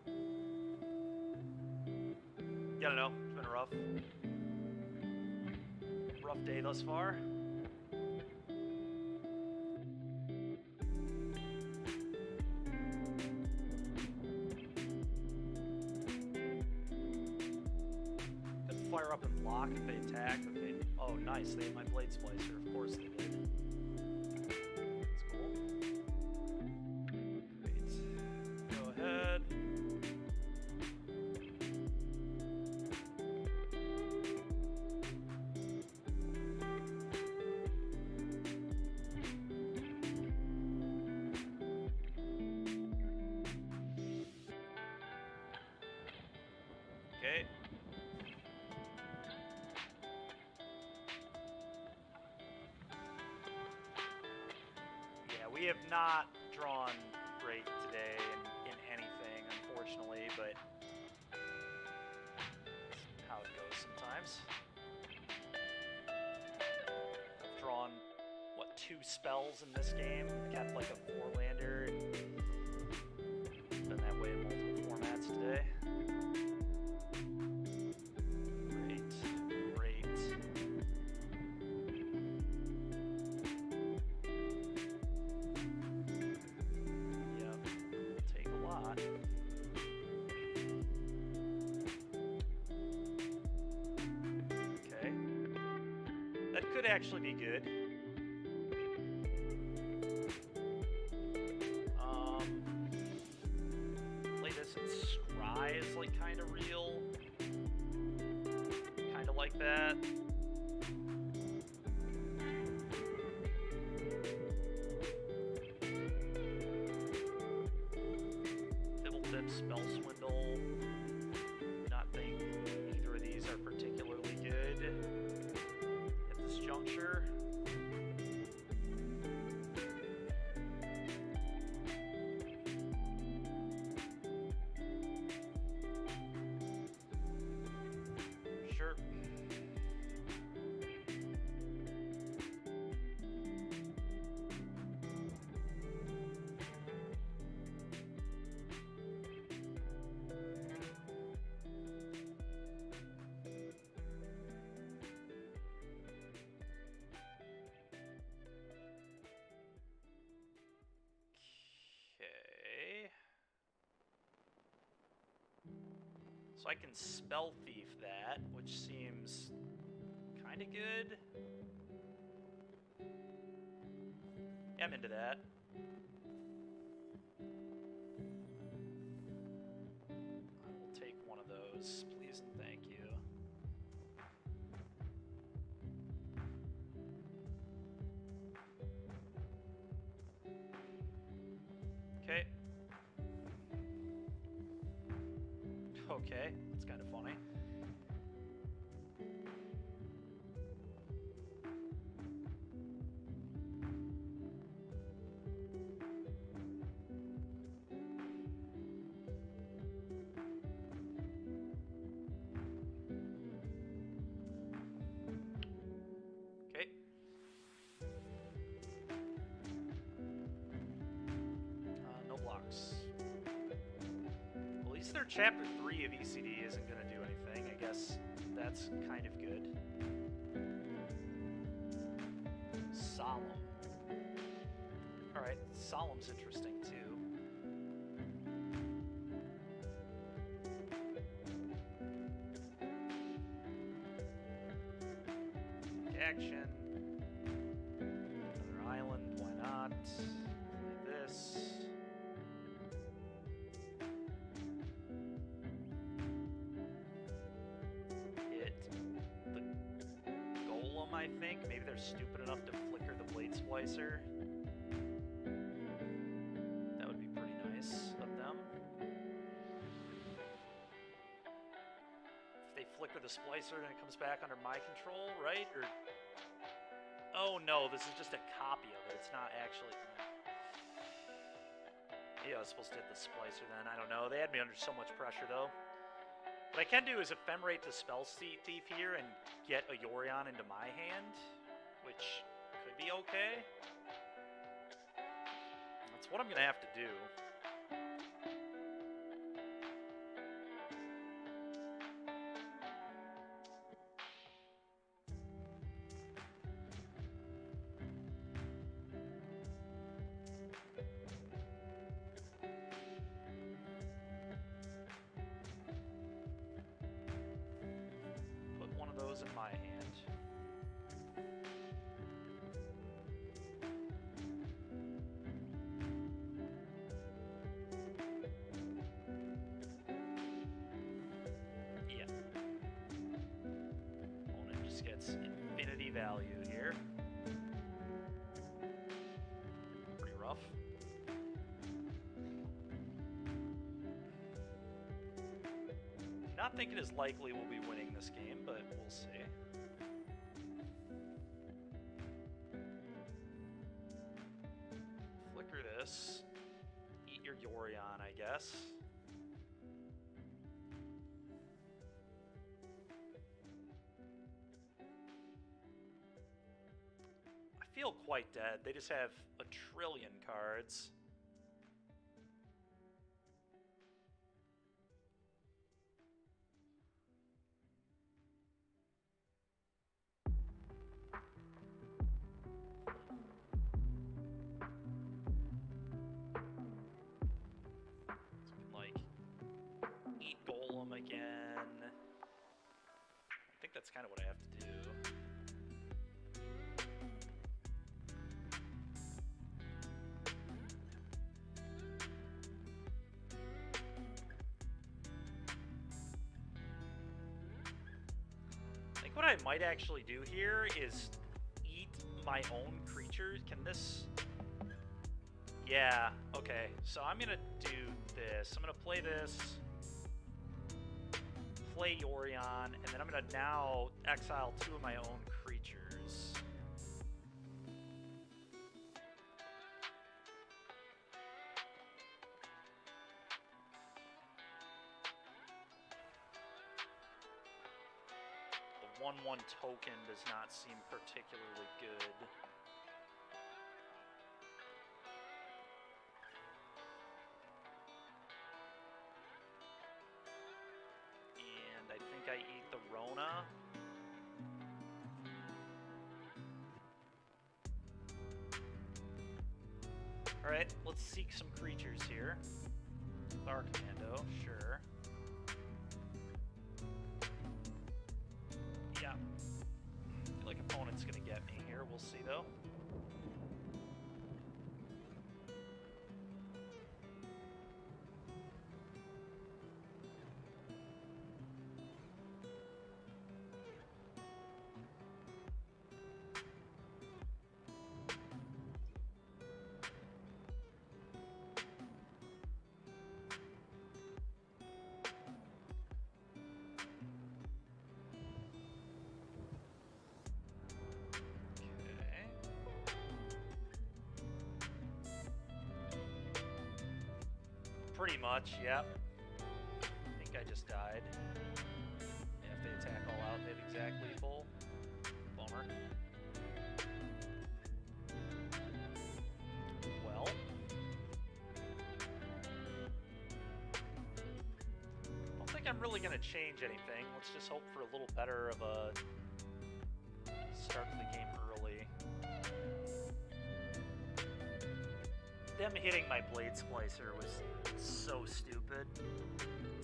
yeah, I don't know. It's been a rough day thus far. Could fire up and block if they attack. If they, oh, nice! They hit my blade splicer. Of course they did. That's cool. Great. Go ahead. Okay. Yeah, we have not drawn great today in anything, unfortunately, but that's how it goes sometimes. I've drawn, what, 2 spells in this game, kept like a 4-lander, and been that way in multiple formats today. Great. Yep, take a lot. Okay. That could actually be good. Play this and Scry is like kind of real. Kind of like that. Dibble Dip, Spell Swindle. Not think either of these are particularly good at this juncture. Sure. Okay. So I can Spell Thief that, which seems kind of good. Yeah, I'm into that. I will take one of those, please and thank you. Okay. Okay, that's kind of funny. Okay. No blocks. At least their chapter 3 of ECD isn't going to do anything. I guess that's kind of good. Solemn. Alright, Solemn's interesting too. Action. Another island, why not? Play this. Hit the golem, I think. Maybe they're stupid enough to flicker the blade splicer. That would be pretty nice of them. If they flicker the splicer and it comes back under my control, right? Or oh no, this is just a copy of it. It's not actually. Yeah, I was supposed to hit the splicer then. I don't know. They had me under so much pressure though. What I can do is ephemerate the Spell Thief here and get a Yorion into my hand, which could be okay. That's what I'm gonna have to do. Put one of those in my hand. Yeah. Opponent just gets infinity value here. Pretty rough. Not thinking as likely we'll be winning this game, but we'll see. Flicker this. Eat your Yorion, I guess. I feel quite dead. They just have a trillion cards. I think that's kind of what I have to do. I think what I might actually do here is eat my own creatures. Can this... Yeah, okay. So I'm going to do this. I'm going to play this. Play Yorion, and then I'm going to now exile 2 of my own creatures. The 1/1 token does not seem particularly good. I think I eat the Rona. Alright, let's seek some creatures here. Star Commando, sure. Yeah. I feel like opponent's gonna get me here. We'll see though. Pretty much, yep. I think I just died. Yeah, if they attack all out, they have exact lethal. Bummer. Well. I don't think I'm really going to change anything. Let's just hope for a little better of a start to the game early. Them hitting my Blade Splicer was so stupid.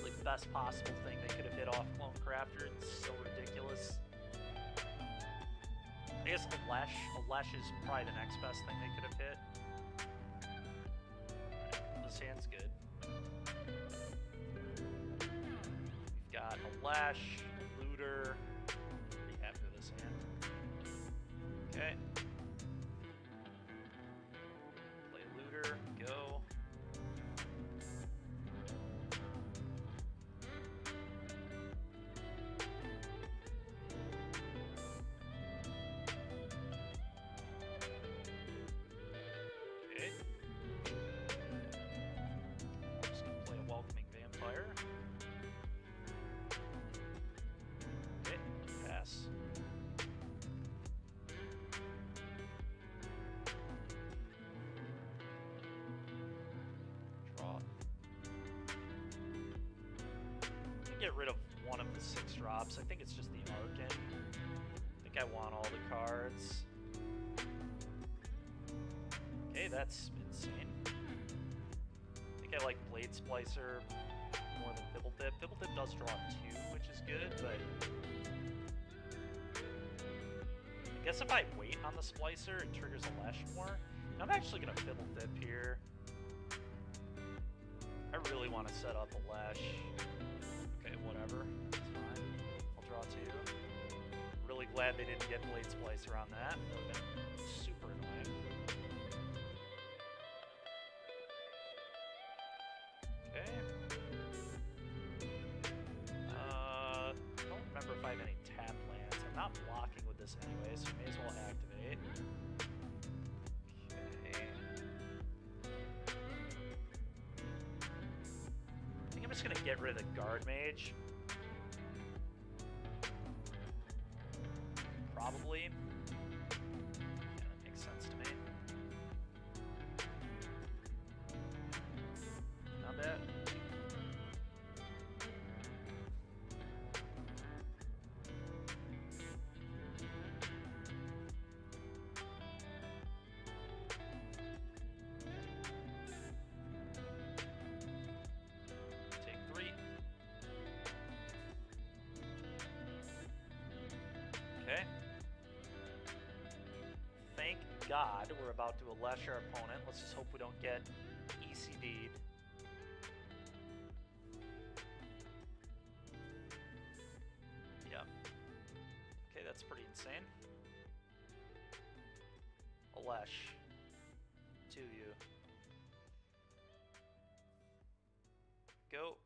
Like, best possible thing they could have hit off Clone Crafter. It's so ridiculous. I guess a Lesh is probably the next best thing they could have hit. This hand's good. We've got a Lesh, a Looter. Pretty happy with this hand. Okay. Go. Okay. Just gonna play a Welcoming Vampire. Okay, pass. the 6 drops. I think it's just the Arkin. I think I want all the cards. Okay, that's insane. I think I like Blade Splicer more than Fibble Tip. Fibble Tip does draw 2, which is good, but I guess if I wait on the Splicer, it triggers a Lash more. And I'm actually going to Fibble Tip here. I really want to set up a Lash. Okay, whatever. It's fine. I'll draw 2. Really glad they didn't get Blade Splicer on that. That would have been super annoying. Okay. I don't remember if I have any tap lands. I'm not blocking with this anyway, so may as well activate. Okay. I think I'm just gonna get rid of the Guard Mage. Probably. Yeah, that makes sense to me. Not bad. Take 3. Okay. Thank God we're about to Alesh our opponent. Let's just hope we don't get ECD'd. Yeah. Okay, that's pretty insane. Alesh. To you. Go.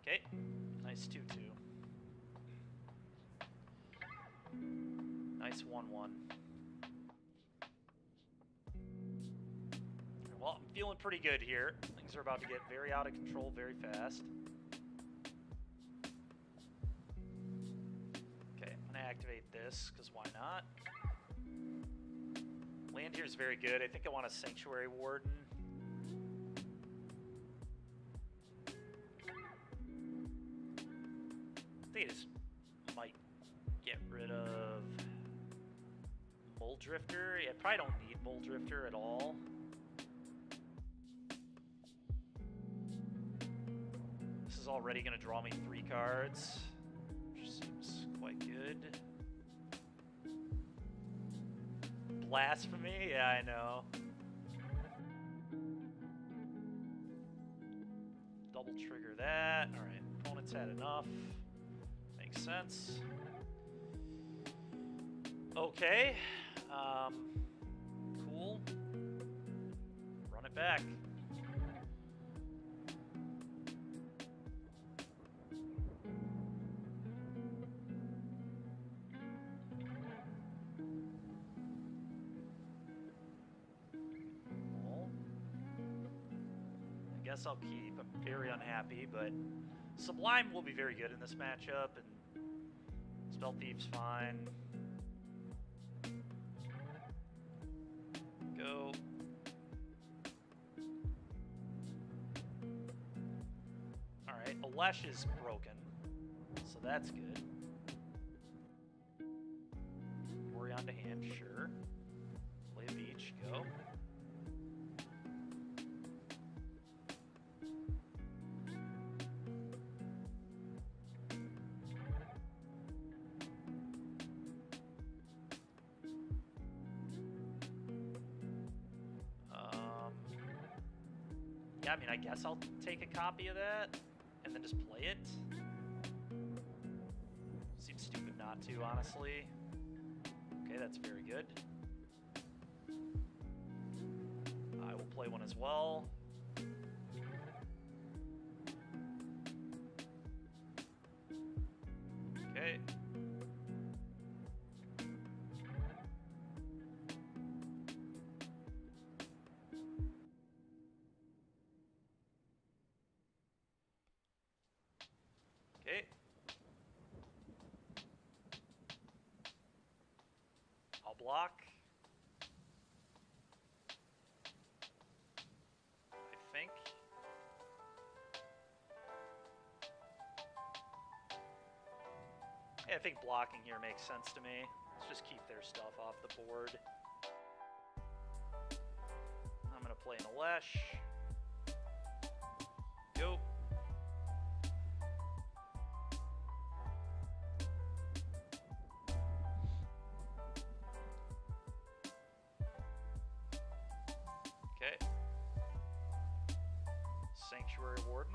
Okay, nice 2-2. Nice 1-1. Well, I'm feeling pretty good here. Things are about to get very out of control very fast. Okay, I'm gonna activate this, because why not? Land here is very good. I think I want a Sanctuary Warden. I think I just might get rid of Bull Drifter. Yeah, I probably don't need Bull Drifter at all. This is already going to draw me 3 cards, which seems quite good. Blasphemy? Yeah, I know. Double trigger that. Alright, opponent's had enough. Makes sense. Okay. Cool. Run it back. Well, I guess I'll keep. I'm very unhappy, but Sublime will be very good in this matchup, and Spell Thief's fine. Go. Alright, Alesh is broken, so that's good. Worry on to hand, sure. Play a beach, go. Yeah, I mean, I guess I'll take a copy of that and then just play it. Seems stupid not to, honestly. Okay, that's very good. I will play one as well. Okay. Okay. I'll block. I think. Yeah, I think blocking here makes sense to me. Let's just keep their stuff off the board. I'm going to play an Alesh. Go. Okay. Sanctuary Warden.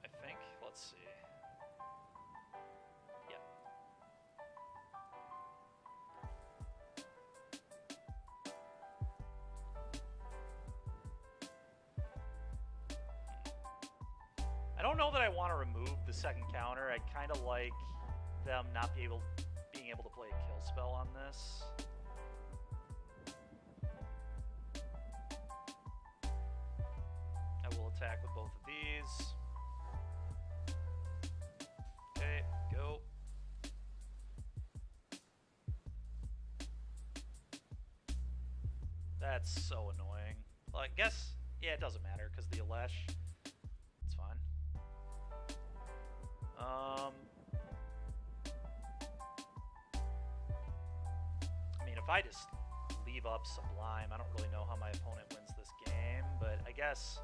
I think. Let's see. Yeah. I don't know that I want to remove the second counter. I kind of like them not being able to play a kill spell on this. I will attack with both of these. Okay, go. That's so annoying. Well, I guess, yeah, it doesn't matter because the Alesh, it's fine. I mean, if I just leave up Sublime, I don't really know how my opponent wins this game, but I guess,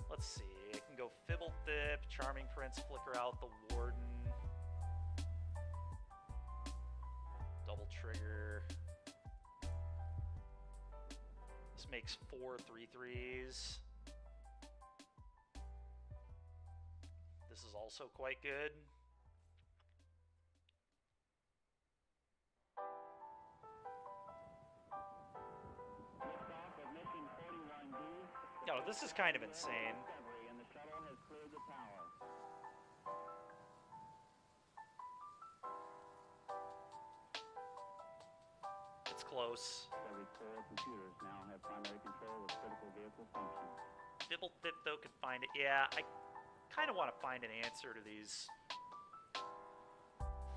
let's see. I can go Fibble Thip, Charming Prince, flicker out the Warden. Double trigger. This makes 4 3/3s. This is also quite good. Liftoff of mission 41B. No, this is kind of insane. Discovery, and the shuttle has cleared the tower. It's close. Discovery's 4 computers now have primary control of critical vehicle functions. Fibble Thip, though, could find it. Yeah, I kind of want to find an answer to these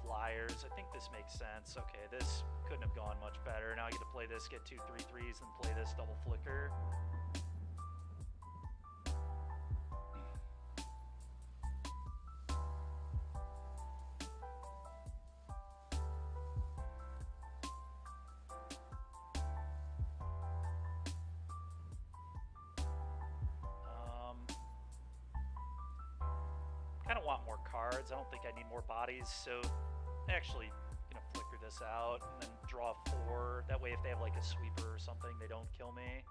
flyers. I think this makes sense. Okay, this couldn't have gone much better. Now I get to play this, get 2 3/3s, and play this double flicker. Kind of want more cards. I don't think I need more bodies, so actually gonna flicker this out and then draw 4. That way if they have like a sweeper or something, they don't kill me.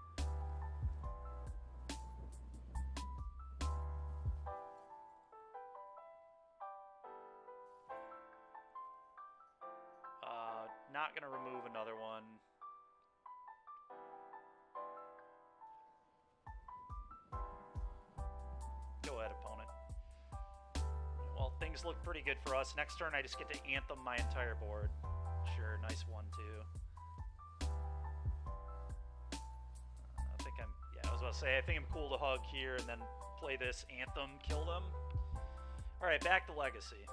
Not gonna remove another one. Go ahead, opponent. Well, things look pretty good for us. Next turn, I just get to Anthem my entire board. Sure, nice 1-2. I think I'm, yeah, I was about to say, I think I'm cool to hug here and then play this Anthem, kill them. All right, back to Legacy.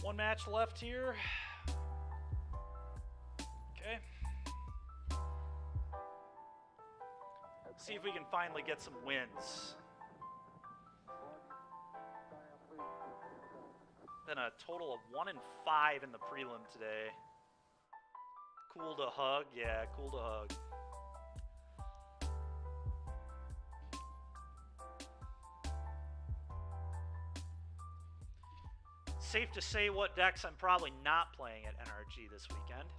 1 match left here. Okay. See if we can finally get some wins. Been a total of 1 and 5 in the prelim today. Cool to hug, yeah, cool to hug. Safe to say what decks I'm probably not playing at NRG this weekend.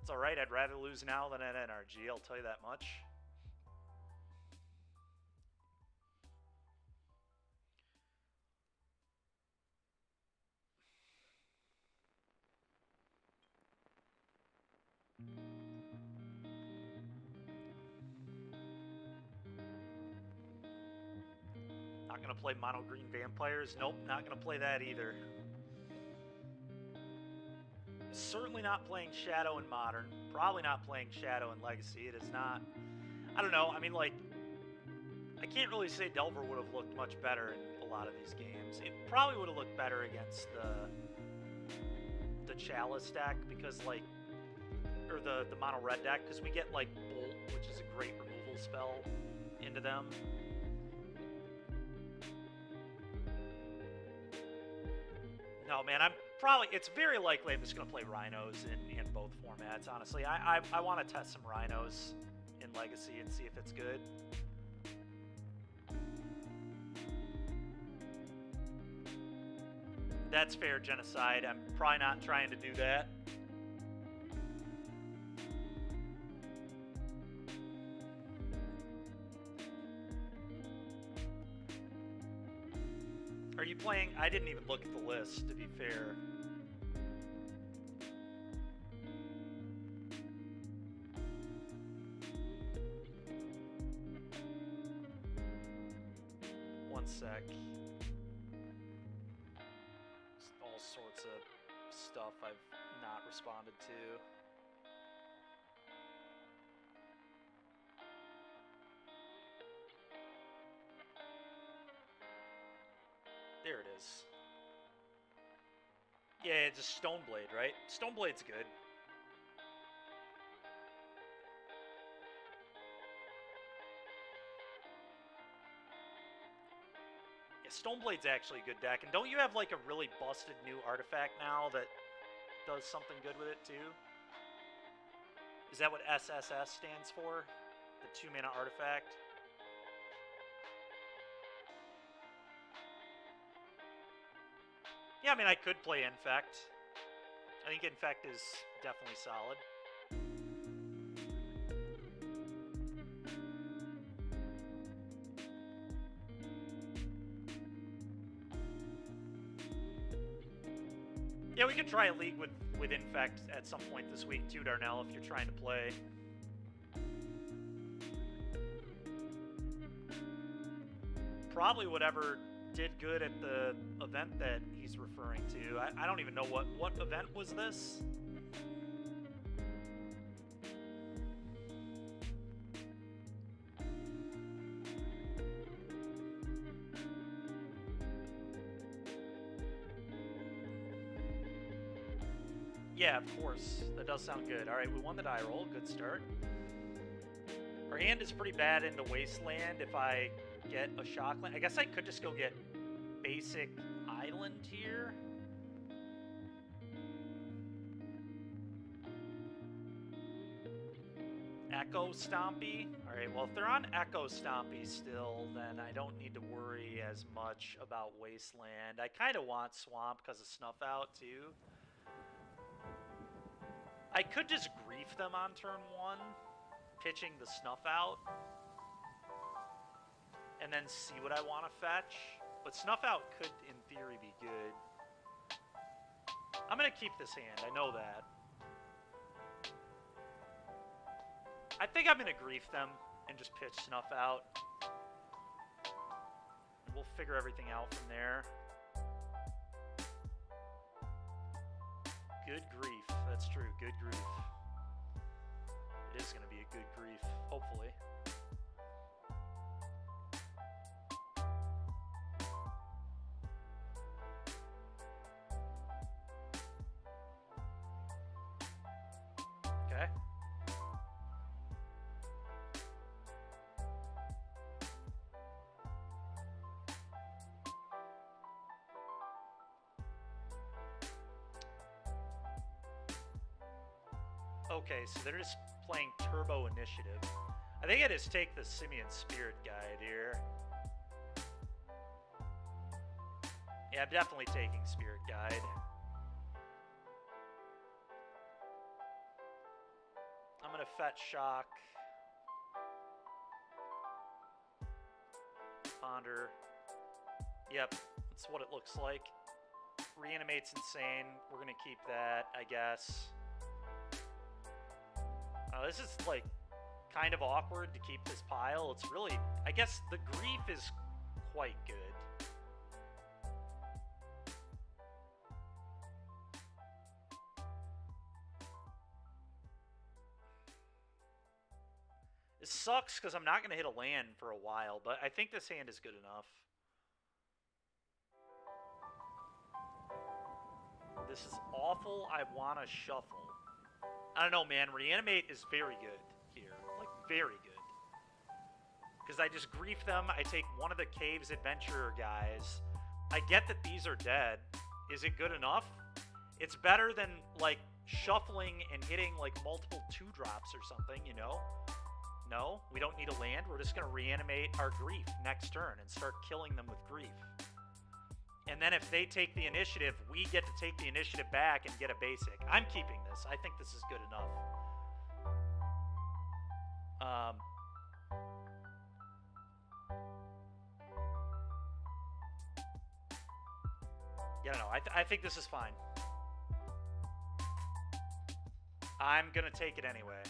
It's alright, I'd rather lose now than at NRG, I'll tell you that much. Not gonna play mono green vampires. Nope, not gonna play that either. Certainly not playing Shadow in Modern. Probably not playing Shadow in Legacy. It is not. I don't know. I mean, like, I can't really say Delver would have looked much better in a lot of these games. It probably would have looked better against the Chalice deck because, like, or the mono red deck, because we get, like, Bolt, which is a great removal spell, into them. No, man, it's very likely I'm just going to play Rhinos in both formats, honestly. I want to test some Rhinos in Legacy and see if it's good. That's fair, Genocide. I'm probably not trying to do that. Are you playing? I didn't even look at the list, to be fair. One sec. All sorts of stuff I've not responded to. There it is. Yeah, it's a Stoneblade, right? Stoneblade's good. Yeah, Stoneblade's actually a good deck. And don't you have like a really busted new artifact now that does something good with it too? Is that what SSS stands for? The 2-mana artifact? Yeah, I mean, I could play Infect. I think Infect is definitely solid. Yeah, we could try a league with Infect at some point this week too, Darnell, if you're trying to play. Probably whatever did good at the event that he's referring to. I don't even know what event was this? Yeah, of course. That does sound good. All right, we won the die roll. Good start. Our hand is pretty bad into Wasteland if I get a Shockland. I guess I could just go get basic Island here. Echo Stompy. All right, well, if they're on Echo Stompy still, then I don't need to worry as much about Wasteland. I kind of want Swamp because of Snuff Out, too. I could just grief them on turn 1, pitching the Snuff Out, and then see what I want to fetch. But Snuff Out could, in theory, be good. I'm going to keep this hand. I know that. I think I'm going to grief them and just pitch Snuff Out. We'll figure everything out from there. Good grief. That's true. Good grief. It is going to be a good grief, hopefully. Okay. Okay, so they're just playing Turbo Initiative. I think I just take the Simian Spirit Guide here. Yeah, I'm definitely taking Spirit Guide. I'm going to fetch Shock. Ponder. Yep, that's what it looks like. Reanimate's insane. We're going to keep that, I guess. This is, like, kind of awkward to keep this pile. It's really... I guess the grief is quite good. This sucks because I'm not going to hit a land for a while, but I think this hand is good enough. This is awful. I want to shuffle. I don't know, man. Reanimate is very good here. Like, very good. Because I just grief them. I take one of the Caves Adventurer guys. I get that these are dead. Is it good enough? It's better than, like, shuffling and hitting, like, multiple 2-drops or something, you know? No, we don't need a land. We're just going to reanimate our grief next turn and start killing them with grief. And then if they take the initiative, we get to take the initiative back and get a basic. I'm keeping this. I think this is good enough. Yeah, no, I think this is fine. I'm going to take it anyway.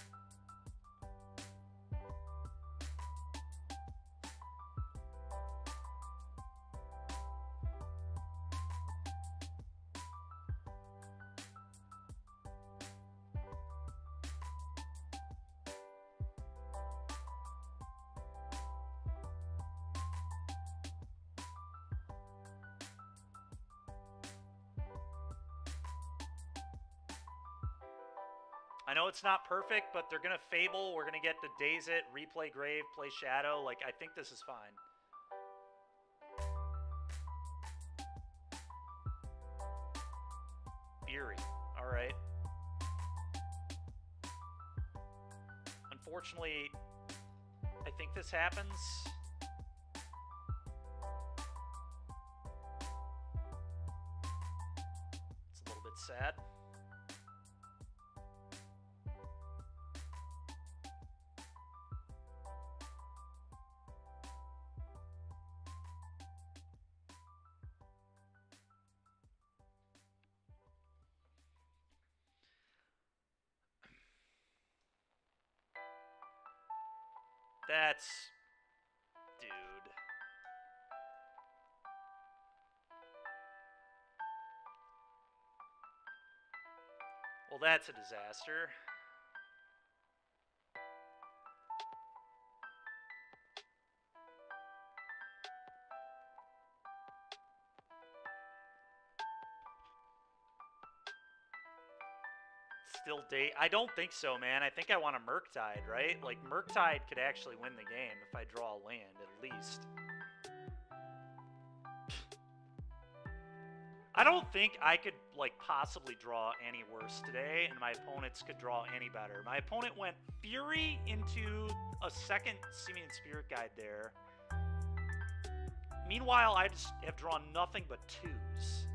I know it's not perfect, but they're going to Fable. We're going to get to Daze It, replay Grave, play Shadow. Like, I think this is fine. Fury. All right. Unfortunately, I think this happens. It's a little bit sad. That's... dude. Well, that's a disaster. Still date? I don't think so, man. I think I want a Murktide, right? Like, Murktide could actually win the game if I draw a land, at least. I don't think I could, like, possibly draw any worse today, and my opponents could draw any better. My opponent went Fury into a second Simian Spirit Guide there. Meanwhile, I just have drawn nothing but 2s.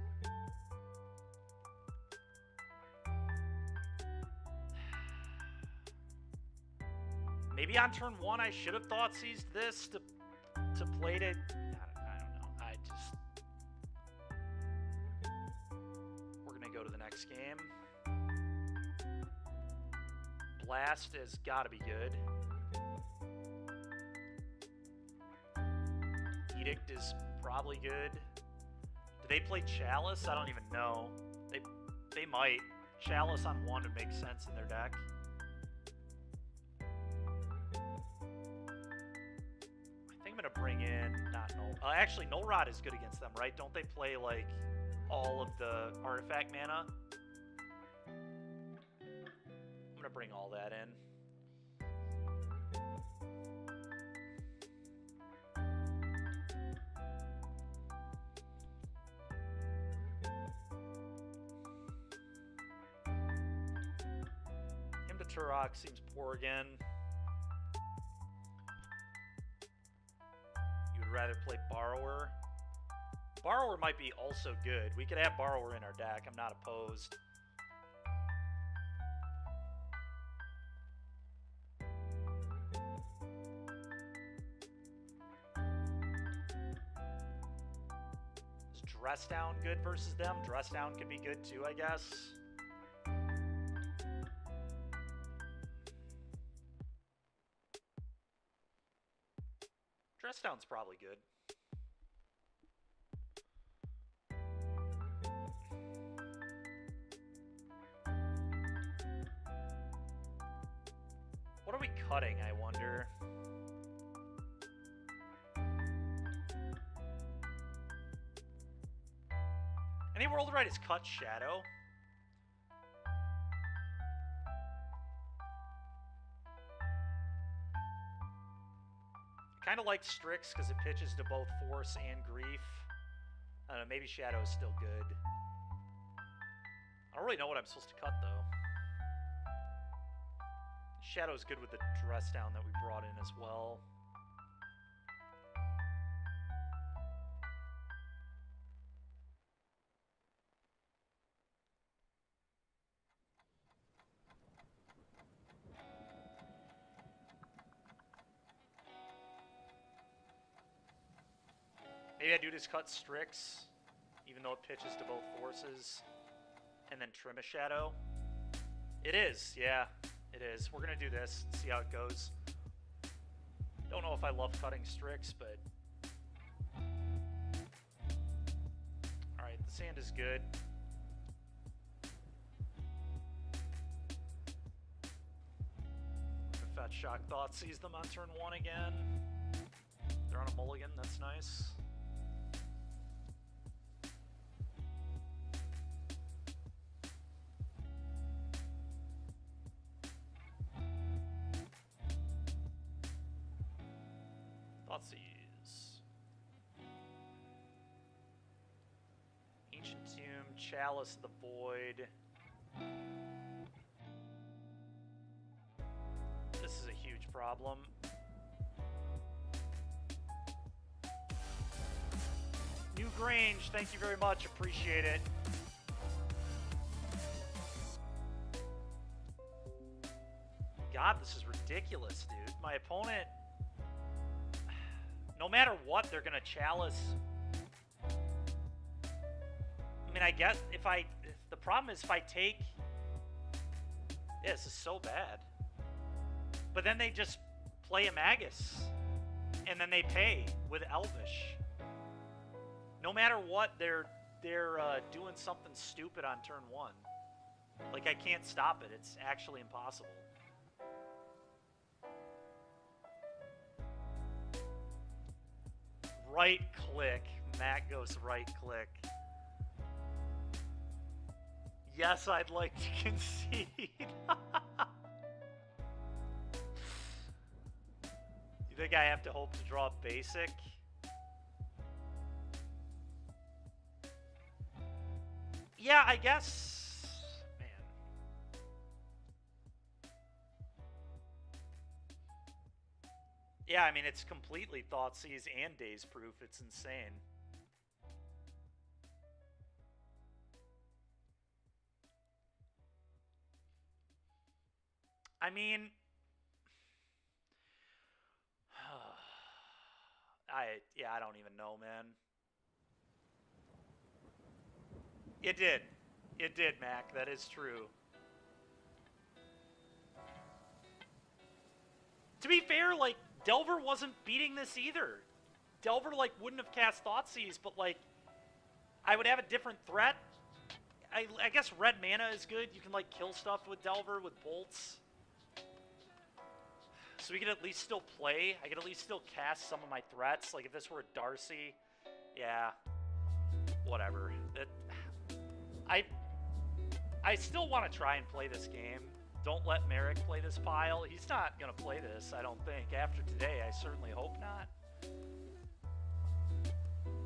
Maybe on turn 1 I should have thought seized this to play it. I don't know. We're gonna go to the next game. Blast has got to be good. Edict is probably good. Do they play Chalice? I don't even know. They might. Chalice on 1 would make sense in their deck. I'm gonna bring in not Null. Actually, Null Rod is good against them, right? Don't they play like all of the artifact mana? I'm gonna bring all that in. Him to Turok seems poor again. Rather play Borrower. Borrower might be also good. We could have Borrower in our deck. I'm not opposed. Is Dress Down good versus them? Dress Down could be good too, I guess. Dress Down's probably good. What are we cutting, I wonder. Any world right is cut shadow. Kind of like Strix because it pitches to both Force and Grief. I don't know, maybe Shadow is still good. I don't really know what I'm supposed to cut, though. Shadow's good with the dress down that we brought in as well. Maybe I do just cut Strix, even though it pitches to both Forces, and then trim a Shadow. It is, yeah, it is. We're going to do this, see how it goes. Don't know if I love cutting Strix, but... Alright, the sand is good. Fat Shock Thought sees them on turn 1 again. They're on a mulligan, that's nice. Thoughtseize. Ancient Tomb, Chalice of the Void. This is a huge problem. New Grange, thank you very much, appreciate it. God, this is ridiculous, dude. My opponent, no matter what, they're gonna chalice. I mean, I guess if the problem is if I take, yeah, this is so bad. But then they just play a Magus, and then they pay with Elvish. No matter what, they're doing something stupid on turn 1. Like, I can't stop it. It's actually impossible. Right click. Matt goes right click. Yes, I'd like to concede. You think I have to hope to draw basic? Yeah, I guess. Man. Yeah, I mean, it's completely Thoughtseize and Daze Proof. It's insane. I mean, I don't even know, man. It did. It did, Mac. That is true. To be fair, like, Delver wasn't beating this either. Delver, like, wouldn't have cast Thoughtseize, but, like, I would have a different threat. I guess red mana is good. You can, like, kill stuff with Delver with bolts. So we could at least still play. I could at least still cast some of my threats. Like, if this were a Darcy, yeah, whatever. I still want to try and play this game. Don't let Merrick play this pile. He's not going to play this, I don't think. After today, I certainly hope not.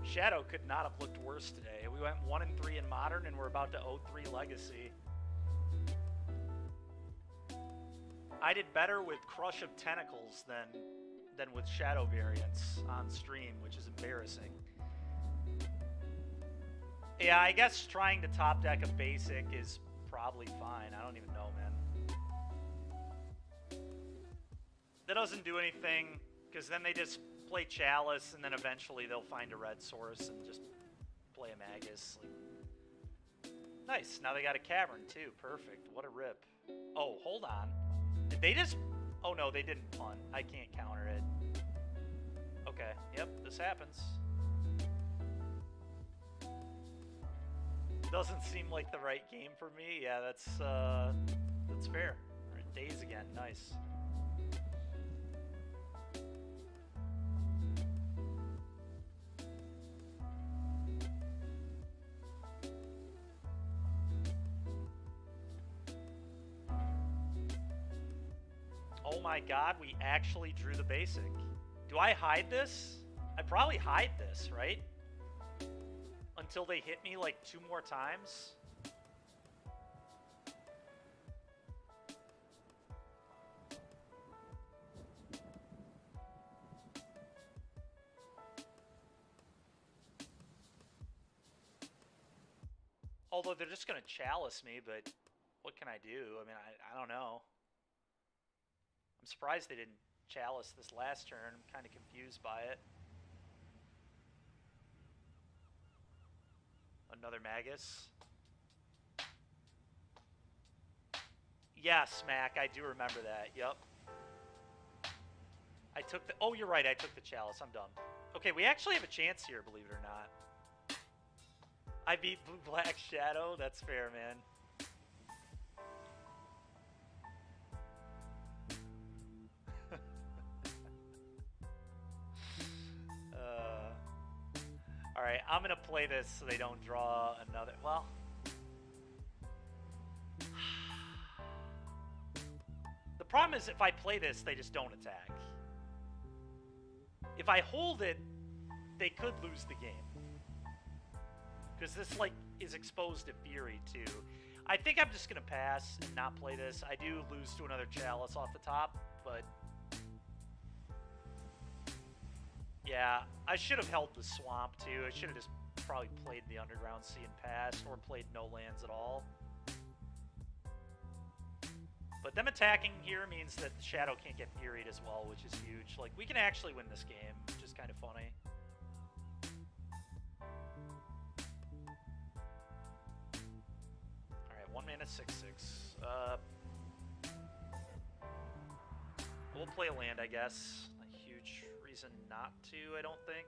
Shadow could not have looked worse today. We went 1-3 in Modern, and we're about to 0-3 Legacy. I did better with Crush of Tentacles than with Shadow variants on stream, which is embarrassing. Yeah, I guess trying to top deck a basic is probably fine. I don't even know, man. That doesn't do anything, because then they just play Chalice, and then eventually they'll find a red source and just play a Magus. Like, nice. Now they got a Cavern, too. Perfect. What a rip. Oh, hold on. Did they just... Oh, no, they didn't punt. I can't counter it. Okay. Yep, this happens. Doesn't seem like the right game for me. Yeah, that's fair. All right, Daze again. Nice. Oh my god, we actually drew the basic. Do I hide this? I probably hide this, right? Until they hit me like 2 more times. Although they're just going to chalice me, but what can I do? I mean, I don't know. I'm surprised they didn't chalice this last turn. I'm kind of confused by it. Another Magus. Yeah, Smack, I do remember that. Yep. I took the... Oh, you're right, I took the chalice. I'm dumb. Okay, we actually have a chance here, believe it or not. I beat Blue Black Shadow. That's fair, man. Alright, I'm going to play this so they don't draw another... Well... The problem is if I play this, they just don't attack. If I hold it, they could lose the game. Because this, like, is exposed to Fury, too. I think I'm just going to pass and not play this. I do lose to another Chalice off the top, but... Yeah, I should have held the Swamp, too. I should have just probably played the Underground Sea and passed, or played no lands at all. But them attacking here means that the Shadow can't get Furied as well, which is huge. Like, we can actually win this game, which is kind of funny. Alright, 1 mana, 6/6. We'll play a land, I guess. A huge reason not to, I don't think.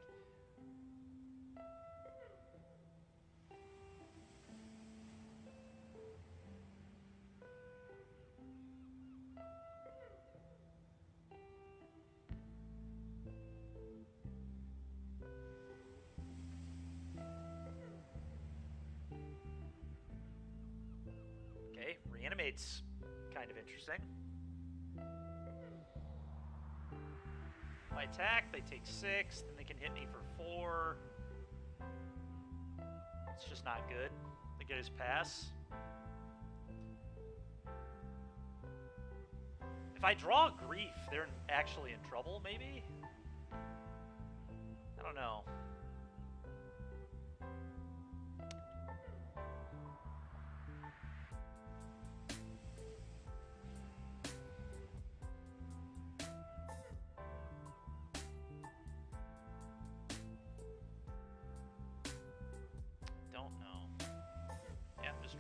Okay, Reanimate's kind of interesting. If I attack, they take 6, then they can hit me for 4. It's just not good. They get his pass. If I draw Grief, they're actually in trouble, maybe? I don't know.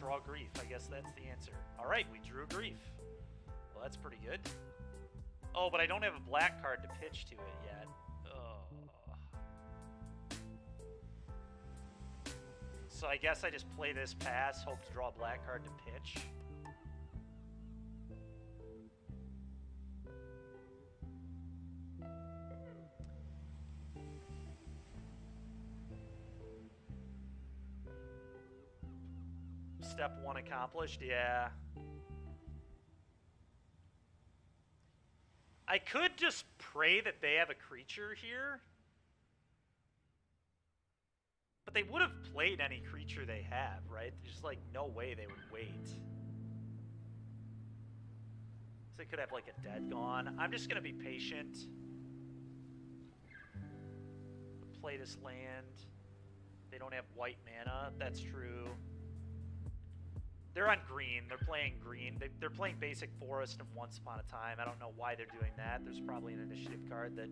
Draw Grief. I guess that's the answer. Alright, we drew a Grief. Well, that's pretty good. Oh, but I don't have a black card to pitch to it yet. Oh. So I guess I just play this pass, hope to draw a black card to pitch. Step 1 accomplished, yeah. I could just pray that they have a creature here. But they would have played any creature they have, right? There's like no way they would wait. So they could have like a dead gone. I'm just going to be patient. Play this land. They don't have white mana. That's true. They're on green. They're playing green. They're playing basic forest and Once Upon a Time. I don't know why they're doing that. There's probably an initiative card that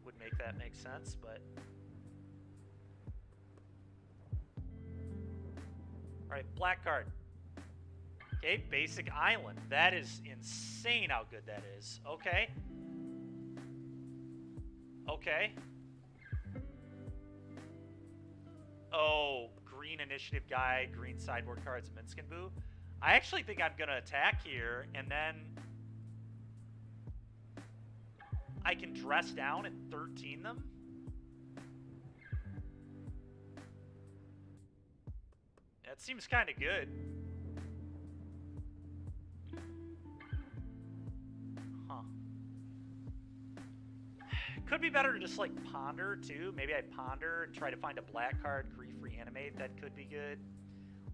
would make that make sense, but... Alright, black card. Okay, basic island. That is insane how good that is. Okay. Okay. Oh, green initiative guy, green sideboard cards, Minsc and Boo. I actually think I'm going to attack here, and then I can dress down and 13 them. That seems kind of good. Could be better to just, like, ponder, too. Maybe I ponder and try to find a black card, grief, reanimate. That could be good.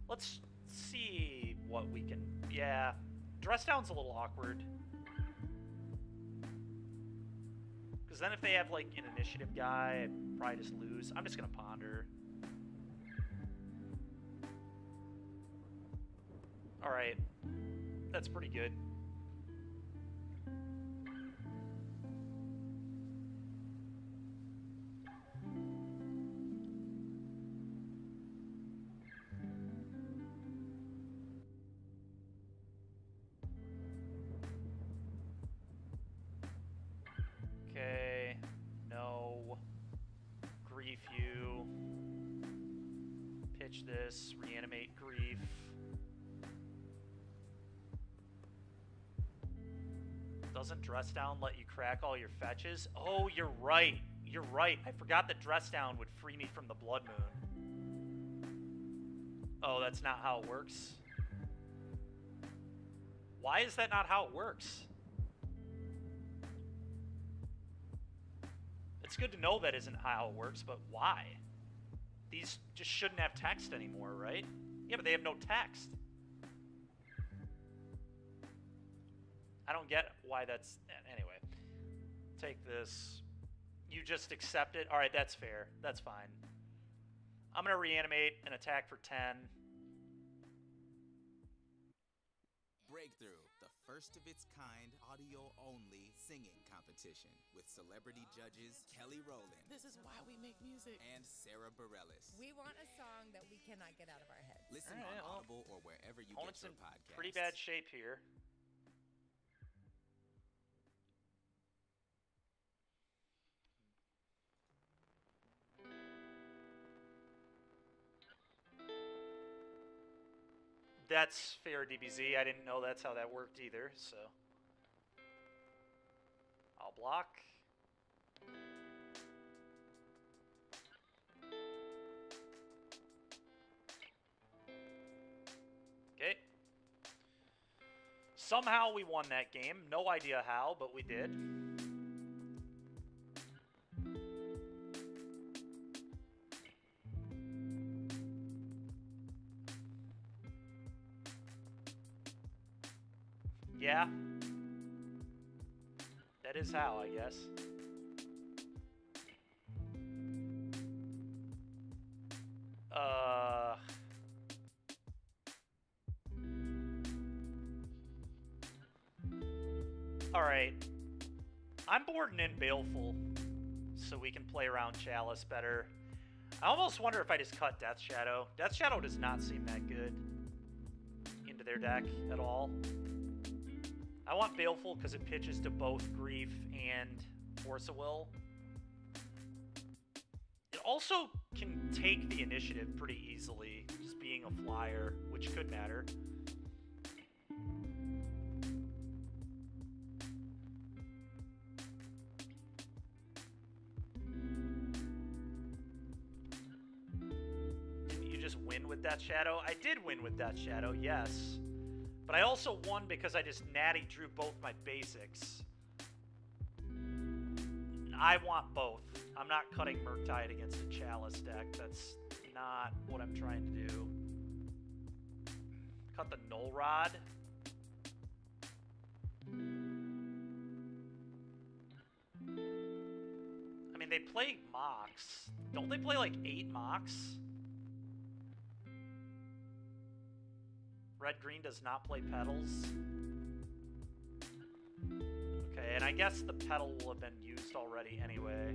Let's see what we can... Yeah. Dress down's a little awkward. Because then if they have, like, an initiative guy, I'd probably just lose. I'm just going to ponder. Alright. That's pretty good. Okay, no, grief you, pitch this, reanimate grief. Doesn't dress down let you crack all your fetches? Oh, you're right. You're right. I forgot that dress down would free me from the blood moon. Oh, that's not how it works? Why is that not how it works? It's good to know that isn't how it works, but why? These just shouldn't have text anymore, right? Yeah, but they have no text. I don't get why that's... Anyway. Take this. You just accept it. Alright, that's fair. That's fine. I'm going to reanimate and attack for 10. Breakthrough, the first of its kind audio-only singing competition with celebrity judges Kelly Rowland. This is why we make music. And Sarah Bareilles. We want a song that we cannot get out of our heads. Listen on Audible or wherever you get your podcasts. Pretty bad shape here. That's fair, DBZ. I didn't know that's how that worked either, so... I'll block. Okay. Somehow we won that game. No idea how, but we did. Yeah. That is how, I guess. Alright. I'm boarding in Baleful so we can play around Chalice better. I almost wonder if I just cut Death Shadow. Death Shadow does not seem that good into their deck at all. I want Baleful because it pitches to both Grief and Force of Will. It also can take the initiative pretty easily, just being a flyer, which could matter. Didn't you just win with Death Shadow? I did win with Death Shadow, yes. But I also won because I just natty drew both my basics. I want both. I'm not cutting Murktide against a Chalice deck. That's not what I'm trying to do. Cut the Null Rod. I mean, they play Mox. Don't they play like 8 Mox? Red-green does not play Petals. Okay, and I guess the Petal will have been used already anyway.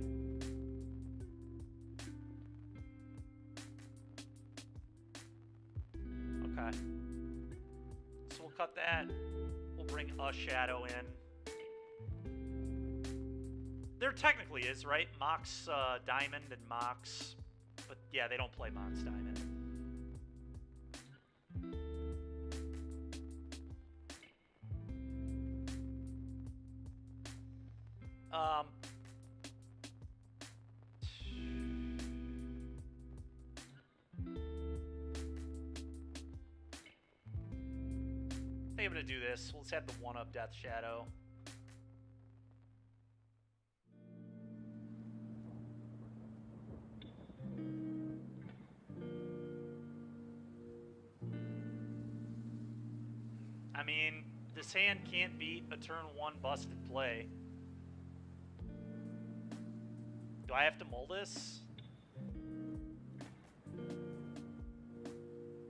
Okay. So we'll cut that. We'll bring a Shadow in. There technically is, right? Mox Diamond and Mox... But yeah, they don't play Mox Diamond. I think I'm gonna do this. Let's have the 1-up Death Shadow. mean, this hand can't beat a turn 1 busted play. Do I have to mull this?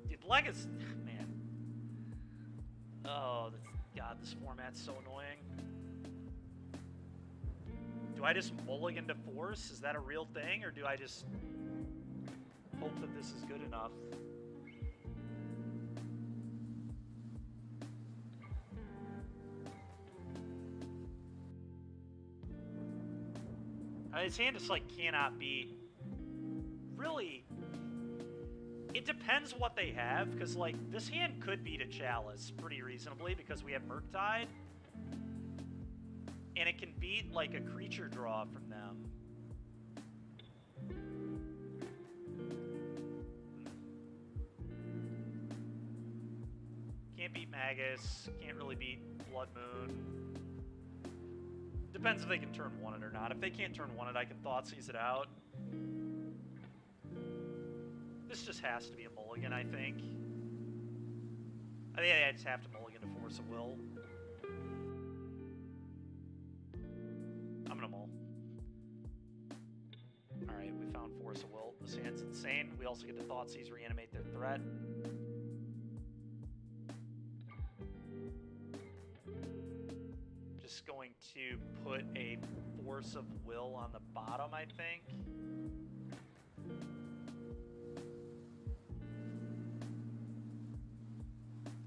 Dude, Legacy... Man. Oh, God, this format's so annoying. Do I just mulligan to force? Is that a real thing? Or do I just hope that this is good enough? His hand just, like, cannot beat. Really, it depends what they have, because, like, this hand could beat a Chalice pretty reasonably because we have Murktide. And it can beat, like, a creature draw from them. Can't beat Magus, can't really beat Blood Moon. Depends if they can turn 1 it or not. If they can't turn 1 it, I can Thoughtseize it out. This just has to be a mulligan, I think. I think I just have to mulligan to Force of Will. I'm gonna mull. Alright, we found Force of Will. This hand's insane. We also get to Thoughtseize, reanimate their threat. Just going to put a Force of Will on the bottom, I think.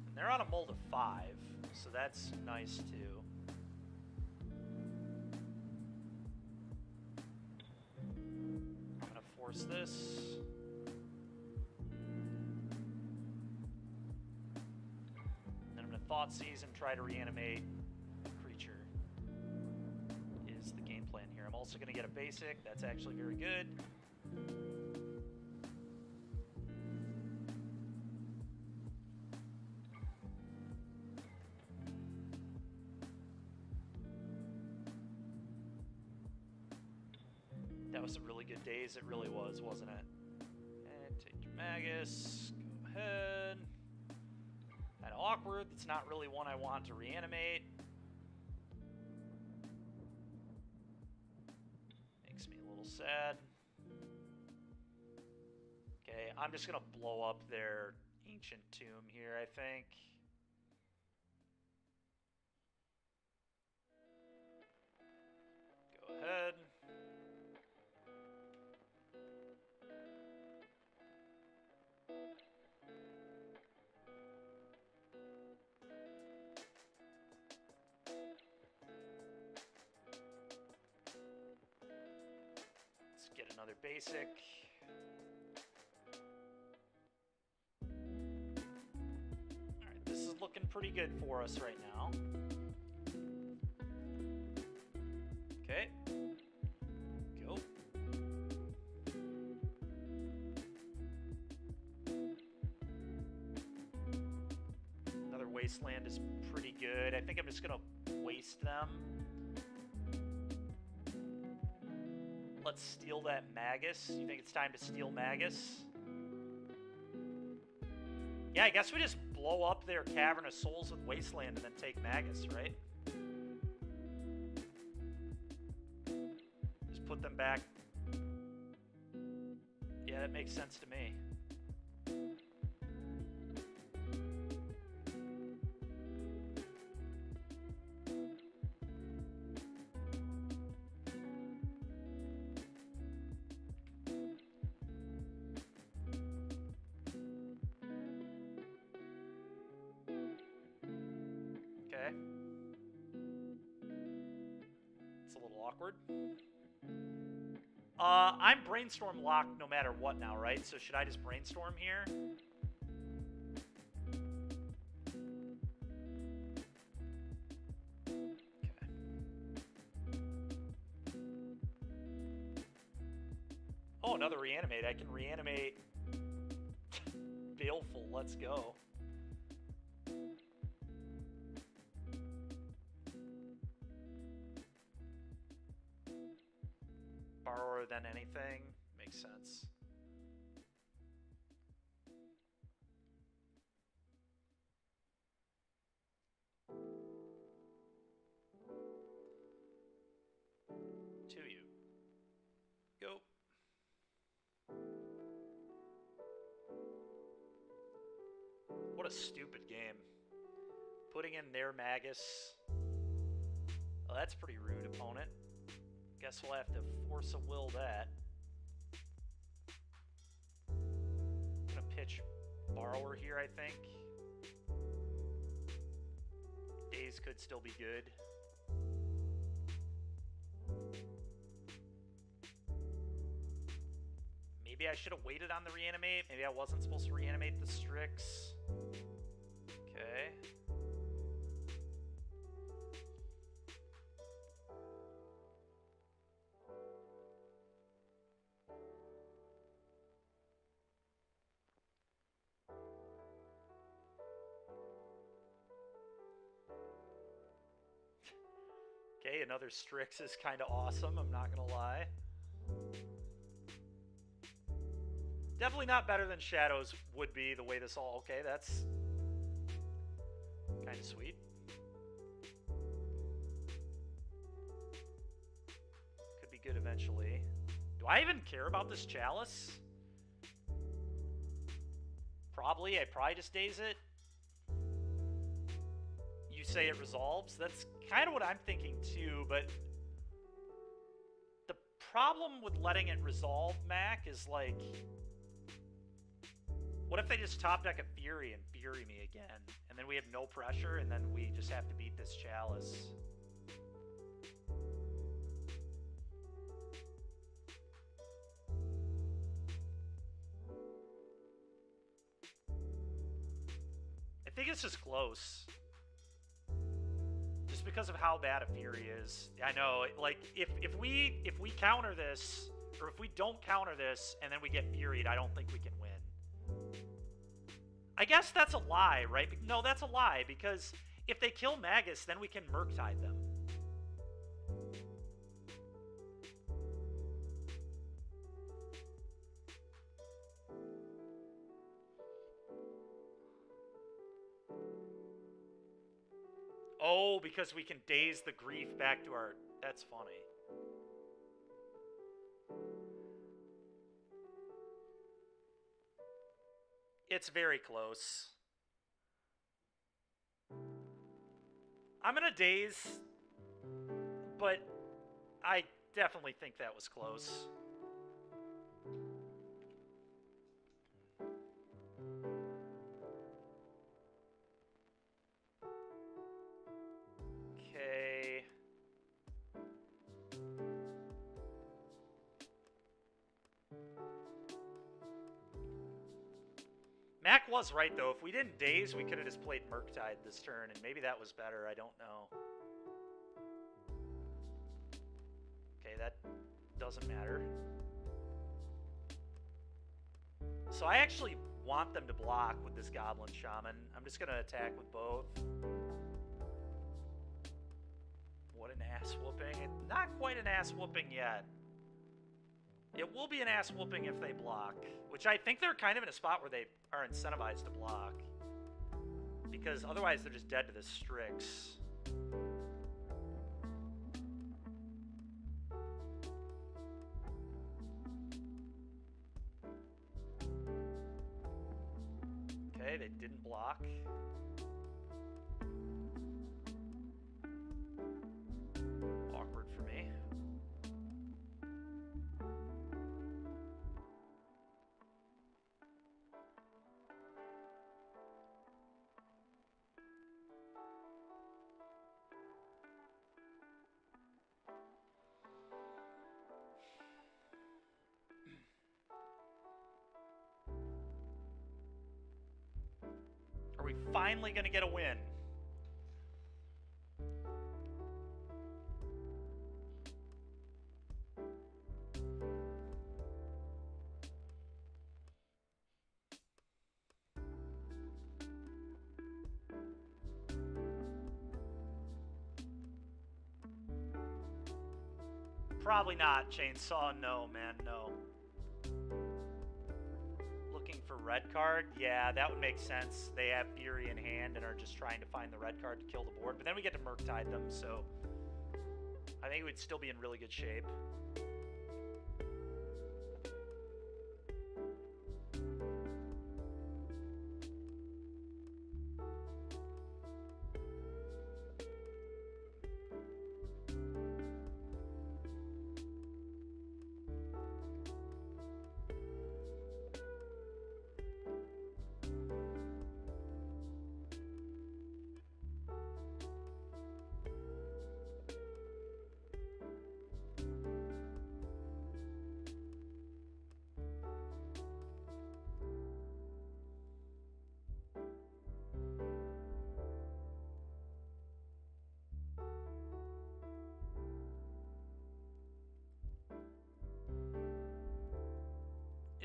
And they're on a mull to 5, so that's nice too. I'm gonna force this. Then I'm gonna Thoughtseize and try to reanimate is the game plan here. I'm also going to get a basic. That's actually very good. That was some really good days. It really was, wasn't it? And take your Magus. Go ahead. Kind of awkward. That's not really one I want to reanimate. Sad. Okay, I'm just gonna blow up their ancient tomb here, I think. Go ahead. Get another basic. Alright, this is looking pretty good for us right now. Okay. Go. Another Wasteland is pretty good. I think I'm just gonna waste them. Let's steal that Magus. You think it's time to steal Magus? Yeah, I guess we just blow up their Cavern of Souls with Wasteland and then take Magus, right? Just put them back. Yeah, that makes sense to me. I'm Brainstorm locked no matter what now, right? So should I just Brainstorm here? Okay. Oh, another reanimate. I can reanimate Baleful. Let's go. Borrower than anything. Makes sense. a stupid game. Putting in their Magus. Well, that's pretty rude, opponent. Guess we'll have to force a will that. I'm gonna pitch Borrower here, I think. Days could still be good. Maybe I should have waited on the reanimate. Maybe I wasn't supposed to reanimate the Strix. Okay. Okay, another Strix is kind of awesome, I'm not gonna lie. Definitely not better than Shadows would be the way this all... Okay, that's kind of sweet. Could be good eventually. Do I even care about this Chalice? Probably. I probably just daze it. You say it resolves? That's kind of what I'm thinking too, but the problem with letting it resolve, Mac, is like... What if they just top deck a Fury and Fury me again? And then we have no pressure, and then we just have to beat this Chalice. I think it's just close. Just because of how bad a Fury is. I know, like, if we counter this, or if we don't counter this, and then we get Furied, I don't think we can win. I guess that's a lie, right? No, that's a lie, because if they kill Magus, then we can Murktide them. Oh, because we can daze the grief back to our... That's funny. It's very close. I'm gonna daze, but I definitely think that was close. Okay. Mac was right, though. If we didn't daze, we could have just played Murktide this turn, and maybe that was better. I don't know. Okay, that doesn't matter. So I actually want them to block with this Goblin Shaman. I'm just going to attack with both. What an ass whooping. Not quite an ass whooping yet. It will be an ass whooping if they block, which I think they're kind of in a spot where they are incentivized to block, because otherwise they're just dead to this Strix. Okay, they didn't block. Awkward for me. Are we finally going to get a win? Probably not, Chainsaw. No, man, no. Looking for red card? Yeah, that would make sense. They have Fury in hand and are just trying to find the red card to kill the board. But then we get to Murktide them, so I think we'd still be in really good shape.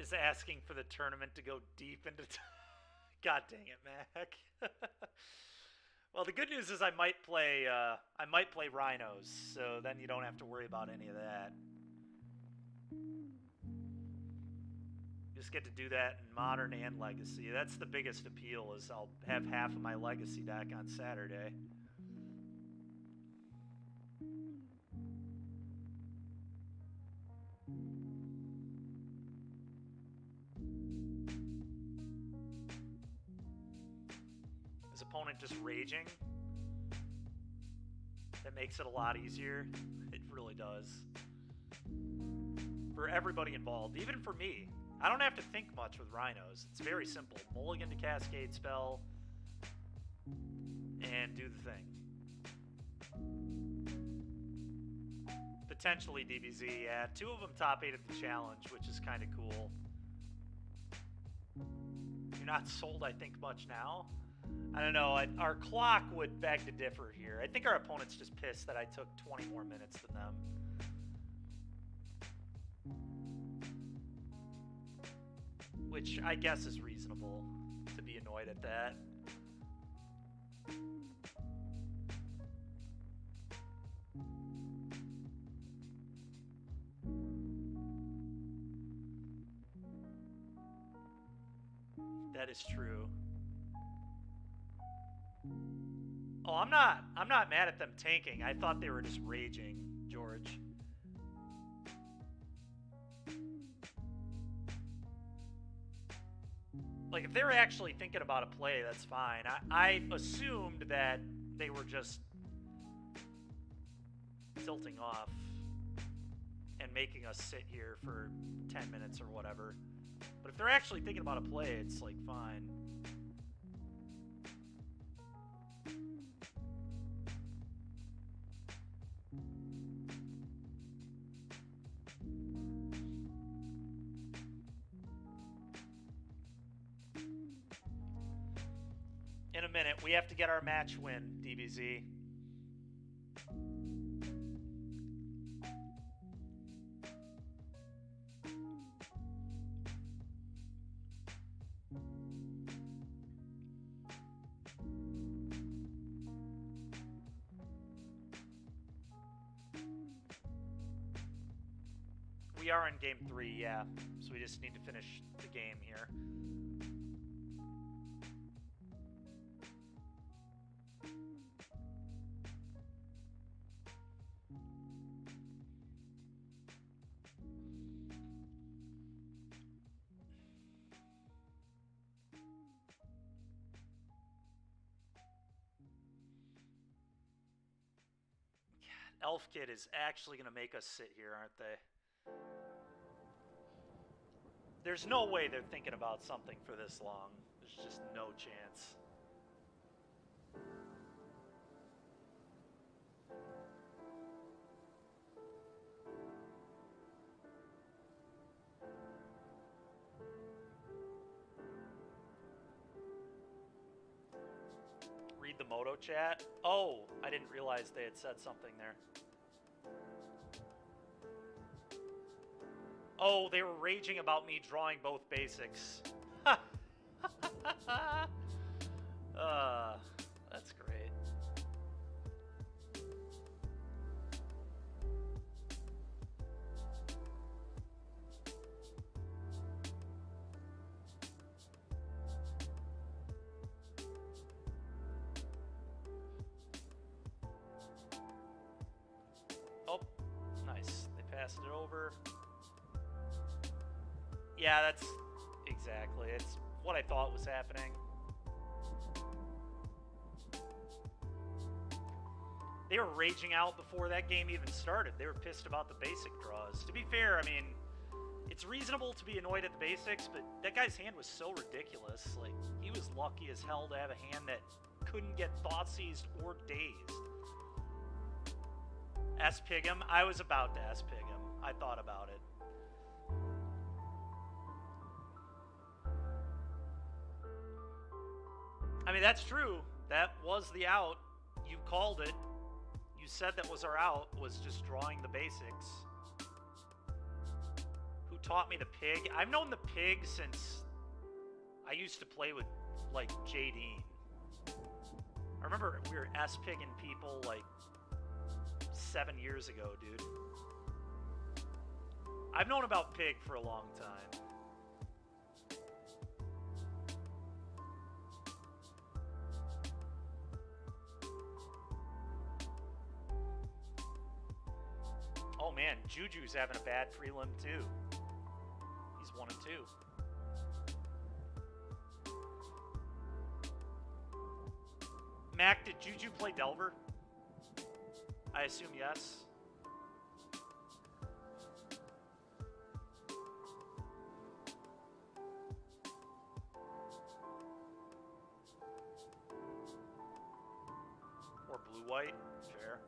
is asking for the tournament to go deep into... God dang it, Mac. Well, the good news is I might play Rhinos, so then you don't have to worry about any of that. Just get to do that in Modern and Legacy. That's the biggest appeal, is I'll have half of my Legacy deck on Saturday. His opponent just raging. That makes it a lot easier. It really does. For everybody involved, even for me. I don't have to think much with Rhinos. It's very simple. Mulligan to Cascade spell, and do the thing. Potentially DBZ, yeah. 2 of them top 8 at the challenge, which is kind of cool. You're not sold, I think, much now. I don't know. Our clock would beg to differ here. I think our opponent's just pissed that I took 20 more minutes than them. Which I guess is reasonable to be annoyed at that. That is true. Oh, I'm not mad at them tanking. I thought they were just raging, George. Like, if they were actually thinking about a play, that's fine. I assumed that they were just tilting off and making us sit here for 10 minutes or whatever. But if they're actually thinking about a play, it's, like, fine. In a minute, we have to get our match win, DBZ. We are in game 3, yeah. So we just need to finish the game here. Elf Kid is actually going to make us sit here, aren't they? There's no way they're thinking about something for this long. There's just no chance. Read the Moto chat. Oh, I didn't realize they had said something there. Oh, they were raging about me drawing both basics. That's great. Oh, nice. They passed it over. Yeah, that's exactly. It's what I thought was happening. They were raging out before that game even started. They were pissed about the basic draws. To be fair, I mean, it's reasonable to be annoyed at the basics, but that guy's hand was so ridiculous. Like, he was lucky as hell to have a hand that couldn't get Thoughtseized or dazed. S-Pig him? I was about to S-Pig him. I thought about it. I mean, that's true. That was the out. You called it. You said that was our out, was just drawing the basics. who taught me the pig. I've known the pig since I used to play with, like, JD. I remember we were S-pigging people, like, 7 years ago, dude. I've known about pig for a long time. Oh man, Juju's having a bad prelim too. He's 1 and 2. Mac, did Juju play Delver? I assume yes. Or blue-white, fair.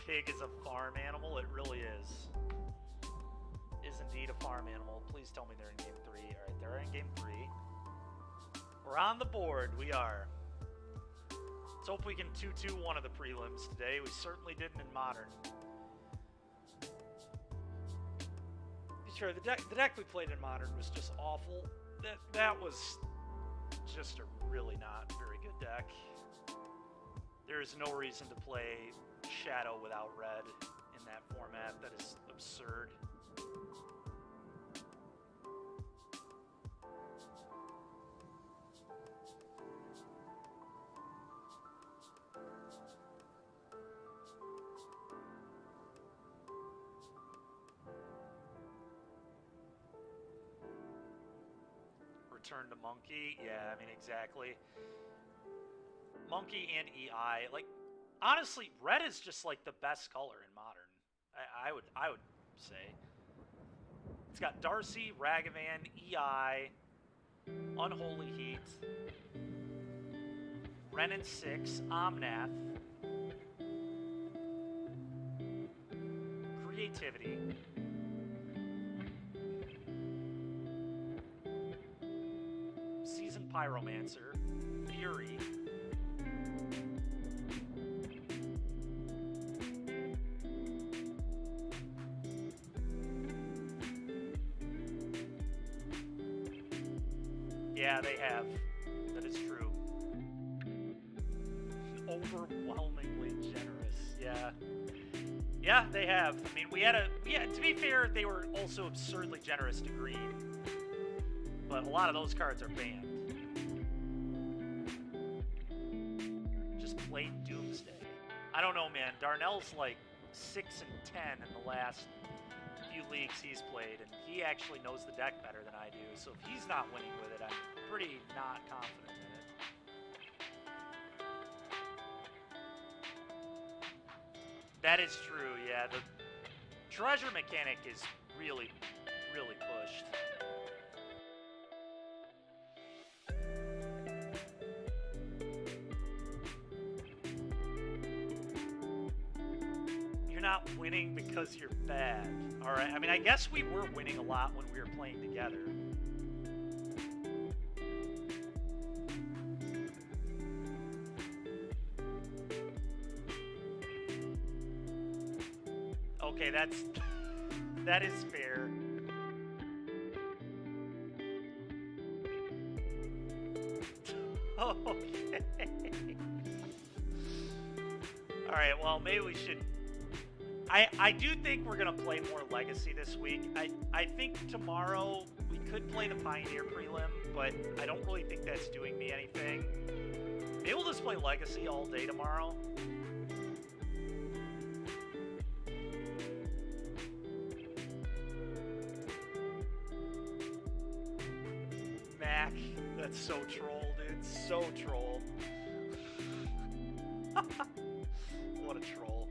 Pig is a farm animal, it really is. Is indeed a farm animal. Please tell me they're in game 3. Alright, they're in game 3. We're on the board, we are. Let's hope we can 2-2 one of the prelims today. We certainly didn't in Modern. Sure, the deck we played in Modern was just awful. That was just a really not very good deck. There is no reason to play Shadow without red in that format. That is absurd. Return to Monkey. Yeah, I mean, exactly. Monkey and EI. Like, honestly, red is just like the best color in Modern. I would say. It's got Darcy, Ragavan, EI, Unholy Heat, Renin 6, Omnath, Creativity, Seasoned Pyromancer, Fury, yeah, they have. That is true. Overwhelmingly generous. Yeah. Yeah, they have. I mean, to be fair, they were also absurdly generous to green. But a lot of those cards are banned. Just plain Doomsday. I don't know, man. Darnell's like 6 and 10 in the last few leagues he's played, and he actually knows the deck better than I do. So if he's not winning with it, I'm pretty not confident in it. That is true, yeah. The treasure mechanic is really, really pushed. You're not winning because you're bad. All right, I mean, I guess we were winning a lot when we were playing together. Okay, that is fair. Okay. All right, well, maybe we should... I do think we're going to play more Legacy this week. I think tomorrow we could play the Pioneer prelim, but I don't really think that's doing me anything. Maybe we'll just play Legacy all day tomorrow. Mac, that's so troll, dude. So troll. What a troll.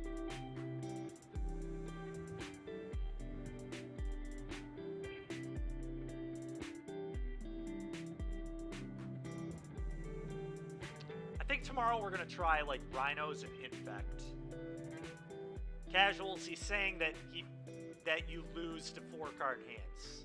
I think tomorrow we're going to try, like, Rhinos and Infect. Casuals, he's saying that you lose to 4-card hands.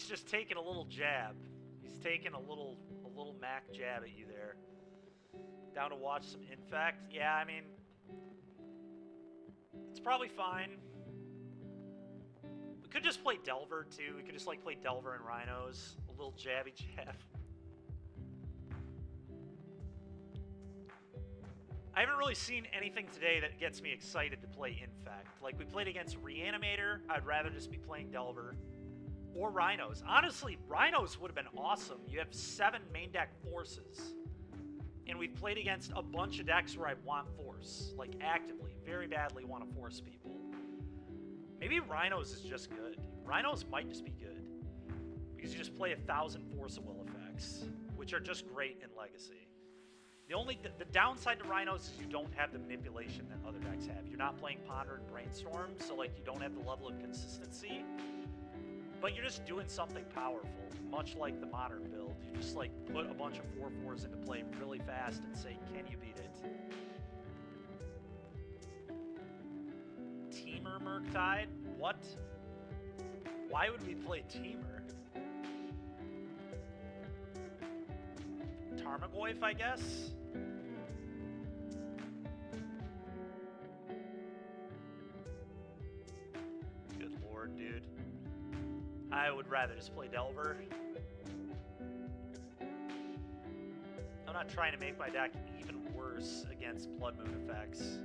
just taking a little jab. He's taking a little Mac jab at you there. Down to watch some Infect. Yeah, I mean, it's probably fine. We could just play Delver too. We could just like play Delver and Rhinos. A little jabby jab. I haven't really seen anything today that gets me excited to play Infect. Like, we played against Reanimator. I'd rather just be playing Delver. Or Rhinos. Honestly, Rhinos would have been awesome. You have 7 main deck forces. And we've played against a bunch of decks where I want force. Like, actively. Very badly want to force people. Maybe Rhinos is just good. Rhinos might just be good. Because you just play 1,000 Force of Will effects. Which are just great in Legacy. The downside to Rhinos is you don't have the manipulation that other decks have. You're not playing Ponder and Brainstorm, so like you don't have the level of consistency. But you're just doing something powerful, much like the modern build. You just like put a bunch of 4/4s into play really fast and say, can you beat it? Teamer Murktide? What? Why would we play Teamer? Tarmogoyf, I guess? Good lord, dude. I would rather just play Delver. I'm not trying to make my deck even worse against Blood Moon effects.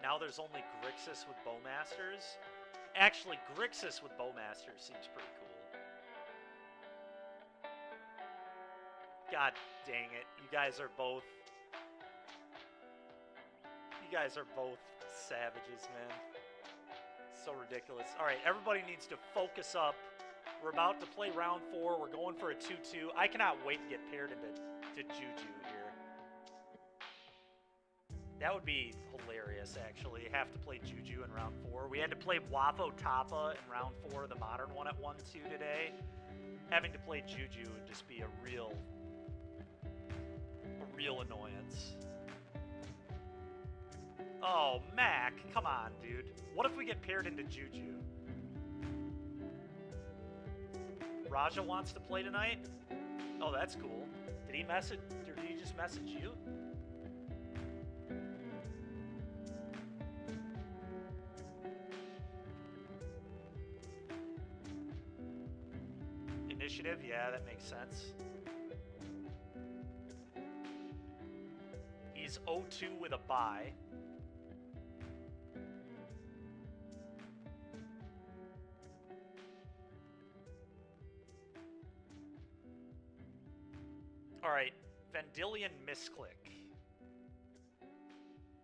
Now there's only Grixis with Bowmasters. Actually, Grixis with Bowmasters seems pretty cool. God dang it. You guys are both savages, man. So ridiculous. Alright, everybody needs to focus up. We're about to play round 4. We're going for a 2-2. I cannot wait to get paired into Juju here. That would be hilarious, actually. Have to play Juju in round 4. We had to play Wafo Tapa in round 4, the modern one, at 1-2 today. Having to play Juju would just be a real annoyance. Oh, Mac, come on, dude. What if we get paired into Juju? Raja wants to play tonight? Oh, that's cool. Did he message, or did he just message you? Initiative, yeah, that makes sense. He's 0-2 with a bye. Alright, Vendilion Misclick.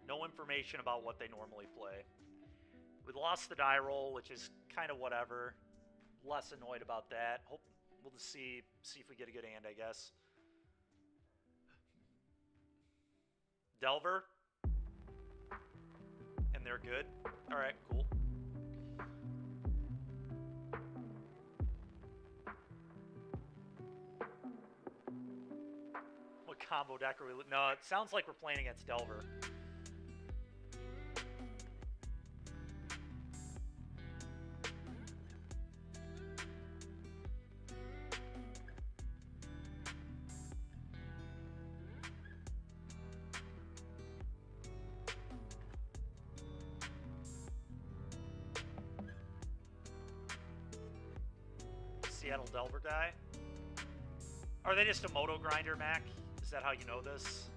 No information about what they normally play. We lost the die roll, which is kind of whatever. Less annoyed about that. Hope we'll just see if we get a good hand, I guess. Delver. And they're good. Alright, cool. What combo deck are we... No, it sounds like we're playing against Delver. Seattle Delver die? Are they just a Moto Grinder, Mac? Is that how you know this?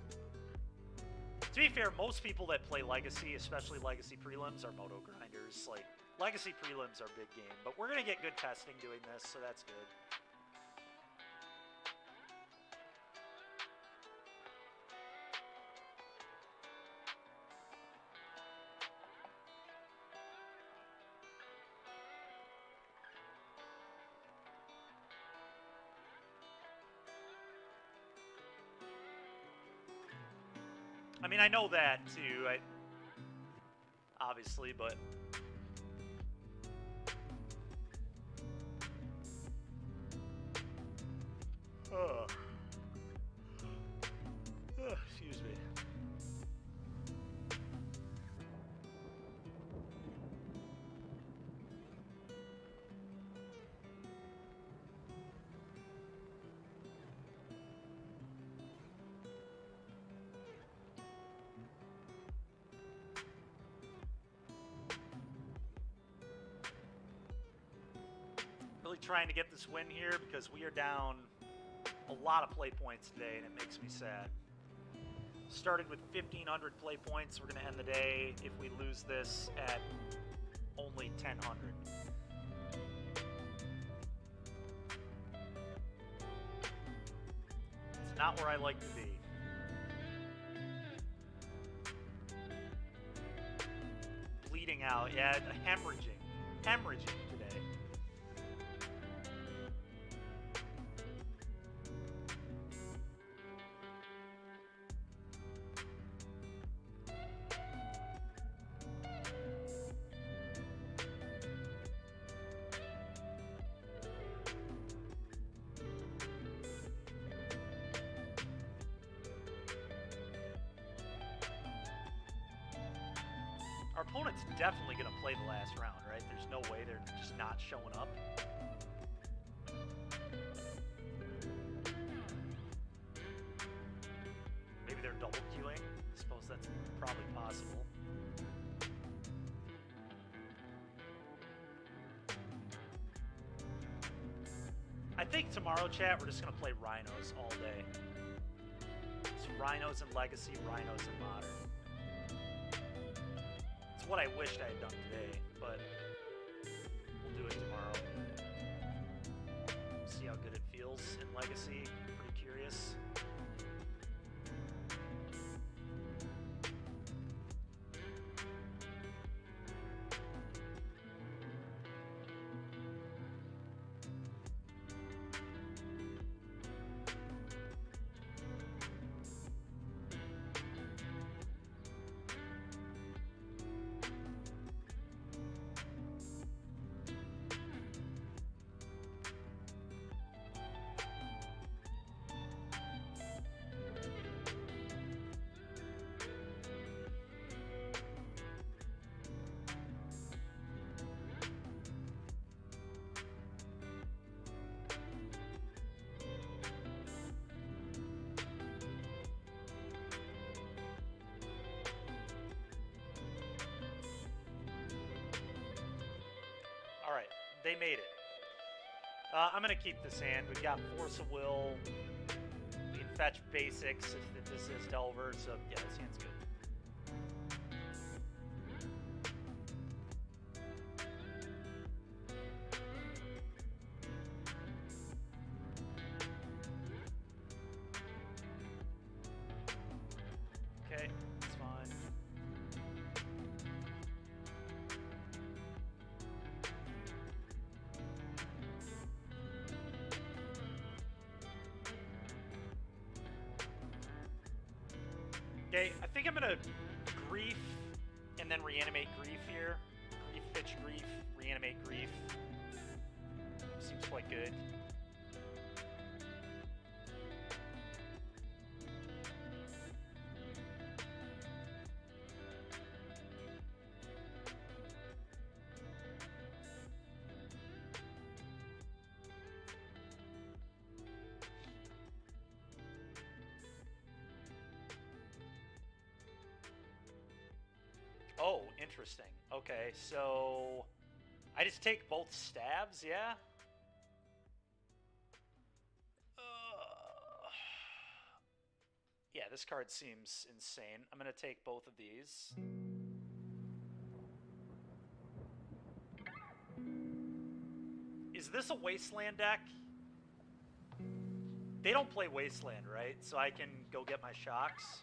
To be fair, most people that play Legacy, especially Legacy Prelims, are Moto Grinders. Like, Legacy Prelims are big game, but we're going to get good testing doing this, so that's good. I mean, I know that too, obviously, but... Excuse me. Really trying to get this win here because we are down a lot of play points today, and it makes me sad. Started with 1,500 play points. We're going to end the day, if we lose this, at only 1,000. It's not where I like to be. Bleeding out. Yeah, hemorrhaging. Hemorrhaging today. Our opponent's definitely going to play the last round, right? There's no way they're just not showing up. Maybe they're double queuing. I suppose that's probably possible. I think tomorrow, chat, we're just going to play Rhinos all day. It's Rhinos and Legacy, Rhinos and Modern. It's what I wished I had done today, but we'll do it tomorrow. See how good it feels in Legacy. Pretty curious. Alright, they made it. I'm going to keep this hand. We've got Force of Will. We can fetch basics if this is Delver, so yeah, this hand's good. Okay, that's fine. Okay, I think I'm gonna Grief and then reanimate Grief here. Grief, fetch Grief, reanimate Grief. Seems quite good. Oh, interesting. Okay, so I just take both stabs, yeah? Yeah, this card seems insane. I'm going to take both of these. Is this a Wasteland deck? They don't play Wasteland, right? So I can go get my shocks.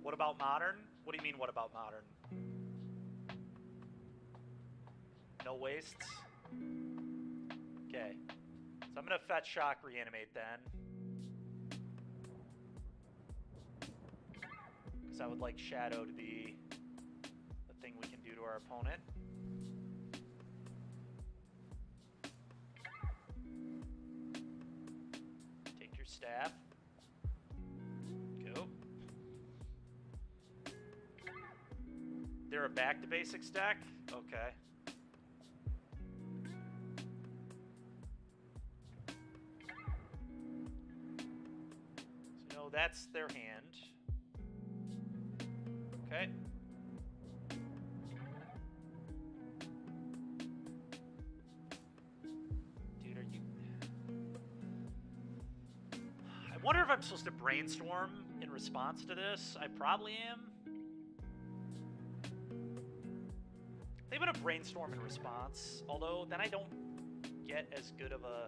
What about Modern? What do you mean, what about Modern? No wastes? Okay. So I'm going to fetch Shock, reanimate then. Because I would like Shadow to be the thing we can do to our opponent. Take your staff. They're a back to basics deck? Okay. So, no, that's their hand. Okay. Dude, are you... I wonder if I'm supposed to brainstorm in response to this. I probably am. I'm gonna brainstorm in response, although then I don't get as good of a...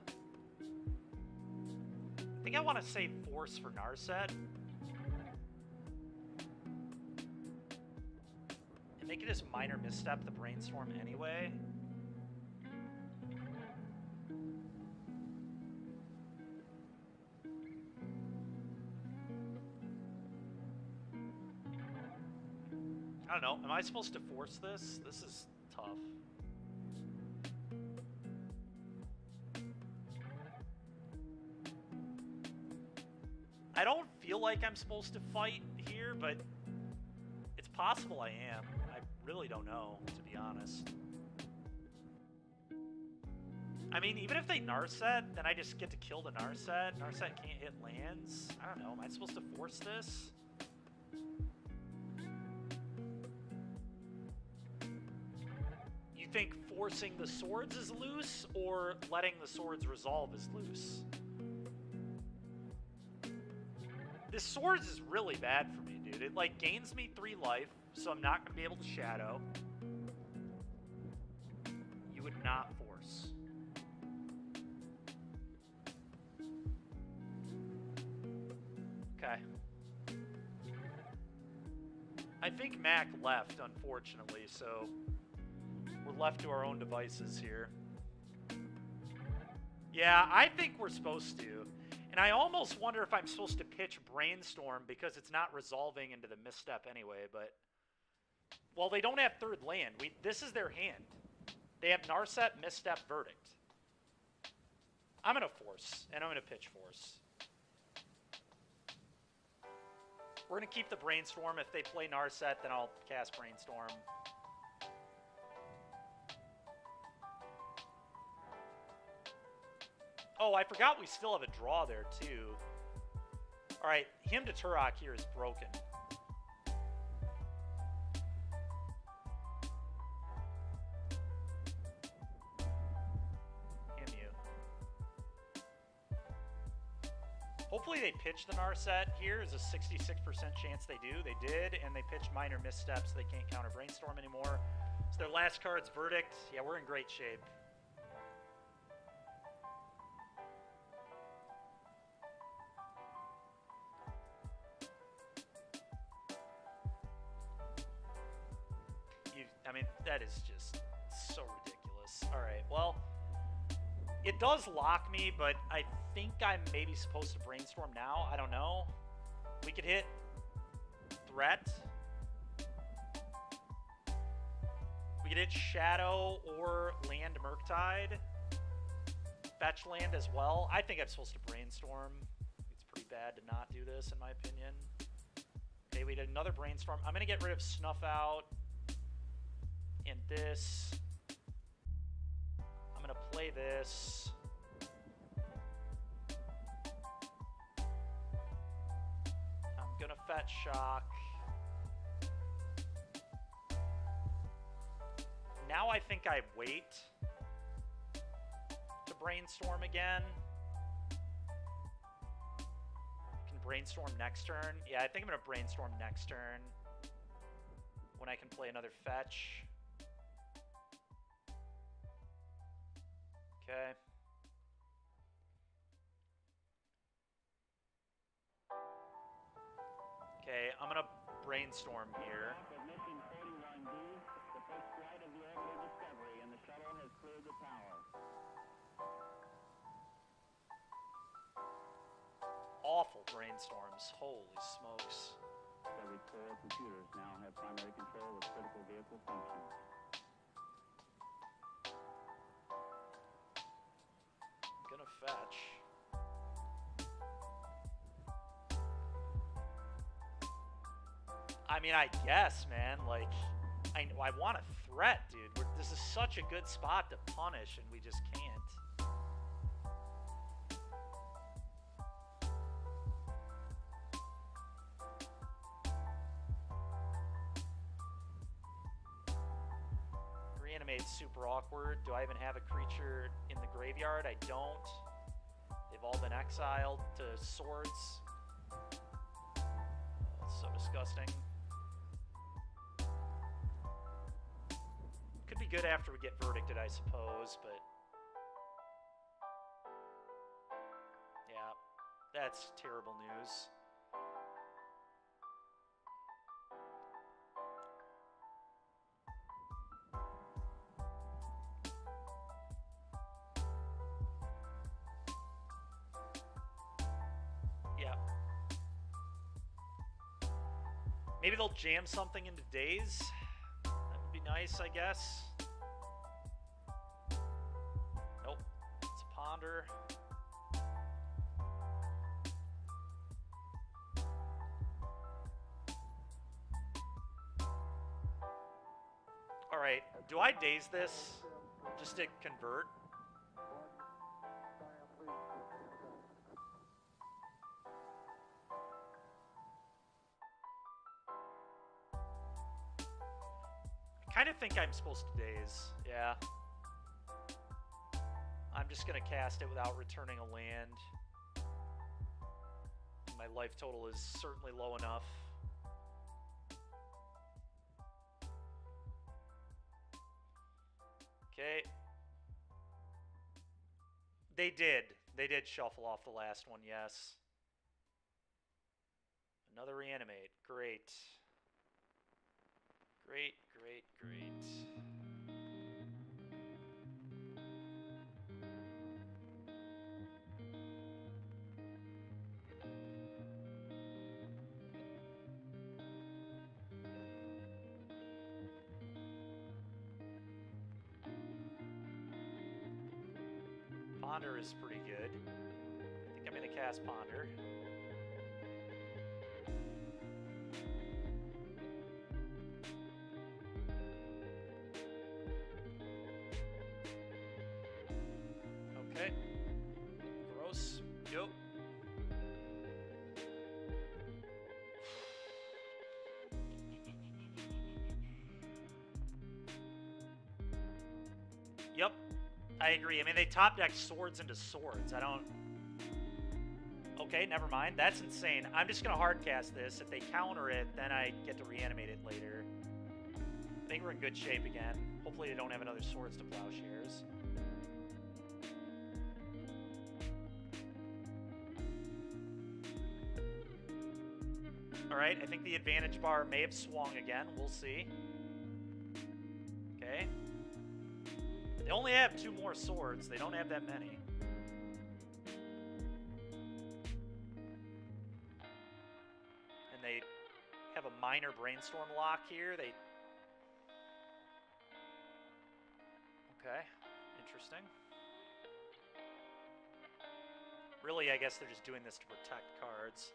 I think I want to say force for Narset. And make it as minor misstep the brainstorm anyway. I don't know. Am I supposed to force this? This is tough. I don't feel like I'm supposed to fight here, but it's possible I am. I really don't know, to be honest. I mean, even if they Narset, then I just get to kill the Narset. Narset can't hit lands. I don't know. Am I supposed to force this? You think forcing the swords is loose, or letting the swords resolve is loose? This swords is really bad for me, dude. It, like, gains me 3 life, so I'm not going to be able to shadow. You would not force. Okay. I think Mac left, unfortunately, so we're left to our own devices here. Yeah, I think we're supposed to. And I almost wonder if I'm supposed to pitch Brainstorm because it's not resolving into the misstep anyway, but... Well, they don't have third land. This is their hand. They have Narset, misstep, Verdict. I'm going to force, and I'm going to pitch force. We're going to keep the Brainstorm. If they play Narset, then I'll cast Brainstorm. Oh, I forgot we still have a draw there, too. All right, Hymn to Turok here is broken. Hymn you. Hopefully they pitch the Narset here. There's a 66% chance they do. They did, and they pitched minor missteps. They can't counter Brainstorm anymore. So their last card's Verdict. Yeah, we're in great shape. I mean, that is just so ridiculous. All right, well, it does lock me, but I think I'm maybe supposed to Brainstorm now. I don't know. We could hit Threat. We could hit Shadow or land Murktide. Fetch land as well. I think I'm supposed to Brainstorm. It's pretty bad to not do this, in my opinion. Okay, we did another Brainstorm. I'm going to get rid of Snuff Out. And this, I'm going to play this. I'm going to fetch Shock. Now I think I wait to Brainstorm again. I can Brainstorm next turn. Yeah, I think I'm going to Brainstorm next turn when I can play another fetch. Okay. Okay, I'm gonna Brainstorm here. Mission 41B, the first flight of the orbital Discovery, and the shuttle has cleared the tower. Awful Brainstorms. Holy smokes. Discovery's core computers now have primary control of critical vehicle functions. Gonna fetch. I mean, I guess, man, like, I want to threat, dude. This is such a good spot to punish, and we just can't. Reanimate's super awkward. Do I even have a creature in the graveyard? I don't. They've all been exiled to swords. Oh, it's so disgusting. Could be good after we get verdicted, I suppose, but... yeah, that's terrible news. Yeah. Maybe they'll jam something into days. That would be nice, I guess. Nope. It's a ponder. Alright, do I daze this just to convert? I kind of think I'm supposed to daze, yeah. I'm just going to cast it without returning a land. My life total is certainly low enough. Okay. They did. They did shuffle off the last one, yes. Another reanimate. Great. Great, great, great. Ponder is pretty good. I think I'm going to cast Ponder. Okay. Gross. Yup. Yep. I agree. I mean, they top deck swords into swords. I don't... Okay, never mind. That's insane. I'm just going to hard cast this. If they counter it, then I get to reanimate it later. I think we're in good shape again. Hopefully they don't have another Swords to Plowshares. Alright, I think the advantage bar may have swung again. We'll see. Okay. They only have 2 more swords. They don't have that many. And they have a minor brainstorm lock here. They... Okay. Interesting. Really, I guess they're just doing this to protect cards.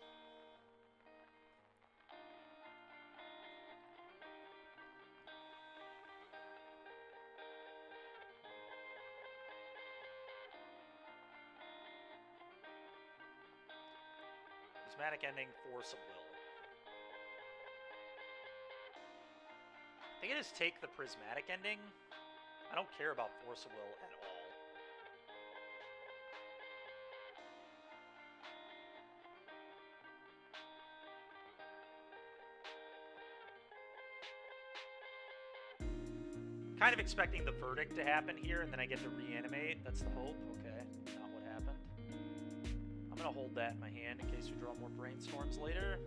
Prismatic Ending, Force of Will. I think I just take the Prismatic Ending. I don't care about Force of Will at all. Kind of expecting the verdict to happen here, and then I get to reanimate. That's the hope. Okay, not what happened. I'm going to hold that in my hand in case we draw more brainstorms later.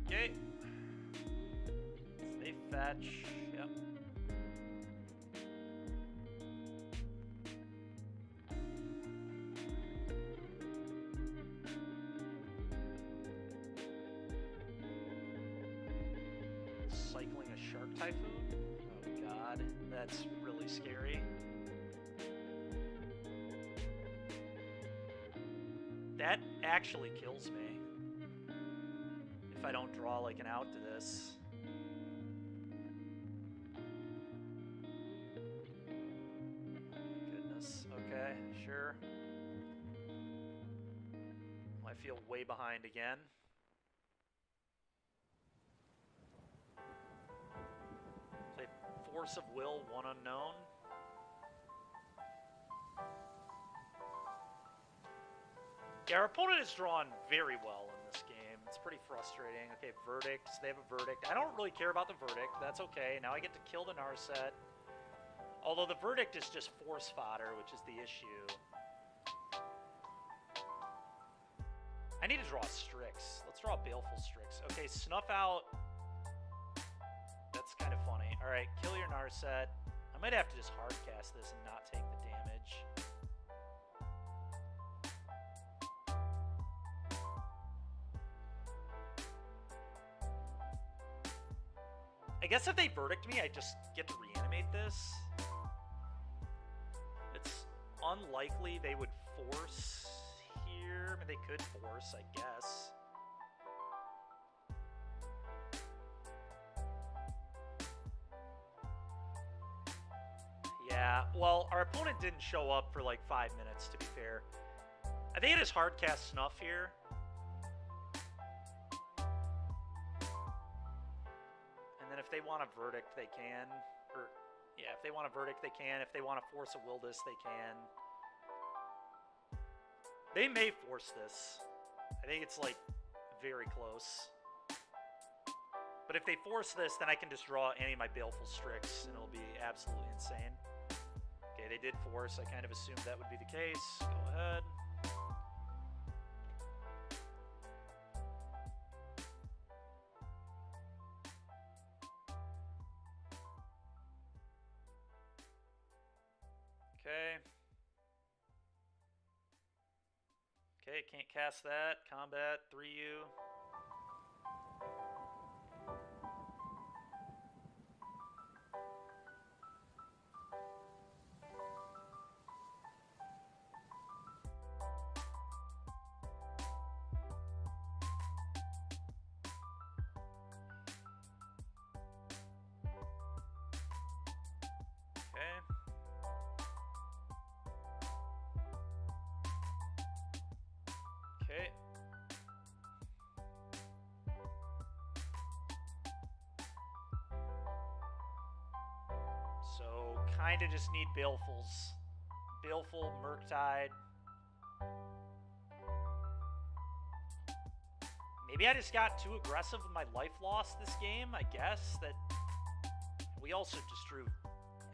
Okay. So they fetch. Yep. Cycling a Shark Typhoon? Okay. God, that's really scary. That actually kills me if I don't draw like an out to this. Goodness. Okay, sure. I feel way behind again. Play Force of Will, one unknown. Yeah, our opponent is drawn very well in this game. It's pretty frustrating. Okay, verdicts. They have a verdict. I don't really care about the verdict. That's okay. Now I get to kill the Narset. Although the verdict is just force fodder, which is the issue. I need to draw Strix. Let's draw Baleful Strix. Okay, Snuff Out. That's kind of funny. Alright, kill your Narset. I might have to just hardcast this and not take the damage. I guess if they verdict me, I just get to reanimate this. It's unlikely they would force here. I mean, they could force, I guess. Yeah, well, our opponent didn't show up for like 5 minutes, to be fair. I think it is hardcast Snuff here. And then if they want a verdict, they can. Or, yeah, if they want a verdict, they can. If they want to force a will this, they can. They may force this. I think it's, like, very close. But if they force this, then I can just draw any of my Baleful Strix, and it'll be absolutely insane. Okay, they did force. I kind of assumed that would be the case. Go ahead. Okay. Okay, can't cast that. Combat, 3U. Okay. So, kind of just need Baleful's. Baleful, Murktide. Maybe I just got too aggressive with my life loss this game, I guess. That we also just drew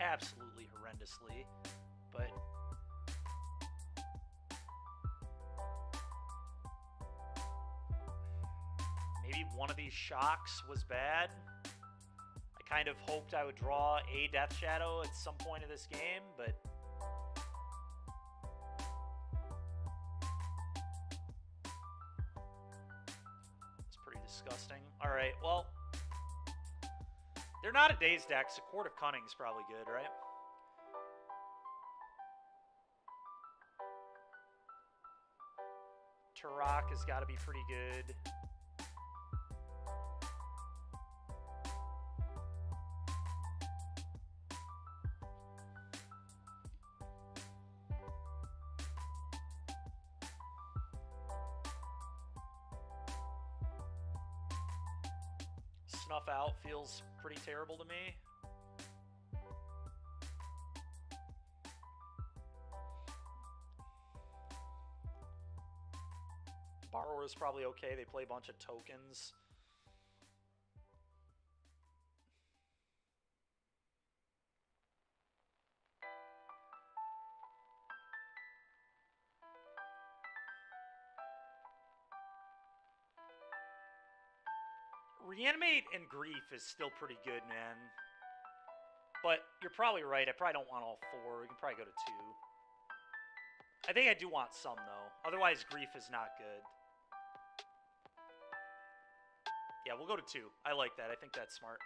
absolutely horrendously, but maybe one of these shocks was bad. I kind of hoped I would draw a Death Shadow at some point of this game, but it's pretty disgusting. Alright, well, they're not a Daze deck, so Court of Cunning is probably good, right? Turok has got to be pretty good. Snuff Out feels pretty terrible to me. Borrower is probably okay. They play a bunch of tokens. Reanimate and Grief is still pretty good, man. But you're probably right. I probably don't want all four. We can probably go to 2. I think I do want some, though. Otherwise, Grief is not good. Yeah, we'll go to 2. I like that. I think that's smart.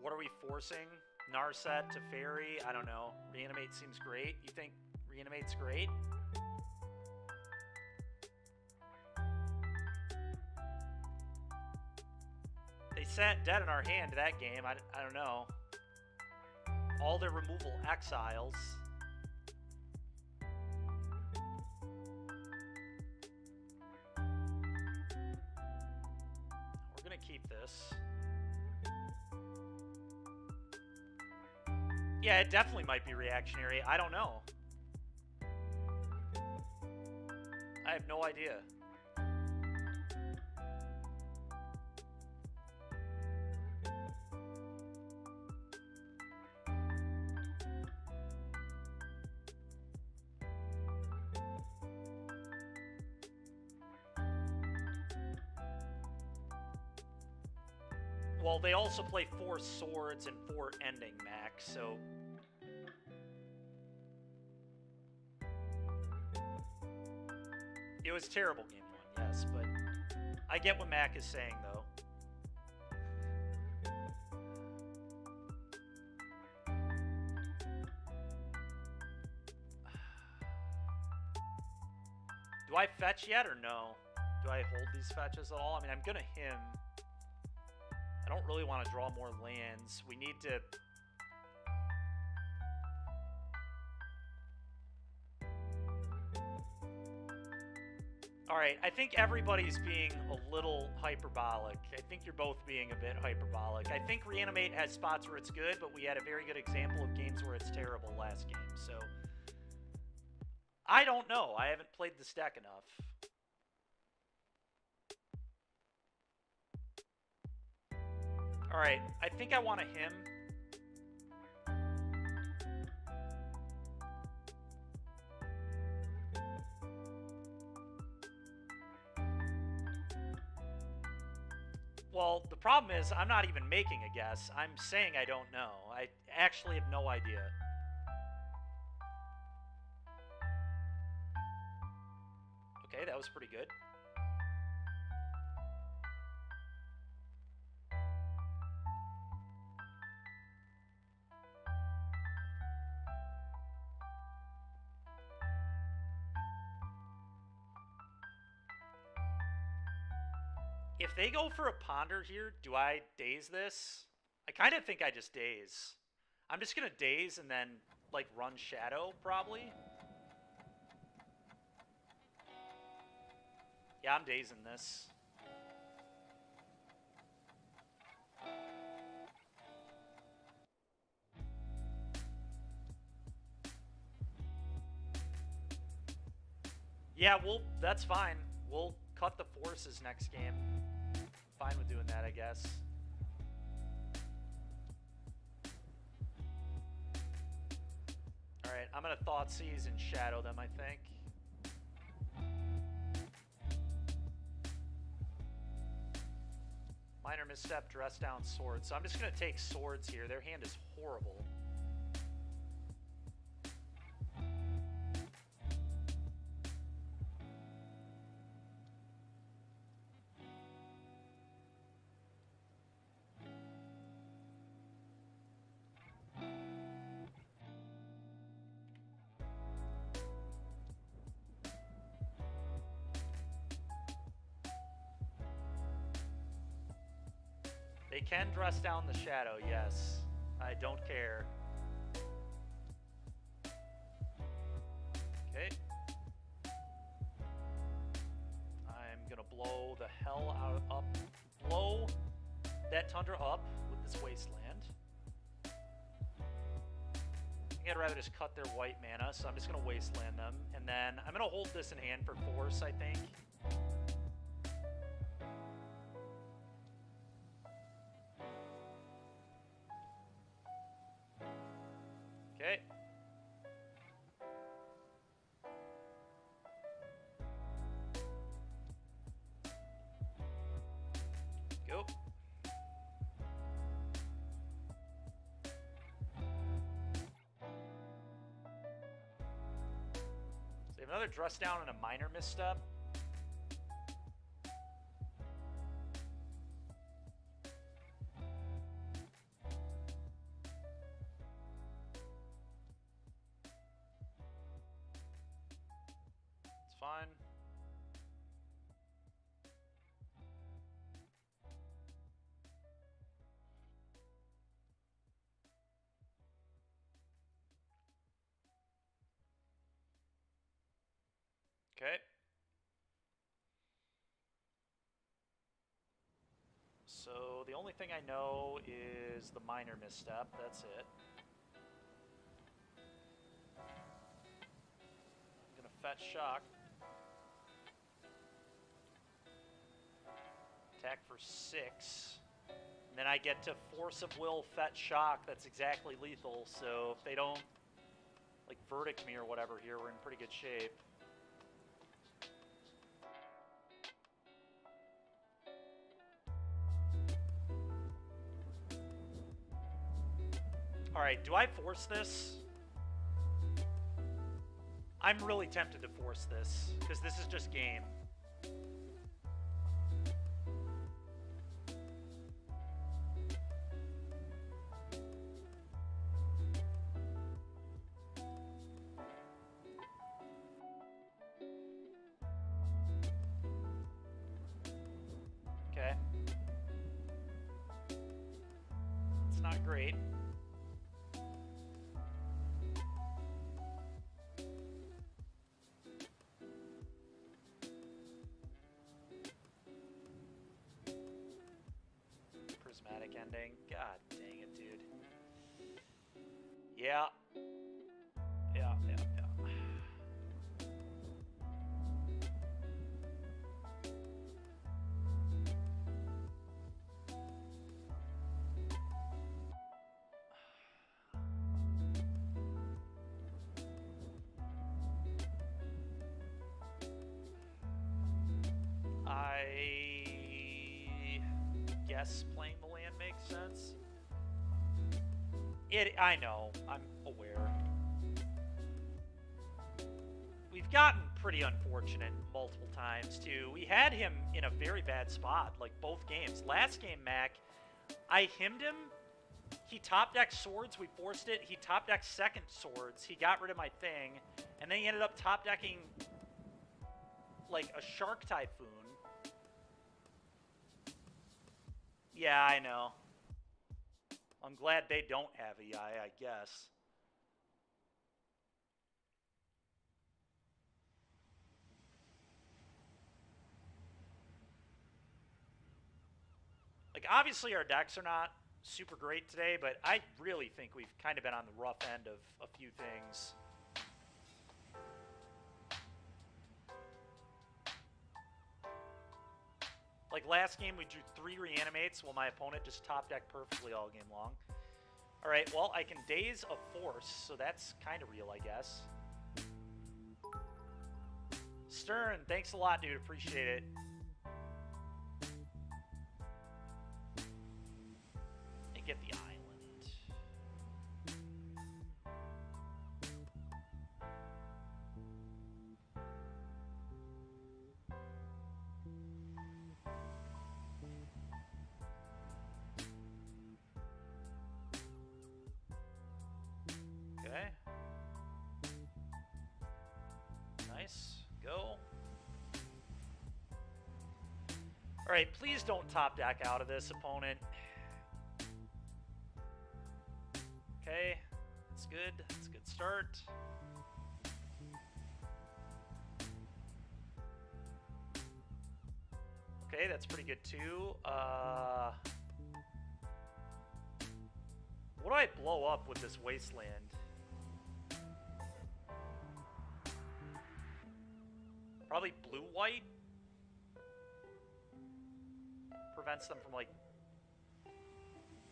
What are we forcing? Narset to Fairy? I don't know. Reanimate seems great. You think Reanimate's great? They sat dead in our hand that game. I don't know. All their removal exiles. We're gonna keep this. Yeah, it definitely might be reactionary. I don't know. I have no idea. Well, they also play 4 swords and 4 ending max, so... It was terrible game 1, yes, but... I get what Mac is saying, though. Do I fetch yet, or no? Do I hold these fetches at all? I mean, I'm gonna him... I don't really want to draw more lands. We need to... Alright, I think everybody's being a little hyperbolic. I think you're both being a bit hyperbolic. I think Reanimate has spots where it's good, but we had a very good example of games where it's terrible last game, so... I don't know. I haven't played this deck enough. Alright, I think I want to him. Well, the problem is I'm not even making a guess. I'm saying I don't know. I actually have no idea. Okay, that was pretty good. If they go for a ponder here, do I daze this? I kind of think I just daze. I'm just going to daze and then, like, run shadow, probably. Yeah, I'm dazing this. Yeah, that's fine. We'll cut the forces next game. Fine with doing that, I guess. Alright, I'm gonna Thoughtseize and shadow them, I think. Minor misstep, dress down swords. So I'm just gonna take swords here. Their hand is horrible. They can dress down the shadow, yes. I don't care. Okay. I'm gonna blow the hell up. Blow that Tundra up with this Wasteland. I think I'd rather just cut their white mana, so I'm just gonna Wasteland them. And then I'm gonna hold this in hand for force, I think. Okay. Go. Save another dress down and a minor misstep. fine. Okay. So the only thing I know is the minor misstep. That's it. I'm gonna fetch shock. Attack for 6. And then I get to force of will fetch shock. That's exactly lethal. So if they don't like verdict me or whatever here, we're in pretty good shape. Alright, do I force this? I'm really tempted to force this, because this is just game. Okay. It's not great. Prismatic ending. God dang it, dude. Yeah. Yeah. I guess playing the land makes sense. I know, I'm aware. We've gotten pretty unfortunate multiple times, too. We had him in a very bad spot, like both games. Last game, Mac, I himmed him. He top-decked swords. We forced it. He top-decked second swords. He got rid of my thing. And then he ended up top-decking, like, a Shark Typhoon. Yeah, I know. I'm glad they don't have EI, I guess. Like, obviously our decks are not super great today, but I really think we've kind of been on the rough end of a few things. Like last game, we drew 3 reanimates while my opponent just top-decked perfectly all game long. All right, well, I can daze a force, so that's kind of real, I guess. Stern, thanks a lot, dude. Appreciate it. And get the island. Okay. Nice. Go. All right, please don't top deck out of this, opponent. Okay, that's good. That's a good start. Okay, that's pretty good too. What do I blow up with this wasteland? Probably blue-white. Prevents them from, like...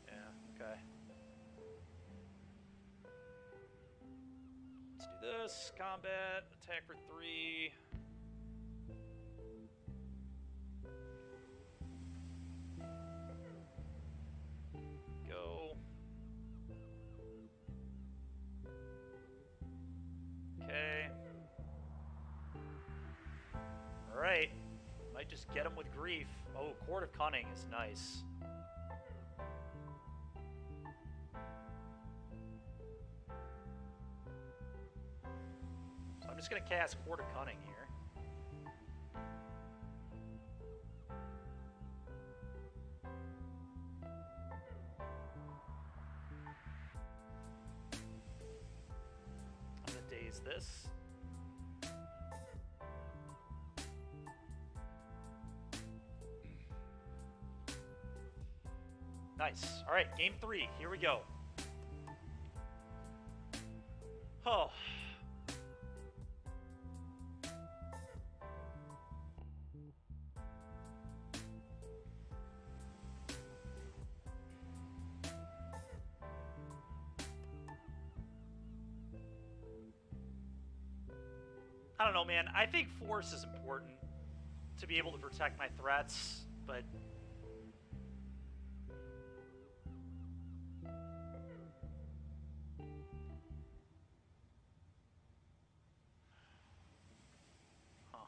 Yeah, okay. Let's do this. Combat. Attack for 3. Go. Okay. Alright. Might just get him with grief. Oh, Court of Cunning is nice. So I'm just going to cast Court of Cunning here. is this? Nice. All right, game 3. Here we go. Oh. I don't know, man. I think force is important to be able to protect my threats, but... Huh.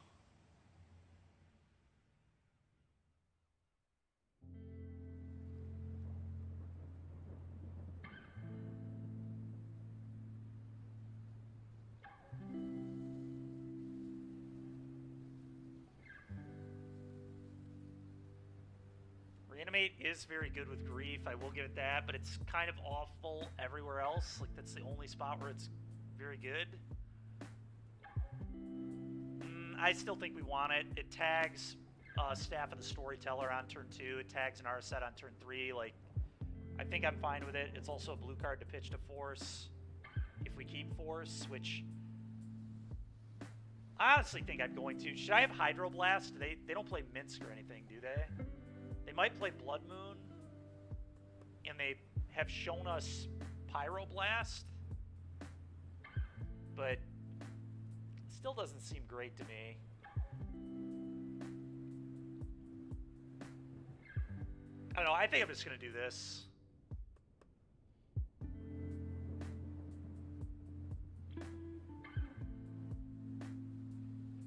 Reanimate is very good with grief, I will give it that, but it's kind of awful everywhere else. Like, that's the only spot where it's very good. I still think we want it. It tags Staff of the Storyteller on turn 2. It tags an Arset on turn 3. Like, I think I'm fine with it. It's also a blue card to pitch to Force if we keep Force, which I honestly think I'm going to. Should I have Hydroblast? They don't play Minsk or anything, do they? They might play Blood Moon, and they have shown us Pyroblast, but it still doesn't seem great to me. I don't know, I think I'm just going to do this.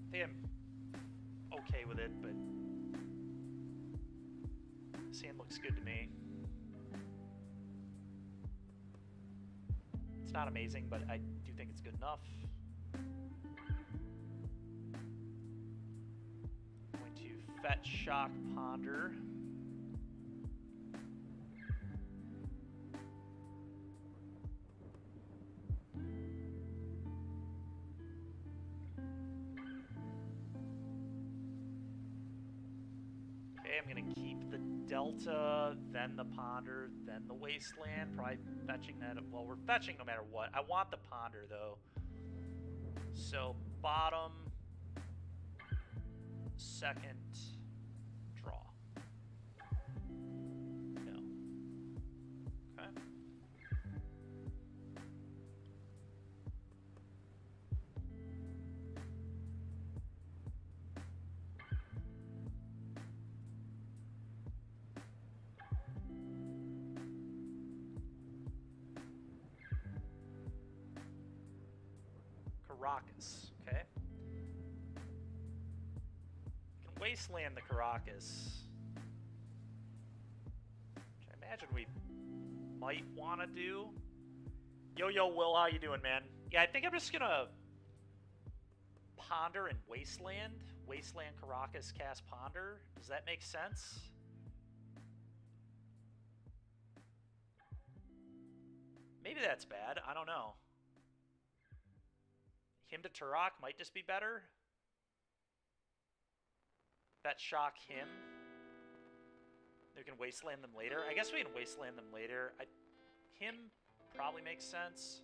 I think I'm okay with it, but this hand looks good to me. It's not amazing, but I do think it's good enough. I'm going to Fetch, Shock, Ponder. Okay, I'm going to keep the Delta, then the Ponder, then the Wasteland. Probably fetching that. Well, we're fetching no matter what. I want the Ponder, though. So, bottom, second, draw. No. Okay. Caracas, okay. We can Wasteland the Caracas, which I imagine we might want to do. Yo, Will, how you doing, man? Yeah, I think I'm just gonna Ponder and Wasteland. Wasteland, Caracas, cast Ponder. Does that make sense? Maybe that's bad. I don't know. Him to Turok might just be better. That shock him. We can Wasteland them later. I guess we can Wasteland them later. Him probably makes sense.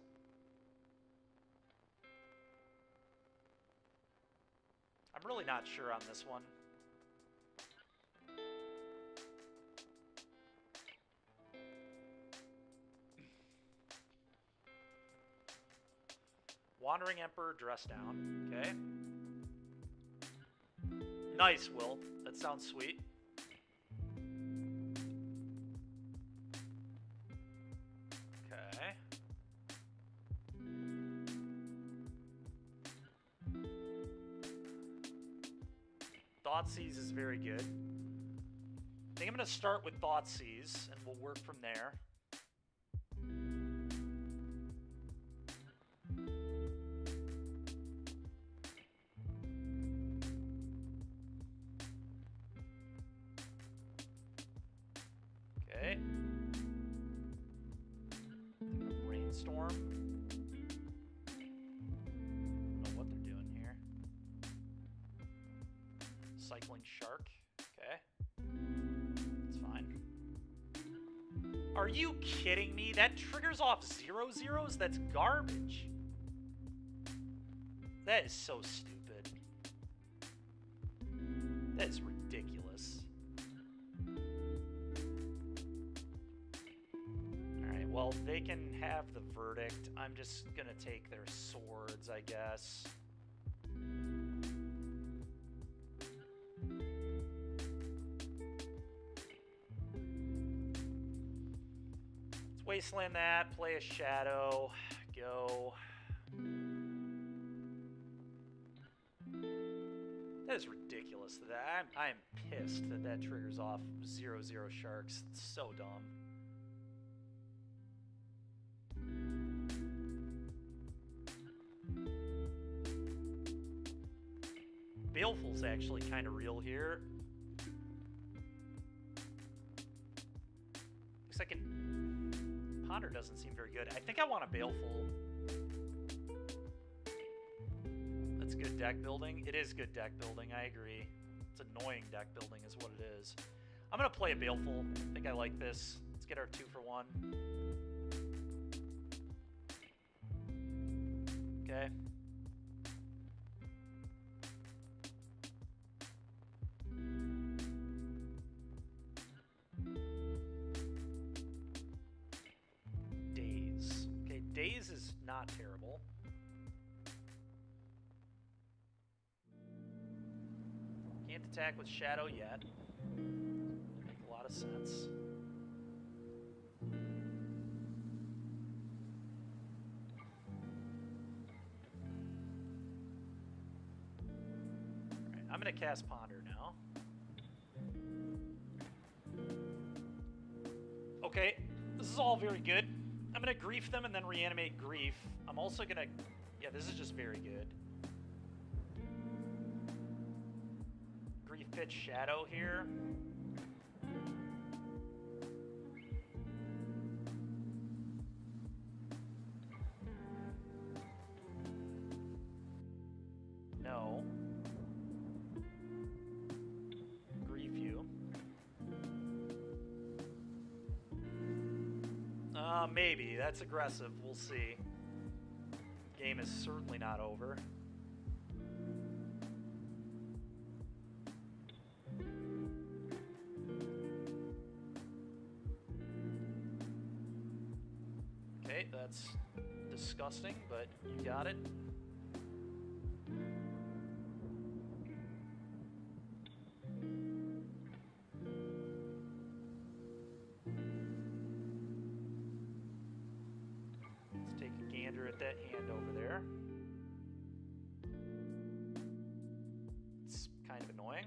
I'm really not sure on this one. Wandering Emperor, dress down. Okay. Nice, Will. That sounds sweet. Okay. Thoughtseize is very good. I think I'm going to start with Thoughtseize, and we'll work from there. Okay. Brainstorm. cycling shark. Okay. That's fine. Are you kidding me? That triggers off 0/0s? That's garbage. That is so stupid. That is ridiculous. Alright, well, they can have the verdict. I'm just gonna take their swords, I guess. Let's wasteland that, play a shadow, go. That is ridiculous. I'm pissed that that triggers off 0/0 sharks. It's so dumb. Baleful's actually kind of real here. Looks like Ponder doesn't seem very good. I think I want a Baleful. That's good deck building. It is good deck building, I agree. It's annoying deck building is what it is. I'm going to play a Baleful. I think I like this. Let's get our 2-for-1. Okay. Daze. Okay, Daze is not terrible. Can't attack with Shadow yet. Make a lot of sense. Alright, I'm gonna cast Ponder now. Okay, this is all very good. I'm gonna Grief them and then reanimate Grief. I'm also gonna... Yeah, this is just very good. Grief pitch Shadow here. No. Grief you. Maybe. That's aggressive. We'll see. Game is certainly not over. Okay, that's disgusting, but you got it. Let's take a gander at that hand over there. It's kind of annoying.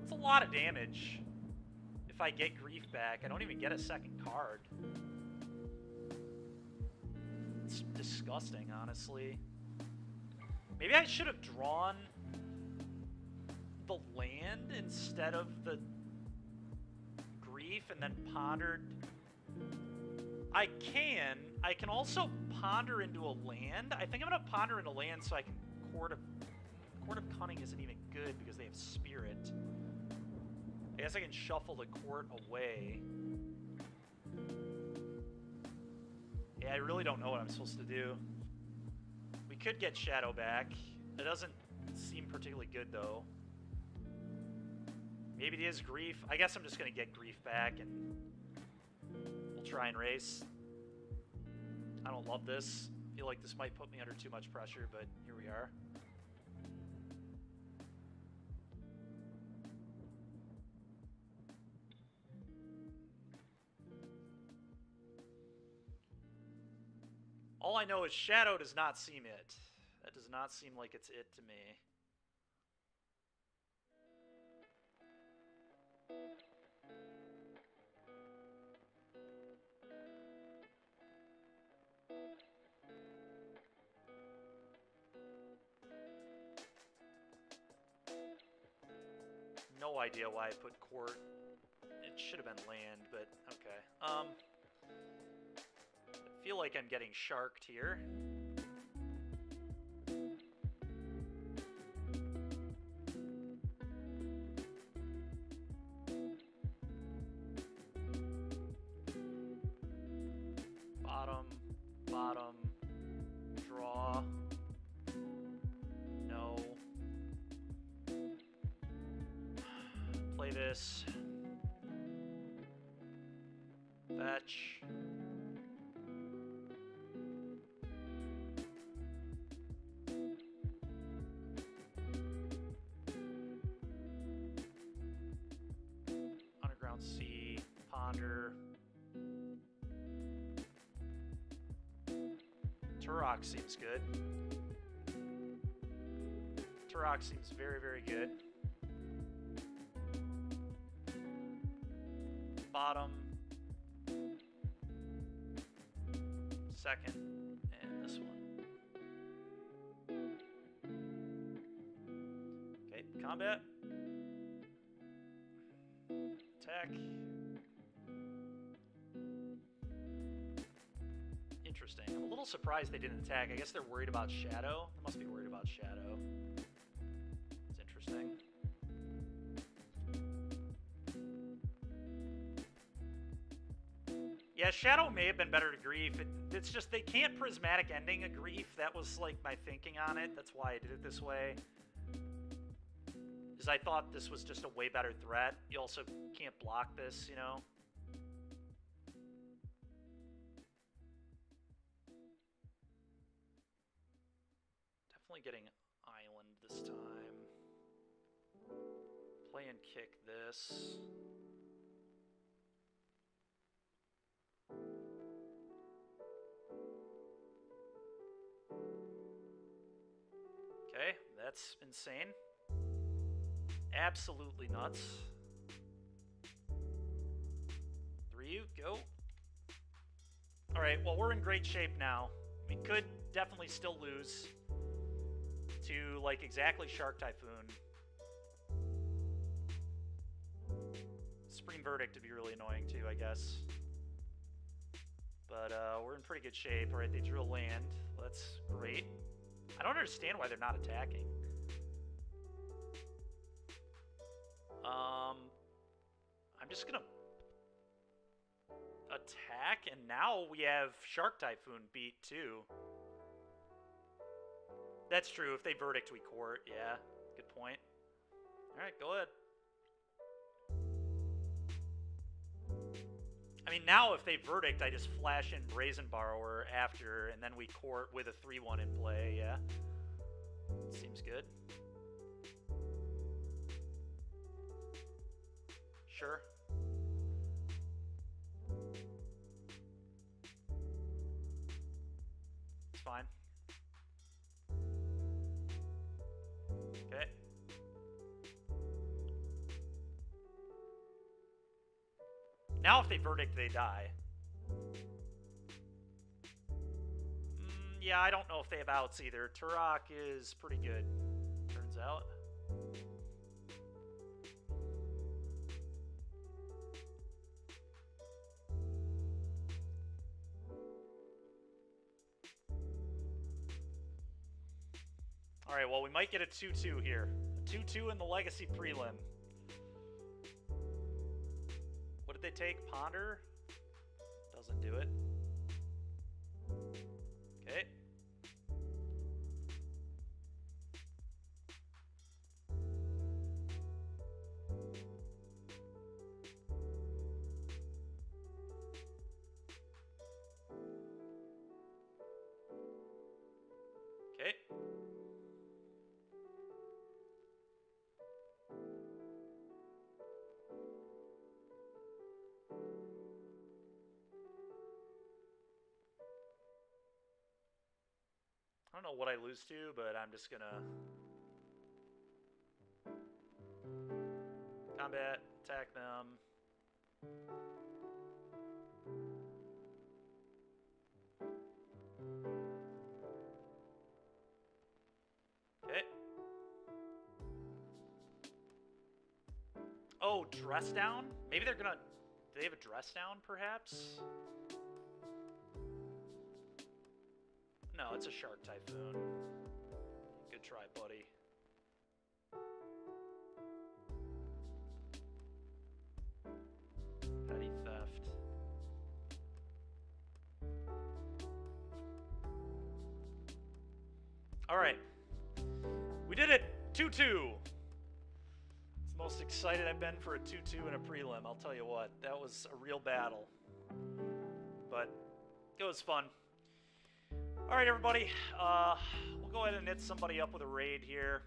That's a lot of damage. If I get Grief back, I don't even get a second card. It's disgusting, honestly. Maybe I should have drawn the land instead of the Grief and then pondered. I can also ponder into a land. I think I'm gonna ponder into land so I can Court of Cunning isn't even good because they have Spirit. I guess I can shuffle the Court away. Yeah, I really don't know what I'm supposed to do. We could get Shadow back. It doesn't seem particularly good, though. Maybe it is Grief. I guess I'm just going to get Grief back, and we'll try and race. I don't love this. I feel like this might put me under too much pressure, but here we are. All I know is Shadow does not seem it. That does not seem like it's it to me. No idea why I put Court It should have been land, but okay. I feel like I'm getting sharked here. Bottom, bottom, draw. No. Play this. Fetch. Underground sea, ponder. Turok seems good. Turok seems very, very good. Bottom. Second. And this one. Okay, combat. Attack. Interesting. I'm a little surprised they didn't attack. I guess they're worried about Shadow. They must be worried about Shadow. It's interesting. Yeah, Shadow may have been better to Grief. It's just they can't prismatic ending a Grief. That was like my thinking on it. That's why I did it this way. Because I thought this was just a way better threat. You also can't block this, you know? Definitely getting Island this time. Play and kick this. Okay, that's insane. Absolutely nuts. 3, go. Alright, well, we're in great shape now. We could definitely still lose to, like, exactly Shark Typhoon. Supreme Verdict would be really annoying, too, I guess. But, we're in pretty good shape. Alright, they drew a land. That's great. I don't understand why they're not attacking. I'm just gonna attack, and now we have Shark Typhoon beat, too. That's true. If they Verdict, we court. Yeah, good point. Alright, go ahead. I mean, now if they Verdict, I just flash in Brazen Borrower after, and then we court with a 3-1 in play, yeah. Seems good. Sure. It's fine. Okay. Now if they Verdict, they die. Yeah, I don't know if they have outs either. Turok is pretty good, turns out. Alright, well, we might get a 2-2 here. A 2-2 in the Legacy Prelim. What did they take? Ponder? Doesn't do it. Okay. Okay. I don't know what I lose to, but I'm just gonna combat, attack them. Okay. Oh, dress down? Maybe they're gonna... Do they have a dress down, perhaps? No, it's a Shark Typhoon. Good try, buddy. Petty theft. Alright. We did it! 2-2! It's the most excited I've been for a 2-2 in a prelim, I'll tell you what. That was a real battle. But it was fun. Alright, everybody. We'll go ahead and hit somebody up with a raid here.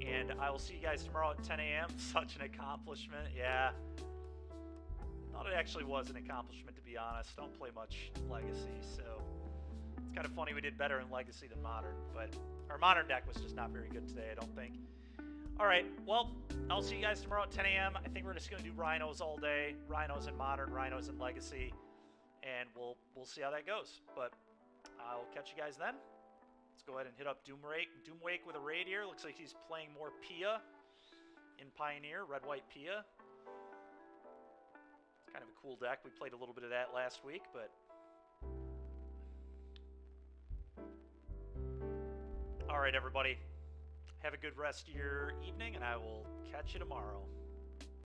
And I will see you guys tomorrow at 10 a.m. Such an accomplishment. Yeah. Thought it actually was an accomplishment, to be honest. Don't play much Legacy, so... It's kind of funny we did better in Legacy than Modern, but... Our Modern deck was just not very good today, I don't think. Alright, well, I'll see you guys tomorrow at 10 a.m. I think we're just going to do Rhinos all day. Rhinos in Modern, Rhinos in Legacy. And we'll see how that goes. But I'll catch you guys then. Let's go ahead and hit up Doomwake with a raid here. Looks like he's playing more Pia in Pioneer, red-white Pia. It's kind of a cool deck. We played a little bit of that last week, but... Alright, everybody. Have a good rest of your evening, and I will catch you tomorrow.